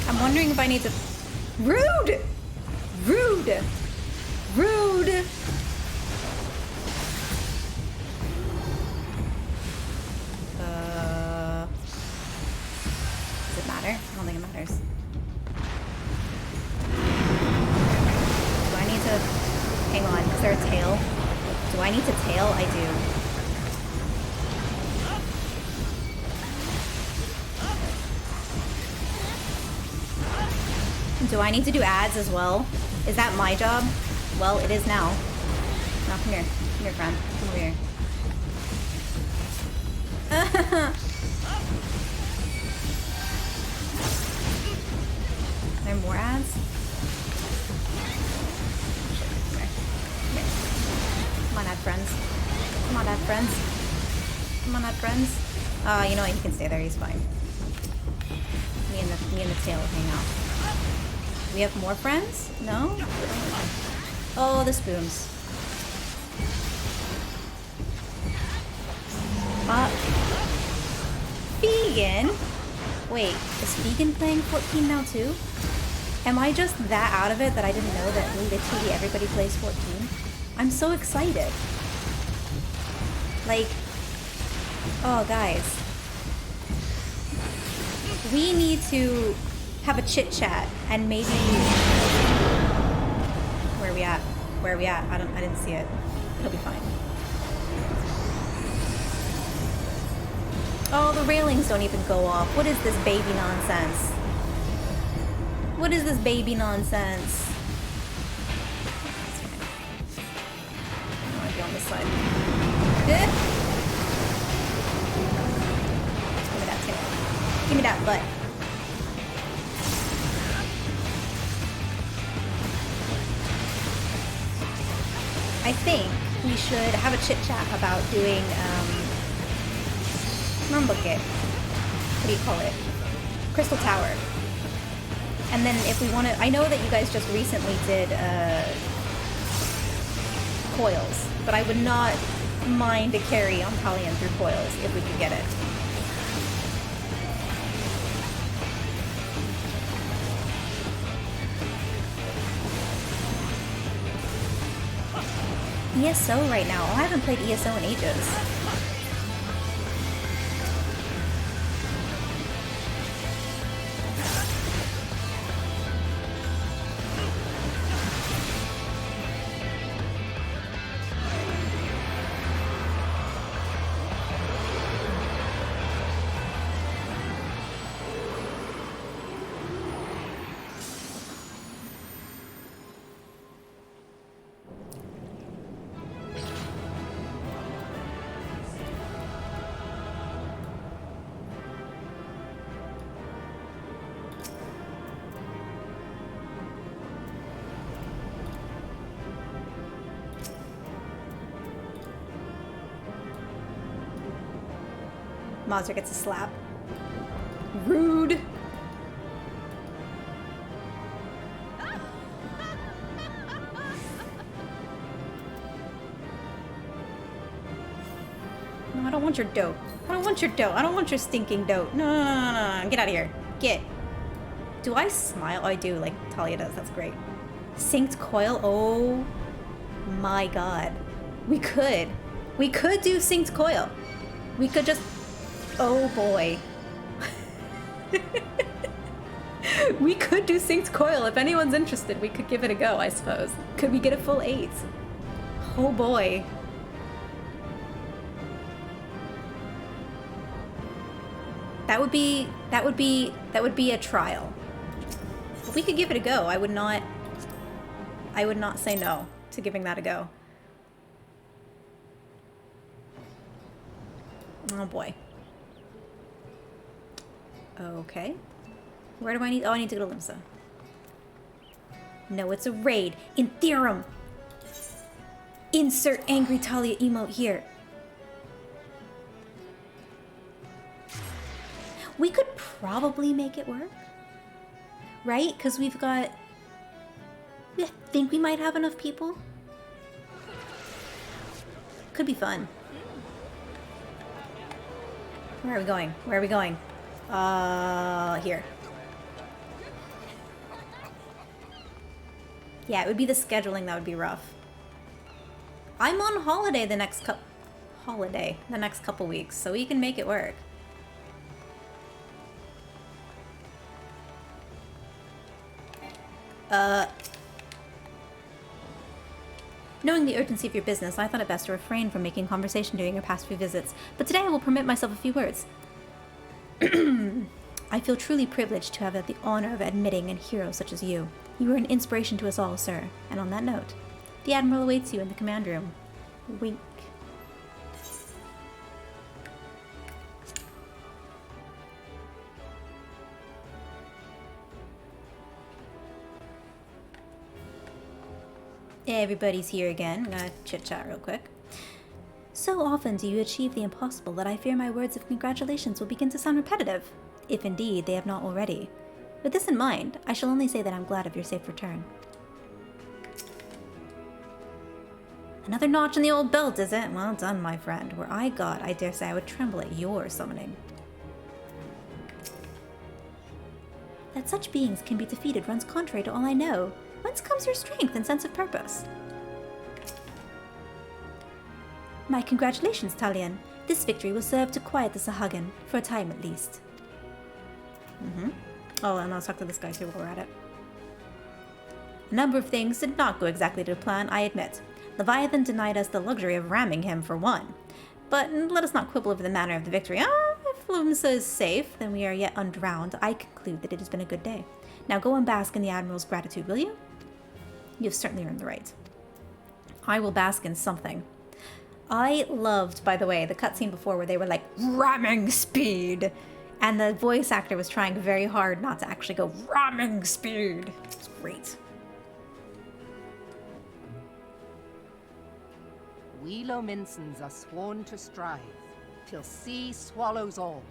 I'm wondering if I need to... Rude! Rude! Rude! Does it matter? I don't think it matters. Hang on, is there a tail? Do I need to tail? I do. Do I need to do ads as well? Is that my job? Well, it is now. Now, come here. Come here, friend. Come over here. Are there more ads? Come on, ad friends. Come on, ad friends. Come on, ad friends. You know what? He can stay there. He's fine. Me and the tail will hang out. We have more friends? No? Oh, the spoons. Fuck. Vegan? Wait, is Vegan playing 14 now too? Am I just that out of it that I didn't know that literally everybody plays 14? I'm so excited. Like, oh guys. We need to have a chit chat and maybe... Where are we at? Where are we at? I didn't see it. It'll be fine. Oh, the railings don't even go off. What is this baby nonsense? What is this baby nonsense? I want to be on this side. Good. Give me that tail. Give me that butt. I think we should have a chit chat about doing what do you call it? Crystal Tower. And then if we want to, I know that you guys just recently did coils, but I would not mind to carry on Talion through coils if we could get it. ESO right now. Oh, I haven't played ESO in ages. Monster gets a slap. Rude. No, I don't want your dough. I don't want your dough. I don't want your stinking dough. No, no, no, no, no. Get out of here. Get. Do I smile? Oh, I do, like Talia does. That's great. Synced coil? Oh my god. We could. We could do synced coil. We could just... Oh boy. We could do synced coil. If anyone's interested, we could give it a go, I suppose. Could we get a full 8? Oh boy. That would be a trial. But we could give it a go. I would not say no to giving that a go. Oh boy. Okay. Where do I need? Oh, I need to go to Limsa. No, it's a raid. In Theorem. Insert angry Talia emote here. We could probably make it work. Right? Because we've got... I think we might have enough people. Could be fun. Where are we going? Where are we going? Here. Yeah, it would be the scheduling that would be rough. I'm on holiday the next couple weeks, so we can make it work. Knowing the urgency of your business, I thought it best to refrain from making conversation during your past few visits, but today I will permit myself a few words. I feel truly privileged to have the honor of admitting a hero such as you. You are an inspiration to us all, sir. And on that note, the Admiral awaits you in the command room. Wink. Everybody's here again. I'm gonna chit-chat real quick. So often do you achieve the impossible that I fear my words of congratulations will begin to sound repetitive, if indeed they have not already. With this in mind, I shall only say that I'm glad of your safe return. Another notch in the old belt, is it? Well done, my friend. Were I God, I dare say I would tremble at your summoning. That such beings can be defeated runs contrary to all I know. Whence comes your strength and sense of purpose? My congratulations, Talion. This victory will serve to quiet the Sahagin, for a time at least. Oh, and I'll talk to this guy too while we're at it. A number of things did not go exactly to plan, I admit. Leviathan denied us the luxury of ramming him, for one. But let us not quibble over the manner of the victory. If Lumsa is safe, then we are yet undrowned. I conclude that it has been a good day. Now go and bask in the Admiral's gratitude, will you? You've certainly earned the right. I will bask in something. I loved, by the way, the cutscene before where they were like, ramming speed! And the voice actor was trying very hard not to actually go, ramming speed! It's great.
We Lominsons are sworn to strive, till sea swallows all.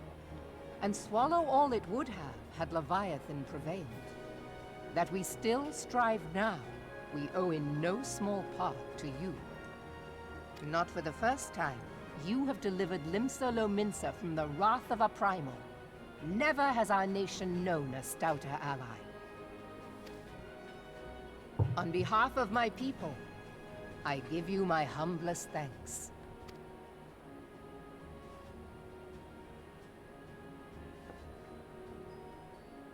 And swallow all it would have, had Leviathan prevailed. That we still strive now, we owe in no small part to you. Not for the first time, you have delivered Limsa Lominsa from the wrath of a primal. Never has our nation known a stouter ally. On behalf of my people, I give you my humblest thanks.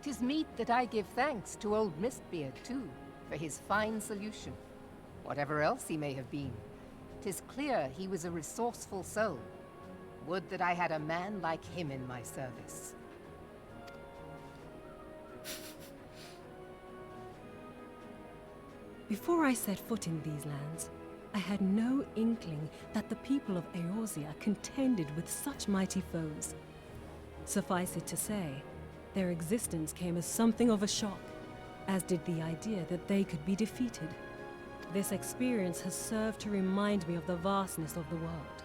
'Tis meet that I give thanks to old Mistbeard, too, for his fine solution. Whatever else he may have been, 'tis clear he was a resourceful soul. Would that I had a man like him in my service.
Before I set foot in these lands, I had no inkling that the people of Eorzea contended with such mighty foes. Suffice it to say, their existence came as something of a shock, as did the idea that they could be defeated. This experience has served to remind me of the vastness of the world,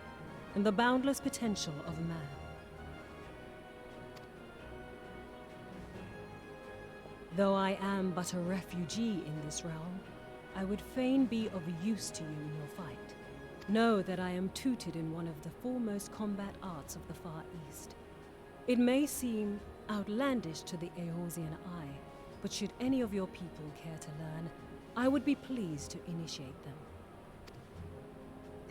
and the boundless potential of man. Though I am but a refugee in this realm, I would fain be of use to you in your fight. Know that I am tutored in one of the foremost combat arts of the Far East. It may seem outlandish to the Eorzean eye, but should any of your people care to learn, I would be pleased to initiate them.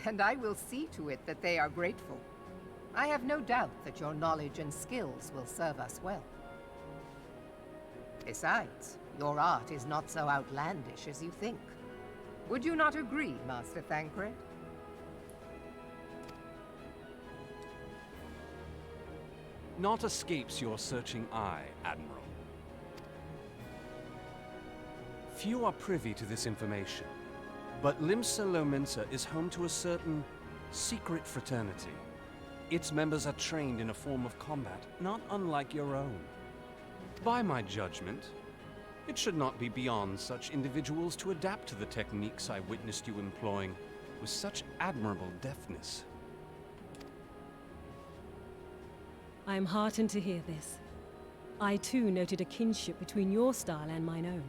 And I will see to it that they are grateful. I have no doubt that your knowledge and skills will serve us well. Besides, your art is not so outlandish as you think. Would you not agree, Master Thancred?
Naught escapes your searching eye, Admiral. Few are privy to this information, but Limsa Lominsa is home to a certain secret fraternity. Its members are trained in a form of combat not unlike your own. By my judgment, it should not be beyond such individuals to adapt to the techniques I witnessed you employing with such admirable deftness.
I am heartened to hear this. I too noted a kinship between your style and mine own,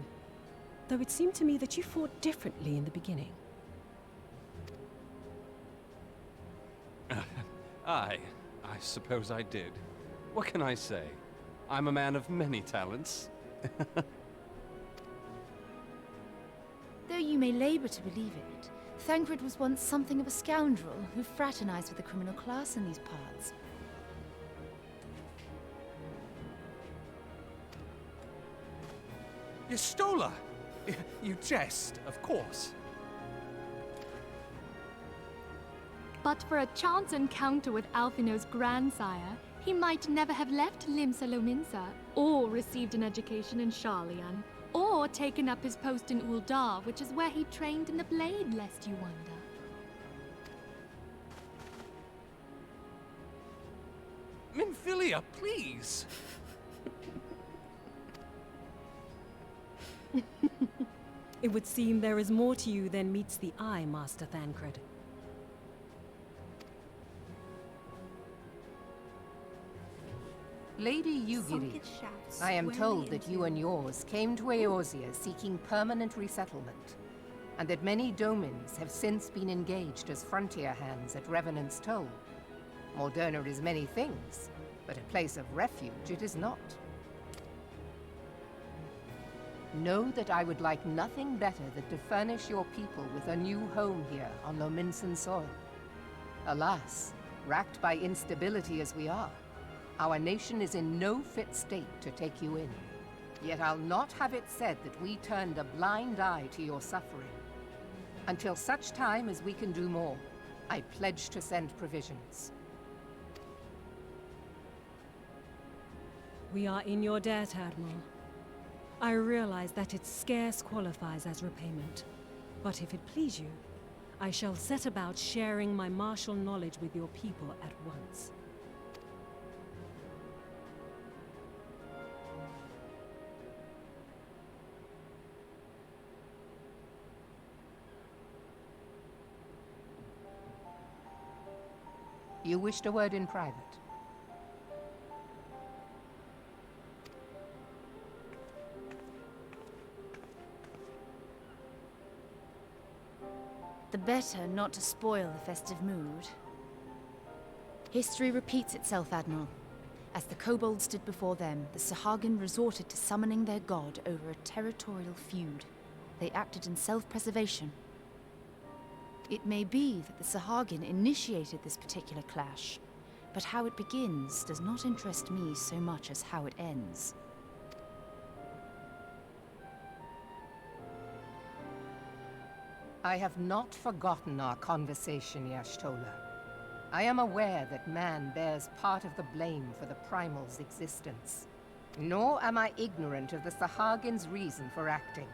though it seemed to me that you fought differently in the beginning.
I suppose I did. What can I say? I'm a man of many talents.
Though you may labor to believe it, Thancred was once something of a scoundrel who fraternized with the criminal class in these parts.
Yestola! You jest, of course.
But for a chance encounter with Alphino's grandsire, he might never have left Limsa Lominsa, or received an education in Sharlayan, or taken up his post in Uldar, which is where he trained in the blade, lest you wonder.
Minfilia, please!
It would seem there is more to you than meets the eye, Master Thancred.
Lady Yugiri, I am told that you and yours came to Eorzea seeking permanent resettlement, and that many Domans have since been engaged as frontier hands at Revenant's Toll. Morderna is many things, but a place of refuge it is not. Know that I would like nothing better than to furnish your people with a new home here on Lominsan soil. Alas, racked by instability as we are, our nation is in no fit state to take you in. Yet I'll not have it said that we turned a blind eye to your suffering. Until such time as we can do more, I pledge to send provisions.
We are in your debt, Admiral. I realize that it scarce qualifies as repayment. But if it please you, I shall set about sharing my martial knowledge with your people at once.
You wished a word in private.
The better not to spoil the festive mood. History repeats itself, Admiral. As the kobolds did before them, the Sahagin resorted to summoning their god over a territorial feud. They acted in self-preservation. It may be that the Sahagin initiated this particular clash, but how it begins does not interest me so much as how it ends.
I have not forgotten our conversation, Y'shtola. I am aware that man bears part of the blame for the Primal's existence. Nor am I ignorant of the Sahagin's reason for acting.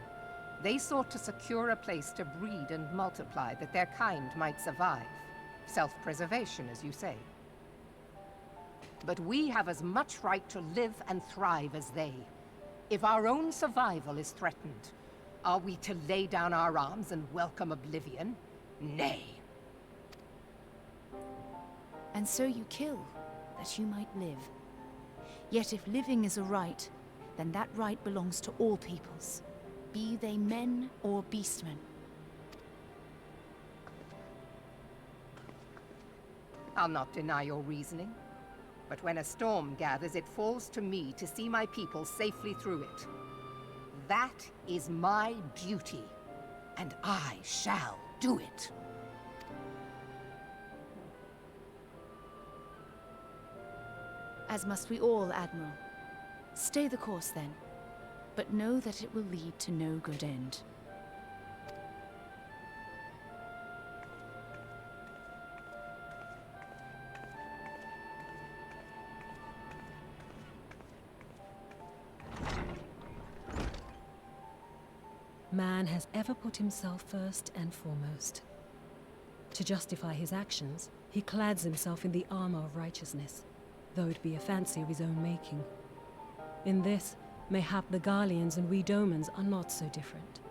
They sought to secure a place to breed and multiply that their kind might survive. Self-preservation, as you say. But we have as much right to live and thrive as they. If our own survival is threatened, are we to lay down our arms and welcome oblivion? Nay.
And so you kill, that you might live. Yet if living is a right, then that right belongs to all peoples, be they men or beastmen.
I'll not deny your reasoning. But when a storm gathers, it falls to me to see my people safely through it. That is my duty, and I shall do it.
As must we all, Admiral. Stay the course then, but know that it will lead to no good end.
Man has ever put himself first and foremost. To justify his actions, he clads himself in the armor of righteousness, though it be a fancy of his own making. In this, mayhap the Garleans and we Domans are not so different.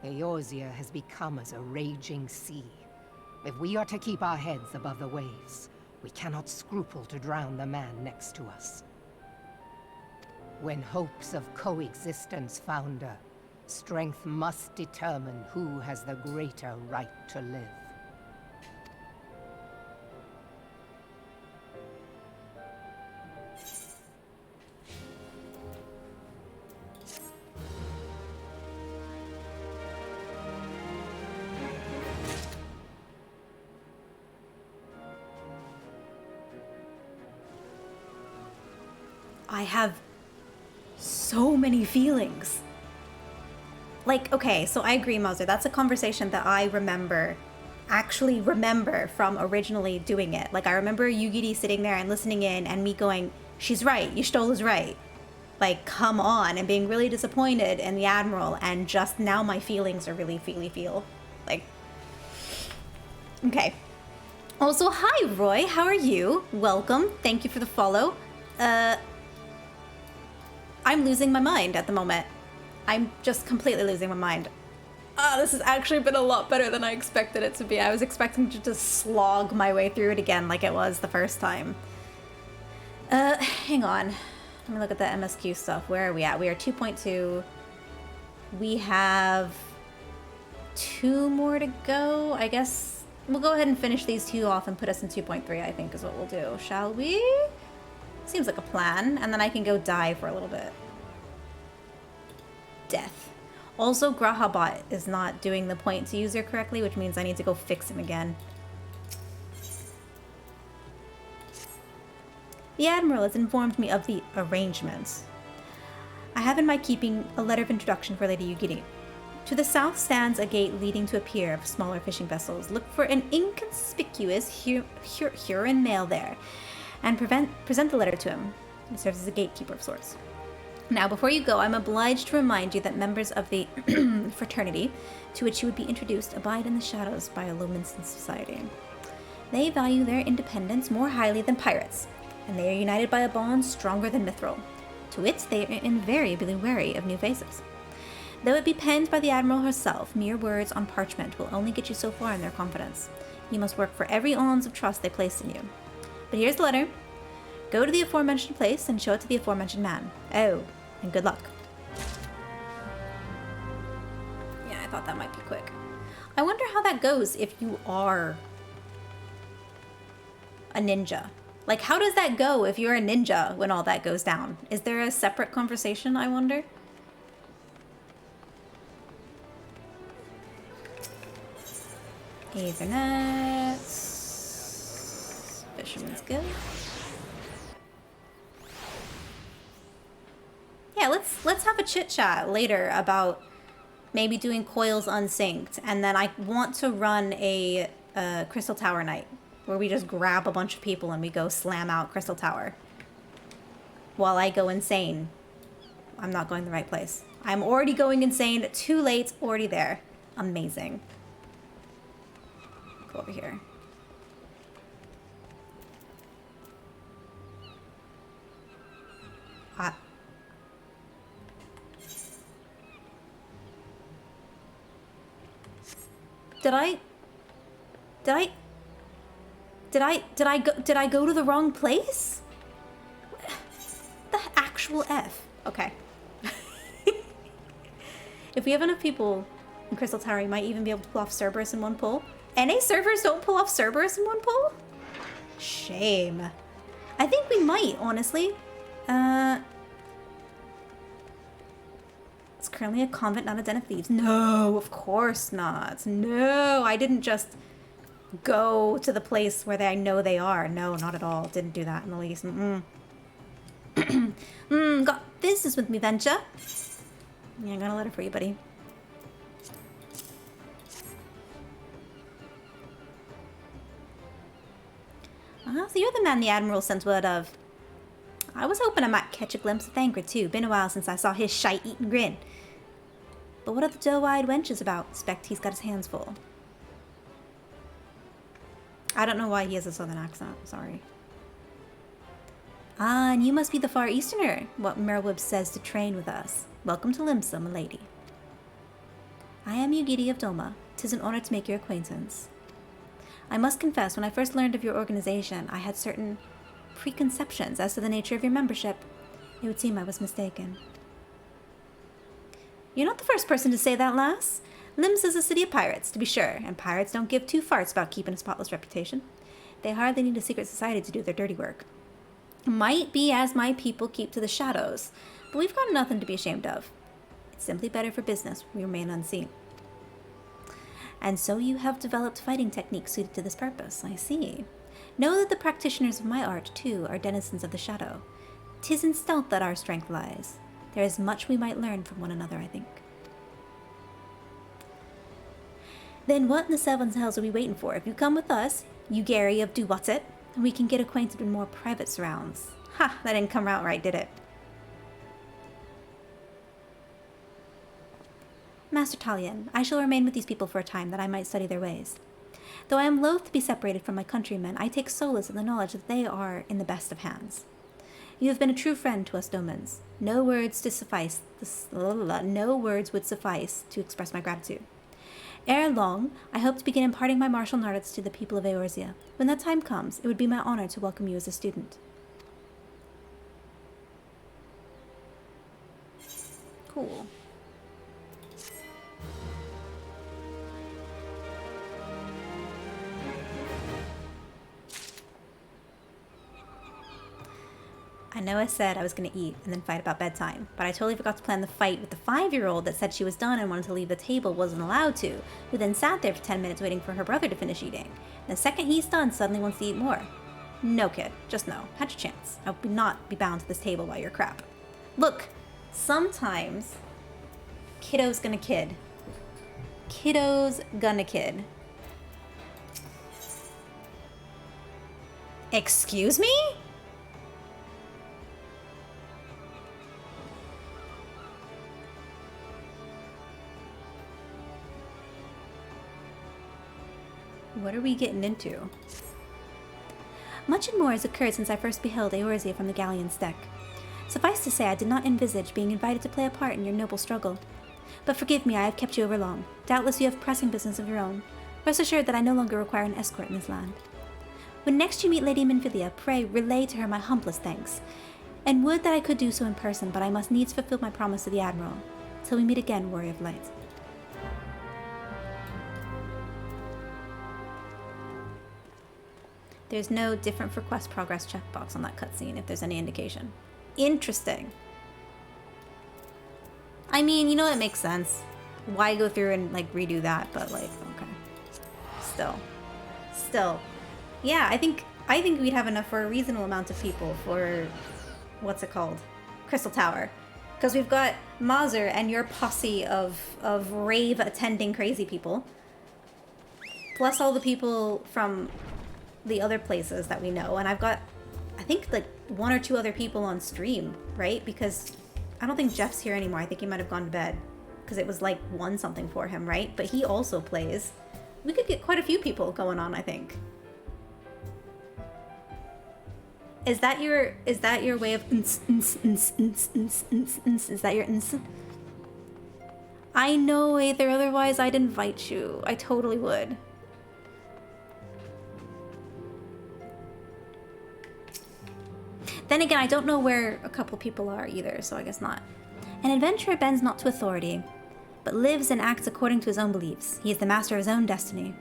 Eorzea has become as a raging sea. If we are to keep our heads above the waves, we cannot scruple to drown the man next to us. When hopes of coexistence founder, strength must determine who has the greater right to live.
I have so many feelings. Like, okay, so I agree, Moser. That's a conversation that I actually remember from originally doing it. Like, I remember Yugiri sitting there and listening in and me going, she's right, Y'shtola's right. Like, come on, and being really disappointed in the Admiral, and just now my feelings are really feel. Like, okay. Also, hi, Roy, how are you? Welcome, thank you for the follow. I'm losing my mind at the moment. I'm just completely losing my mind. This has actually been a lot better than I expected it to be. I was expecting to just slog my way through it again like it was the first time. Hang on. Let me look at the MSQ stuff. Where are we at? We are 2.2. We have 2 more to go. I guess we'll go ahead and finish these 2 off and put us in 2.3, I think is what we'll do. Shall we? Seems like a plan. And then I can go die for a little bit. Death. Also, Grahabot is not doing the point to user correctly, which means I need to go fix him again. The Admiral has informed me of the arrangements. I have in my keeping a letter of introduction for Lady Yugiri. To the south stands a gate leading to a pier of smaller fishing vessels. Look for an inconspicuous Huron male there, and present the letter to him. He serves as a gatekeeper of sorts. Now, before you go, I'm obliged to remind you that members of the fraternity to which you would be introduced abide in the shadows by a Lominson society. They value their independence more highly than pirates, and they are united by a bond stronger than mithril. To wit, they are invariably wary of new faces. Though it be penned by the Admiral herself, mere words on parchment will only get you so far in their confidence. You must work for every ounce of trust they place in you. But here's the letter. Go to the aforementioned place and show it to the aforementioned man. Oh, and good luck. Yeah, I thought that might be quick. I wonder how that goes if you are a ninja. Like, how does that go if you're a ninja when all that goes down? Is there a separate conversation, I wonder? Ethernet. Fisherman's Guild. Yeah, let's have a chit chat later about maybe doing coils unsynced, and then I want to run a Crystal Tower night where we just grab a bunch of people and we go slam out Crystal Tower while I go insane. I'm not going the right place. I'm already going insane. Too late. Already there. Amazing. Go over here. Did I go to the wrong place? The actual F. Okay. If we have enough people in Crystal Tower, you might even be able to pull off Cerberus in one pull. NA servers don't pull off Cerberus in one pull? Shame. I think we might, honestly. It's currently a convent, not a den of thieves. No, of course not. No, I didn't just go to the place where I know they are. No, not at all. Didn't do that in the least. Got business with me, Venture. Yeah, I got a letter for you, buddy. So you're the man the Admiral sent word of. I was hoping I might catch a glimpse of Thancred too. Been a while since I saw his shite-eating grin. But what are the doe-eyed wenches about? Suspect he's got his hands full. I don't know why he has a southern accent. Sorry. Ah, and you must be the Far Easterner. What Merwib says to train with us. Welcome to Limsa, milady. I am Yugiri of Doma. 'Tis an honor to make your acquaintance. I must confess, when I first learned of your organization, I had certain preconceptions as to the nature of your membership. It would seem I was mistaken. You're not the first person to say that, lass. Lims is a city of pirates, to be sure, and pirates don't give two farts about keeping a spotless reputation. They hardly need a secret society to do their dirty work. Might be as my people keep to the shadows, but we've got nothing to be ashamed of. It's simply better for business we remain unseen. And so you have developed fighting techniques suited to this purpose, I see. Know that the practitioners of my art, too, are denizens of the shadow. 'Tis in stealth that our strength lies. There is much we might learn from one another, I think. Then what in the seven's hells are we waiting for? If you come with us, you Gary of Do What's It, we can get acquainted in more private surrounds. Ha, that didn't come out right, did it? Master Talion, I shall remain with these people for a time, that I might study their ways. Though I am loath to be separated from my countrymen, I take solace in the knowledge that they are in the best of hands. You have been a true friend to us Domans. No words would suffice to express my gratitude. Ere long, I hope to begin imparting my martial knowledge to the people of Eorzea. When that time comes, it would be my honor to welcome you as a student. Cool. I know I said I was going to eat and then fight about bedtime, but I totally forgot to plan the fight with the 5-year-old that said she was done and wanted to leave the table, wasn't allowed to, who then sat there for 10 minutes waiting for her brother to finish eating. And the second he's done, suddenly wants to eat more. No, kid. Just no. Had your chance. I would not be bound to this table by your crap. Look, sometimes kiddo's gonna kid. Kiddo's gonna kid. Excuse me? What are we getting into?
Much and more has occurred since I first beheld Eorzea from the galleon's deck. Suffice to say, I did not envisage being invited to play a part in your noble struggle. But forgive me, I have kept you over long. Doubtless you have pressing business of your own. Rest assured that I no longer require an escort in this land. When next you meet Lady Minfilia, pray relay to her my humblest thanks. And would that I could do so in person, but I must needs fulfill my promise to the Admiral. Till we meet again, Warrior of Light.
There's no different for quest progress checkbox on that cutscene, if there's any indication. Interesting. I mean, you know, it makes sense. Why go through and, like, redo that? But, like, okay. Still. Yeah, I think we'd have enough for a reasonable amount of people for, what's it called? Crystal Tower. Because we've got Mazur and your posse of rave-attending crazy people. Plus all the people from the other places that we know. And I've got, I think, like, 1 or 2 other people on stream, right? Because I don't think Jeff's here anymore. I think he might have gone to bed. Because it was, like, 1 something for him, right? But he also plays. We could get quite a few people going on, I think. Is that your way of is that your I know, Aether, otherwise I'd invite you. I totally would. Then again, I don't know where a couple people are either, so I guess not.
An adventurer bends not to authority, but lives and acts according to his own beliefs. He is the master of his own destiny.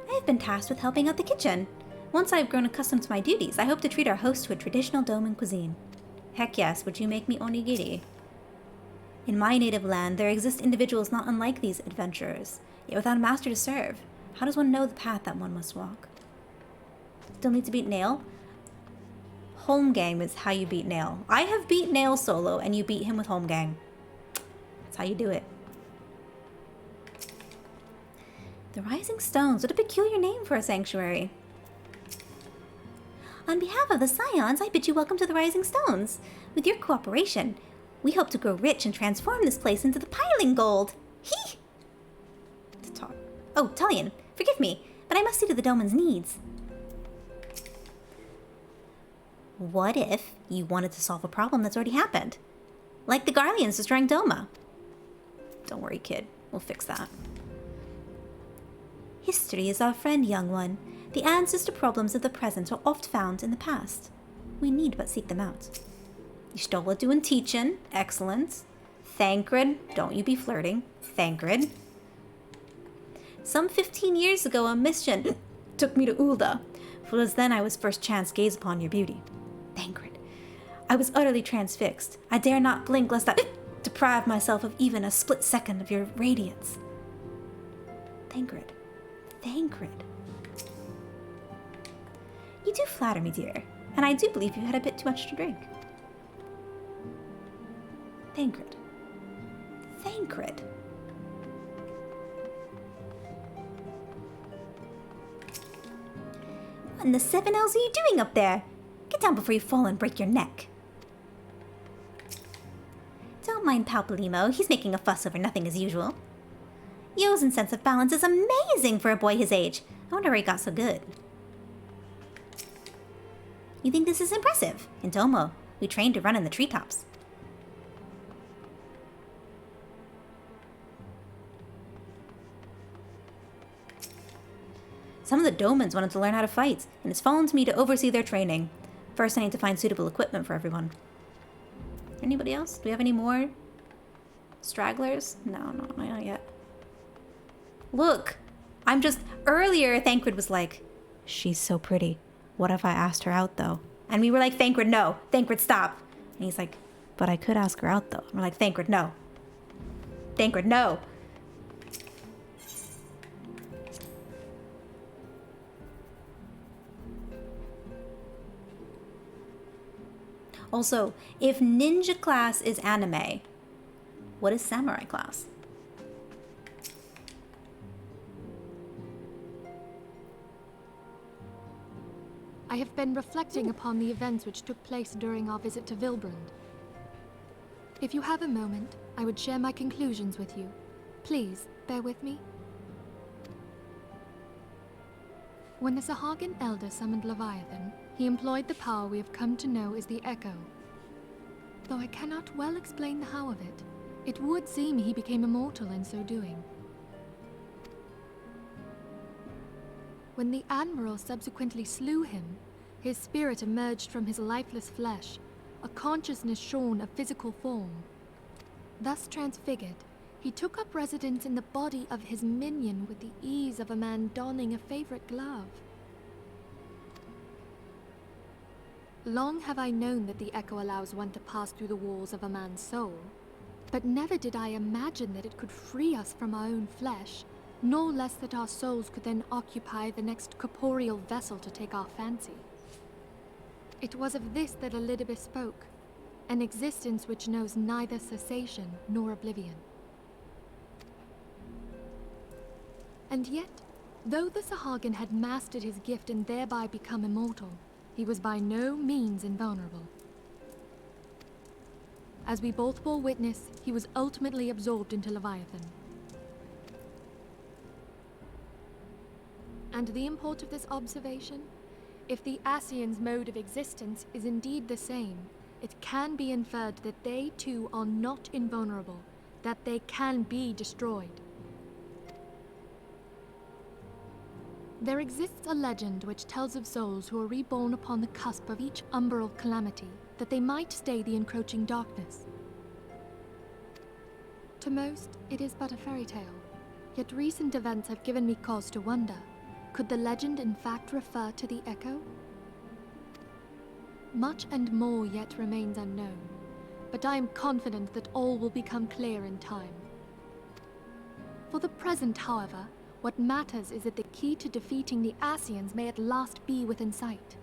I have been tasked with helping out the kitchen. Once I have grown accustomed to my duties, I hope to treat our host to a traditional Doman cuisine.
Heck yes, would you make me onigiri?
In my native land, there exist individuals not unlike these adventurers, yet without a master to serve. How does one know the path that one must walk?
Still need to beat Nail? Holmgang is how you beat Nail. I have beat Nail solo, and you beat him with Holmgang. That's how you do it.
The Rising Stones, what a peculiar name for a sanctuary. On behalf of the Scions, I bid you welcome to the Rising Stones. With your cooperation, we hope to grow rich and transform this place into the piling gold. Hee!
To talk.
Oh, Tullian, forgive me, but I must see to the Domans' needs. What if you wanted to solve a problem that's already happened? Like the Garleans destroying Doma.
Don't worry, kid. We'll fix that.
History is our friend, young one. The answers to problems of the present are oft found in the past. We need but seek them out.
You stole it doing teaching. Excellent. Thancred. Don't you be flirting. Thancred. Some 15 years ago, a mission took me to Ulda. For it was then I was first chance gaze upon your beauty. Thancred. I was utterly transfixed. I dare not blink lest I deprive myself of even a split second of your radiance.
Thancred. Thancred. You do flatter me, dear, and I do believe you had a bit too much to drink. Thancred. Thancred. What in the 7 L's are you doing up there? Get down before you fall and break your neck. Don't mind Palpalimo, he's making a fuss over nothing as usual. Yo's sense of balance is amazing for a boy his age. I wonder where he got so good. You think this is impressive? In Domo, we trained to run in the treetops.
Some of the Domans wanted to learn how to fight, and it's fallen to me to oversee their training. First, I need to find suitable equipment for everyone. Anybody else? Do we have any more stragglers? No, not yet. Look! I'm just... Earlier, Thancred was like, she's so pretty. what if I asked her out though? And we were like, Thancred, no. Thancred, stop. And he's like, but I could ask her out though. And we're like, Thancred, no. Thancred, no. Also, if ninja class is anime, what is samurai class?
I have been reflecting upon the events which took place during our visit to Vilbrand. If you have a moment, I would share my conclusions with you. Please, bear with me. When the Sahagin Elder summoned Leviathan, he employed the power we have come to know as the Echo. Though I cannot well explain the how of it, it would seem he became immortal in so doing. When the Admiral subsequently slew him, his spirit emerged from his lifeless flesh, a consciousness shorn of physical form. Thus transfigured, he took up residence in the body of his minion with the ease of a man donning a favorite glove. Long have I known that the Echo allows one to pass through the walls of a man's soul, but never did I imagine that it could free us from our own flesh, nor less that our souls could then occupy the next corporeal vessel to take our fancy. It was of this that Elidibus spoke, an existence which knows neither cessation nor oblivion. And yet, though the Sahagin had mastered his gift and thereby become immortal, he was by no means invulnerable. As we both bore witness, he was ultimately absorbed into Leviathan. And the import of this observation? If the Ascians' mode of existence is indeed the same, it can be inferred that they too are not invulnerable, that they can be destroyed. There exists a legend which tells of souls who are reborn upon the cusp of each umbral calamity, that they might stay the encroaching darkness. To most, it is but a fairy tale, yet recent events have given me cause to wonder. Could the legend in fact refer to the Echo? Much and more yet remains unknown, but I am confident that all will become clear in time. For the present, however, what matters is that the key to defeating the Ascians may at last be within sight.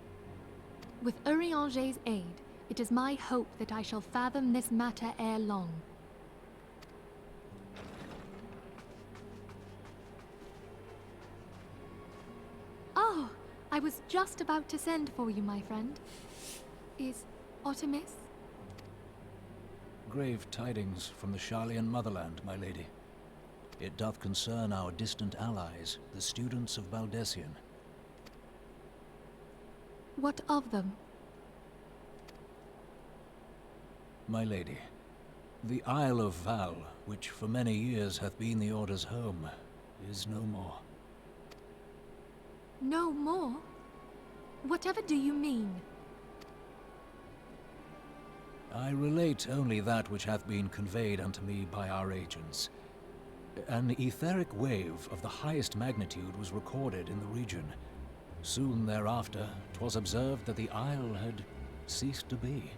With Urianger's aid, it is my hope that I shall fathom this matter ere long. Oh, I was just about to send for you, my friend. Is Artemis?
Grave tidings from the Sharlayan motherland, my lady. It doth concern our distant allies, the students of Baldessian.
What of them?
My lady, the Isle of Val, which for many years hath been the Order's home, is no more.
No more? Whatever do you mean?
I relate only that which hath been conveyed unto me by our agents. An etheric wave of the highest magnitude was recorded in the region. Soon thereafter, 'twas observed that the isle had ceased to be.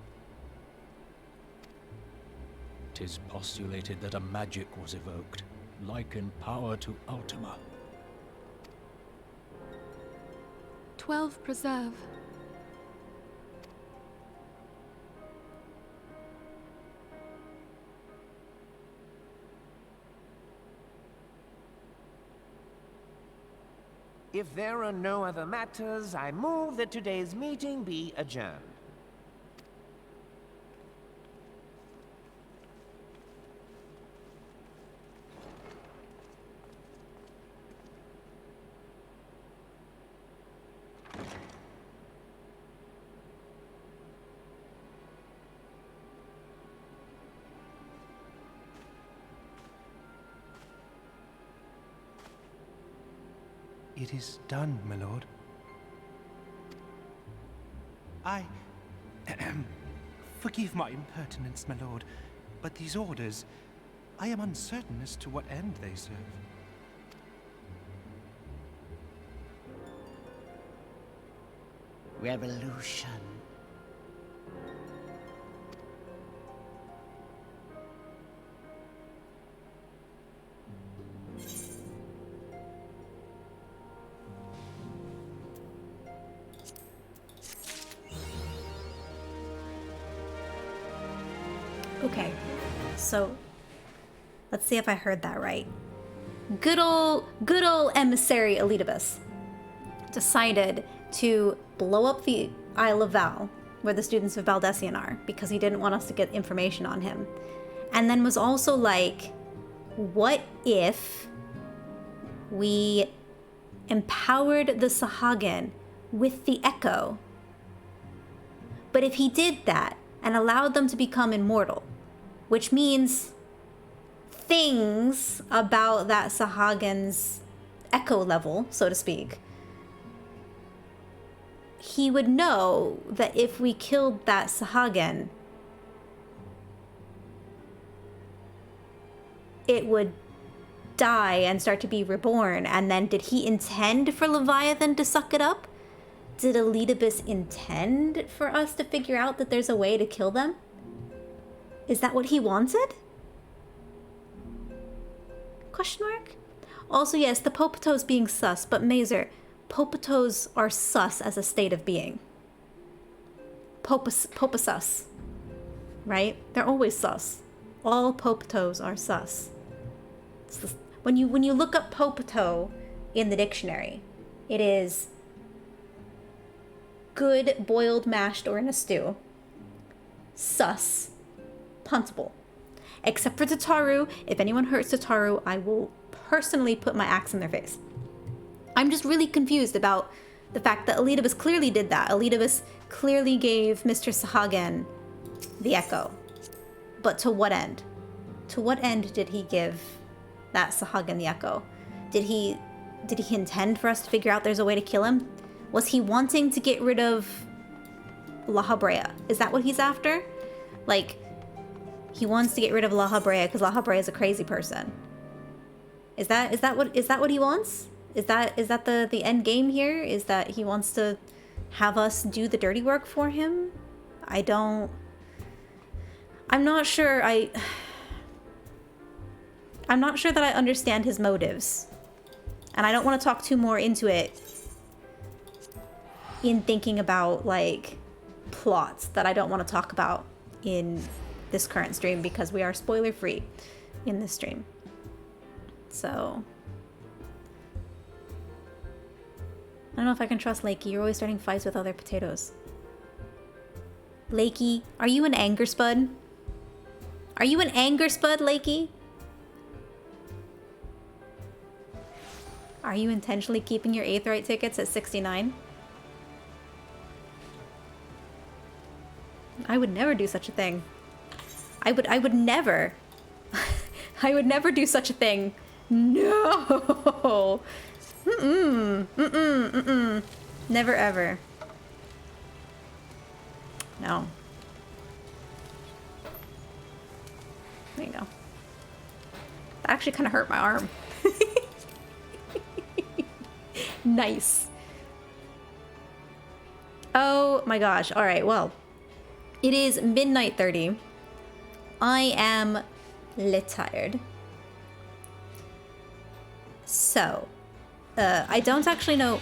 'Tis postulated that a magic was evoked, like in power to Ultima.
12 preserve.
If there are no other matters, I move that today's meeting be adjourned.
It is done, my lord. Forgive my impertinence, my lord, but these orders, I am uncertain as to what end they serve.
Revolution.
Okay, so let's see if I heard that right. Good old emissary Elidibus decided to blow up the Isle of Val, where the students of Valdesian are, because he didn't want us to get information on him. And then was also like, what if we empowered the Sahagin with the Echo? But if he did that and allowed them to become immortal, which means things about that Sahagin's echo level, so to speak, he would know that if we killed that Sahagin, it would die and start to be reborn. And then did he intend for Leviathan to suck it up? Did Elidibus intend for us to figure out that there's a way to kill them? Is that what he wanted? Question mark? Also, yes, the Popotos being sus, but Mazer, Popotos are sus as a state of being. Poposus, right? They're always sus. All Popotos are sus. When you look up Popoto in the dictionary, it is good, boiled, mashed, or in a stew. Sus. Puntable. Except for Tataru. If anyone hurts Tataru, I will personally put my axe in their face. I'm just really confused about the fact that Elidibus clearly did that. Elidibus clearly gave Mr. Sahagin the Echo. But to what end? To what end did he give that Sahagin the Echo? Did he intend for us to figure out there's a way to kill him? Was he wanting to get rid of La Habrea? Is that what he's after? Like, he wants to get rid of La Habrea because La Habrea is a crazy person. Is that what he wants? Is that the end game here? Is that he wants to have us do the dirty work for him? I'm not sure I'm not sure that I understand his motives. And I don't want to talk too more into it in thinking about, like, plots that I don't want to talk about in this current stream because we are spoiler free in this stream. So I don't know if I can trust Lakey. You're always starting fights with other potatoes. Lakey, are you an anger spud? Are you an anger spud, Lakey? Are you intentionally keeping your Aetheryte tickets at 69? I would never do such a thing. I would never. I would never do such a thing. No. Never ever. No. There you go. That actually kind of hurt my arm. Nice. Oh my gosh. All right, well. It is midnight 30. I am lit tired. So, I don't actually know.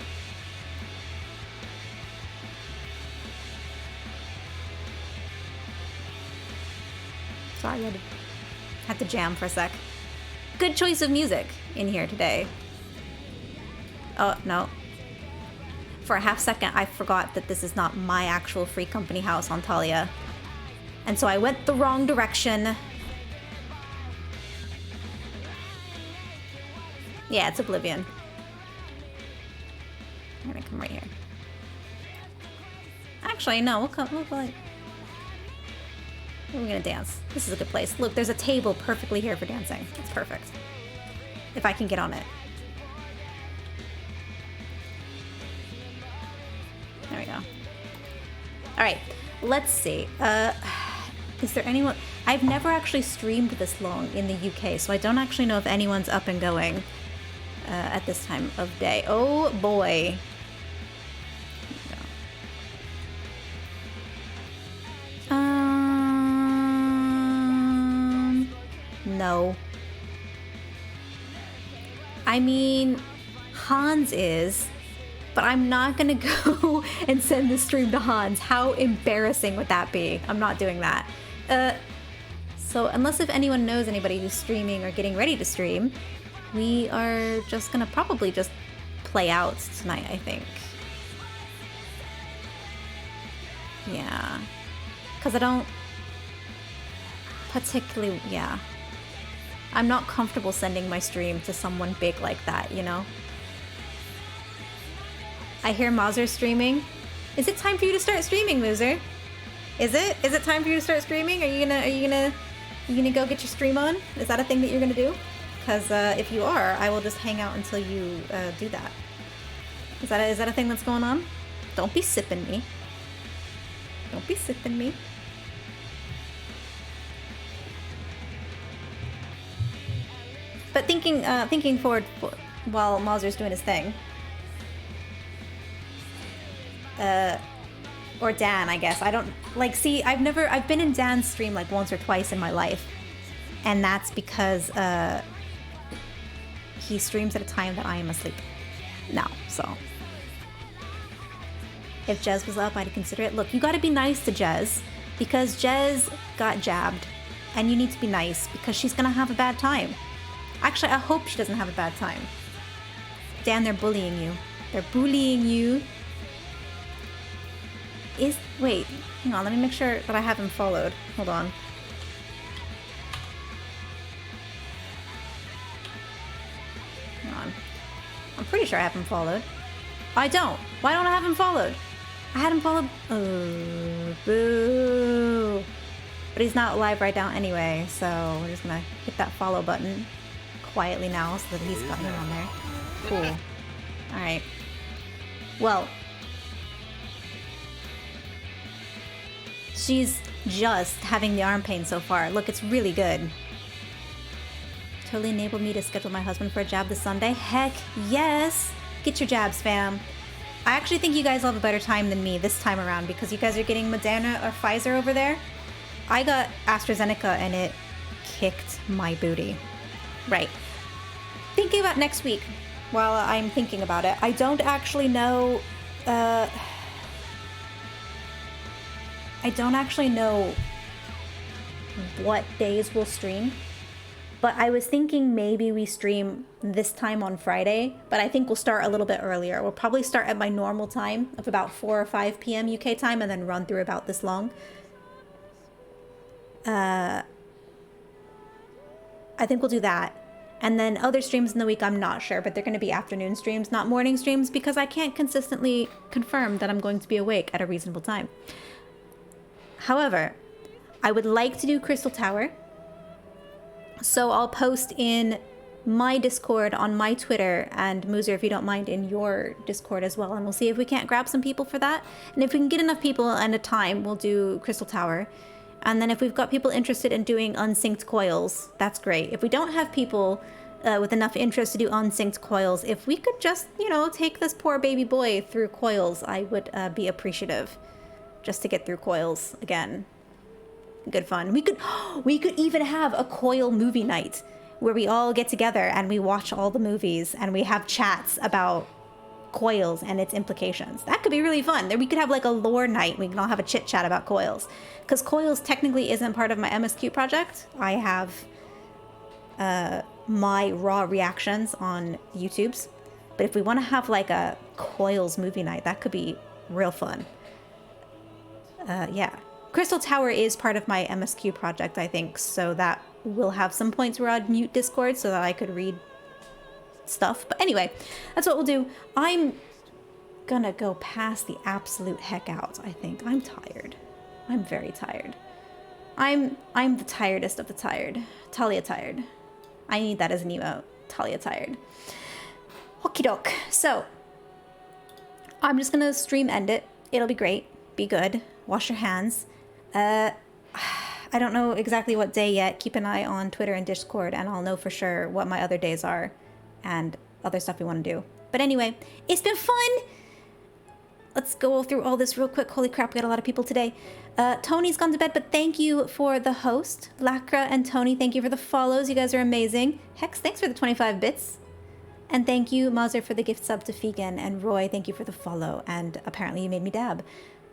Sorry, I had to jam for a sec. Good choice of music in here today. Oh, no. For a half second, I forgot that this is not my actual Free Company house on Talia. And so I went the wrong direction. Yeah, it's Oblivion. I'm gonna come right here. Actually, no, we'll like... We're gonna dance. This is a good place. Look, there's a table perfectly here for dancing. It's perfect. If I can get on it. There we go. Alright, let's see. Is there anyone... I've never actually streamed this long in the UK, so I don't actually know if anyone's up and going at this time of day. Oh boy. No. I mean, Hans is, but I'm not gonna go and send the stream to Hans. How embarrassing would that be? I'm not doing that. So unless if anyone knows anybody who's streaming or getting ready to stream, we are just gonna probably just play out tonight, I think. Yeah. Because I don't particularly, yeah. I'm not comfortable sending my stream to someone big like that, you know? I hear Mazer's streaming. Is it time for you to start streaming, Loser? Is it? Is it time for you to start streaming? Are you gonna go get your stream on? Is that a thing that you're gonna do? Because if you are, I will just hang out until you do that. Is that a thing that's going on? Don't be sipping me. Don't be sipping me. But thinking forward while Mazer's doing his thing. Or Dan, I guess. I don't like see. I've been in Dan's stream like once or twice in my life, and that's because he streams at a time that I am asleep now. So if Jez was up, I'd consider it. Look, you got to be nice to Jez because Jez got jabbed, and you need to be nice because she's gonna have a bad time. Actually, I hope she doesn't have a bad time. Dan, they're bullying you. They're bullying you. Wait, hang on, let me make sure that I have him followed. Hold on. Hang on. I'm pretty sure I have him followed. I don't. Why don't I have him followed? I had him followed. Oh, boo. But he's not live right now anyway, so we're just gonna hit that follow button quietly now so that he's got him on there. Cool. Alright. Well, she's just having the arm pain so far. Look, it's really good. Totally enabled me to schedule my husband for a jab this Sunday. Heck yes! Get your jabs, fam. I actually think you guys will have a better time than me this time around because you guys are getting Moderna or Pfizer over there. I got AstraZeneca and it kicked my booty. Right. Thinking about next week while I'm thinking about it. I don't actually know what days we'll stream, but I was thinking maybe we stream this time on Friday, but I think we'll start a little bit earlier. We'll probably start at my normal time of about 4 or 5 p.m. UK time and then run through about this long. I think we'll do that. And then other streams in the week, I'm not sure, but they're going to be afternoon streams, not morning streams, because I can't consistently confirm that I'm going to be awake at a reasonable time. However, I would like to do Crystal Tower, so I'll post in my Discord on my Twitter, and Moozer, if you don't mind, in your Discord as well, and we'll see if we can't grab some people for that. And if we can get enough people and a time, we'll do Crystal Tower. And then if we've got people interested in doing unsynced coils, that's great. If we don't have people with enough interest to do unsynced coils, if we could just, you know, take this poor baby boy through coils, I would be appreciative. Just to get through coils again. Good fun. We could even have a coil movie night where we all get together and we watch all the movies and we have chats about coils and its implications. That could be really fun. Then we could have like a lore night. We can all have a chit chat about coils. Because coils technically isn't part of my MSQ project. I have my raw reactions on YouTube's. But if we want to have like a coils movie night, that could be real fun. Yeah. Crystal Tower is part of my MSQ project, I think. So that will have some points where I'd mute Discord so that I could read stuff. But anyway, that's what we'll do. I'm gonna go pass the absolute heck out, I think. I'm tired. I'm very tired. I'm the tiredest of the tired. Talia tired. I need that as an emote. Talia tired. Okie doke. So, I'm just gonna stream end it. It'll be great. Be good. Wash your hands. I don't know exactly what day yet. Keep an eye on Twitter and Discord and I'll know for sure what my other days are and other stuff we want to do. But anyway, it's been fun. let's go through all this real quick. Holy crap, we got a lot of people today. Tony's gone to bed, but thank you for the host. Lacra and Tony, thank you for the follows. You guys are amazing. Hex, thanks for the 25 bits. And thank you, Mazer, for the gift sub to Fegan. And Roy, thank you for the follow. And apparently you made me dab.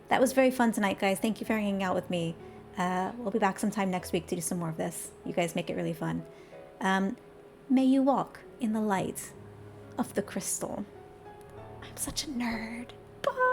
That was very fun tonight, guys. Thank you for hanging out with me. We'll be back sometime next week to do some more of this. You guys make it really fun. May you walk in the light of the crystal. I'm such a nerd. Bye.